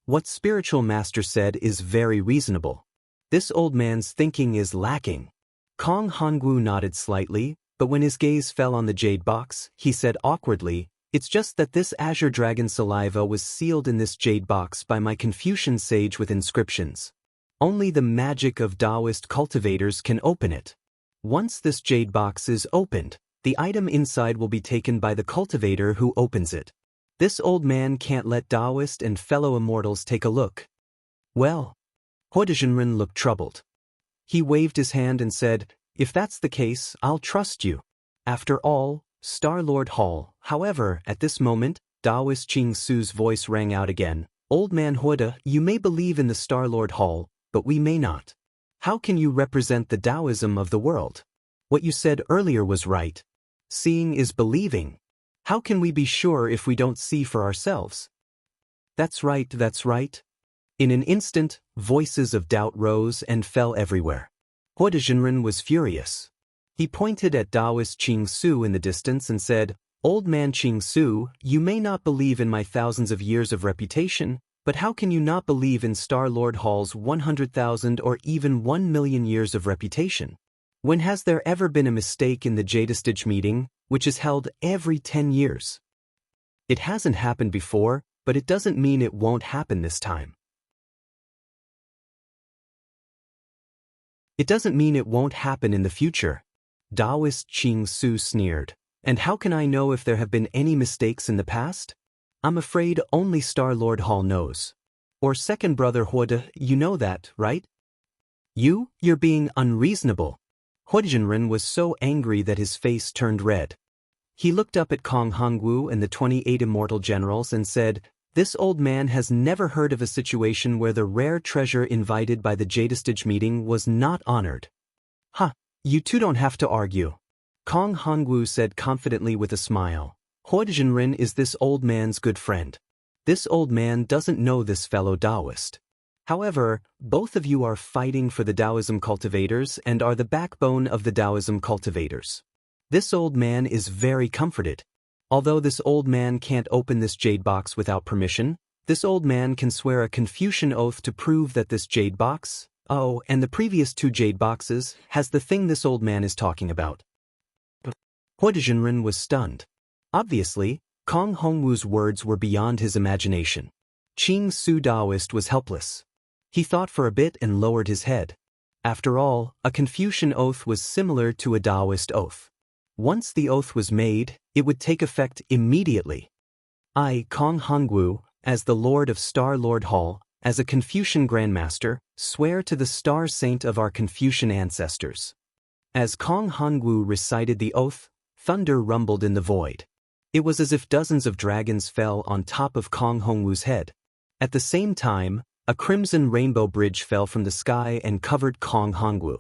What spiritual master said is very reasonable. This old man's thinking is lacking. Kong Hongwu nodded slightly, but when his gaze fell on the jade box, he said awkwardly, "It's just that this azure dragon saliva was sealed in this jade box by my Confucian sage with inscriptions. Only the magic of Daoist cultivators can open it. Once this jade box is opened, the item inside will be taken by the cultivator who opens it. This old man can't let Daoist and fellow immortals take a look." "Well," Hua de Jinren looked troubled. He waved his hand and said, "If that's the case, I'll trust you. After all, Star Lord Hall." However, at this moment, Daoist Qing Su's voice rang out again. "Old man Hua de, you may believe in the Star Lord Hall, but we may not. How can you represent the Taoism of the world? What you said earlier was right. Seeing is believing. How can we be sure if we don't see for ourselves?" That's right. In an instant, voices of doubt rose and fell everywhere. Hua de Jinren was furious. He pointed at Daoist Qing Su in the distance and said, "Old man Qing Su, you may not believe in my thousands of years of reputation, but how can you not believe in Star Lord Hall's 100,000 or even 1,000,000 years of reputation? When has there ever been a mistake in the Jadestage meeting, which is held every 10 years? It hasn't happened before, but it doesn't mean it won't happen this time. It doesn't mean it won't happen in the future." Daoist Qing Su sneered. "And how can I know if there have been any mistakes in the past? I'm afraid only Star Lord Hall knows. Or second brother Hua de, you know that, right? You're being unreasonable." Hua de Jinren was so angry that his face turned red. He looked up at Kong Hongwu and the 28 immortal generals and said, "This old man has never heard of a situation where the rare treasure invited by the Jadestage meeting was not honored." You two don't have to argue," Kong Hongwu said confidently with a smile. "Hua de Jinren is this old man's good friend. This old man doesn't know this fellow Daoist. However, both of you are fighting for the Taoism cultivators and are the backbone of the Taoism cultivators. This old man is very comforted. Although this old man can't open this jade box without permission, This old man can swear a Confucian oath to prove that this jade box, oh, and the previous 2 jade boxes, has the thing this old man is talking about. Hua Zhenren was stunned. Obviously, Kong Hongwu's words were beyond his imagination. Qing Su Daoist was helpless. He thought for a bit and lowered his head. After all, a Confucian oath was similar to a Daoist oath. Once the oath was made, it would take effect immediately. I, Kong Hongwu, as the Lord of Star Lord Hall, as a Confucian Grandmaster, swear to the Star Saint of our Confucian ancestors. As Kong Hongwu recited the oath, thunder rumbled in the void. It was as if dozens of dragons fell on top of Kong Hongwu's head. At the same time, a crimson rainbow bridge fell from the sky and covered Kong Hongwu.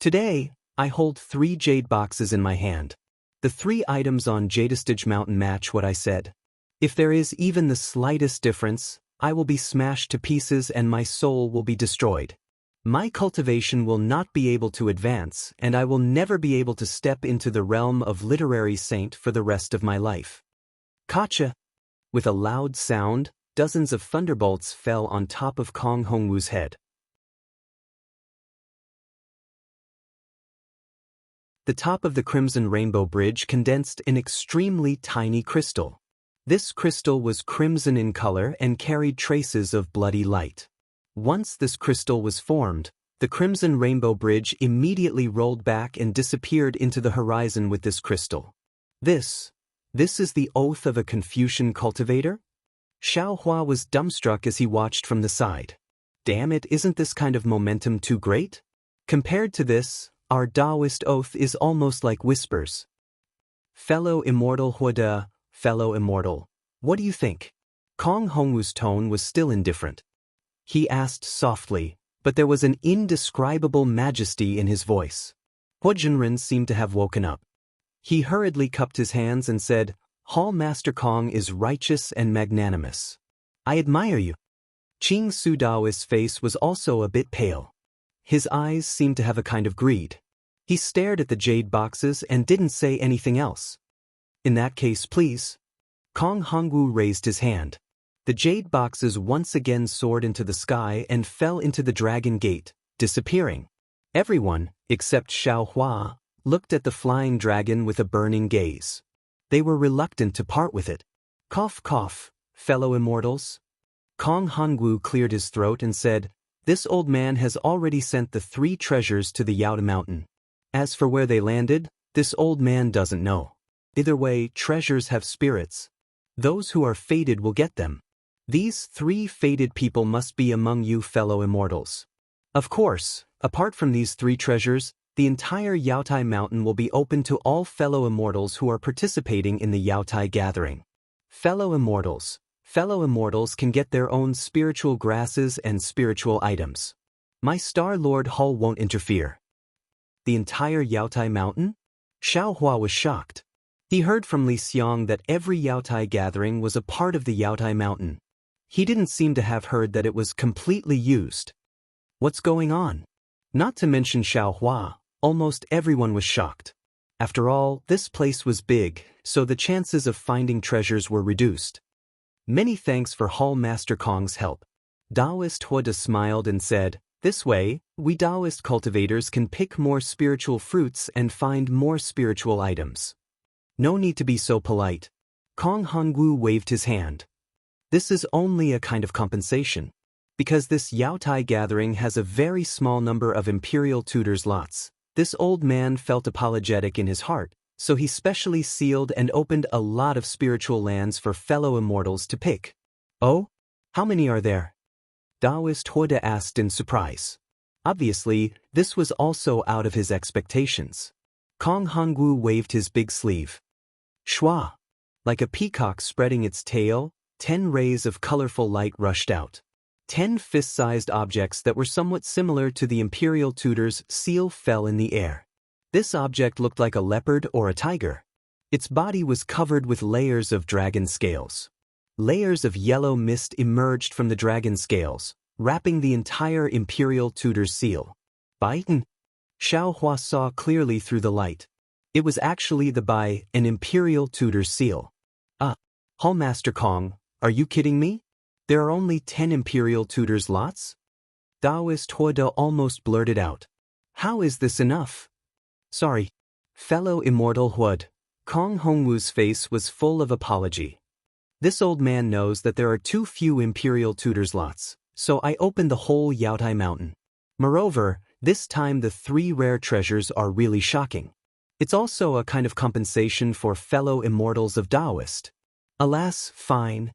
Today, I hold 3 jade boxes in my hand. The 3 items on Jadestage Mountain match what I said. If there is even the slightest difference, I will be smashed to pieces and my soul will be destroyed. My cultivation will not be able to advance, and I will never be able to step into the realm of literary saint for the rest of my life. Kacha! With a loud sound, dozens of thunderbolts fell on top of Kong Hongwu's head. The top of the crimson rainbow bridge condensed an extremely tiny crystal. This crystal was crimson in color and carried traces of bloody light. Once this crystal was formed, the crimson rainbow bridge immediately rolled back and disappeared into the horizon with this crystal. This is the oath of a Confucian cultivator? Xiao Hua was dumbstruck as he watched from the side. Damn it, isn't this kind of momentum too great? Compared to this, our Daoist oath is almost like whispers. Fellow Immortal Huada, fellow Immortal, what do you think? Kong Hongwu's tone was still indifferent. He asked softly, but there was an indescribable majesty in his voice. Hua Zhenren seemed to have woken up. He hurriedly cupped his hands and said, Hall Master Kong is righteous and magnanimous. I admire you. Qing Su Daoist's face was also a bit pale. His eyes seemed to have a kind of greed. He stared at the jade boxes and didn't say anything else. In that case, please. Kong Hongwu raised his hand. The jade boxes once again soared into the sky and fell into the dragon gate, disappearing. Everyone, except Xiao Hua, looked at the flying dragon with a burning gaze. They were reluctant to part with it. Cough cough, fellow immortals. Kong Hongwu cleared his throat and said, This old man has already sent the 3 treasures to the Yaota Mountain. As for where they landed, this old man doesn't know. Either way, treasures have spirits. Those who are fated will get them. These 3 fated people must be among you fellow immortals. Of course, apart from these 3 treasures, the entire Yaota Mountain will be open to all fellow immortals who are participating in the Yaota gathering. Fellow immortals can get their own spiritual grasses and spiritual items. My Star Lord Hall won't interfere. The entire Yaota Mountain? Xiao Hua was shocked. He heard from Li Xiang that every Yaota gathering was a part of the Yaota Mountain. He didn't seem to have heard that it was completely used. What's going on? Not to mention Xiao Hua, almost everyone was shocked. After all, this place was big, so the chances of finding treasures were reduced. Many thanks for Hall Master Kong's help. Daoist Huada smiled and said, This way, we Daoist cultivators can pick more spiritual fruits and find more spiritual items. No need to be so polite. Kong Hongwu waved his hand. This is only a kind of compensation. Because this Yaota gathering has a very small number of imperial tutors lots, this old man felt apologetic in his heart, so he specially sealed and opened a lot of spiritual lands for fellow immortals to pick. Oh? How many are there? Daoist Huada asked in surprise. Obviously, this was also out of his expectations. Kong Hongwu waved his big sleeve. Shua! Like a peacock spreading its tail, 10 rays of colorful light rushed out. 10 fist-sized objects that were somewhat similar to the imperial tutor's seal fell in the air. This object looked like a leopard or a tiger. Its body was covered with layers of dragon scales. Layers of yellow mist emerged from the dragon scales, wrapping the entire imperial tutor's seal. Baitan! Xiao Hua saw clearly through the light. It was actually an imperial tutor's seal. Hall Master Kong, are you kidding me? There are only 10 Imperial Tutors lots? Daoist Huoda almost blurted out. How is this enough? Sorry. Fellow Immortal Huod. Kong Hongwu's face was full of apology. This old man knows that there are too few Imperial Tutors lots, so I opened the whole Yaotai Mountain. Moreover, this time the 3 rare treasures are really shocking. It's also a kind of compensation for fellow immortals of Daoist. Alas, fine.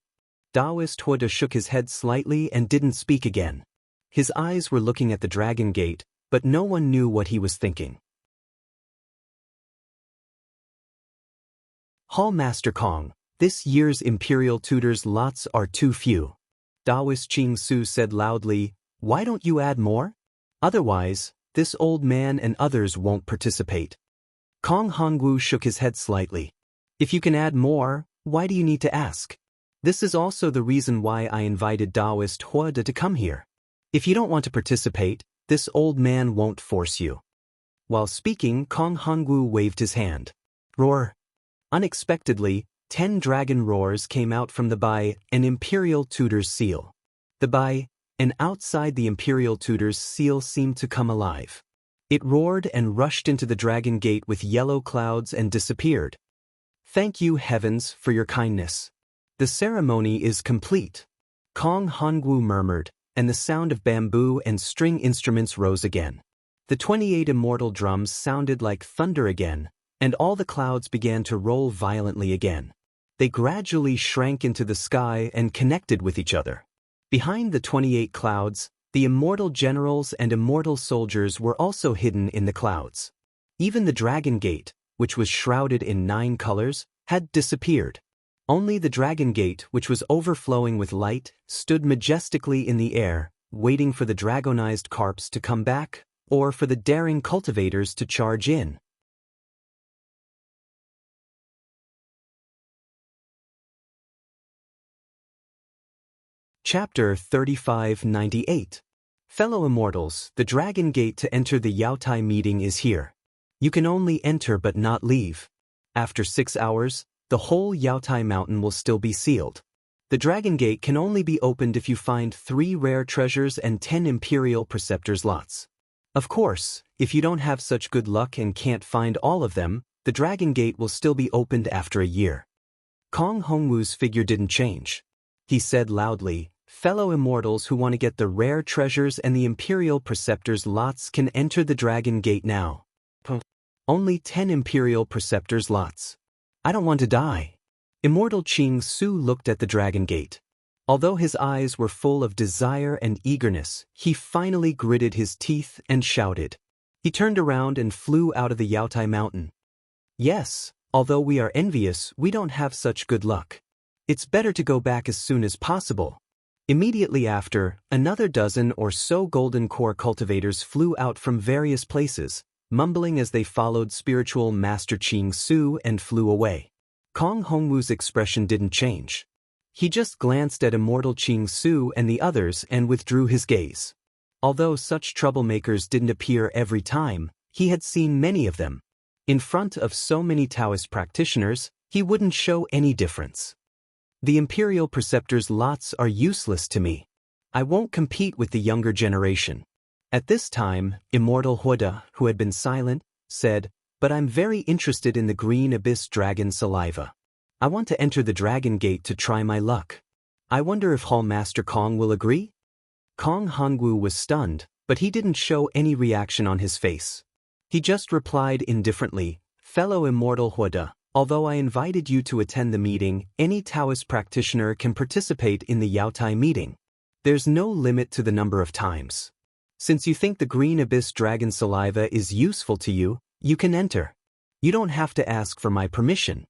Daoist Huoda shook his head slightly and didn't speak again. His eyes were looking at the Dragon Gate, but no one knew what he was thinking. Hall Master Kong, this year's Imperial Tutors lots are too few. Daoist Xianxia said loudly, why don't you add more? Otherwise, this old man and others won't participate. Kong Hongwu shook his head slightly. If you can add more, why do you need to ask? This is also the reason why I invited Daoist Huoda to come here. If you don't want to participate, this old man won't force you. While speaking, Kong Hongwu waved his hand. Roar. Unexpectedly, 10 dragon roars came out from the Bai, an Imperial Tutor's seal. The Bai, and outside the Imperial Tutor's seal seemed to come alive. It roared and rushed into the Dragon Gate with yellow clouds and disappeared. Thank you, heavens, for your kindness. The ceremony is complete. Kong Hongwu murmured, and the sound of bamboo and string instruments rose again. The 28 immortal drums sounded like thunder again, and all the clouds began to roll violently again. They gradually shrank into the sky and connected with each other. Behind the 28 clouds, the immortal generals and immortal soldiers were also hidden in the clouds. Even the Dragon Gate, which was shrouded in 9 colors, had disappeared. Only the Dragon Gate, which was overflowing with light, stood majestically in the air, waiting for the dragonized carps to come back, or for the daring cultivators to charge in. Chapter 3598. Fellow Immortals, the Dragon Gate to enter the Yaotai meeting is here. You can only enter but not leave. After 6 hours, the whole Yaotai Mountain will still be sealed. The Dragon Gate can only be opened if you find 3 rare treasures and 10 Imperial Preceptors lots. Of course, if you don't have such good luck and can't find all of them, the Dragon Gate will still be opened after a year. Kong Hongwu's figure didn't change. He said loudly, fellow immortals who want to get the rare treasures and the Imperial Preceptors lots can enter the Dragon Gate now. Only 10 Imperial Preceptors lots. I don't want to die. Immortal Xianxia looked at the Dragon Gate. Although his eyes were full of desire and eagerness, he finally gritted his teeth and shouted. He turned around and flew out of the Yaotai Mountain. Yes, although we are envious, we don't have such good luck. It's better to go back as soon as possible. Immediately after, another dozen or so golden core cultivators flew out from various places, mumbling as they followed spiritual master Xianxia and flew away. Kong Hongwu's expression didn't change. He just glanced at immortal Xianxia and the others and withdrew his gaze. Although such troublemakers didn't appear every time, he had seen many of them. In front of so many Taoist practitioners, he wouldn't show any difference. The Imperial Preceptors lots are useless to me. I won't compete with the younger generation. At this time, Immortal Huoda, who had been silent, said, but I'm very interested in the green abyss dragon saliva. I want to enter the Dragon Gate to try my luck. I wonder if Hall Master Kong will agree? Kong Hongwu was stunned, but he didn't show any reaction on his face. He just replied indifferently, fellow Immortal Huoda, although I invited you to attend the meeting, any Taoist practitioner can participate in the Yaotai meeting. There's no limit to the number of times. Since you think the green abyss dragon saliva is useful to you, you can enter. You don't have to ask for my permission.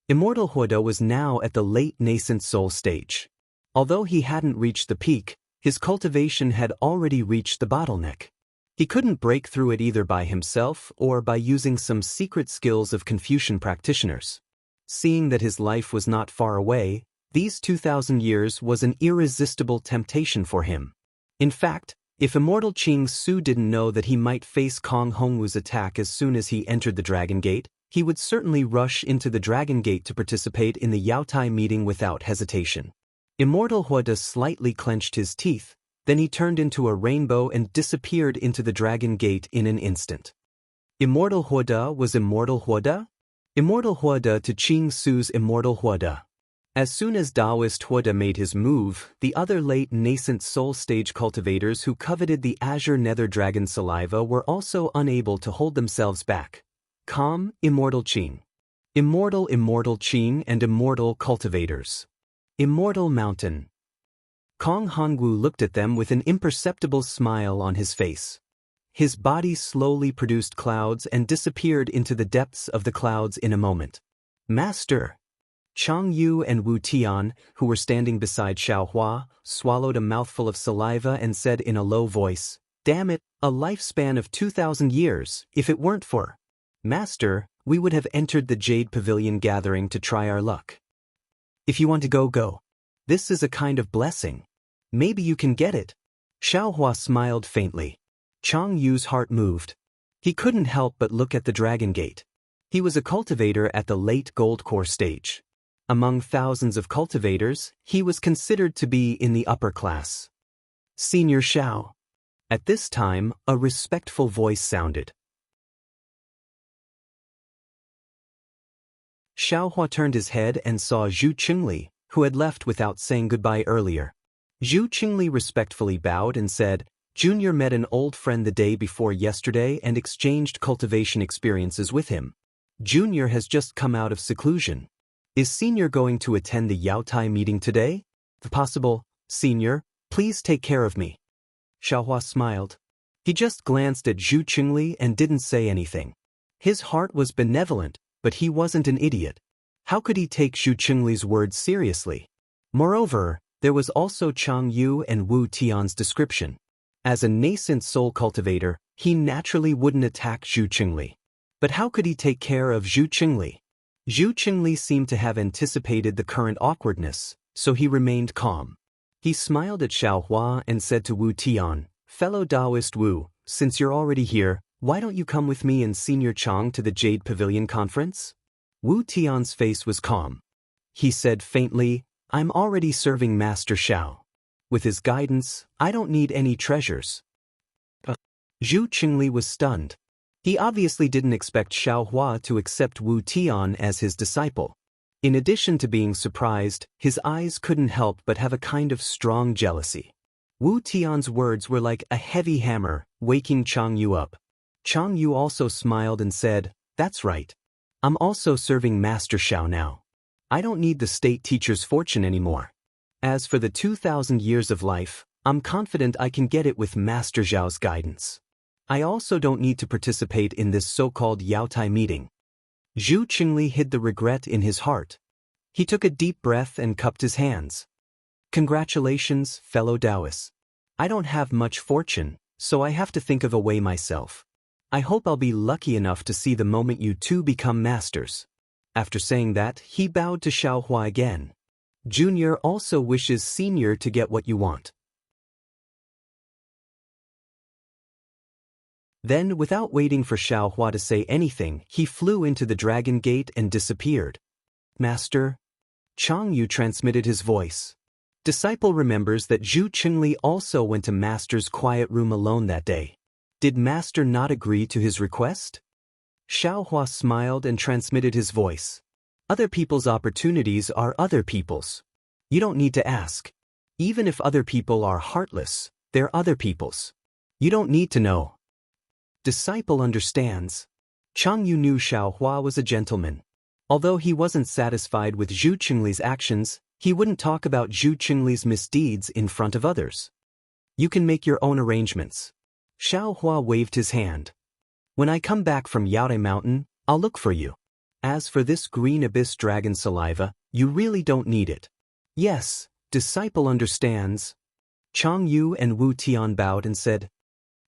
Immortal Huoda was now at the late nascent soul stage. Although he hadn't reached the peak, his cultivation had already reached the bottleneck. He couldn't break through it either by himself or by using some secret skills of Confucian practitioners. Seeing that his life was not far away, these 2,000 years was an irresistible temptation for him. In fact, if Immortal Xianxia didn't know that he might face Kong Hongwu's attack as soon as he entered the Dragon Gate, he would certainly rush into the Dragon Gate to participate in the Yaotai meeting without hesitation. Immortal Huoda slightly clenched his teeth, then he turned into a rainbow and disappeared into the dragon gate in an instant. Immortal Huoda was Immortal Huoda? Immortal Huoda to Qing Su's Immortal Huoda. As soon as Daoist Huoda made his move, the other late nascent soul stage cultivators who coveted the azure nether dragon saliva were also unable to hold themselves back. Calm, Immortal Qing. Immortal Qing and Immortal cultivators. Immortal Mountain. Kong Hongwu looked at them with an imperceptible smile on his face. His body slowly produced clouds and disappeared into the depths of the clouds in a moment. Master! Chang Yu and Wu Tian, who were standing beside Xiaohua, swallowed a mouthful of saliva and said in a low voice, "Damn it, a lifespan of 2,000 years, if it weren't for Master, we would have entered the Jade Pavilion gathering to try our luck. If you want to go, go. This is a kind of blessing. Maybe you can get it." Xiaohua smiled faintly. Chang Yu's heart moved. He couldn't help but look at the Dragon Gate. He was a cultivator at the late Gold Core stage. Among thousands of cultivators, he was considered to be in the upper class. Senior Xiao. At this time, a respectful voice sounded. Xiaohua turned his head and saw Zhu Qingli, who had left without saying goodbye earlier. Zhu Qingli respectfully bowed and said, "Junior met an old friend the day before yesterday and exchanged cultivation experiences with him. Junior has just come out of seclusion. Is Senior going to attend the Yaotai meeting today? If possible, Senior, please take care of me." Xiaohua smiled. He just glanced at Zhu Qingli and didn't say anything. His heart was benevolent, but he wasn't an idiot. How could he take Zhu Qingli's words seriously? Moreover, there was also Chang Yu and Wu Tian's description. As a nascent soul cultivator, he naturally wouldn't attack Zhu Qingli. But how could he take care of Zhu Qingli? Zhu Qingli seemed to have anticipated the current awkwardness, so he remained calm. He smiled at Xiaohua and said to Wu Tian, "Fellow Daoist Wu, since you're already here, why don't you come with me and Senior Chang to the Jade Pavilion conference?" Wu Tian's face was calm. He said faintly, "I'm already serving Master Xiao. With his guidance, I don't need any treasures." Zhu Qingli was stunned. He obviously didn't expect Xiaohua to accept Wu Tian as his disciple. In addition to being surprised, his eyes couldn't help but have a kind of strong jealousy. Wu Tian's words were like a heavy hammer, waking Chang Yu up. Chang Yu also smiled and said, "That's right. I'm also serving Master Xiao now. I don't need the state teacher's fortune anymore. As for the 2,000 years of life, I'm confident I can get it with Master Xiao's guidance. I also don't need to participate in this so-called Yaotai meeting." Zhu Qingli hid the regret in his heart. He took a deep breath and cupped his hands. "Congratulations, fellow Daoists. I don't have much fortune, so I have to think of a way myself. I hope I'll be lucky enough to see the moment you two become masters." After saying that, he bowed to Xiaohua again. "Junior also wishes Senior to get what you want." Then, without waiting for Xiaohua to say anything, he flew into the Dragon Gate and disappeared. "Master?" Chang Yu transmitted his voice. Disciple remembers that Zhu Qingli also went to Master's quiet room alone that day. Did Master not agree to his request? Xiaohua smiled and transmitted his voice. "Other people's opportunities are other people's. You don't need to ask. Even if other people are heartless, they're other people's. You don't need to know." Disciple understands. Chang Yu knew Xiaohua was a gentleman. Although he wasn't satisfied with Zhu Qingli's actions, he wouldn't talk about Zhu Qingli's misdeeds in front of others. "You can make your own arrangements." Xiaohua waved his hand. "When I come back from Yaotai Mountain, I'll look for you. As for this green abyss dragon saliva, you really don't need it." "Yes, disciple understands." Chang Yu and Wu Tian bowed and said,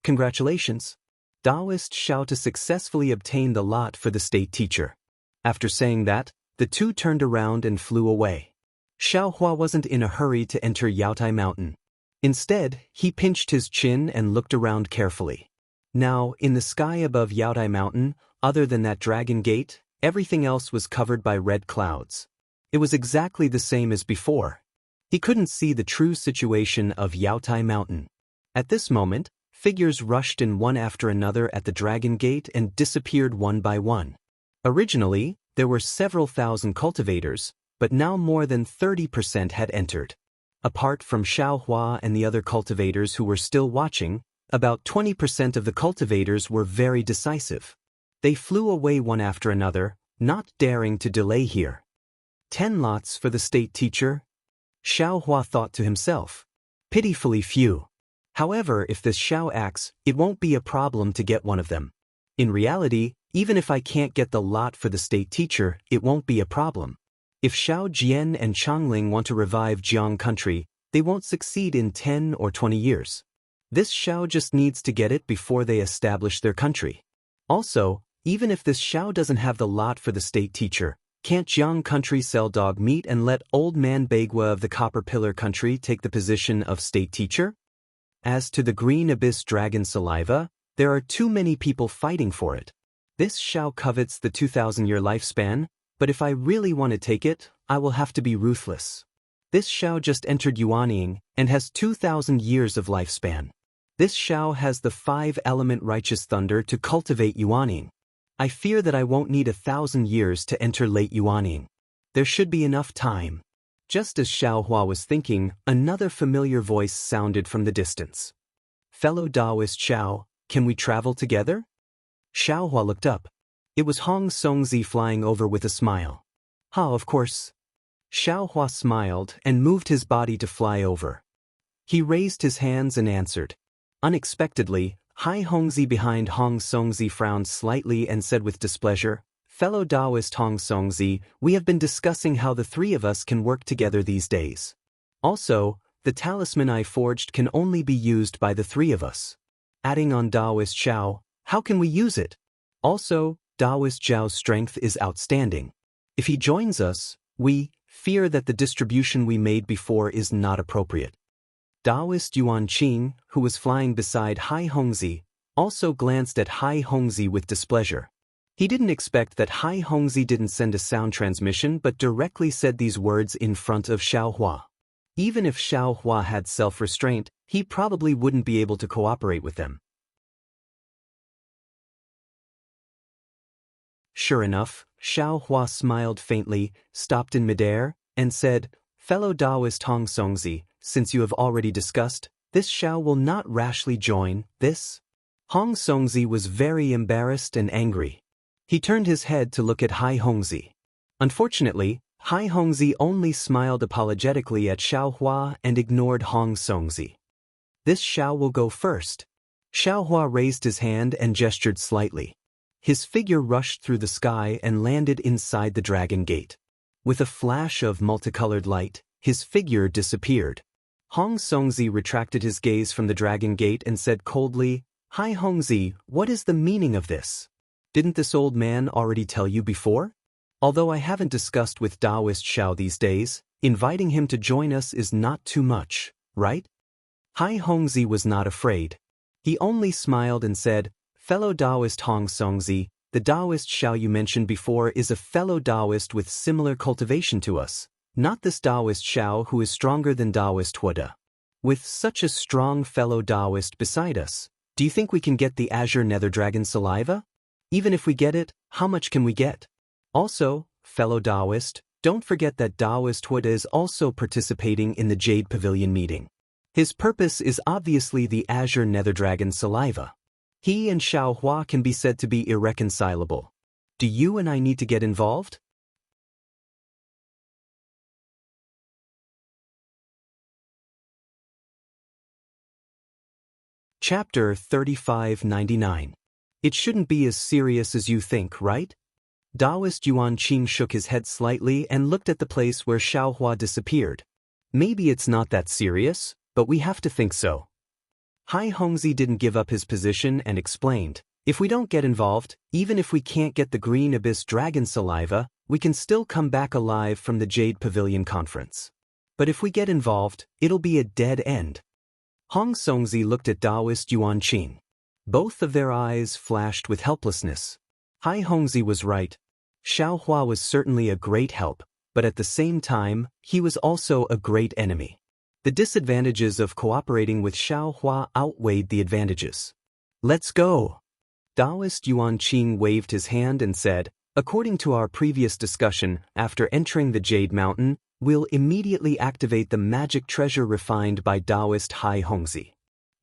"Congratulations. Daoist Xiao to successfully obtain the lot for the state teacher." After saying that, the two turned around and flew away. Xiaohua wasn't in a hurry to enter Yaotai Mountain. Instead, he pinched his chin and looked around carefully. Now, in the sky above Yaotai Mountain, other than that dragon gate, everything else was covered by red clouds. It was exactly the same as before. He couldn't see the true situation of Yaotai Mountain. At this moment, figures rushed in one after another at the Dragon Gate and disappeared one by one. Originally, there were several thousand cultivators, but now more than 30% had entered. Apart from Xiaohua and the other cultivators who were still watching, about 20% of the cultivators were very decisive. They flew away one after another, not daring to delay here. 10 lots for the state teacher? Xiaohua thought to himself. Pitifully few. However, if this Xiao acts, it won't be a problem to get one of them. In reality, even if I can't get the lot for the state teacher, it won't be a problem. If Xiao Jian and Changling want to revive Jiang country, they won't succeed in 10 or 20 years. This Xiao just needs to get it before they establish their country. Also, even if this Xiao doesn't have the lot for the state teacher, can't Jiang country sell dog meat and let old man Bagua of the Copper Pillar country take the position of state teacher? As to the Green Abyss Dragon Saliva, there are too many people fighting for it. This Xiao covets the 2,000-year lifespan, but if I really want to take it, I will have to be ruthless. This Xiao just entered Yuanying and has 2,000 years of lifespan. This Xiao has the 5-element righteous thunder to cultivate Yuanying. I fear that I won't need 1,000 years to enter late Yuanying. There should be enough time. Just as Xiaohua was thinking, another familiar voice sounded from the distance. Fellow Daoist Xiao, can we travel together? Xiaohua looked up. It was Hong Songzi flying over with a smile. Of course. Xiaohua smiled and moved his body to fly over. He raised his hands and answered. Unexpectedly, Hai Hongzi behind Hong Songzi frowned slightly and said with displeasure, Fellow Daoist Hong Songzi, we have been discussing how the three of us can work together these days. Also, the talisman I forged can only be used by the three of us. Adding on Daoist Xiao, how can we use it? Also, Daoist Xiao's strength is outstanding. If he joins us, we fear that the distribution we made before is not appropriate. Daoist Yuan Qing, who was flying beside Hai Hongzi, also glanced at Hai Hongzi with displeasure. He didn't expect that Hai Hongzi didn't send a sound transmission but directly said these words in front of Xiaohua. Even if Xiaohua had self-restraint, he probably wouldn't be able to cooperate with them. Sure enough, Xiaohua smiled faintly, stopped in midair, and said, Fellow Daoist Hong Songzi, since you have already discussed, this Xiao will not rashly join this. Hong Songzi was very embarrassed and angry. He turned his head to look at Hai Hongzi. Unfortunately, Hai Hongzi only smiled apologetically at Xiaohua and ignored Hong Songzi. This Xiao will go first. Xiaohua raised his hand and gestured slightly. His figure rushed through the sky and landed inside the Dragon Gate. With a flash of multicolored light, his figure disappeared. Hong Songzi retracted his gaze from the Dragon Gate and said coldly, Hai Hongzi, what is the meaning of this? Didn't this old man already tell you before? Although I haven't discussed with Daoist Xiao these days, inviting him to join us is not too much, right? Hai Hongzi was not afraid. He only smiled and said, Fellow Daoist Hong Songzi, the Daoist Xiao you mentioned before is a fellow Daoist with similar cultivation to us, not this Daoist Xiao who is stronger than Daoist Huada. With such a strong fellow Daoist beside us, do you think we can get the Azure Nether Dragon Saliva? Even if we get it, how much can we get? Also, fellow Daoist, don't forget that Daoist Huada is also participating in the Jade Pavilion meeting. His purpose is obviously the Azure Nether Dragon Saliva. He and Xiaohua can be said to be irreconcilable. Do you and I need to get involved? Chapter 3599. It shouldn't be as serious as you think, right? Daoist Yuan Qing shook his head slightly and looked at the place where Xiaohua disappeared. Maybe it's not that serious, but we have to think so. Hai Hongzi didn't give up his position and explained, if we don't get involved, even if we can't get the Green Abyss Dragon Saliva, we can still come back alive from the Jade Pavilion conference. But if we get involved, it'll be a dead end. Hong Songzi looked at Daoist Yuan Qing. Both of their eyes flashed with helplessness. Hai Hongzi was right. Xiaohua was certainly a great help, but at the same time, he was also a great enemy. The disadvantages of cooperating with Xiaohua outweighed the advantages. Let's go! Daoist Yuan Qing waved his hand and said, according to our previous discussion, after entering the Jade Mountain, we'll immediately activate the magic treasure refined by Daoist Hai Hongzi.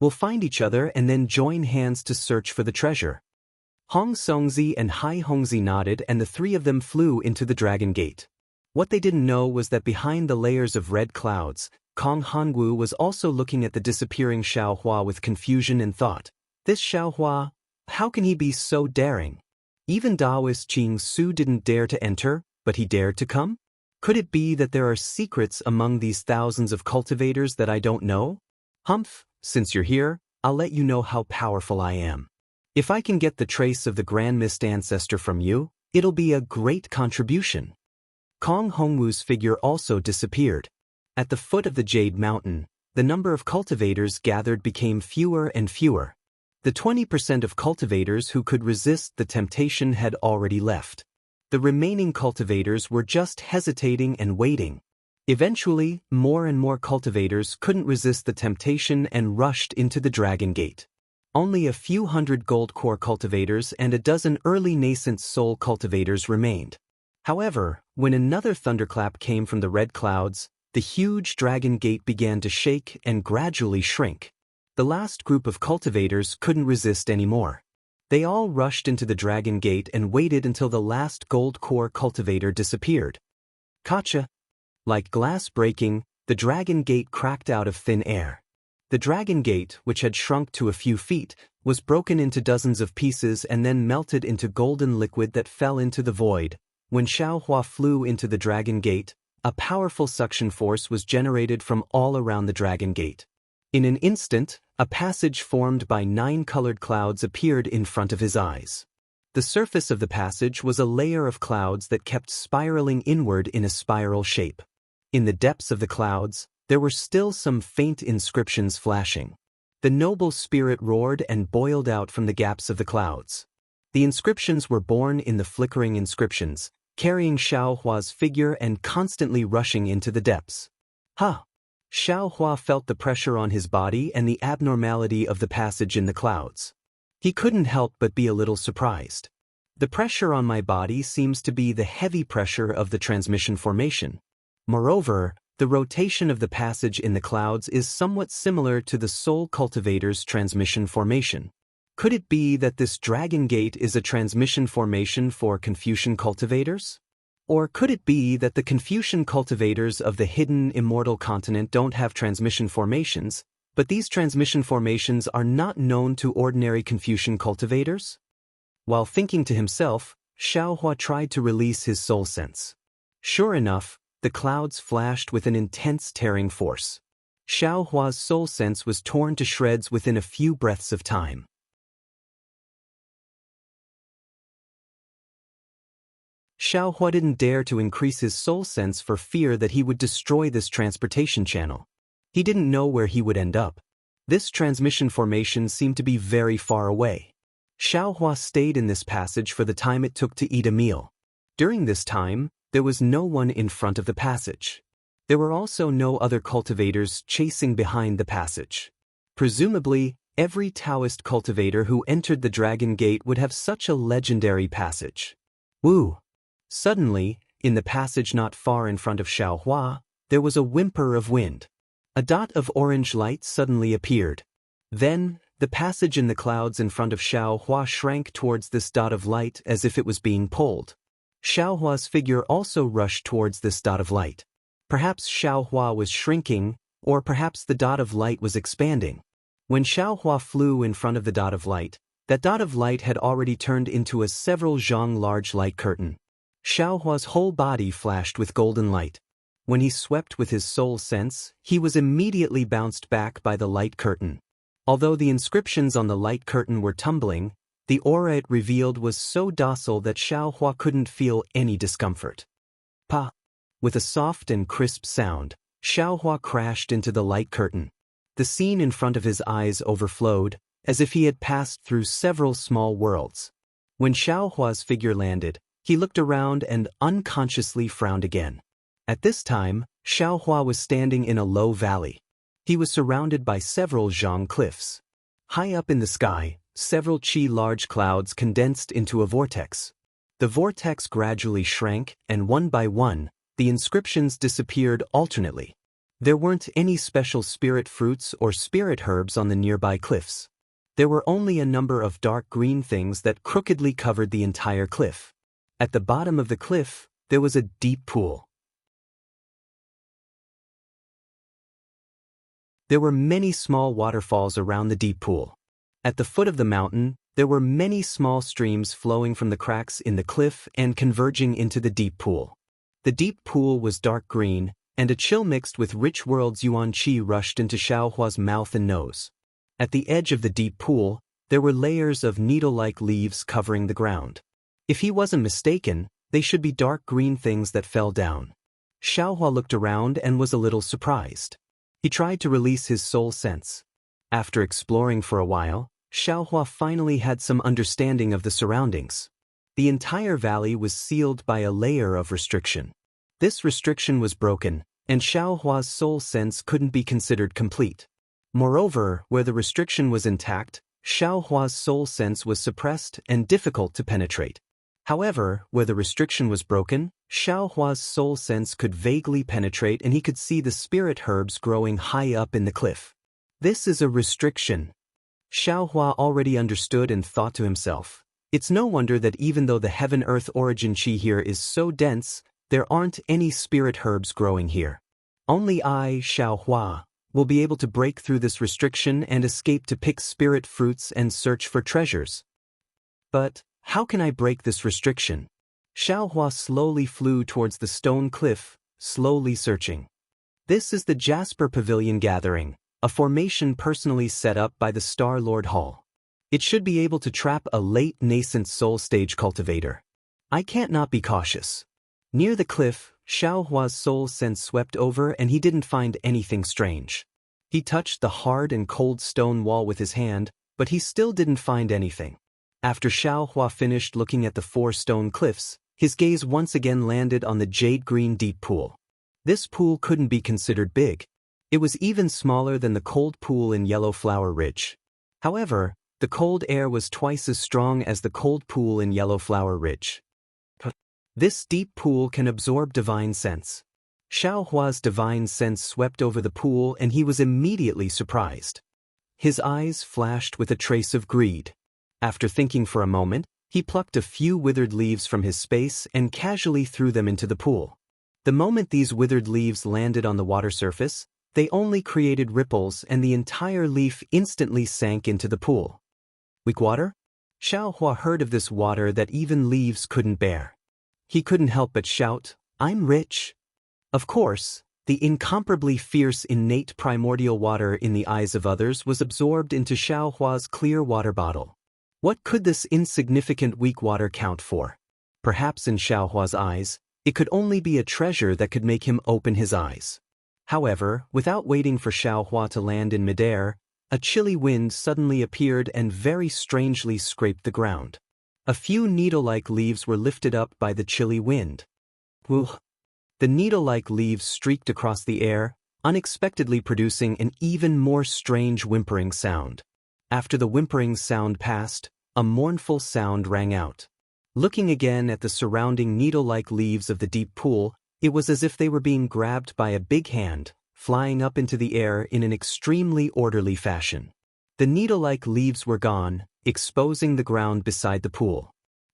We'll find each other and then join hands to search for the treasure. Hong Songzi and Hai Hongzi nodded, and the three of them flew into the Dragon Gate. What they didn't know was that behind the layers of red clouds, Kong Hangu was also looking at the disappearing Xiaohua with confusion and thought, this Xiaohua, how can he be so daring? Even Daoist Qing Su didn't dare to enter, but he dared to come? Could it be that there are secrets among these thousands of cultivators that I don't know? Humph, since you're here, I'll let you know how powerful I am. If I can get the trace of the Grand Mist Ancestor from you, it'll be a great contribution. Kong Hongwu's figure also disappeared. At the foot of the Jade Mountain, the number of cultivators gathered became fewer and fewer. The 20% of cultivators who could resist the temptation had already left. The remaining cultivators were just hesitating and waiting. Eventually, more and more cultivators couldn't resist the temptation and rushed into the Dragon Gate. Only a few hundred gold core cultivators and a dozen early nascent soul cultivators remained. However, when another thunderclap came from the red clouds, the huge Dragon Gate began to shake and gradually shrink. The last group of cultivators couldn't resist anymore. They all rushed into the Dragon Gate and waited until the last gold core cultivator disappeared. Gotcha! Like glass breaking, the Dragon Gate cracked out of thin air. The Dragon Gate, which had shrunk to a few feet, was broken into dozens of pieces and then melted into golden liquid that fell into the void. When Xiaohua flew into the Dragon Gate, a powerful suction force was generated from all around the Dragon Gate. In an instant, a passage formed by 9 colored clouds appeared in front of his eyes. The surface of the passage was a layer of clouds that kept spiraling inward in a spiral shape. In the depths of the clouds, there were still some faint inscriptions flashing. The noble spirit roared and boiled out from the gaps of the clouds. The inscriptions were born in the flickering inscriptions, carrying Xiaohua's figure and constantly rushing into the depths. Ha! Xiaohua felt the pressure on his body and the abnormality of the passage in the clouds. He couldn't help but be a little surprised. The pressure on my body seems to be the heavy pressure of the transmission formation. Moreover, the rotation of the passage in the clouds is somewhat similar to the soul cultivator's transmission formation. Could it be that this Dragon Gate is a transmission formation for Confucian cultivators? Or could it be that the Confucian cultivators of the hidden immortal continent don't have transmission formations, but these transmission formations are not known to ordinary Confucian cultivators? While thinking to himself, Xiaohua tried to release his soul sense. Sure enough, the clouds flashed with an intense tearing force. Xiaohua's soul sense was torn to shreds within a few breaths of time. Xiaohua didn't dare to increase his soul sense for fear that he would destroy this transportation channel. He didn't know where he would end up. This transmission formation seemed to be very far away. Xiaohua stayed in this passage for the time it took to eat a meal. During this time, there was no one in front of the passage. There were also no other cultivators chasing behind the passage. Presumably, every Daoist cultivator who entered the Dragon Gate would have such a legendary passage. Woo! Suddenly, in the passage not far in front of Xiaohua, there was a whimper of wind. A dot of orange light suddenly appeared. Then, the passage in the clouds in front of Xiaohua shrank towards this dot of light as if it was being pulled. Xiaohua's figure also rushed towards this dot of light. Perhaps Xiaohua was shrinking, or perhaps the dot of light was expanding. When Xiaohua flew in front of the dot of light, that dot of light had already turned into a several zhang large light curtain. Xiaohua's whole body flashed with golden light. When he swept with his soul sense, he was immediately bounced back by the light curtain. Although the inscriptions on the light curtain were tumbling, the aura it revealed was so docile that Xiaohua couldn't feel any discomfort. Pa! With a soft and crisp sound, Xiaohua crashed into the light curtain. The scene in front of his eyes overflowed, as if he had passed through several small worlds. When Xiaohua's figure landed, he looked around and unconsciously frowned again. At this time, Xiaohua was standing in a low valley. He was surrounded by several zhang cliffs. High up in the sky, several large clouds condensed into a vortex. The vortex gradually shrank, and one by one, the inscriptions disappeared alternately. There weren't any special spirit fruits or spirit herbs on the nearby cliffs. There were only a number of dark green things that crookedly covered the entire cliff. At the bottom of the cliff, there was a deep pool. There were many small waterfalls around the deep pool. At the foot of the mountain, there were many small streams flowing from the cracks in the cliff and converging into the deep pool. The deep pool was dark green, and a chill mixed with rich world's yuan qi rushed into Xiaohua's mouth and nose. At the edge of the deep pool, there were layers of needle-like leaves covering the ground. If he wasn't mistaken, they should be dark green things that fell down. Xiaohua looked around and was a little surprised. He tried to release his soul sense. After exploring for a while, Xiaohua finally had some understanding of the surroundings. The entire valley was sealed by a layer of restriction. This restriction was broken, and Xiaohua's soul sense couldn't be considered complete. Moreover, where the restriction was intact, Xiaohua's soul sense was suppressed and difficult to penetrate. However, where the restriction was broken, Xiaohua's soul sense could vaguely penetrate and he could see the spirit herbs growing high up in the cliff. This is a restriction. Xiaohua already understood and thought to himself, it's no wonder that even though the heaven-earth origin qi here is so dense, there aren't any spirit herbs growing here. Only I, Xiaohua, will be able to break through this restriction and escape to pick spirit fruits and search for treasures. But how can I break this restriction? Xiaohua slowly flew towards the stone cliff, slowly searching. This is the Jasper Pavilion Gathering, a formation personally set up by the Star Lord Hall. It should be able to trap a late nascent soul stage cultivator. I can't not be cautious. Near the cliff, Xiaohua's soul sense swept over and he didn't find anything strange. He touched the hard and cold stone wall with his hand, but he still didn't find anything. After Xiaohua finished looking at the 4 stone cliffs, his gaze once again landed on the jade-green deep pool. This pool couldn't be considered big. It was even smaller than the cold pool in Yellow Flower Ridge. However, the cold air was twice as strong as the cold pool in Yellow Flower Ridge. This deep pool can absorb divine sense. Xiaohua's divine sense swept over the pool and he was immediately surprised. His eyes flashed with a trace of greed. After thinking for a moment, he plucked a few withered leaves from his space and casually threw them into the pool. The moment these withered leaves landed on the water surface, they only created ripples and the entire leaf instantly sank into the pool. Weak water? Xiaohua heard of this water that even leaves couldn't bear. He couldn't help but shout, "I'm rich!" Of course, the incomparably fierce innate primordial water in the eyes of others was absorbed into Xiaohua's clear water bottle. What could this insignificant weak water count for? Perhaps in Xiaohua's eyes, it could only be a treasure that could make him open his eyes. However, without waiting for Xiaohua to land in midair, a chilly wind suddenly appeared and very strangely scraped the ground. A few needle-like leaves were lifted up by the chilly wind. Woo! The needle-like leaves streaked across the air, unexpectedly producing an even more strange whimpering sound. After the whimpering sound passed, a mournful sound rang out. Looking again at the surrounding needle-like leaves of the deep pool, it was as if they were being grabbed by a big hand, flying up into the air in an extremely orderly fashion. The needle-like leaves were gone, exposing the ground beside the pool.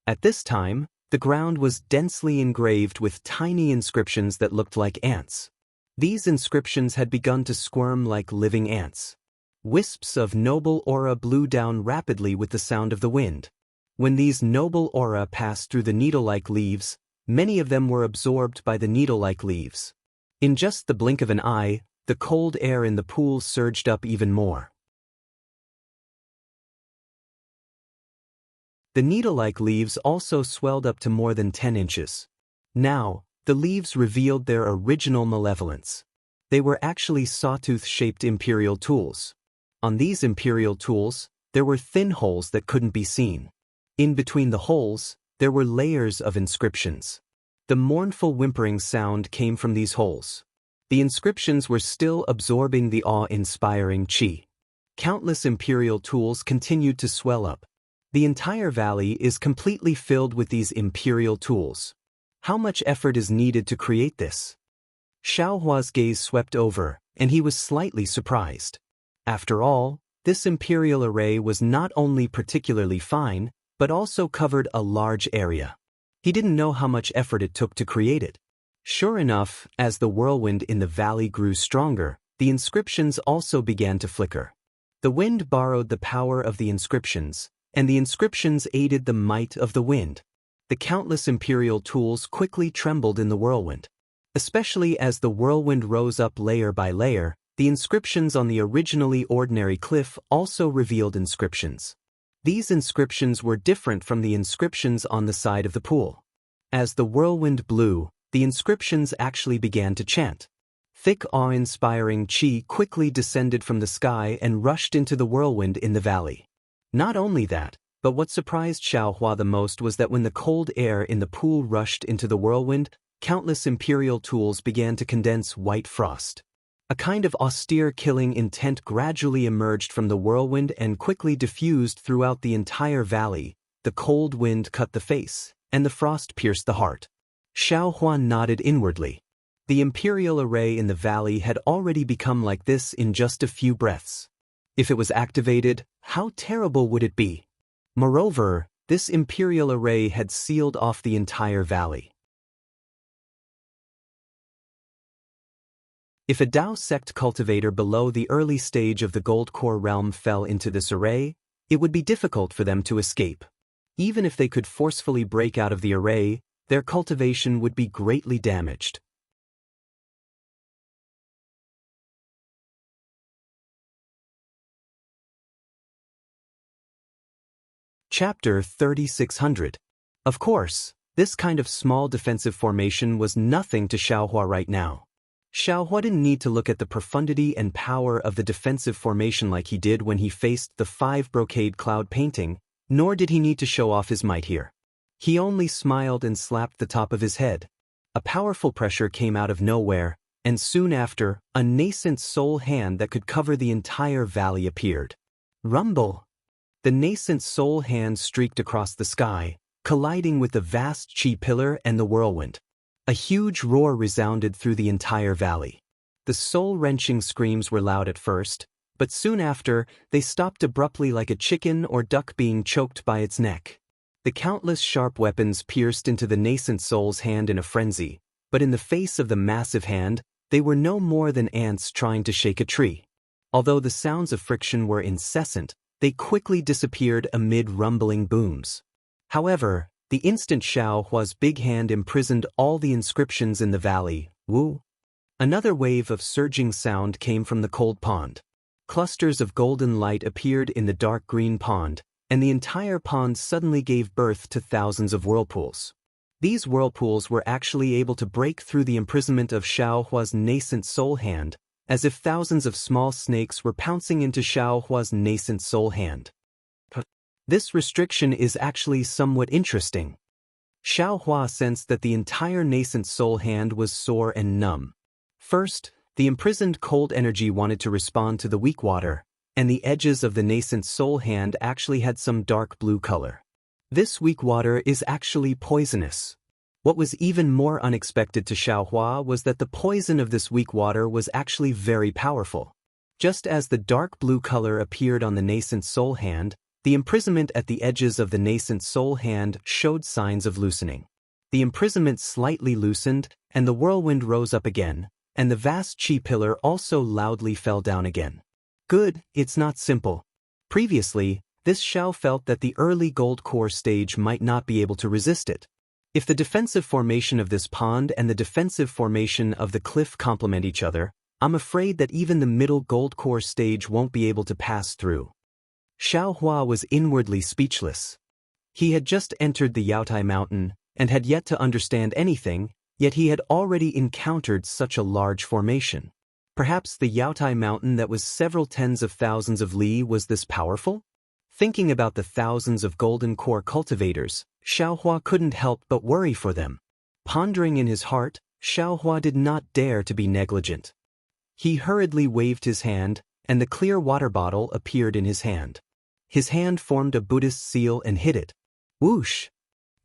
At this time, the ground was densely engraved with tiny inscriptions that looked like ants. These inscriptions had begun to squirm like living ants. Wisps of noble aura blew down rapidly with the sound of the wind. When these noble aura passed through the needle-like leaves, many of them were absorbed by the needle-like leaves. In just the blink of an eye, the cold air in the pool surged up even more. The needle-like leaves also swelled up to more than 10 inches. Now, the leaves revealed their original malevolence. They were actually sawtooth-shaped imperial tools. On these imperial tools, there were thin holes that couldn't be seen. In between the holes, there were layers of inscriptions. The mournful whimpering sound came from these holes. The inscriptions were still absorbing the awe-inspiring qi. Countless imperial tools continued to swell up. The entire valley is completely filled with these imperial tools. How much effort is needed to create this? Xiaohua's gaze swept over, and he was slightly surprised. After all, this imperial array was not only particularly fine, but also covered a large area. He didn't know how much effort it took to create it. Sure enough, as the whirlwind in the valley grew stronger, the inscriptions also began to flicker. The wind borrowed the power of the inscriptions, and the inscriptions aided the might of the wind. The countless imperial tools quickly trembled in the whirlwind. Especially as the whirlwind rose up layer by layer, the inscriptions on the originally ordinary cliff also revealed inscriptions. These inscriptions were different from the inscriptions on the side of the pool. As the whirlwind blew, the inscriptions actually began to chant. Thick awe-inspiring qi quickly descended from the sky and rushed into the whirlwind in the valley. Not only that, but what surprised Xiaohua the most was that when the cold air in the pool rushed into the whirlwind, countless imperial tools began to condense white frost. A kind of austere killing intent gradually emerged from the whirlwind and quickly diffused throughout the entire valley. The cold wind cut the face, and the frost pierced the heart. Xiaohua nodded inwardly. The imperial array in the valley had already become like this in just a few breaths. If it was activated, how terrible would it be? Moreover, this imperial array had sealed off the entire valley. If a Dao sect cultivator below the early stage of the gold core realm fell into this array, it would be difficult for them to escape. Even if they could forcefully break out of the array, their cultivation would be greatly damaged. Chapter 3600. Of course, this kind of small defensive formation was nothing to Xiaohua right now. Xiaohua didn't need to look at the profundity and power of the defensive formation like he did when he faced the 5 brocade cloud painting, nor did he need to show off his might here. He only smiled and slapped the top of his head. A powerful pressure came out of nowhere, and soon after, a nascent soul hand that could cover the entire valley appeared. Rumble! The nascent soul hand streaked across the sky, colliding with the vast qi pillar and the whirlwind. A huge roar resounded through the entire valley. The soul-wrenching screams were loud at first, but soon after, they stopped abruptly like a chicken or duck being choked by its neck. The countless sharp weapons pierced into the nascent soul's hand in a frenzy, but in the face of the massive hand, they were no more than ants trying to shake a tree. Although the sounds of friction were incessant, they quickly disappeared amid rumbling booms. However, the instant Xiaohua's big hand imprisoned all the inscriptions in the valley. Woo! Another wave of surging sound came from the cold pond. Clusters of golden light appeared in the dark green pond, and the entire pond suddenly gave birth to thousands of whirlpools. These whirlpools were actually able to break through the imprisonment of Xiaohua's nascent soul hand, as if thousands of small snakes were pouncing into Xiaohua's nascent soul hand. This restriction is actually somewhat interesting. Xiaohua sensed that the entire nascent soul hand was sore and numb. First, the imprisoned cold energy wanted to respond to the weak water, and the edges of the nascent soul hand actually had some dark blue color. This weak water is actually poisonous. What was even more unexpected to Xiaohua was that the poison of this weak water was actually very powerful. Just as the dark blue color appeared on the nascent soul hand, the imprisonment at the edges of the nascent soul hand showed signs of loosening. The imprisonment slightly loosened, and the whirlwind rose up again, and the vast qi pillar also loudly fell down again. Good, it's not simple. Previously, this Xiao felt that the early gold core stage might not be able to resist it. If the defensive formation of this pond and the defensive formation of the cliff complement each other, I'm afraid that even the middle gold core stage won't be able to pass through. Xiaohua was inwardly speechless. He had just entered the Yaotai mountain and had yet to understand anything, yet he had already encountered such a large formation. Perhaps the Yaotai mountain that was several tens of thousands of li was this powerful? Thinking about the thousands of golden core cultivators, Xiaohua couldn't help but worry for them. Pondering in his heart, Xiaohua did not dare to be negligent. He hurriedly waved his hand, and the clear water bottle appeared in his hand. His hand formed a Buddhist seal and hit it. Whoosh!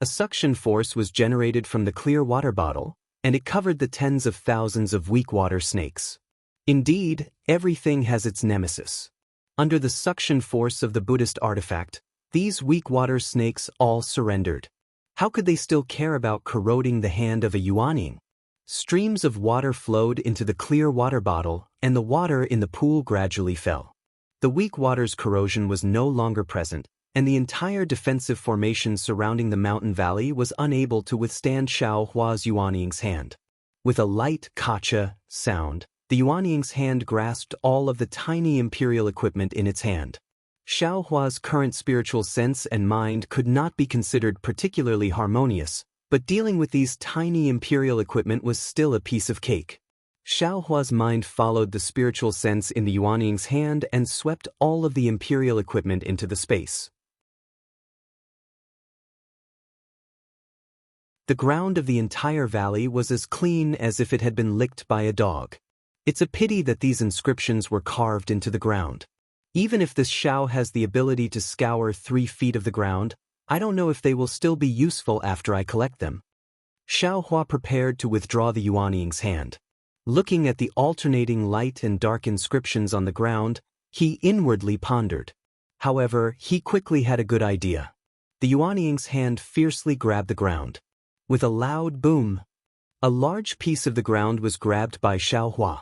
A suction force was generated from the clear water bottle, and it covered the tens of thousands of weak water snakes. Indeed, everything has its nemesis. Under the suction force of the Buddhist artifact, these weak water snakes all surrendered. How could they still care about corroding the hand of a Yuanying? Streams of water flowed into the clear water bottle, and the water in the pool gradually fell. The weak water's corrosion was no longer present, and the entire defensive formation surrounding the mountain valley was unable to withstand Xiaohua's Yuanying's hand. With a light kacha sound, the Yuanying's hand grasped all of the tiny imperial equipment in its hand. Xiaohua's current spiritual sense and mind could not be considered particularly harmonious, but dealing with these tiny imperial equipment was still a piece of cake. Xiaohua's mind followed the spiritual sense in the Yuanying's hand and swept all of the imperial equipment into the space. The ground of the entire valley was as clean as if it had been licked by a dog. It's a pity that these inscriptions were carved into the ground. Even if this Xiao has the ability to scour 3 feet of the ground, I don't know if they will still be useful after I collect them. Xiaohua prepared to withdraw the Yuanying's hand. Looking at the alternating light and dark inscriptions on the ground, he inwardly pondered. However, he quickly had a good idea. The Yuanying's hand fiercely grabbed the ground. With a loud boom, a large piece of the ground was grabbed by Xiaohua.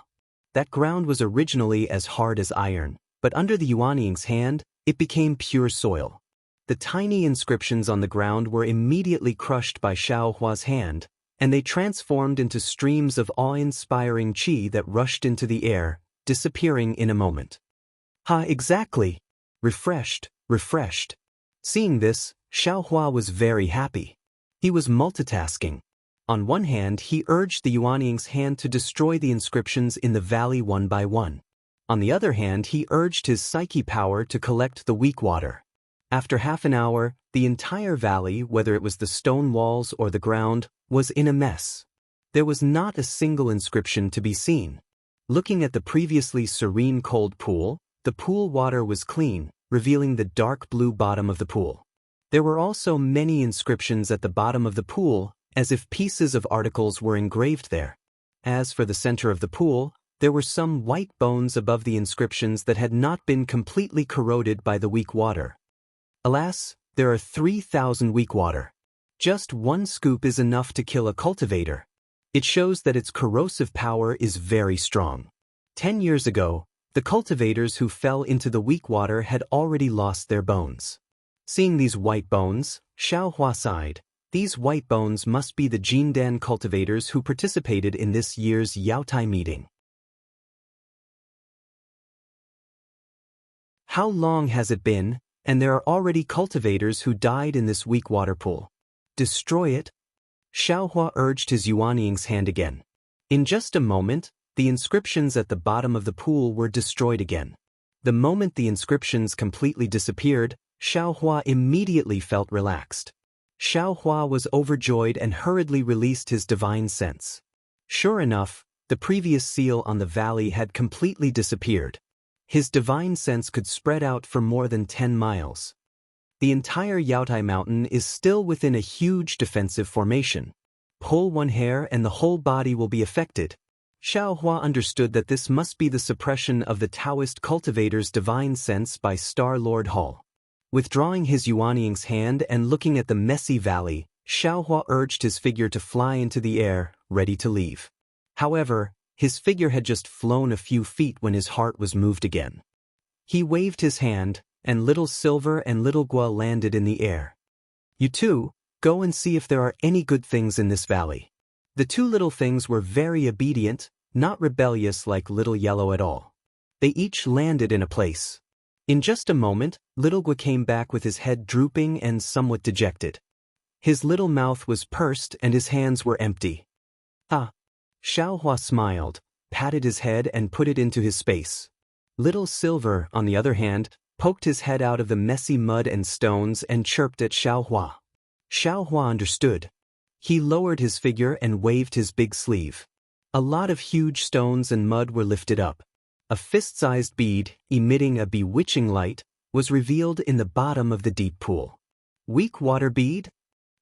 That ground was originally as hard as iron, but under the Yuanying's hand, it became pure soil. The tiny inscriptions on the ground were immediately crushed by Xiaohua's hand, and they transformed into streams of awe-inspiring qi that rushed into the air, disappearing in a moment. Ha, exactly! Refreshed. Seeing this, Xiaohua was very happy. He was multitasking. On one hand, he urged the Yuanying's hand to destroy the inscriptions in the valley one by one. On the other hand, he urged his psyche power to collect the weak water. After half an hour, the entire valley, whether it was the stone walls or the ground, was in a mess. There was not a single inscription to be seen. Looking at the previously serene cold pool, the pool water was clean, revealing the dark blue bottom of the pool. There were also many inscriptions at the bottom of the pool, as if pieces of articles were engraved there. As for the center of the pool, there were some white bones above the inscriptions that had not been completely corroded by the weak water. Alas, there are 3,000 weak water. Just one scoop is enough to kill a cultivator. It shows that its corrosive power is very strong. 10 years ago, the cultivators who fell into the weak water had already lost their bones. Seeing these white bones, Xiaohua sighed. These white bones must be the Jindan cultivators who participated in this year's Yaotai meeting. How long has it been? And there are already cultivators who died in this weak water pool. Destroy it? Xiaohua urged his Yuanying's hand again. In just a moment, the inscriptions at the bottom of the pool were destroyed again. The moment the inscriptions completely disappeared, Xiaohua immediately felt relaxed. Xiaohua was overjoyed and hurriedly released his divine sense. Sure enough, the previous seal on the valley had completely disappeared. His divine sense could spread out for more than 10 miles. The entire Yaotai mountain is still within a huge defensive formation. Pull one hair and the whole body will be affected. Xiaohua understood that this must be the suppression of the Daoist cultivator's divine sense by Star Lord Hall. Withdrawing his Yuanying's hand and looking at the messy valley, Xiaohua urged his figure to fly into the air, ready to leave. However, his figure had just flown a few feet when his heart was moved again. He waved his hand, and Little Silver and Little Gua landed in the air. You two, go and see if there are any good things in this valley. The two little things were very obedient, not rebellious like Little Yellow at all. They each landed in a place. In just a moment, Little Gua came back with his head drooping and somewhat dejected. His little mouth was pursed and his hands were empty. Ah! Xiaohua smiled, patted his head and put it into his space. Little Silver, on the other hand, poked his head out of the messy mud and stones and chirped at Xiaohua. Xiaohua understood. He lowered his figure and waved his big sleeve. A lot of huge stones and mud were lifted up. A fist-sized bead, emitting a bewitching light, was revealed in the bottom of the deep pool. Weak water bead?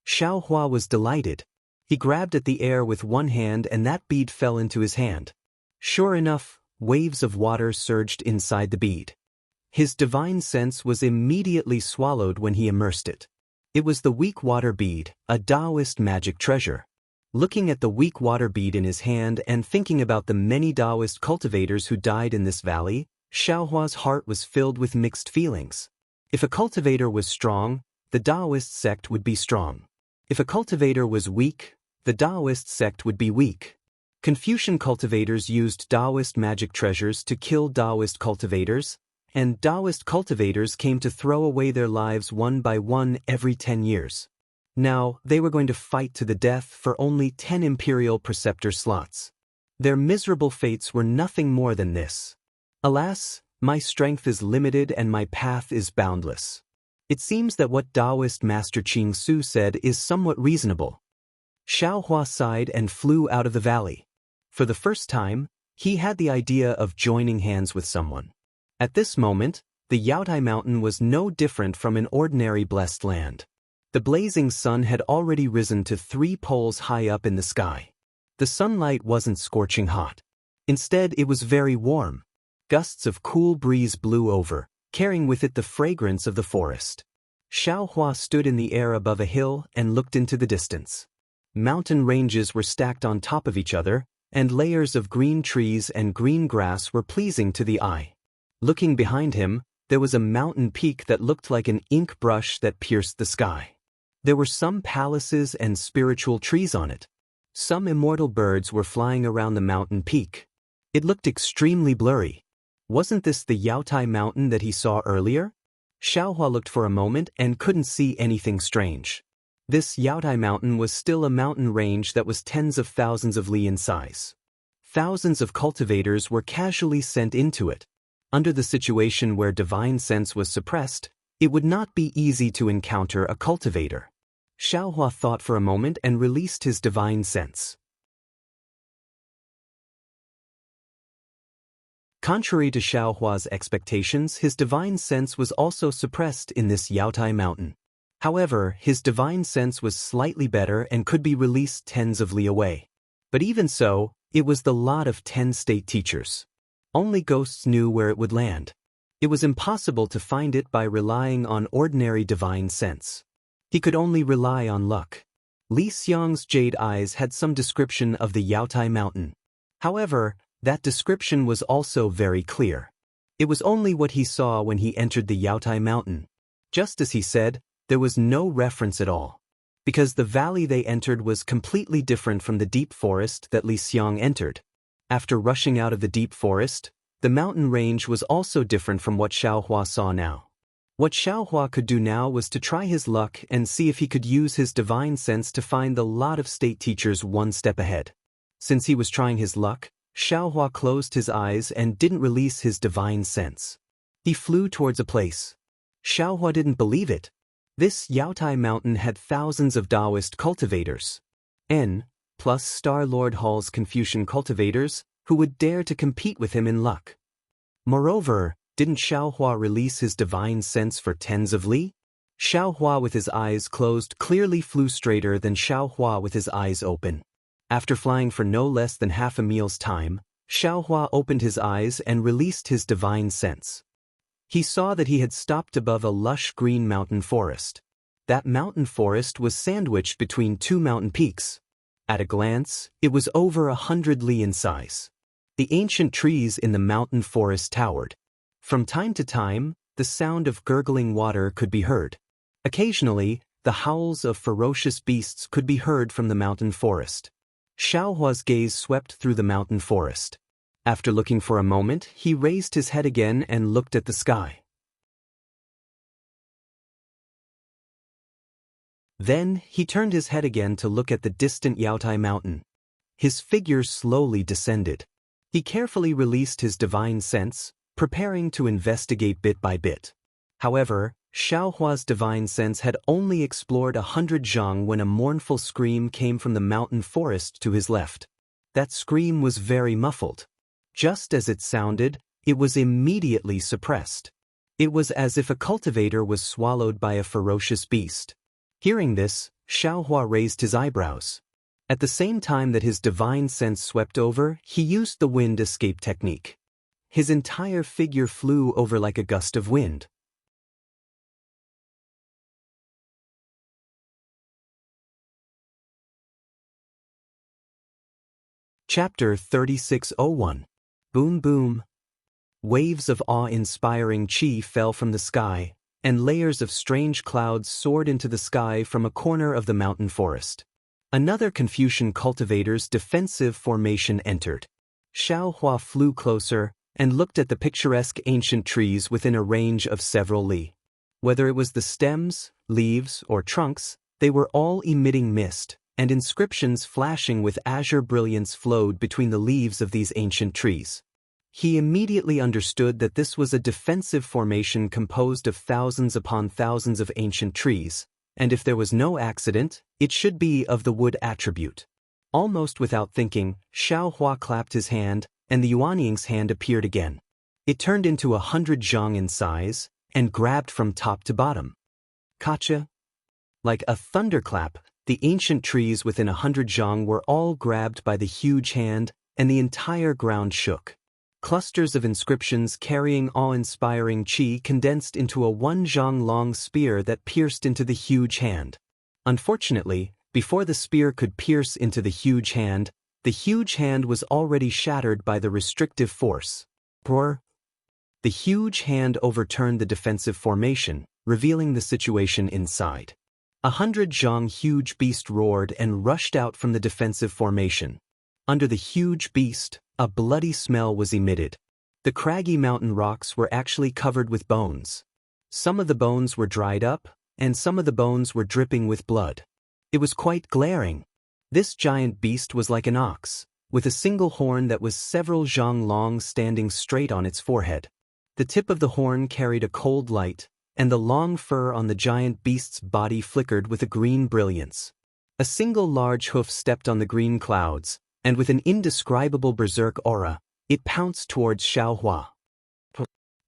Xiaohua was delighted. He grabbed at the air with one hand and that bead fell into his hand. Sure enough, waves of water surged inside the bead. His divine sense was immediately swallowed when he immersed it. It was the weak water bead, a Daoist magic treasure. Looking at the weak water bead in his hand and thinking about the many Daoist cultivators who died in this valley, Xiaohua's heart was filled with mixed feelings. If a cultivator was strong, the Daoist sect would be strong. If a cultivator was weak, the Daoist sect would be weak. Confucian cultivators used Daoist magic treasures to kill Daoist cultivators, and Daoist cultivators came to throw away their lives one by one every 10 years. Now, they were going to fight to the death for only 10 imperial preceptor slots. Their miserable fates were nothing more than this. Alas, my strength is limited and my path is boundless. It seems that what Daoist Master Qing Su said is somewhat reasonable. Xiaohua sighed and flew out of the valley. For the first time, he had the idea of joining hands with someone. At this moment, the Yaotai Mountain was no different from an ordinary blessed land. The blazing sun had already risen to 3 poles high up in the sky. The sunlight wasn't scorching hot. Instead, it was very warm. Gusts of cool breeze blew over, carrying with it the fragrance of the forest. Xiaohua stood in the air above a hill and looked into the distance. Mountain ranges were stacked on top of each other, and layers of green trees and green grass were pleasing to the eye. Looking behind him, there was a mountain peak that looked like an ink brush that pierced the sky. There were some palaces and spiritual trees on it. Some immortal birds were flying around the mountain peak. It looked extremely blurry. Wasn't this the Yaotai Mountain that he saw earlier? Xiaohua looked for a moment and couldn't see anything strange. This Yaotai Mountain was still a mountain range that was tens of thousands of li in size. Thousands of cultivators were casually sent into it. Under the situation where divine sense was suppressed, it would not be easy to encounter a cultivator. Xiaohua thought for a moment and released his divine sense. Contrary to Xiaohua's expectations, his divine sense was also suppressed in this Yaotai Mountain. However, his divine sense was slightly better and could be released tens of li away. But even so, it was the lot of 10 state teachers. Only ghosts knew where it would land. It was impossible to find it by relying on ordinary divine sense. He could only rely on luck. Li Xiang's jade eyes had some description of the Yaotai Mountain. However, that description was also very clear. It was only what he saw when he entered the Yaotai Mountain. Just as he said, there was no reference at all. Because the valley they entered was completely different from the deep forest that Li Xiang entered. After rushing out of the deep forest, the mountain range was also different from what Xiaohua saw now. What Xiaohua could do now was to try his luck and see if he could use his divine sense to find the lot of state teachers one step ahead. Since he was trying his luck, Xiaohua closed his eyes and didn't release his divine sense. He flew towards a place. Xiaohua didn't believe it. This Yaotai Mountain had thousands of Daoist cultivators. N plus Star Lord Hall's Confucian cultivators, who would dare to compete with him in luck. Moreover, didn't Xiaohua release his divine sense for tens of li? Xiaohua with his eyes closed clearly flew straighter than Xiaohua with his eyes open. After flying for no less than half a meal's time, Xiaohua opened his eyes and released his divine sense. He saw that he had stopped above a lush green mountain forest. That mountain forest was sandwiched between 2 mountain peaks. At a glance, it was over 100 li in size. The ancient trees in the mountain forest towered. From time to time, the sound of gurgling water could be heard. Occasionally, the howls of ferocious beasts could be heard from the mountain forest. Xiaohua's gaze swept through the mountain forest. After looking for a moment, he raised his head again and looked at the sky. Then, he turned his head again to look at the distant Yaotai Mountain. His figure slowly descended. He carefully released his divine sense, preparing to investigate bit by bit. However, Xiaohua's divine sense had only explored 100 zhang when a mournful scream came from the mountain forest to his left. That scream was very muffled. Just as it sounded, it was immediately suppressed. It was as if a cultivator was swallowed by a ferocious beast. Hearing this, Xiaohua raised his eyebrows. At the same time that his divine sense swept over, he used the wind escape technique. His entire figure flew over like a gust of wind. Chapter 3601. Boom Boom. Waves of awe-inspiring qi fell from the sky, and layers of strange clouds soared into the sky from a corner of the mountain forest. Another Confucian cultivator's defensive formation entered. Xiaohua flew closer and looked at the picturesque ancient trees within a range of several li. Whether it was the stems, leaves, or trunks, they were all emitting mist, and inscriptions flashing with azure brilliance flowed between the leaves of these ancient trees. He immediately understood that this was a defensive formation composed of thousands upon thousands of ancient trees, and if there was no accident, it should be of the wood attribute. Almost without thinking, Xiaohua clapped his hand, and the Yuanying's hand appeared again. It turned into 100 zhang in size, and grabbed from top to bottom. Kacha. Like a thunderclap, the ancient trees within 100 zhang were all grabbed by the huge hand, and the entire ground shook. Clusters of inscriptions carrying awe-inspiring qi condensed into a 1 zhang long spear that pierced into the huge hand. Unfortunately, before the spear could pierce into the huge hand was already shattered by the restrictive force. Brr. The huge hand overturned the defensive formation, revealing the situation inside. 100 zhang huge beast roared and rushed out from the defensive formation. Under the huge beast, a bloody smell was emitted. The craggy mountain rocks were actually covered with bones. Some of the bones were dried up, and some of the bones were dripping with blood. It was quite glaring. This giant beast was like an ox, with a single horn that was several zhang long standing straight on its forehead. The tip of the horn carried a cold light, and the long fur on the giant beast's body flickered with a green brilliance. A single large hoof stepped on the green clouds, and with an indescribable berserk aura, it pounced towards Xiaohua.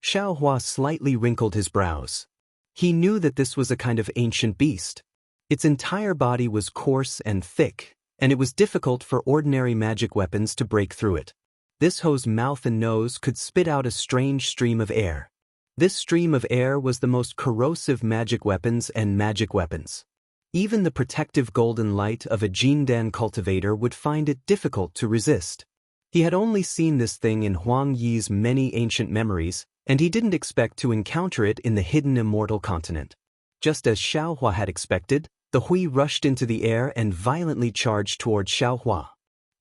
Xiaohua slightly wrinkled his brows. He knew that this was a kind of ancient beast. Its entire body was coarse and thick, and it was difficult for ordinary magic weapons to break through it. This hoe's mouth and nose could spit out a strange stream of air. This stream of air was the most corrosive magic weapons and magic weapons. Even the protective golden light of a Jindan cultivator would find it difficult to resist. He had only seen this thing in Huang Yi's many ancient memories, and he didn't expect to encounter it in the hidden immortal continent. Just as Xiaohua had expected, the hui rushed into the air and violently charged towards Xiaohua.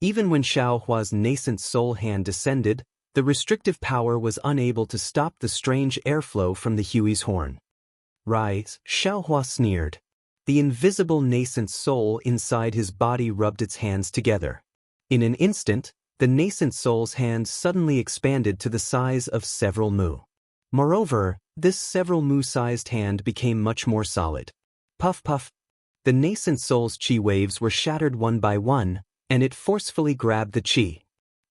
Even when Xiaohua's nascent soul hand descended, the restrictive power was unable to stop the strange airflow from the hui's horn. Rise, Xiaohua sneered. The invisible nascent soul inside his body rubbed its hands together. In an instant, the nascent soul's hand suddenly expanded to the size of several mu. Moreover, this several mu-sized hand became much more solid. Puff puff. The nascent soul's qi waves were shattered one by one, and it forcefully grabbed the qi.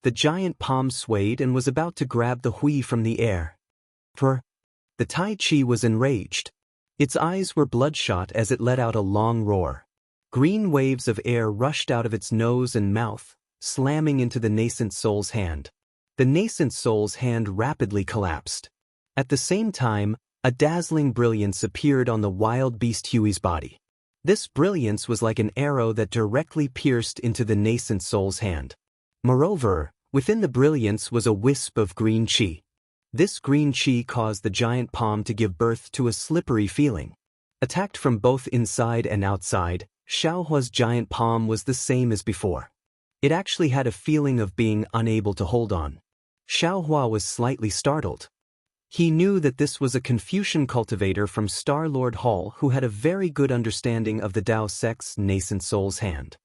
The giant palm swayed and was about to grab the hui from the air. Brr. The Tai Chi was enraged. Its eyes were bloodshot as it let out a long roar. Green waves of air rushed out of its nose and mouth, slamming into the nascent soul's hand. The nascent soul's hand rapidly collapsed. At the same time, a dazzling brilliance appeared on the wild beast hui's body. This brilliance was like an arrow that directly pierced into the nascent soul's hand. Moreover, within the brilliance was a wisp of green qi. This green qi caused the giant palm to give birth to a slippery feeling. Attacked from both inside and outside, Xiaohua's giant palm was the same as before. It actually had a feeling of being unable to hold on. Xiaohua was slightly startled. He knew that this was a Confucian cultivator from Star-Lord Hall who had a very good understanding of the Dao sect's nascent soul's hand.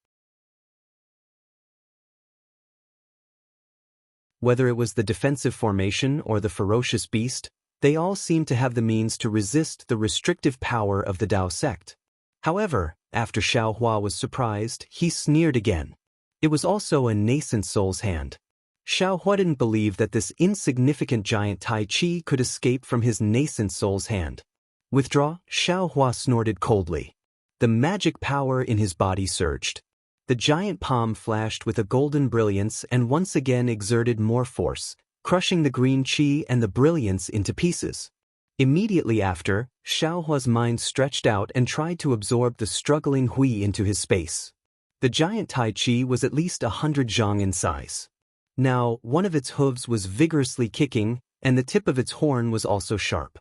Whether it was the defensive formation or the ferocious beast, They all seemed to have the means to resist the restrictive power of the Dao sect. However, after Xiaohua was surprised, he sneered again. It was also a nascent soul's hand. Xiaohua didn't believe that this insignificant giant Tai Chi could escape from his nascent soul's hand. Withdraw, Xiaohua snorted coldly. The magic power in his body surged. The giant palm flashed with a golden brilliance and once again exerted more force, crushing the green qi and the brilliance into pieces. Immediately after, Xiaohua's mind stretched out and tried to absorb the struggling Hui into his space. The giant Tai Chi was at least 100 zhang in size. Now, one of its hooves was vigorously kicking, and the tip of its horn was also sharp.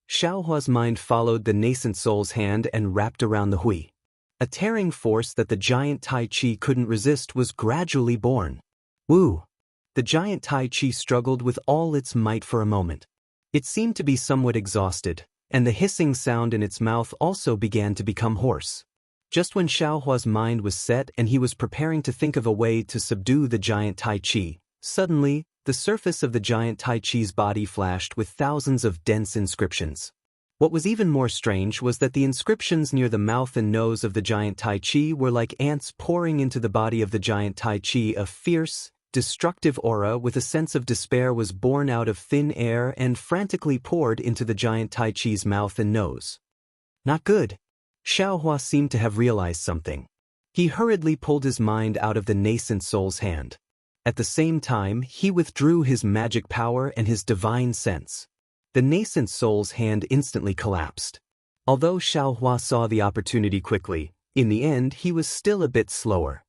Xiaohua's mind followed the nascent soul's hand and wrapped around the Hui. A tearing force that the giant Tai Chi couldn't resist was gradually born. Woo! The giant Tai Chi struggled with all its might for a moment. It seemed to be somewhat exhausted, and the hissing sound in its mouth also began to become hoarse. Just when Xiaohua's mind was set and he was preparing to think of a way to subdue the giant Tai Chi, suddenly, the surface of the giant Tai Chi's body flashed with thousands of dense inscriptions. What was even more strange was that the inscriptions near the mouth and nose of the giant Tai Chi were like ants pouring into the body of the giant Tai Chi. A fierce, destructive aura with a sense of despair was born out of thin air and frantically poured into the giant Tai Chi's mouth and nose. Not good. Xiaohua seemed to have realized something. He hurriedly pulled his mind out of the nascent soul's hand. At the same time, he withdrew his magic power and his divine sense. The nascent soul's hand instantly collapsed. Although Xiaohua saw the opportunity quickly, in the end he was still a bit slower.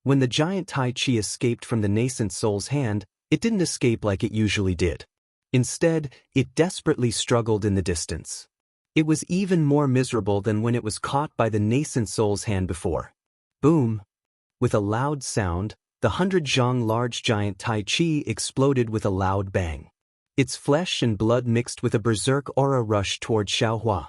When the giant Tai Chi escaped from the nascent soul's hand, it didn't escape like it usually did. Instead, it desperately struggled in the distance. It was even more miserable than when it was caught by the nascent soul's hand before. Boom! With a loud sound, the 100 zhang large giant Tai Chi exploded with a loud bang. Its flesh and blood mixed with a berserk aura rushed toward Xiaohua.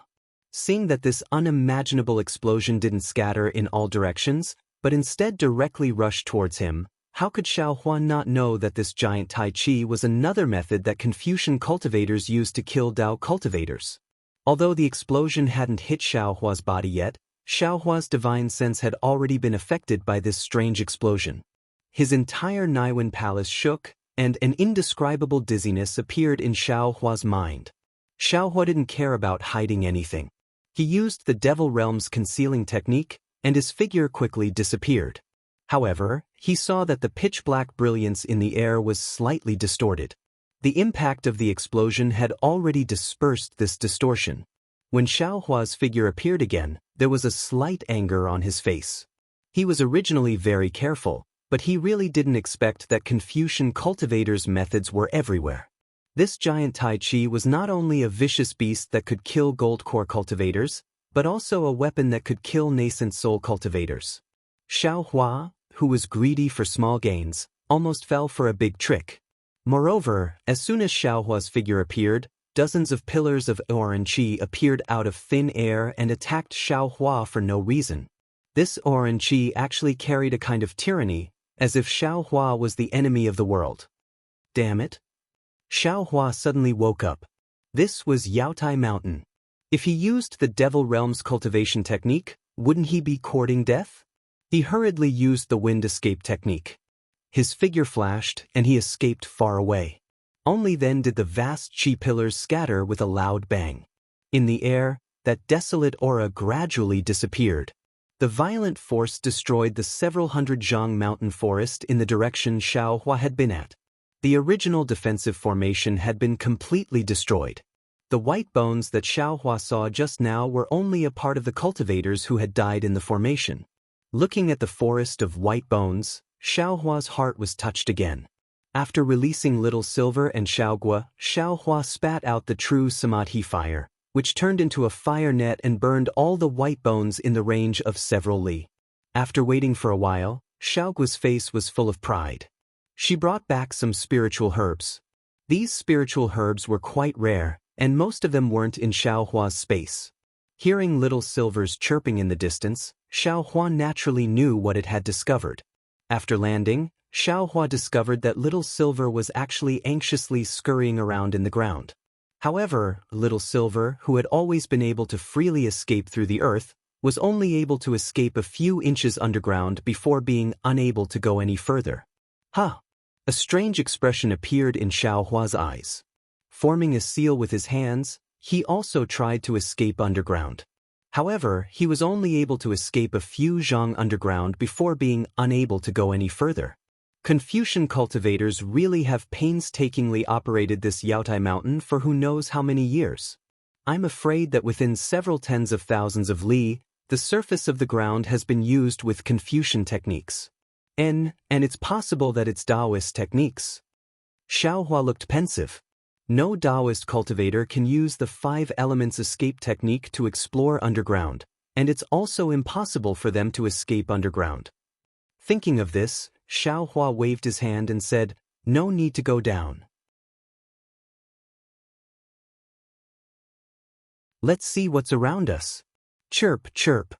Seeing that this unimaginable explosion didn't scatter in all directions, but instead directly rushed towards him, how could Xiaohua not know that this giant Tai Chi was another method that Confucian cultivators used to kill Dao cultivators? Although the explosion hadn't hit Xiaohua's body yet, Xiaohua's divine sense had already been affected by this strange explosion. His entire Naiwen palace shook, and an indescribable dizziness appeared in Xiaohua's mind. Xiaohua didn't care about hiding anything. He used the Devil Realm's concealing technique, and his figure quickly disappeared. However, he saw that the pitch-black brilliance in the air was slightly distorted. The impact of the explosion had already dispersed this distortion. When Xiaohua's figure appeared again, there was a slight anger on his face. He was originally very careful, but he really didn't expect that Confucian cultivators' methods were everywhere. This giant Tai Chi was not only a vicious beast that could kill gold core cultivators, but also a weapon that could kill nascent soul cultivators. Xiaohua, who was greedy for small gains, almost fell for a big trick. Moreover, as soon as Xiaohua's figure appeared, dozens of pillars of orange qi appeared out of thin air and attacked Xiaohua for no reason. This orange qi actually carried a kind of tyranny, as if Xiaohua was the enemy of the world. Damn it! Xiaohua suddenly woke up. This was Yaotai Mountain. If he used the Devil Realm's cultivation technique, wouldn't he be courting death? He hurriedly used the wind escape technique. His figure flashed, and he escaped far away. Only then did the vast qi pillars scatter with a loud bang. In the air, that desolate aura gradually disappeared. The violent force destroyed the several hundred zhang mountain forest in the direction Xiaohua had been at. The original defensive formation had been completely destroyed. The white bones that Xiaohua saw just now were only a part of the cultivators who had died in the formation. Looking at the forest of white bones, Xiaohua's heart was touched again. After releasing Little Silver and Xiaogua, Xiaohua spat out the true Samadhi fire, which turned into a fire net and burned all the white bones in the range of several li. After waiting for a while, Xiaogua's face was full of pride. She brought back some spiritual herbs. These spiritual herbs were quite rare, and most of them weren't in Xiaohua's space. Hearing Little Silver's chirping in the distance, Xiaohua naturally knew what it had discovered. After landing, Xiaohua discovered that Little Silver was actually anxiously scurrying around in the ground. However, Little Silver, who had always been able to freely escape through the earth, was only able to escape a few inches underground before being unable to go any further. Huh! A strange expression appeared in Xiaohua's eyes. Forming a seal with his hands, he also tried to escape underground. However, he was only able to escape a few zhang underground before being unable to go any further. Confucian cultivators really have painstakingly operated this Yaotai mountain for who knows how many years. I'm afraid that within several tens of thousands of li, the surface of the ground has been used with Confucian techniques. And it's possible that it's Daoist techniques. Xiaohua looked pensive. No Daoist cultivator can use the 5 elements escape technique to explore underground, and it's also impossible for them to escape underground. Thinking of this, Xiaohua waved his hand and said, "No need to go down. Let's see what's around us." Chirp, chirp.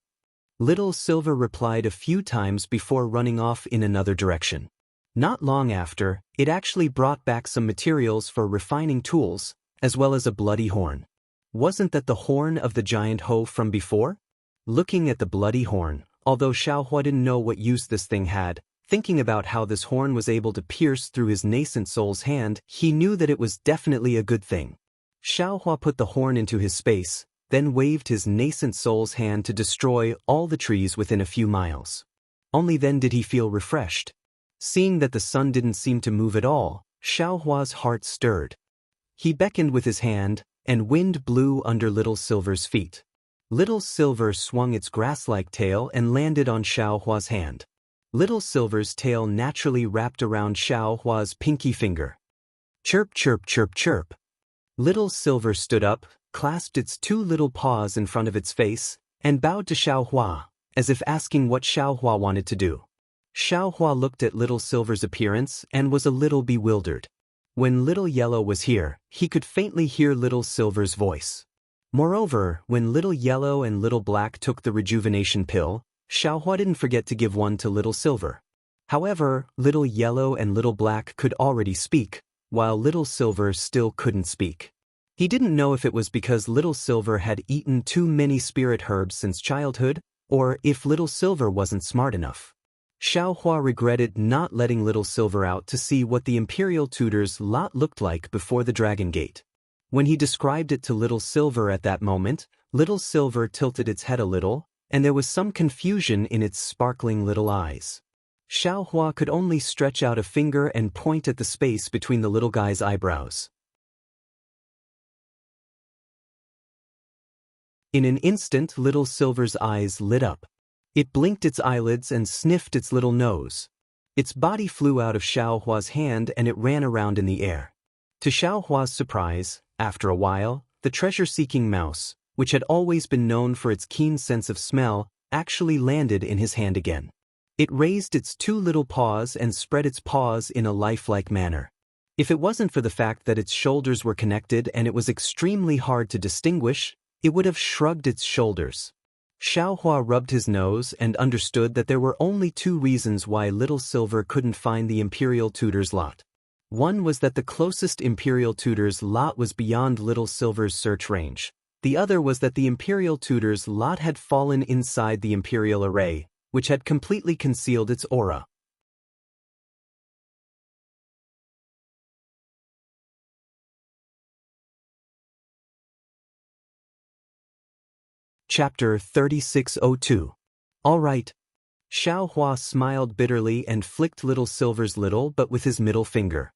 Little Silver replied a few times before running off in another direction. Not long after, it actually brought back some materials for refining tools, as well as a bloody horn. Wasn't that the horn of the giant hoe from before? Looking at the bloody horn, although Xiaohua didn't know what use this thing had, thinking about how this horn was able to pierce through his nascent soul's hand, he knew that it was definitely a good thing. Xiaohua put the horn into his space, then waved his nascent soul's hand to destroy all the trees within a few miles. Only then did he feel refreshed. Seeing that the sun didn't seem to move at all, Xiaohua's heart stirred. He beckoned with his hand, and wind blew under Little Silver's feet. Little Silver swung its grass-like tail and landed on Xiaohua's hand. Little Silver's tail naturally wrapped around Xiaohua's pinky finger. Chirp, chirp, chirp, chirp. Little Silver stood up, clasped its 2 little paws in front of its face, and bowed to Xiaohua, as if asking what Xiaohua wanted to do. Xiaohua looked at Little Silver's appearance and was a little bewildered. When Little Yellow was here, he could faintly hear Little Silver's voice. Moreover, when Little Yellow and Little Black took the rejuvenation pill, Xiaohua didn't forget to give one to Little Silver. However, Little Yellow and Little Black could already speak, while Little Silver still couldn't speak. He didn't know if it was because Little Silver had eaten too many spirit herbs since childhood, or if Little Silver wasn't smart enough. Xiaohua regretted not letting Little Silver out to see what the Imperial Tutor's lot looked like before the Dragon Gate. When he described it to Little Silver at that moment, Little Silver tilted its head a little, and there was some confusion in its sparkling little eyes. Xiaohua could only stretch out a finger and point at the space between the little guy's eyebrows. In an instant, Little Silver's eyes lit up. It blinked its eyelids and sniffed its little nose. Its body flew out of Xiaohua's hand and it ran around in the air. To Xiaohua's surprise, after a while, the treasure-seeking mouse, which had always been known for its keen sense of smell, actually landed in his hand again. It raised its 2 little paws and spread its paws in a lifelike manner. If it wasn't for the fact that its shoulders were connected and it was extremely hard to distinguish, it would have shrugged its shoulders. Xiaohua rubbed his nose and understood that there were only 2 reasons why Little Silver couldn't find the Imperial Tutor's lot. One was that the closest Imperial Tutor's lot was beyond Little Silver's search range. The other was that the Imperial Tutor's lot had fallen inside the Imperial Array, which had completely concealed its aura. Chapter 3602. All right. Xiaohua smiled bitterly and flicked Little Silver's little but with his middle finger.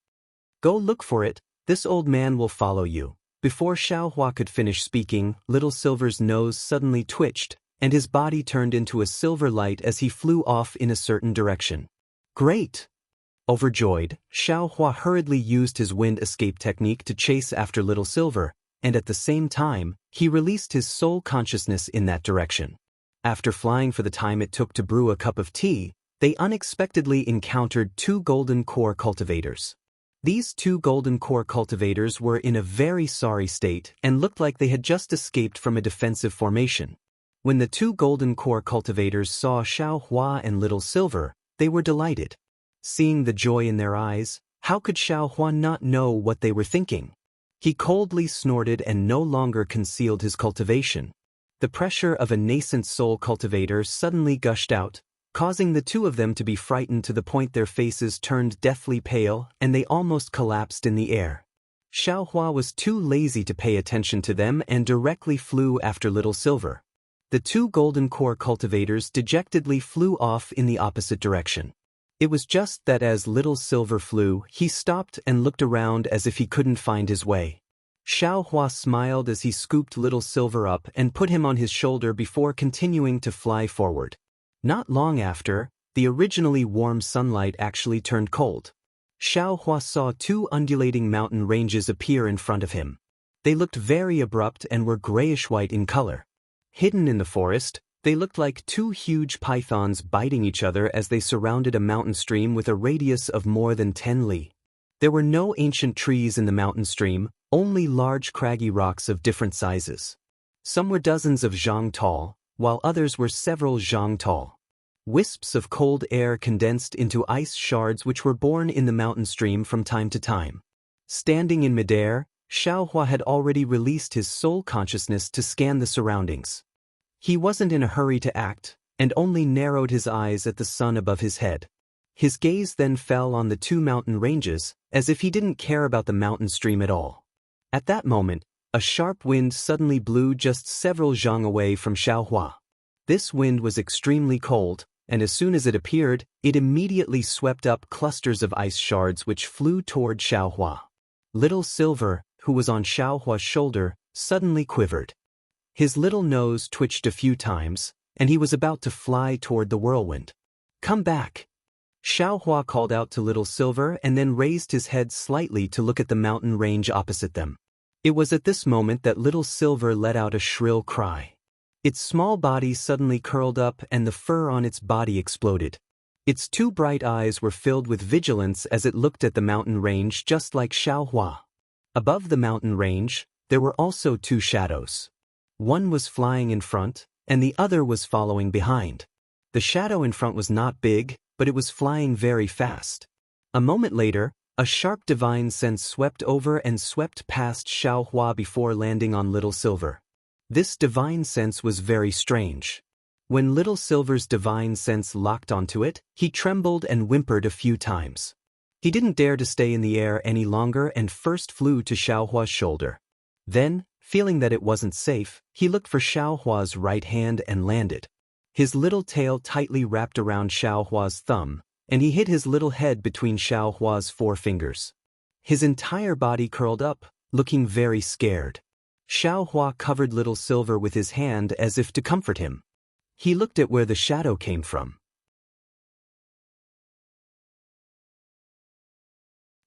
Go look for it, this old man will follow you. Before Xiaohua could finish speaking, Little Silver's nose suddenly twitched, and his body turned into a silver light as he flew off in a certain direction. Great! Overjoyed, Xiaohua hurriedly used his wind escape technique to chase after Little Silver, and at the same time, he released his soul consciousness in that direction. After flying for the time it took to brew a cup of tea, they unexpectedly encountered 2 golden core cultivators. These 2 golden core cultivators were in a very sorry state and looked like they had just escaped from a defensive formation. When the 2 golden core cultivators saw Xiaohua and Little Silver, they were delighted. Seeing the joy in their eyes, how could Xiaohua not know what they were thinking? He coldly snorted and no longer concealed his cultivation. The pressure of a nascent soul cultivator suddenly gushed out, causing the two of them to be frightened to the point their faces turned deathly pale and they almost collapsed in the air. Xiaohua was too lazy to pay attention to them and directly flew after Little Silver. The two golden core cultivators dejectedly flew off in the opposite direction. It was just that as Little Silver flew, he stopped and looked around as if he couldn't find his way. Xiaohua smiled as he scooped Little Silver up and put him on his shoulder before continuing to fly forward. Not long after, the originally warm sunlight actually turned cold. Xiaohua saw two undulating mountain ranges appear in front of him. They looked very abrupt and were grayish-white in color. Hidden in the forest, they looked like two huge pythons biting each other as they surrounded a mountain stream with a radius of more than 10 li. There were no ancient trees in the mountain stream, only large craggy rocks of different sizes. Some were dozens of zhang tall, while others were several zhang tall. Wisps of cold air condensed into ice shards which were born in the mountain stream from time to time. Standing in midair, Xiaohua had already released his soul consciousness to scan the surroundings. He wasn't in a hurry to act, and only narrowed his eyes at the sun above his head. His gaze then fell on the two mountain ranges, as if he didn't care about the mountain stream at all. At that moment, a sharp wind suddenly blew just several zhang away from Xiaohua. This wind was extremely cold, and as soon as it appeared, it immediately swept up clusters of ice shards which flew toward Xiaohua. Little Silver, who was on Xiaohua's shoulder, suddenly quivered. His little nose twitched a few times, and he was about to fly toward the whirlwind. "Come back!" Xiaohua called out to Little Silver and then raised his head slightly to look at the mountain range opposite them. It was at this moment that Little Silver let out a shrill cry. Its small body suddenly curled up and the fur on its body exploded. Its two bright eyes were filled with vigilance as it looked at the mountain range just like Xiaohua. Above the mountain range, there were also two shadows. One was flying in front, and the other was following behind. The shadow in front was not big, but it was flying very fast. A moment later, a sharp divine sense swept over and swept past Xiaohua before landing on Little Silver. This divine sense was very strange. When Little Silver's divine sense locked onto it, he trembled and whimpered a few times. He didn't dare to stay in the air any longer and first flew to Xiaohua's shoulder. Then, feeling that it wasn't safe, he looked for Xiaohua's right hand and landed. His little tail tightly wrapped around Xiaohua's thumb, and he hid his little head between Xiaohua's forefingers. His entire body curled up, looking very scared. Xiaohua covered Little Silver with his hand as if to comfort him. He looked at where the shadow came from.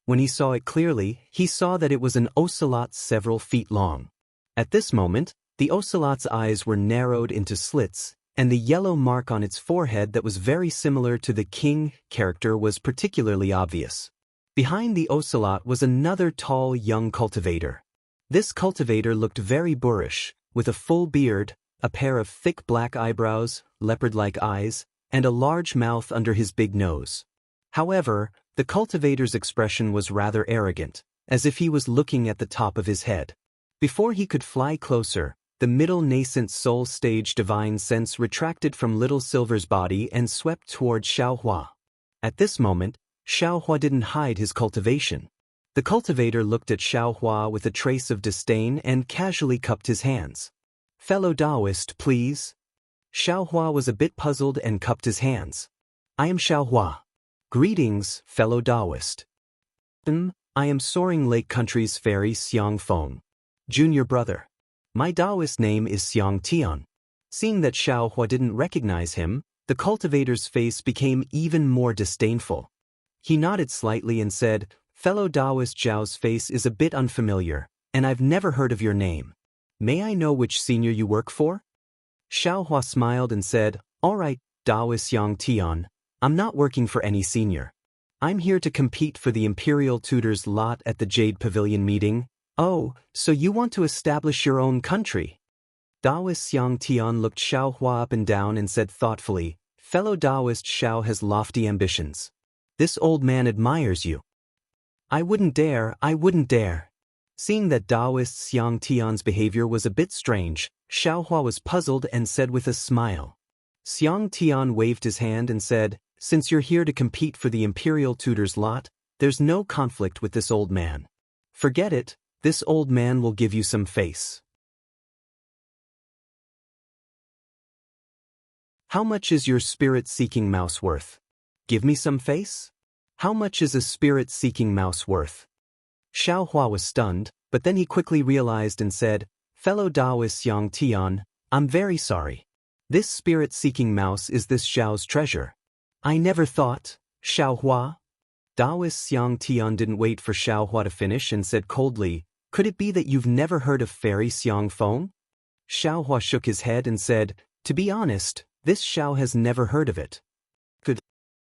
When he saw it clearly, he saw that it was an ocelot several feet long. At this moment, the ocelot's eyes were narrowed into slits, and the yellow mark on its forehead that was very similar to the king character was particularly obvious. Behind the ocelot was another tall young cultivator. This cultivator looked very boorish, with a full beard, a pair of thick black eyebrows, leopard-like eyes, and a large mouth under his big nose. However, the cultivator's expression was rather arrogant, as if he was looking at the top of his head. Before he could fly closer, the middle nascent soul stage divine sense retracted from Little Silver's body and swept toward Xiaohua. At this moment, Xiaohua didn't hide his cultivation. The cultivator looked at Xiaohua with a trace of disdain and casually cupped his hands. "Fellow Daoist, please." Xiaohua was a bit puzzled and cupped his hands. "I am Xiaohua. Greetings, fellow Daoist. I am Soaring Lake Country's fairy Xiangfeng, junior brother. My Daoist name is Xiangtian." Seeing that Xiaohua didn't recognize him, the cultivator's face became even more disdainful. He nodded slightly and said, "Fellow Daoist Zhao's face is a bit unfamiliar, and I've never heard of your name. May I know which senior you work for?" Xiaohua smiled and said, "All right, Daoist Xiangtian, I'm not working for any senior. I'm here to compete for the Imperial Tutor's lot at the Jade Pavilion meeting." "Oh, so you want to establish your own country?" Daoist Xiangtian looked Xiaohua up and down and said thoughtfully, "Fellow Daoist Xiao has lofty ambitions. This old man admires you. I wouldn't dare, I wouldn't dare. Seeing that Daoist Xianxia's behavior was a bit strange, Xiaohua was puzzled and said with a smile. Xianxia waved his hand and said, "Since you're here to compete for the imperial tutor's lot, there's no conflict with this old man. Forget it, this old man will give you some face." How much is your spirit-seeking mouse worth? Give me some face? How much is a spirit-seeking mouse worth? Xiaohua was stunned, but then he quickly realized and said, "Fellow Daoist Xianxia, I'm very sorry. This spirit-seeking mouse is this Xiao's treasure." "I never thought, Xiaohua." Daoist Xianxia didn't wait for Xiaohua to finish and said coldly, "Could it be that you've never heard of Fairy Xiangfeng?" Xiaohua shook his head and said, "To be honest, this Xiao has never heard of it." "Good."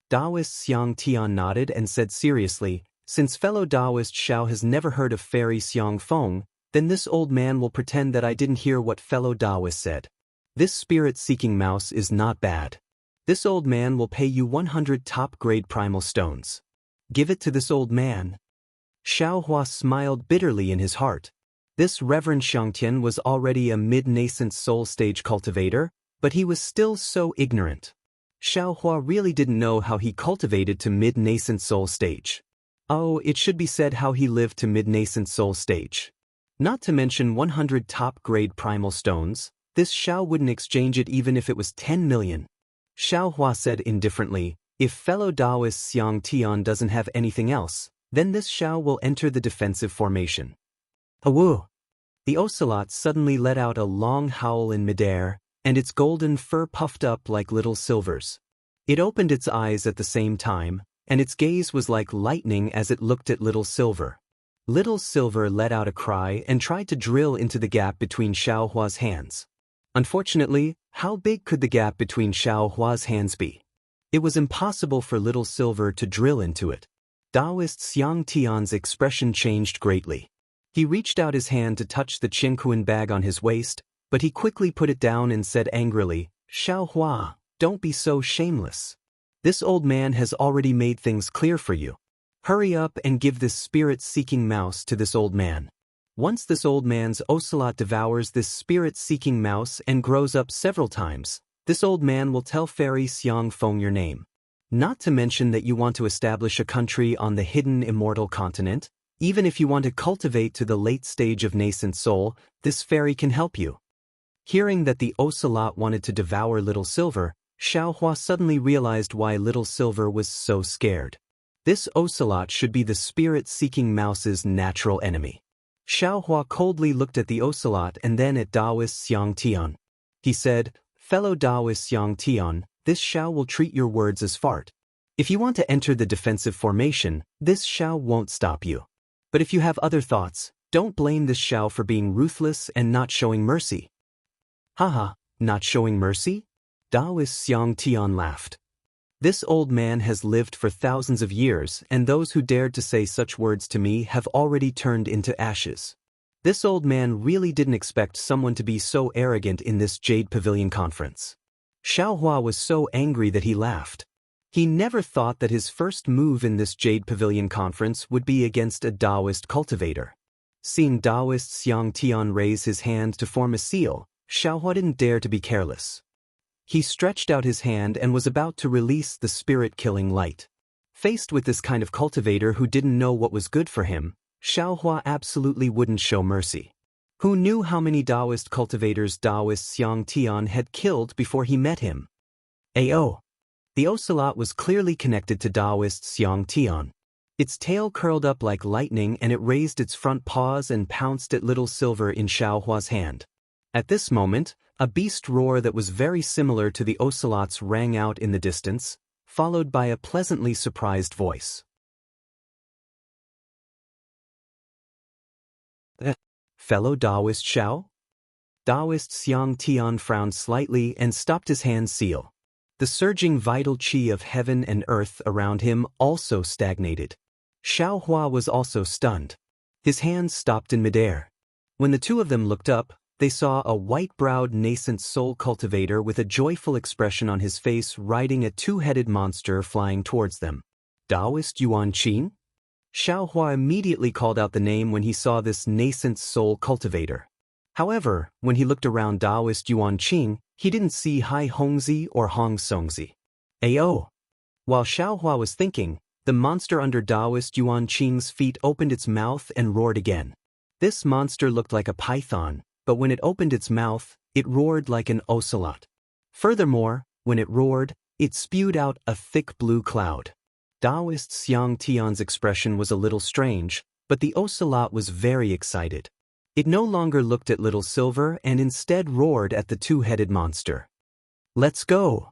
Daoist Xianxia nodded and said seriously, "Since fellow Daoist Xiao has never heard of Fairy Xiangfeng, then this old man will pretend that I didn't hear what fellow Daoist said. This spirit-seeking mouse is not bad. This old man will pay you 100 top-grade primal stones. Give it to this old man." Xiaohua smiled bitterly in his heart. This Reverend Xiangtian was already a mid-nascent soul-stage cultivator, but he was still so ignorant. Xiaohua really didn't know how he cultivated to mid-nascent soul stage. Oh, it should be said how he lived to mid-nascent soul stage. Not to mention 100 top-grade primal stones, this Xiao wouldn't exchange it even if it was 10 million. Xiaohua said indifferently, "If fellow Daoist Xiangtian doesn't have anything else, then this Xiao will enter the defensive formation." Awoo! The ocelot suddenly let out a long howl in midair, and its golden fur puffed up like little silvers. It opened its eyes at the same time, and its gaze was like lightning as it looked at Little Silver. Little Silver let out a cry and tried to drill into the gap between Xiaohua's hands. Unfortunately, how big could the gap between Xiaohua's hands be? It was impossible for Little Silver to drill into it. Daoist Xiangtian's expression changed greatly. He reached out his hand to touch the Qingquan bag on his waist, but he quickly put it down and said angrily, "Xiaohua, don't be so shameless. This old man has already made things clear for you. Hurry up and give this spirit-seeking mouse to this old man. Once this old man's ocelot devours this spirit-seeking mouse and grows up several times, this old man will tell Fairy Xiangfeng your name. Not to mention that you want to establish a country on the hidden immortal continent. Even if you want to cultivate to the late stage of nascent soul, this fairy can help you." Hearing that the ocelot wanted to devour Little Silver, Xiaohua suddenly realized why Little Silver was so scared. This ocelot should be the spirit-seeking mouse's natural enemy. Xiaohua coldly looked at the ocelot and then at Daoist Xiangtian. He said, "Fellow Daoist Xiangtian, this Xiao will treat your words as fart. If you want to enter the defensive formation, this Xiao won't stop you. But if you have other thoughts, don't blame this Xiao for being ruthless and not showing mercy." "Haha, not showing mercy?" Daoist Xiangtian laughed. "This old man has lived for thousands of years, and those who dared to say such words to me have already turned into ashes. This old man really didn't expect someone to be so arrogant in this Jade Pavilion conference." Xiaohua was so angry that he laughed. He never thought that his first move in this Jade Pavilion conference would be against a Daoist cultivator. Seeing Daoist Xiangtian raise his hand to form a seal, Xiaohua didn't dare to be careless. He stretched out his hand and was about to release the spirit-killing light. Faced with this kind of cultivator who didn't know what was good for him, Xiaohua absolutely wouldn't show mercy. Who knew how many Daoist cultivators Daoist Xiangtian had killed before he met him? Ayo! The ocelot was clearly connected to Daoist Xiangtian. Its tail curled up like lightning and it raised its front paws and pounced at Little Silver in Xiaohua's hand. At this moment, a beast roar that was very similar to the ocelot's rang out in the distance, followed by a pleasantly surprised voice. "Fellow Daoist Xiao?" Daoist Xiangtian frowned slightly and stopped his hand seal. The surging vital qi of heaven and earth around him also stagnated. Xiaohua was also stunned. His hands stopped in midair. When the two of them looked up, they saw a white-browed nascent soul cultivator with a joyful expression on his face riding a two-headed monster flying towards them. Daoist Yuan Qing? Xiaohua immediately called out the name when he saw this nascent soul cultivator. However, when he looked around Daoist Yuan Qing, he didn't see Hai Hongzi or Hong Songzi. Ayo! While Xiaohua was thinking, the monster under Daoist Yuan Qing's feet opened its mouth and roared again. This monster looked like a python, but when it opened its mouth, it roared like an ocelot. Furthermore, when it roared, it spewed out a thick blue cloud. Daoist Xianxia's expression was a little strange, but the ocelot was very excited. It no longer looked at Little Silver and instead roared at the two-headed monster. Let's go!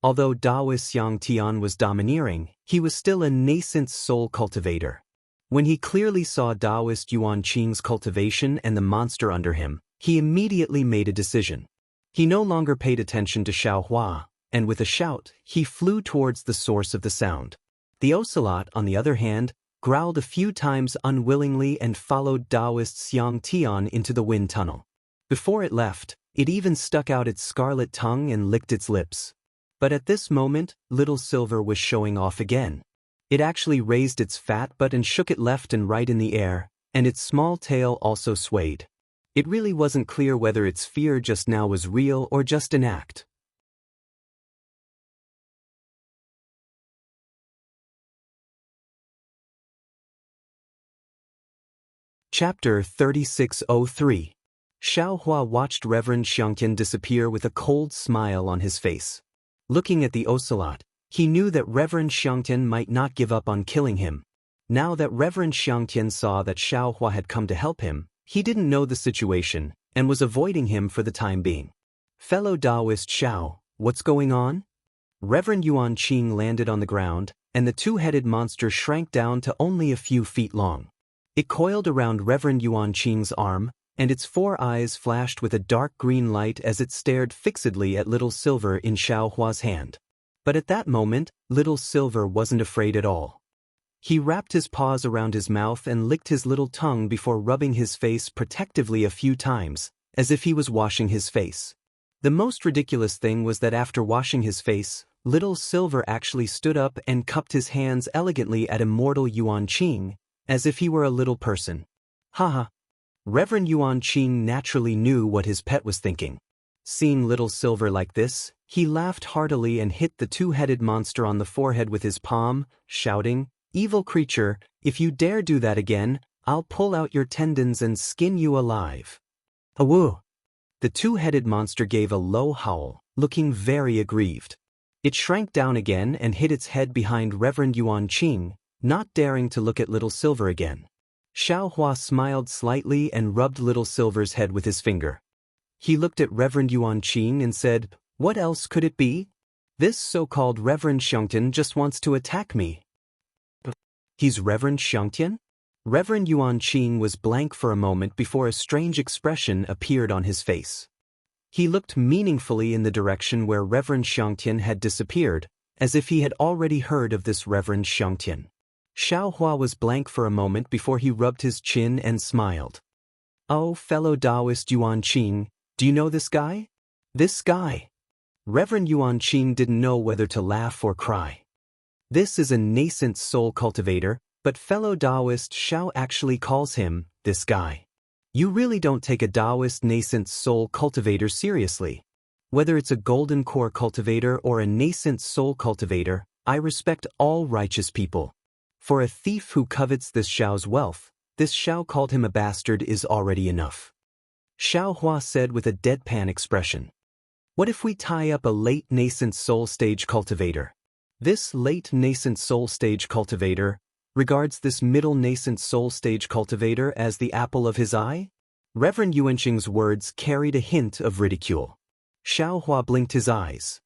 Although Daoist Xianxia was domineering, he was still a nascent soul cultivator. When he clearly saw Daoist Yuan Qing's cultivation and the monster under him, he immediately made a decision. He no longer paid attention to Xiaohua, and with a shout, he flew towards the source of the sound. The ocelot, on the other hand, growled a few times unwillingly and followed Daoist Xianxia into the wind tunnel. Before it left, it even stuck out its scarlet tongue and licked its lips. But at this moment, Little Silver was showing off again. It actually raised its fat butt and shook it left and right in the air, and its small tail also swayed. It really wasn't clear whether its fear just now was real or just an act. Chapter 3603. Xiaohua watched Reverend Xianxia disappear with a cold smile on his face. Looking at the ocelot, he knew that Reverend Xianxia might not give up on killing him. Now that Reverend Xianxia saw that Xiaohua had come to help him, he didn't know the situation and was avoiding him for the time being. Fellow Daoist Xiao, what's going on? Reverend Yuan Qing landed on the ground, and the two-headed monster shrank down to only a few feet long. It coiled around Reverend Yuan Qing's arm, and its four eyes flashed with a dark green light as it stared fixedly at Little Silver in Xiaohua's hand. But at that moment, Little Silver wasn't afraid at all. He wrapped his paws around his mouth and licked his little tongue before rubbing his face protectively a few times, as if he was washing his face. The most ridiculous thing was that after washing his face, Little Silver actually stood up and cupped his hands elegantly at Immortal Yuan Qing, as if he were a little person. Haha. Reverend Yuan Qing naturally knew what his pet was thinking. Seeing Little Silver like this, he laughed heartily and hit the two-headed monster on the forehead with his palm, shouting, "Evil creature, if you dare do that again, I'll pull out your tendons and skin you alive." Awoo! The two-headed monster gave a low howl, looking very aggrieved. It shrank down again and hid its head behind Reverend Yuan Qing, not daring to look at Little Silver again. Xiaohua smiled slightly and rubbed Little Silver's head with his finger. He looked at Reverend Yuan Qing and said, "What else could it be? This so-called Reverend Xianxia just wants to attack me." He's Reverend Xianxia? Reverend Yuan Qing was blank for a moment before a strange expression appeared on his face. He looked meaningfully in the direction where Reverend Xianxia had disappeared, as if he had already heard of this Reverend Xianxia. Xiaohua was blank for a moment before he rubbed his chin and smiled. "Oh, fellow Daoist Yuan Qing, do you know this guy?" "This guy?" Reverend Yuan Qing didn't know whether to laugh or cry. This is a nascent soul cultivator, but fellow Daoist Xiao actually calls him, this guy. You really don't take a Daoist nascent soul cultivator seriously. Whether it's a golden core cultivator or a nascent soul cultivator, I respect all righteous people. For a thief who covets this Xiao's wealth, this Xiao called him a bastard is already enough. Xiaohua said with a deadpan expression. What if we tie up a late nascent soul stage cultivator? This late nascent soul stage cultivator regards this middle nascent soul stage cultivator as the apple of his eye? Reverend Yuanqing's words carried a hint of ridicule. Xiaohua blinked his eyes.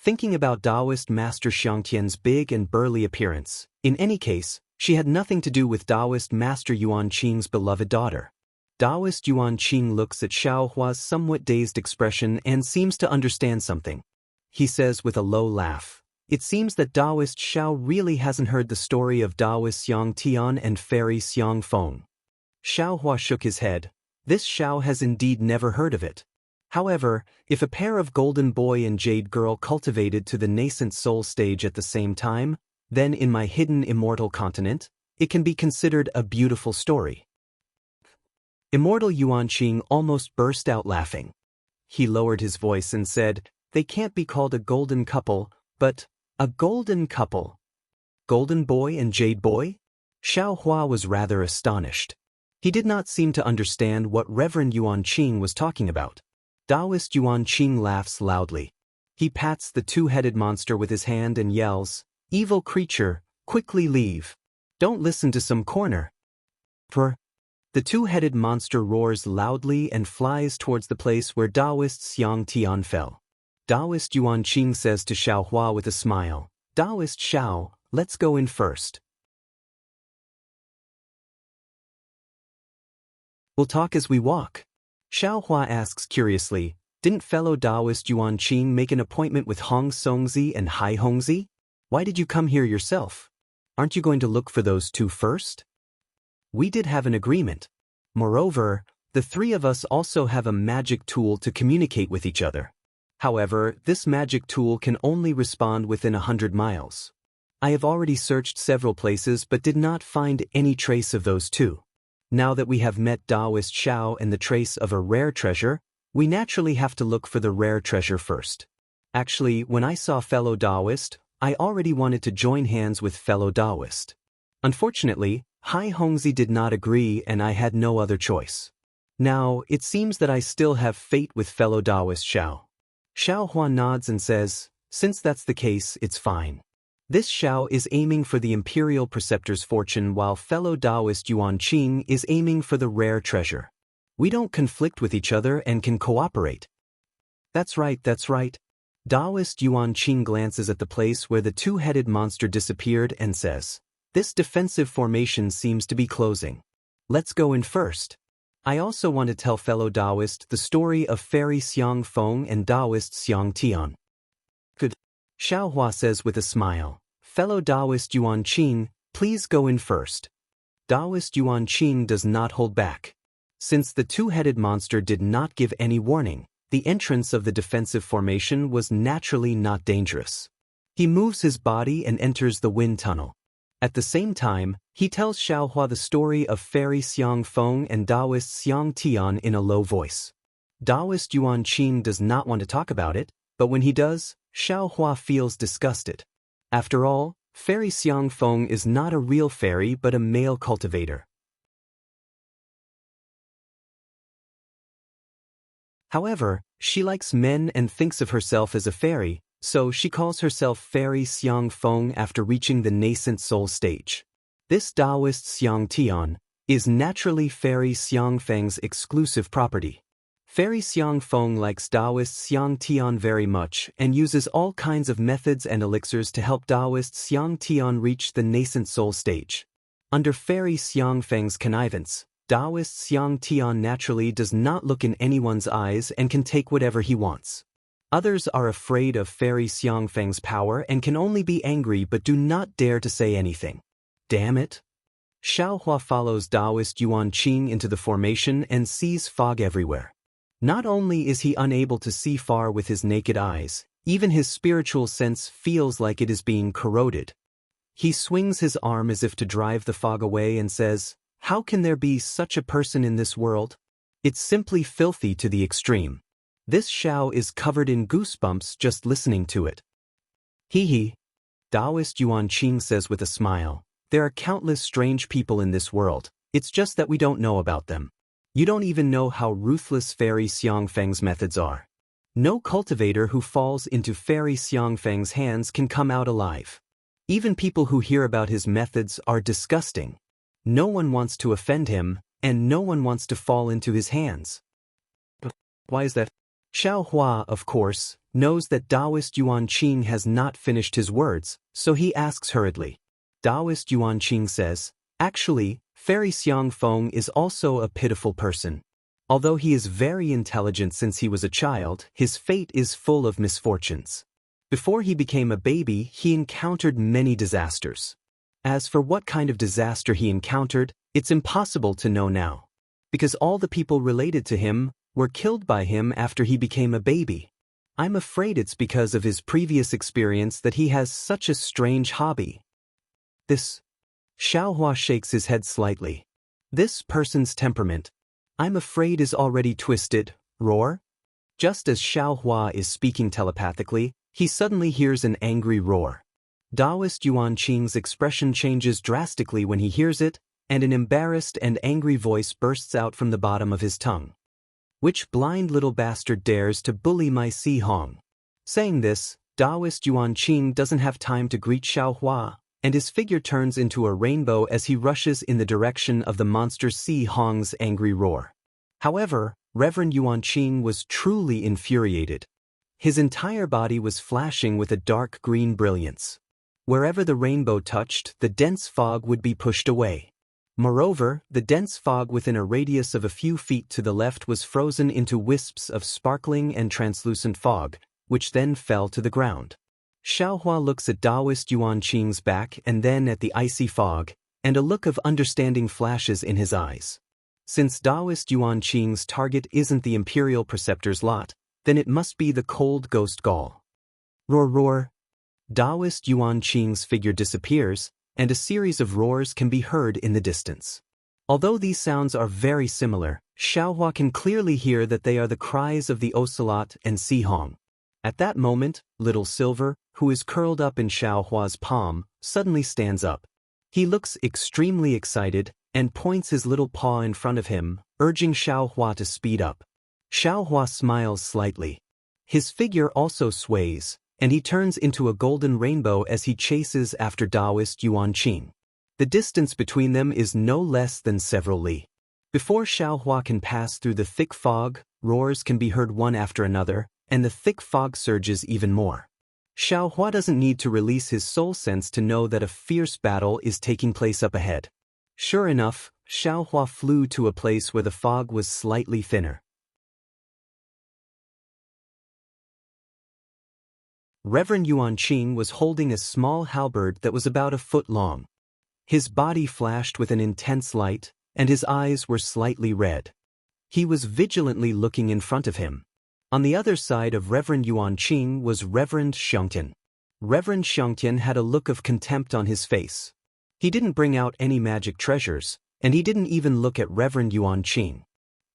Thinking about Daoist Master Xianxian's big and burly appearance, in any case, she had nothing to do with Daoist Master Yuan Qing's beloved daughter. Daoist Yuan Qing looks at Xiaohua's somewhat dazed expression and seems to understand something. He says with a low laugh, "It seems that Daoist Xiao really hasn't heard the story of Daoist Xiangtian and Fairy Xiangfeng." Xiaohua shook his head. This Xiao has indeed never heard of it. However, if a pair of golden boy and jade girl cultivated to the nascent soul stage at the same time, then in my hidden immortal continent, it can be considered a beautiful story. Immortal Yuanqing almost burst out laughing. He lowered his voice and said, "They can't be called a golden couple, but a golden couple. Golden boy and jade boy?" Xiao Hua was rather astonished. He did not seem to understand what Reverend Yuanqing was talking about. Daoist Yuanqing laughs loudly. He pats the two-headed monster with his hand and yells, "Evil creature, quickly leave. Don't listen to some corner." The two-headed monster roars loudly and flies towards the place where Daoist Xianxia fell. Daoist Yuanqing says to Xiao Hua with a smile, "Daoist Xiao, let's go in first. We'll talk as we walk." Xiao Hua asks curiously, "Didn't fellow Daoist Yuanqing make an appointment with Hong Songzi and Hai Hongzi? Why did you come here yourself? Aren't you going to look for those two first?" "We did have an agreement. Moreover, the three of us also have a magic tool to communicate with each other. However, this magic tool can only respond within 100 miles. I have already searched several places but did not find any trace of those two. Now that we have met Daoist Xiao and the trace of a rare treasure, we naturally have to look for the rare treasure first. Actually, when I saw fellow Daoist, I already wanted to join hands with fellow Daoist. Unfortunately, Hai Hongzi did not agree and I had no other choice. Now, it seems that I still have fate with fellow Daoist Xiao." Xiao Hua nods and says, "Since that's the case, it's fine. This Xiao is aiming for the Imperial Preceptor's fortune while fellow Daoist Yuanqing is aiming for the rare treasure. We don't conflict with each other and can cooperate." That's right. Daoist Yuanqing glances at the place where the two-headed monster disappeared and says, "This defensive formation seems to be closing. Let's go in first. I also want to tell fellow Daoist the story of Fairy Xiang Feng and Daoist Xiang Tian." "Good," Xiao Hua says with a smile. "Fellow Daoist Yuanqing, please go in first." Daoist Yuanqing does not hold back. Since the two-headed monster did not give any warning, the entrance of the defensive formation was naturally not dangerous. He moves his body and enters the wind tunnel. At the same time, he tells Xiao Hua the story of Fairy Xiang Feng and Daoist Xiang Tian in a low voice. Daoist Yuanqing does not want to talk about it, but when he does, Xiao Hua feels disgusted. After all, Fairy Xiang Feng is not a real fairy but a male cultivator. However, she likes men and thinks of herself as a fairy, so she calls herself Fairy Xiang Feng after reaching the nascent soul stage. This Daoist Xiang Tian is naturally Fairy Xiang Feng's exclusive property. Fairy Xiang Feng likes Daoist Xiang Tian very much and uses all kinds of methods and elixirs to help Daoist Xiang Tian reach the nascent soul stage. Under Fairy Xiang Feng's connivance, Daoist Xiang Tian naturally does not look in anyone's eyes and can take whatever he wants. Others are afraid of Fairy Xiang Feng's power and can only be angry but do not dare to say anything. Damn it! Xiao Hua follows Daoist Yuanqing into the formation and sees fog everywhere. Not only is he unable to see far with his naked eyes, even his spiritual sense feels like it is being corroded. He swings his arm as if to drive the fog away and says, "How can there be such a person in this world? It's simply filthy to the extreme. This Xiao is covered in goosebumps just listening to it." "Hee." Daoist Yuanqing says with a smile, "There are countless strange people in this world, it's just that we don't know about them. You don't even know how ruthless Fairy Xiang Feng's methods are. No cultivator who falls into Fairy Xiang Feng's hands can come out alive. Even people who hear about his methods are disgusting. No one wants to offend him, and no one wants to fall into his hands." "Why is that?" Xiao Hua, of course, knows that Daoist Yuanqing has not finished his words, so he asks hurriedly. Daoist Yuanqing says, "Actually, Fairy Xiang Feng is also a pitiful person. Although he is very intelligent since he was a child, his fate is full of misfortunes. Before he became a baby, he encountered many disasters. As for what kind of disaster he encountered, it's impossible to know now. Because all the people related to him were killed by him after he became a baby. I'm afraid it's because of his previous experience that he has such a strange hobby. This. Xiaohua shakes his head slightly. This person's temperament, I'm afraid, is already twisted. Roar? Just as Xiaohua is speaking telepathically, he suddenly hears an angry roar. Daoist Yuanqing's expression changes drastically when he hears it, and an embarrassed and angry voice bursts out from the bottom of his tongue. Which blind little bastard dares to bully my Si Hong? Saying this, Daoist Yuanqing doesn't have time to greet Xiaohua, and his figure turns into a rainbow as he rushes in the direction of the monster Si Hong's angry roar. However, Reverend Yuanqing was truly infuriated. His entire body was flashing with a dark green brilliance. Wherever the rainbow touched, the dense fog would be pushed away. Moreover, the dense fog within a radius of a few feet to the left was frozen into wisps of sparkling and translucent fog, which then fell to the ground. Xiaohua looks at Daoist Yuanqing's back and then at the icy fog, and a look of understanding flashes in his eyes. Since Daoist Yuanqing's target isn't the Imperial Preceptor's lot, then it must be the cold ghost Gaul. Roar roar. Daoist Yuanqing's figure disappears, and a series of roars can be heard in the distance. Although these sounds are very similar, Xiaohua can clearly hear that they are the cries of the ocelot and Si Hong. At that moment, Little Silver, who is curled up in Xiaohua's palm, suddenly stands up. He looks extremely excited and points his little paw in front of him, urging Xiaohua to speed up. Xiaohua smiles slightly. His figure also sways, and he turns into a golden rainbow as he chases after Daoist Yuanqing. The distance between them is no less than several li. Before Xiaohua can pass through the thick fog, roars can be heard one after another, and the thick fog surges even more. Xiaohua doesn't need to release his soul sense to know that a fierce battle is taking place up ahead. Sure enough, Xiaohua flew to a place where the fog was slightly thinner. Reverend Yuanqing was holding a small halberd that was about a foot long. His body flashed with an intense light, and his eyes were slightly red. He was vigilantly looking in front of him. On the other side of Reverend Yuanqing was Reverend Xianxia. Reverend Xianxia had a look of contempt on his face. He didn't bring out any magic treasures, and he didn't even look at Reverend Yuanqing.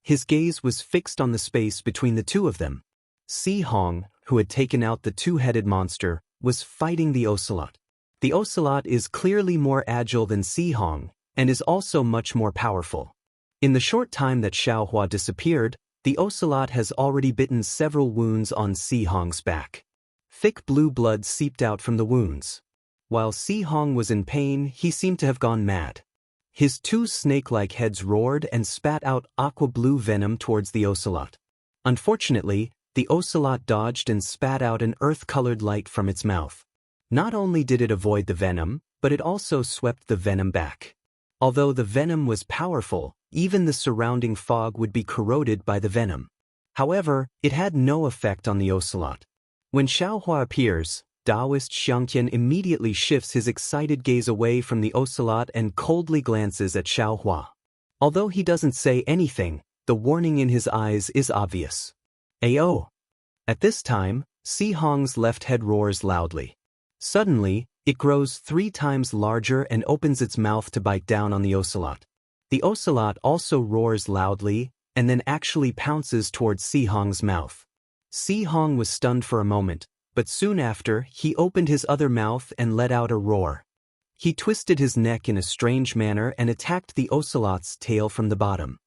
His gaze was fixed on the space between the two of them. Si Hong, who had taken out the two-headed monster, was fighting the ocelot. The ocelot is clearly more agile than Si Hong, and is also much more powerful. In the short time that Xiaohua disappeared, the ocelot has already bitten several wounds on Si Hong's back. Thick blue blood seeped out from the wounds. While Si Hong was in pain, he seemed to have gone mad. His two snake-like heads roared and spat out aqua-blue venom towards the ocelot. Unfortunately, the ocelot dodged and spat out an earth-colored light from its mouth. Not only did it avoid the venom, but it also swept the venom back. Although the venom was powerful, even the surrounding fog would be corroded by the venom. However, it had no effect on the ocelot. When Xiaohua appears, Daoist Xianxia immediately shifts his excited gaze away from the ocelot and coldly glances at Xiaohua. Although he doesn't say anything, the warning in his eyes is obvious. Ayo! At this time, Si Hong's left head roars loudly. Suddenly, it grows 3 times larger and opens its mouth to bite down on the ocelot. The ocelot also roars loudly, and then actually pounces towards Si Hong's mouth. Si Hong was stunned for a moment, but soon after, he opened his other mouth and let out a roar. He twisted his neck in a strange manner and attacked the ocelot's tail from the bottom.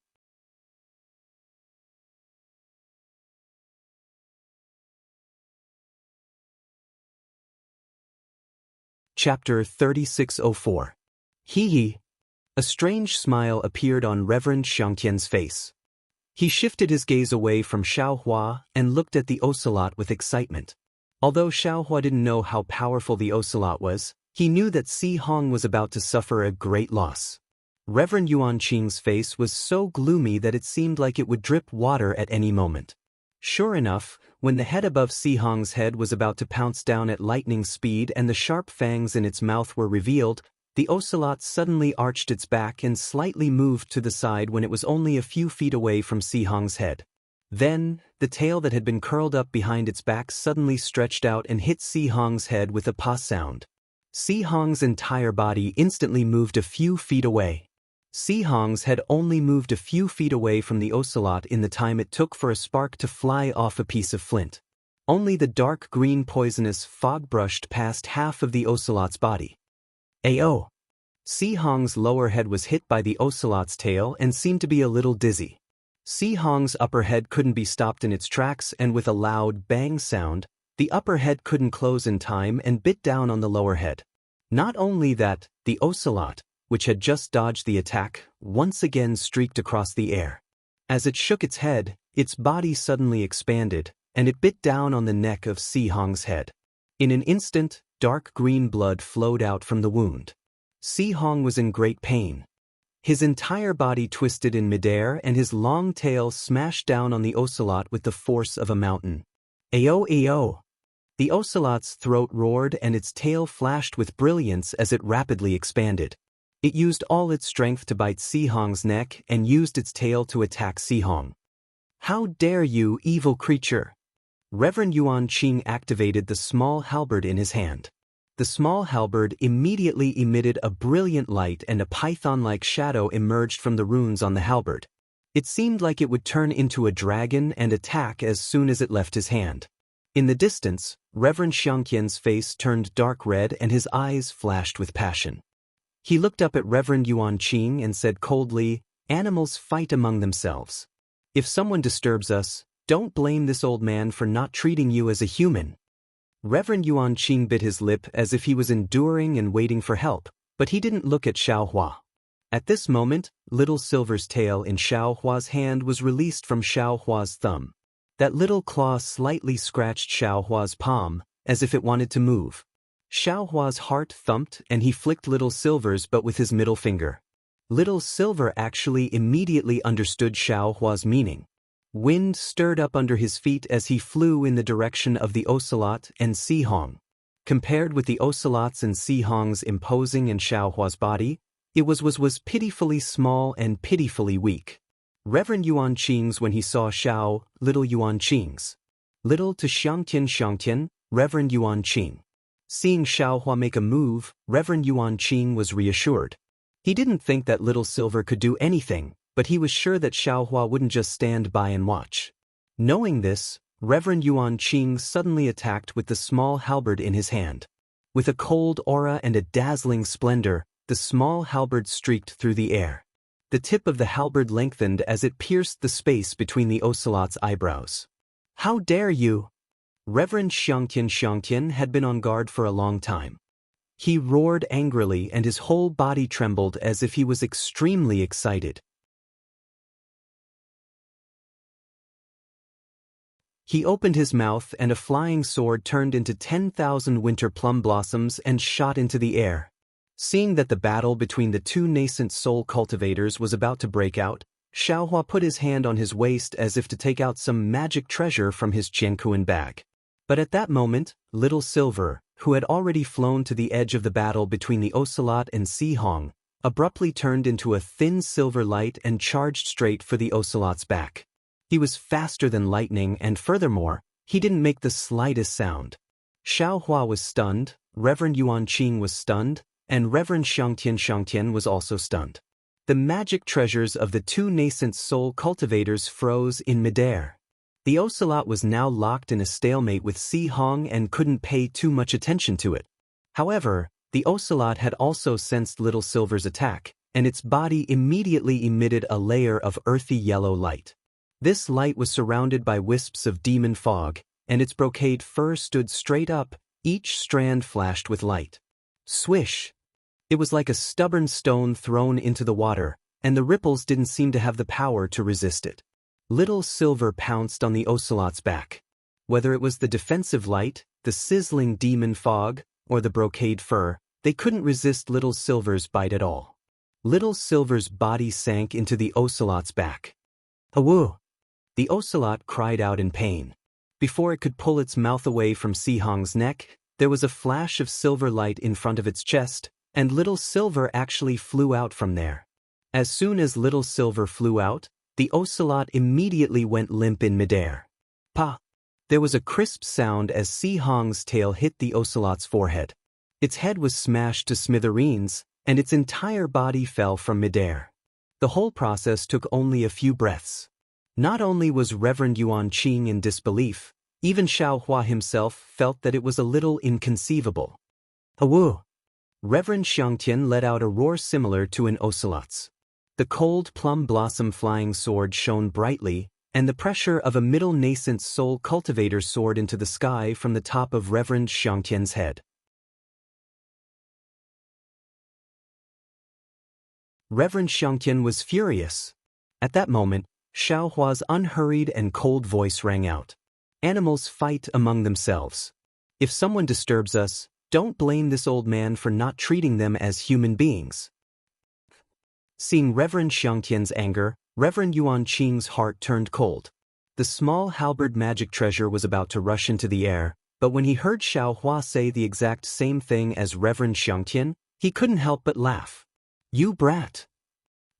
Chapter 3604. Hee hee. A strange smile appeared on Reverend Xianxia's face. He shifted his gaze away from Xiaohua and looked at the ocelot with excitement. Although Xiaohua didn't know how powerful the ocelot was, he knew that Si Hong was about to suffer a great loss. Reverend Yuanqing's face was so gloomy that it seemed like it would drip water at any moment. Sure enough, when the head above Si Hong's head was about to pounce down at lightning speed and the sharp fangs in its mouth were revealed, the ocelot suddenly arched its back and slightly moved to the side when it was only a few feet away from Si Hong's head. Then, the tail that had been curled up behind its back suddenly stretched out and hit Si Hong's head with a pa sound. Si Hong's entire body instantly moved a few feet away. Si Hong's had only moved a few feet away from the ocelot in the time it took for a spark to fly off a piece of flint. Only the dark green poisonous fog brushed past half of the ocelot's body. Ayo! Si Hong's lower head was hit by the ocelot's tail and seemed to be a little dizzy. Si Hong's upper head couldn't be stopped in its tracks, and with a loud bang sound, the upper head couldn't close in time and bit down on the lower head. Not only that, the ocelot, which had just dodged the attack, once again streaked across the air. As it shook its head, its body suddenly expanded, and it bit down on the neck of Si Hong's head. In an instant, dark green blood flowed out from the wound. Si Hong was in great pain. His entire body twisted in midair and his long tail smashed down on the ocelot with the force of a mountain. Ayo, ayo! The ocelot's throat roared and its tail flashed with brilliance as it rapidly expanded. It used all its strength to bite Si Hong's neck and used its tail to attack Si Hong. How dare you, evil creature! Reverend Yuan Qing activated the small halberd in his hand. The small halberd immediately emitted a brilliant light and a python-like shadow emerged from the runes on the halberd. It seemed like it would turn into a dragon and attack as soon as it left his hand. In the distance, Reverend Xianxian's face turned dark red and his eyes flashed with passion. He looked up at Reverend Yuan Qing and said coldly, "Animals fight among themselves. If someone disturbs us, don't blame this old man for not treating you as a human." Reverend Yuan Qing bit his lip as if he was enduring and waiting for help, but he didn't look at Xiaohua. At this moment, Little Silver's tail in Xiaohua's hand was released from Xiaohua's thumb. That little claw slightly scratched Xiaohua's palm, as if it wanted to move. Xiaohua's heart thumped and he flicked Little Silver's but with his middle finger. Little Silver actually immediately understood Xiaohua's meaning. Wind stirred up under his feet as he flew in the direction of the ocelot and Si Hong. Compared with the ocelot's and Si Hong's imposing and Xiaohua's body, it was pitifully small and pitifully weak. Reverend Yuan Qing's when he saw Little Yuan Qing's. Little to Xiangtian, Reverend Yuan Qing. Seeing Xiaohua make a move, Reverend Yuan Qing was reassured. He didn't think that Little Silver could do anything, but he was sure that Xiaohua wouldn't just stand by and watch. Knowing this, Reverend Yuan Qing suddenly attacked with the small halberd in his hand. With a cold aura and a dazzling splendor, the small halberd streaked through the air. The tip of the halberd lengthened as it pierced the space between the ocelot's eyebrows. "How dare you!" Reverend Xianxian had been on guard for a long time. He roared angrily and his whole body trembled as if he was extremely excited. He opened his mouth and a flying sword turned into 10,000 winter plum blossoms and shot into the air. Seeing that the battle between the two nascent soul cultivators was about to break out, Xiaohua put his hand on his waist as if to take out some magic treasure from his Jiankuan bag. But at that moment, Little Silver, who had already flown to the edge of the battle between the ocelot and Si Hong, abruptly turned into a thin silver light and charged straight for the ocelot's back. He was faster than lightning and furthermore, he didn't make the slightest sound. Xiaohua was stunned, Reverend Yuan Qing was stunned, and Reverend Xiangtian was also stunned. The magic treasures of the two nascent soul cultivators froze in midair. The ocelot was now locked in a stalemate with Si Hong and couldn't pay too much attention to it. However, the ocelot had also sensed Little Silver's attack, and its body immediately emitted a layer of earthy yellow light. This light was surrounded by wisps of demon fog, and its brocade fur stood straight up, each strand flashed with light. Swish! It was like a stubborn stone thrown into the water, and the ripples didn't seem to have the power to resist it. Little Silver pounced on the ocelot's back. Whether it was the defensive light, the sizzling demon fog, or the brocade fur, they couldn't resist Little Silver's bite at all. Little Silver's body sank into the ocelot's back. "Awoo!" The ocelot cried out in pain. Before it could pull its mouth away from Si Hong's neck, there was a flash of silver light in front of its chest, and Little Silver actually flew out from there. As soon as Little Silver flew out, the ocelot immediately went limp in midair. Pa! There was a crisp sound as Si Hong's tail hit the ocelot's forehead. Its head was smashed to smithereens, and its entire body fell from midair. The whole process took only a few breaths. Not only was Reverend Yuan Qing in disbelief, even Xiao Hua himself felt that it was a little inconceivable. Awoo! Reverend Xianxia let out a roar similar to an ocelot's. The cold plum blossom flying sword shone brightly, and the pressure of a middle nascent soul cultivator soared into the sky from the top of Reverend Xianxian's head. Reverend Xianxian was furious. At that moment, Xiao Hua's unhurried and cold voice rang out. Animals fight among themselves. If someone disturbs us, don't blame this old man for not treating them as human beings. Seeing Reverend Xianxian's anger, Reverend Yuan Qing's heart turned cold. The small halberd magic treasure was about to rush into the air, but when he heard Xiao Hua say the exact same thing as Reverend Xianxian, he couldn't help but laugh. You brat!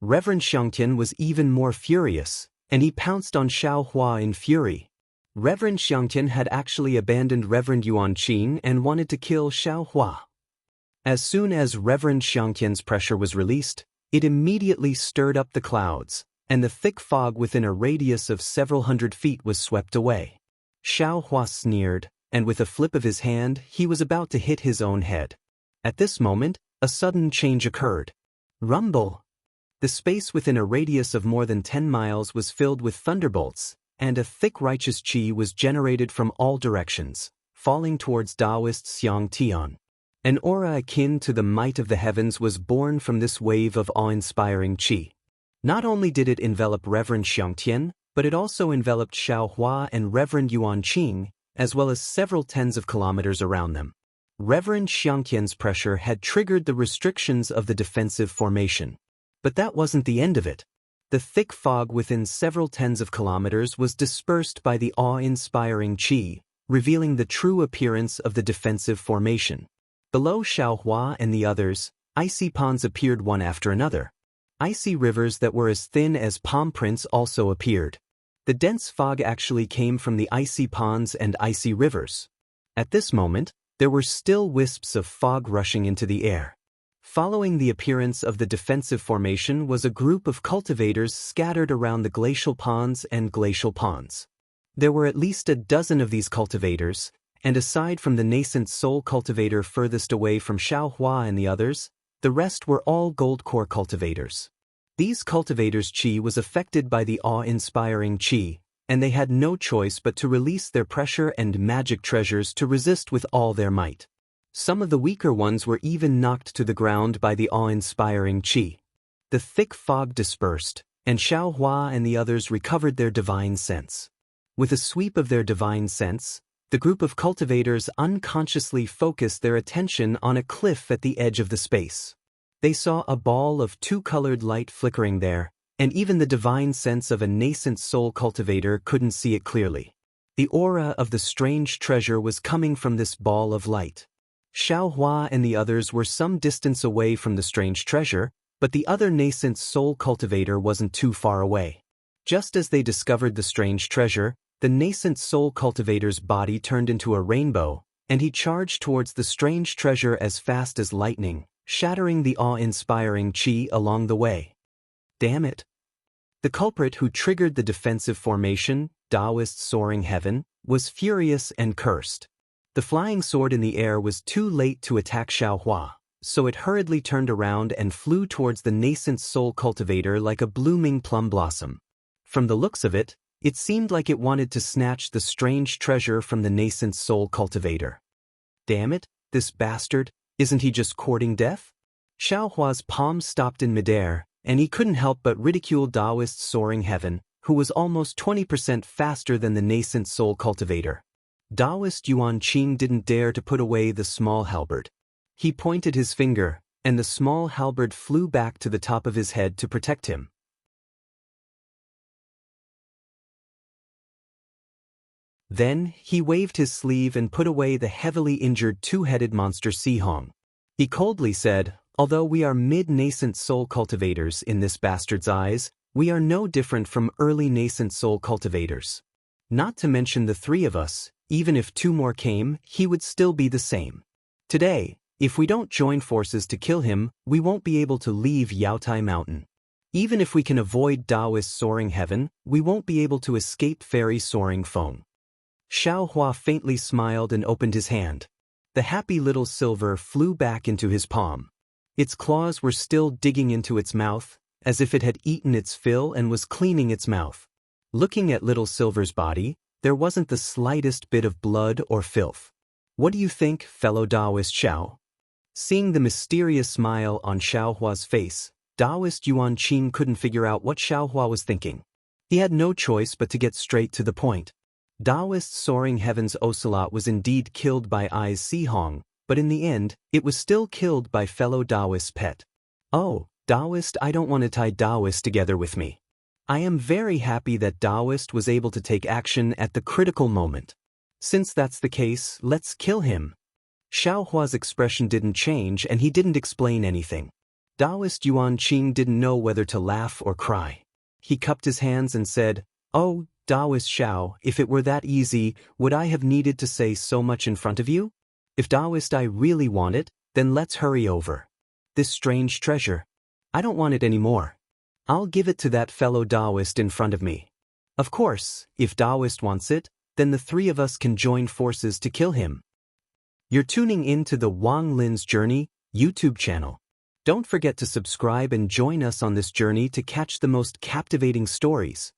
Reverend Xianxian was even more furious, and he pounced on Xiao Hua in fury. Reverend Xianxian had actually abandoned Reverend Yuan Qing and wanted to kill Xiao Hua. As soon as Reverend Xianxian's pressure was released, it immediately stirred up the clouds, and the thick fog within a radius of several hundred feet was swept away. Xiao Hua sneered, and with a flip of his hand, he was about to hit his own head. At this moment, a sudden change occurred. Rumble! The space within a radius of more than 10 miles was filled with thunderbolts, and a thick righteous qi was generated from all directions, falling towards Daoist Xiang Tian. An aura akin to the might of the heavens was born from this wave of awe-inspiring qi. Not only did it envelop Reverend Xianxian, but it also enveloped Xiao Hua and Reverend Yuan Qing, as well as several tens of kilometers around them. Reverend Xianxian's pressure had triggered the restrictions of the defensive formation. But that wasn't the end of it. The thick fog within several tens of kilometers was dispersed by the awe-inspiring qi, revealing the true appearance of the defensive formation. Below Xiao Hua and the others, icy ponds appeared one after another. Icy rivers that were as thin as palm prints also appeared. The dense fog actually came from the icy ponds and icy rivers. At this moment, there were still wisps of fog rushing into the air. Following the appearance of the defensive formation was a group of cultivators scattered around the glacial ponds and glacial ponds. There were at least a dozen of these cultivators, and aside from the nascent soul cultivator furthest away from Xiao Hua and the others, the rest were all gold core cultivators. These cultivators' qi was affected by the awe-inspiring qi, and they had no choice but to release their pressure and magic treasures to resist with all their might. Some of the weaker ones were even knocked to the ground by the awe-inspiring qi. The thick fog dispersed, and Xiao Hua and the others recovered their divine sense. With a sweep of their divine sense, the group of cultivators unconsciously focused their attention on a cliff at the edge of the space. They saw a ball of two-colored light flickering there, and even the divine sense of a nascent soul cultivator couldn't see it clearly. The aura of the strange treasure was coming from this ball of light. Xiao Hua and the others were some distance away from the strange treasure, but the other nascent soul cultivator wasn't too far away. Just as they discovered the strange treasure, the nascent soul cultivator's body turned into a rainbow, and he charged towards the strange treasure as fast as lightning, shattering the awe-inspiring qi along the way. Damn it! The culprit who triggered the defensive formation, Daoist soaring heaven, was furious and cursed. The flying sword in the air was too late to attack Xiao Hua, so it hurriedly turned around and flew towards the nascent soul cultivator like a blooming plum blossom. From the looks of it, it seemed like it wanted to snatch the strange treasure from the nascent soul cultivator. Damn it, this bastard, isn't he just courting death? Xiao Hua's palm stopped in midair, and he couldn't help but ridicule Daoist's soaring heaven, who was almost 20% faster than the nascent soul cultivator. Daoist Yuan Qing didn't dare to put away the small halberd. He pointed his finger, and the small halberd flew back to the top of his head to protect him. Then, he waved his sleeve and put away the heavily injured two-headed monster Sihong. He coldly said, "Although we are mid-nascent soul cultivators in this bastard's eyes, we are no different from early nascent soul cultivators. Not to mention the three of us, even if two more came, he would still be the same. Today, If we don't join forces to kill him, we won't be able to leave Yaotai Mountain. Even if we can avoid Daoist soaring heaven, we won't be able to escape fairy soaring Feng. Xiaohua faintly smiled and opened his hand. The happy little silver flew back into his palm. Its claws were still digging into its mouth, as if it had eaten its fill and was cleaning its mouth. Looking at little silver's body, there wasn't the slightest bit of blood or filth. What do you think, fellow Daoist Xiao? Seeing the mysterious smile on Xiaohua's face, Daoist Yuan Qing couldn't figure out what Xiaohua was thinking. He had no choice but to get straight to the point. Daoist soaring heaven's ocelot was indeed killed by Ai's Sihong, but in the end, it was still killed by fellow Daoist's pet. Oh, Daoist, I don't want to tie Daoist together with me. I am very happy that Daoist was able to take action at the critical moment. Since that's the case, let's kill him. Xiaohua's expression didn't change and he didn't explain anything. Daoist Yuan Qing didn't know whether to laugh or cry. He cupped his hands and said, "Oh, Daoist Xiao, if it were that easy, would I have needed to say so much in front of you? If Daoist I really want it, then let's hurry over. This strange treasure. I don't want it anymore. I'll give it to that fellow Daoist in front of me. Of course, if Daoist wants it, then the three of us can join forces to kill him." You're tuning in to the Wang Lin's Journey YouTube channel. Don't forget to subscribe and join us on this journey to catch the most captivating stories.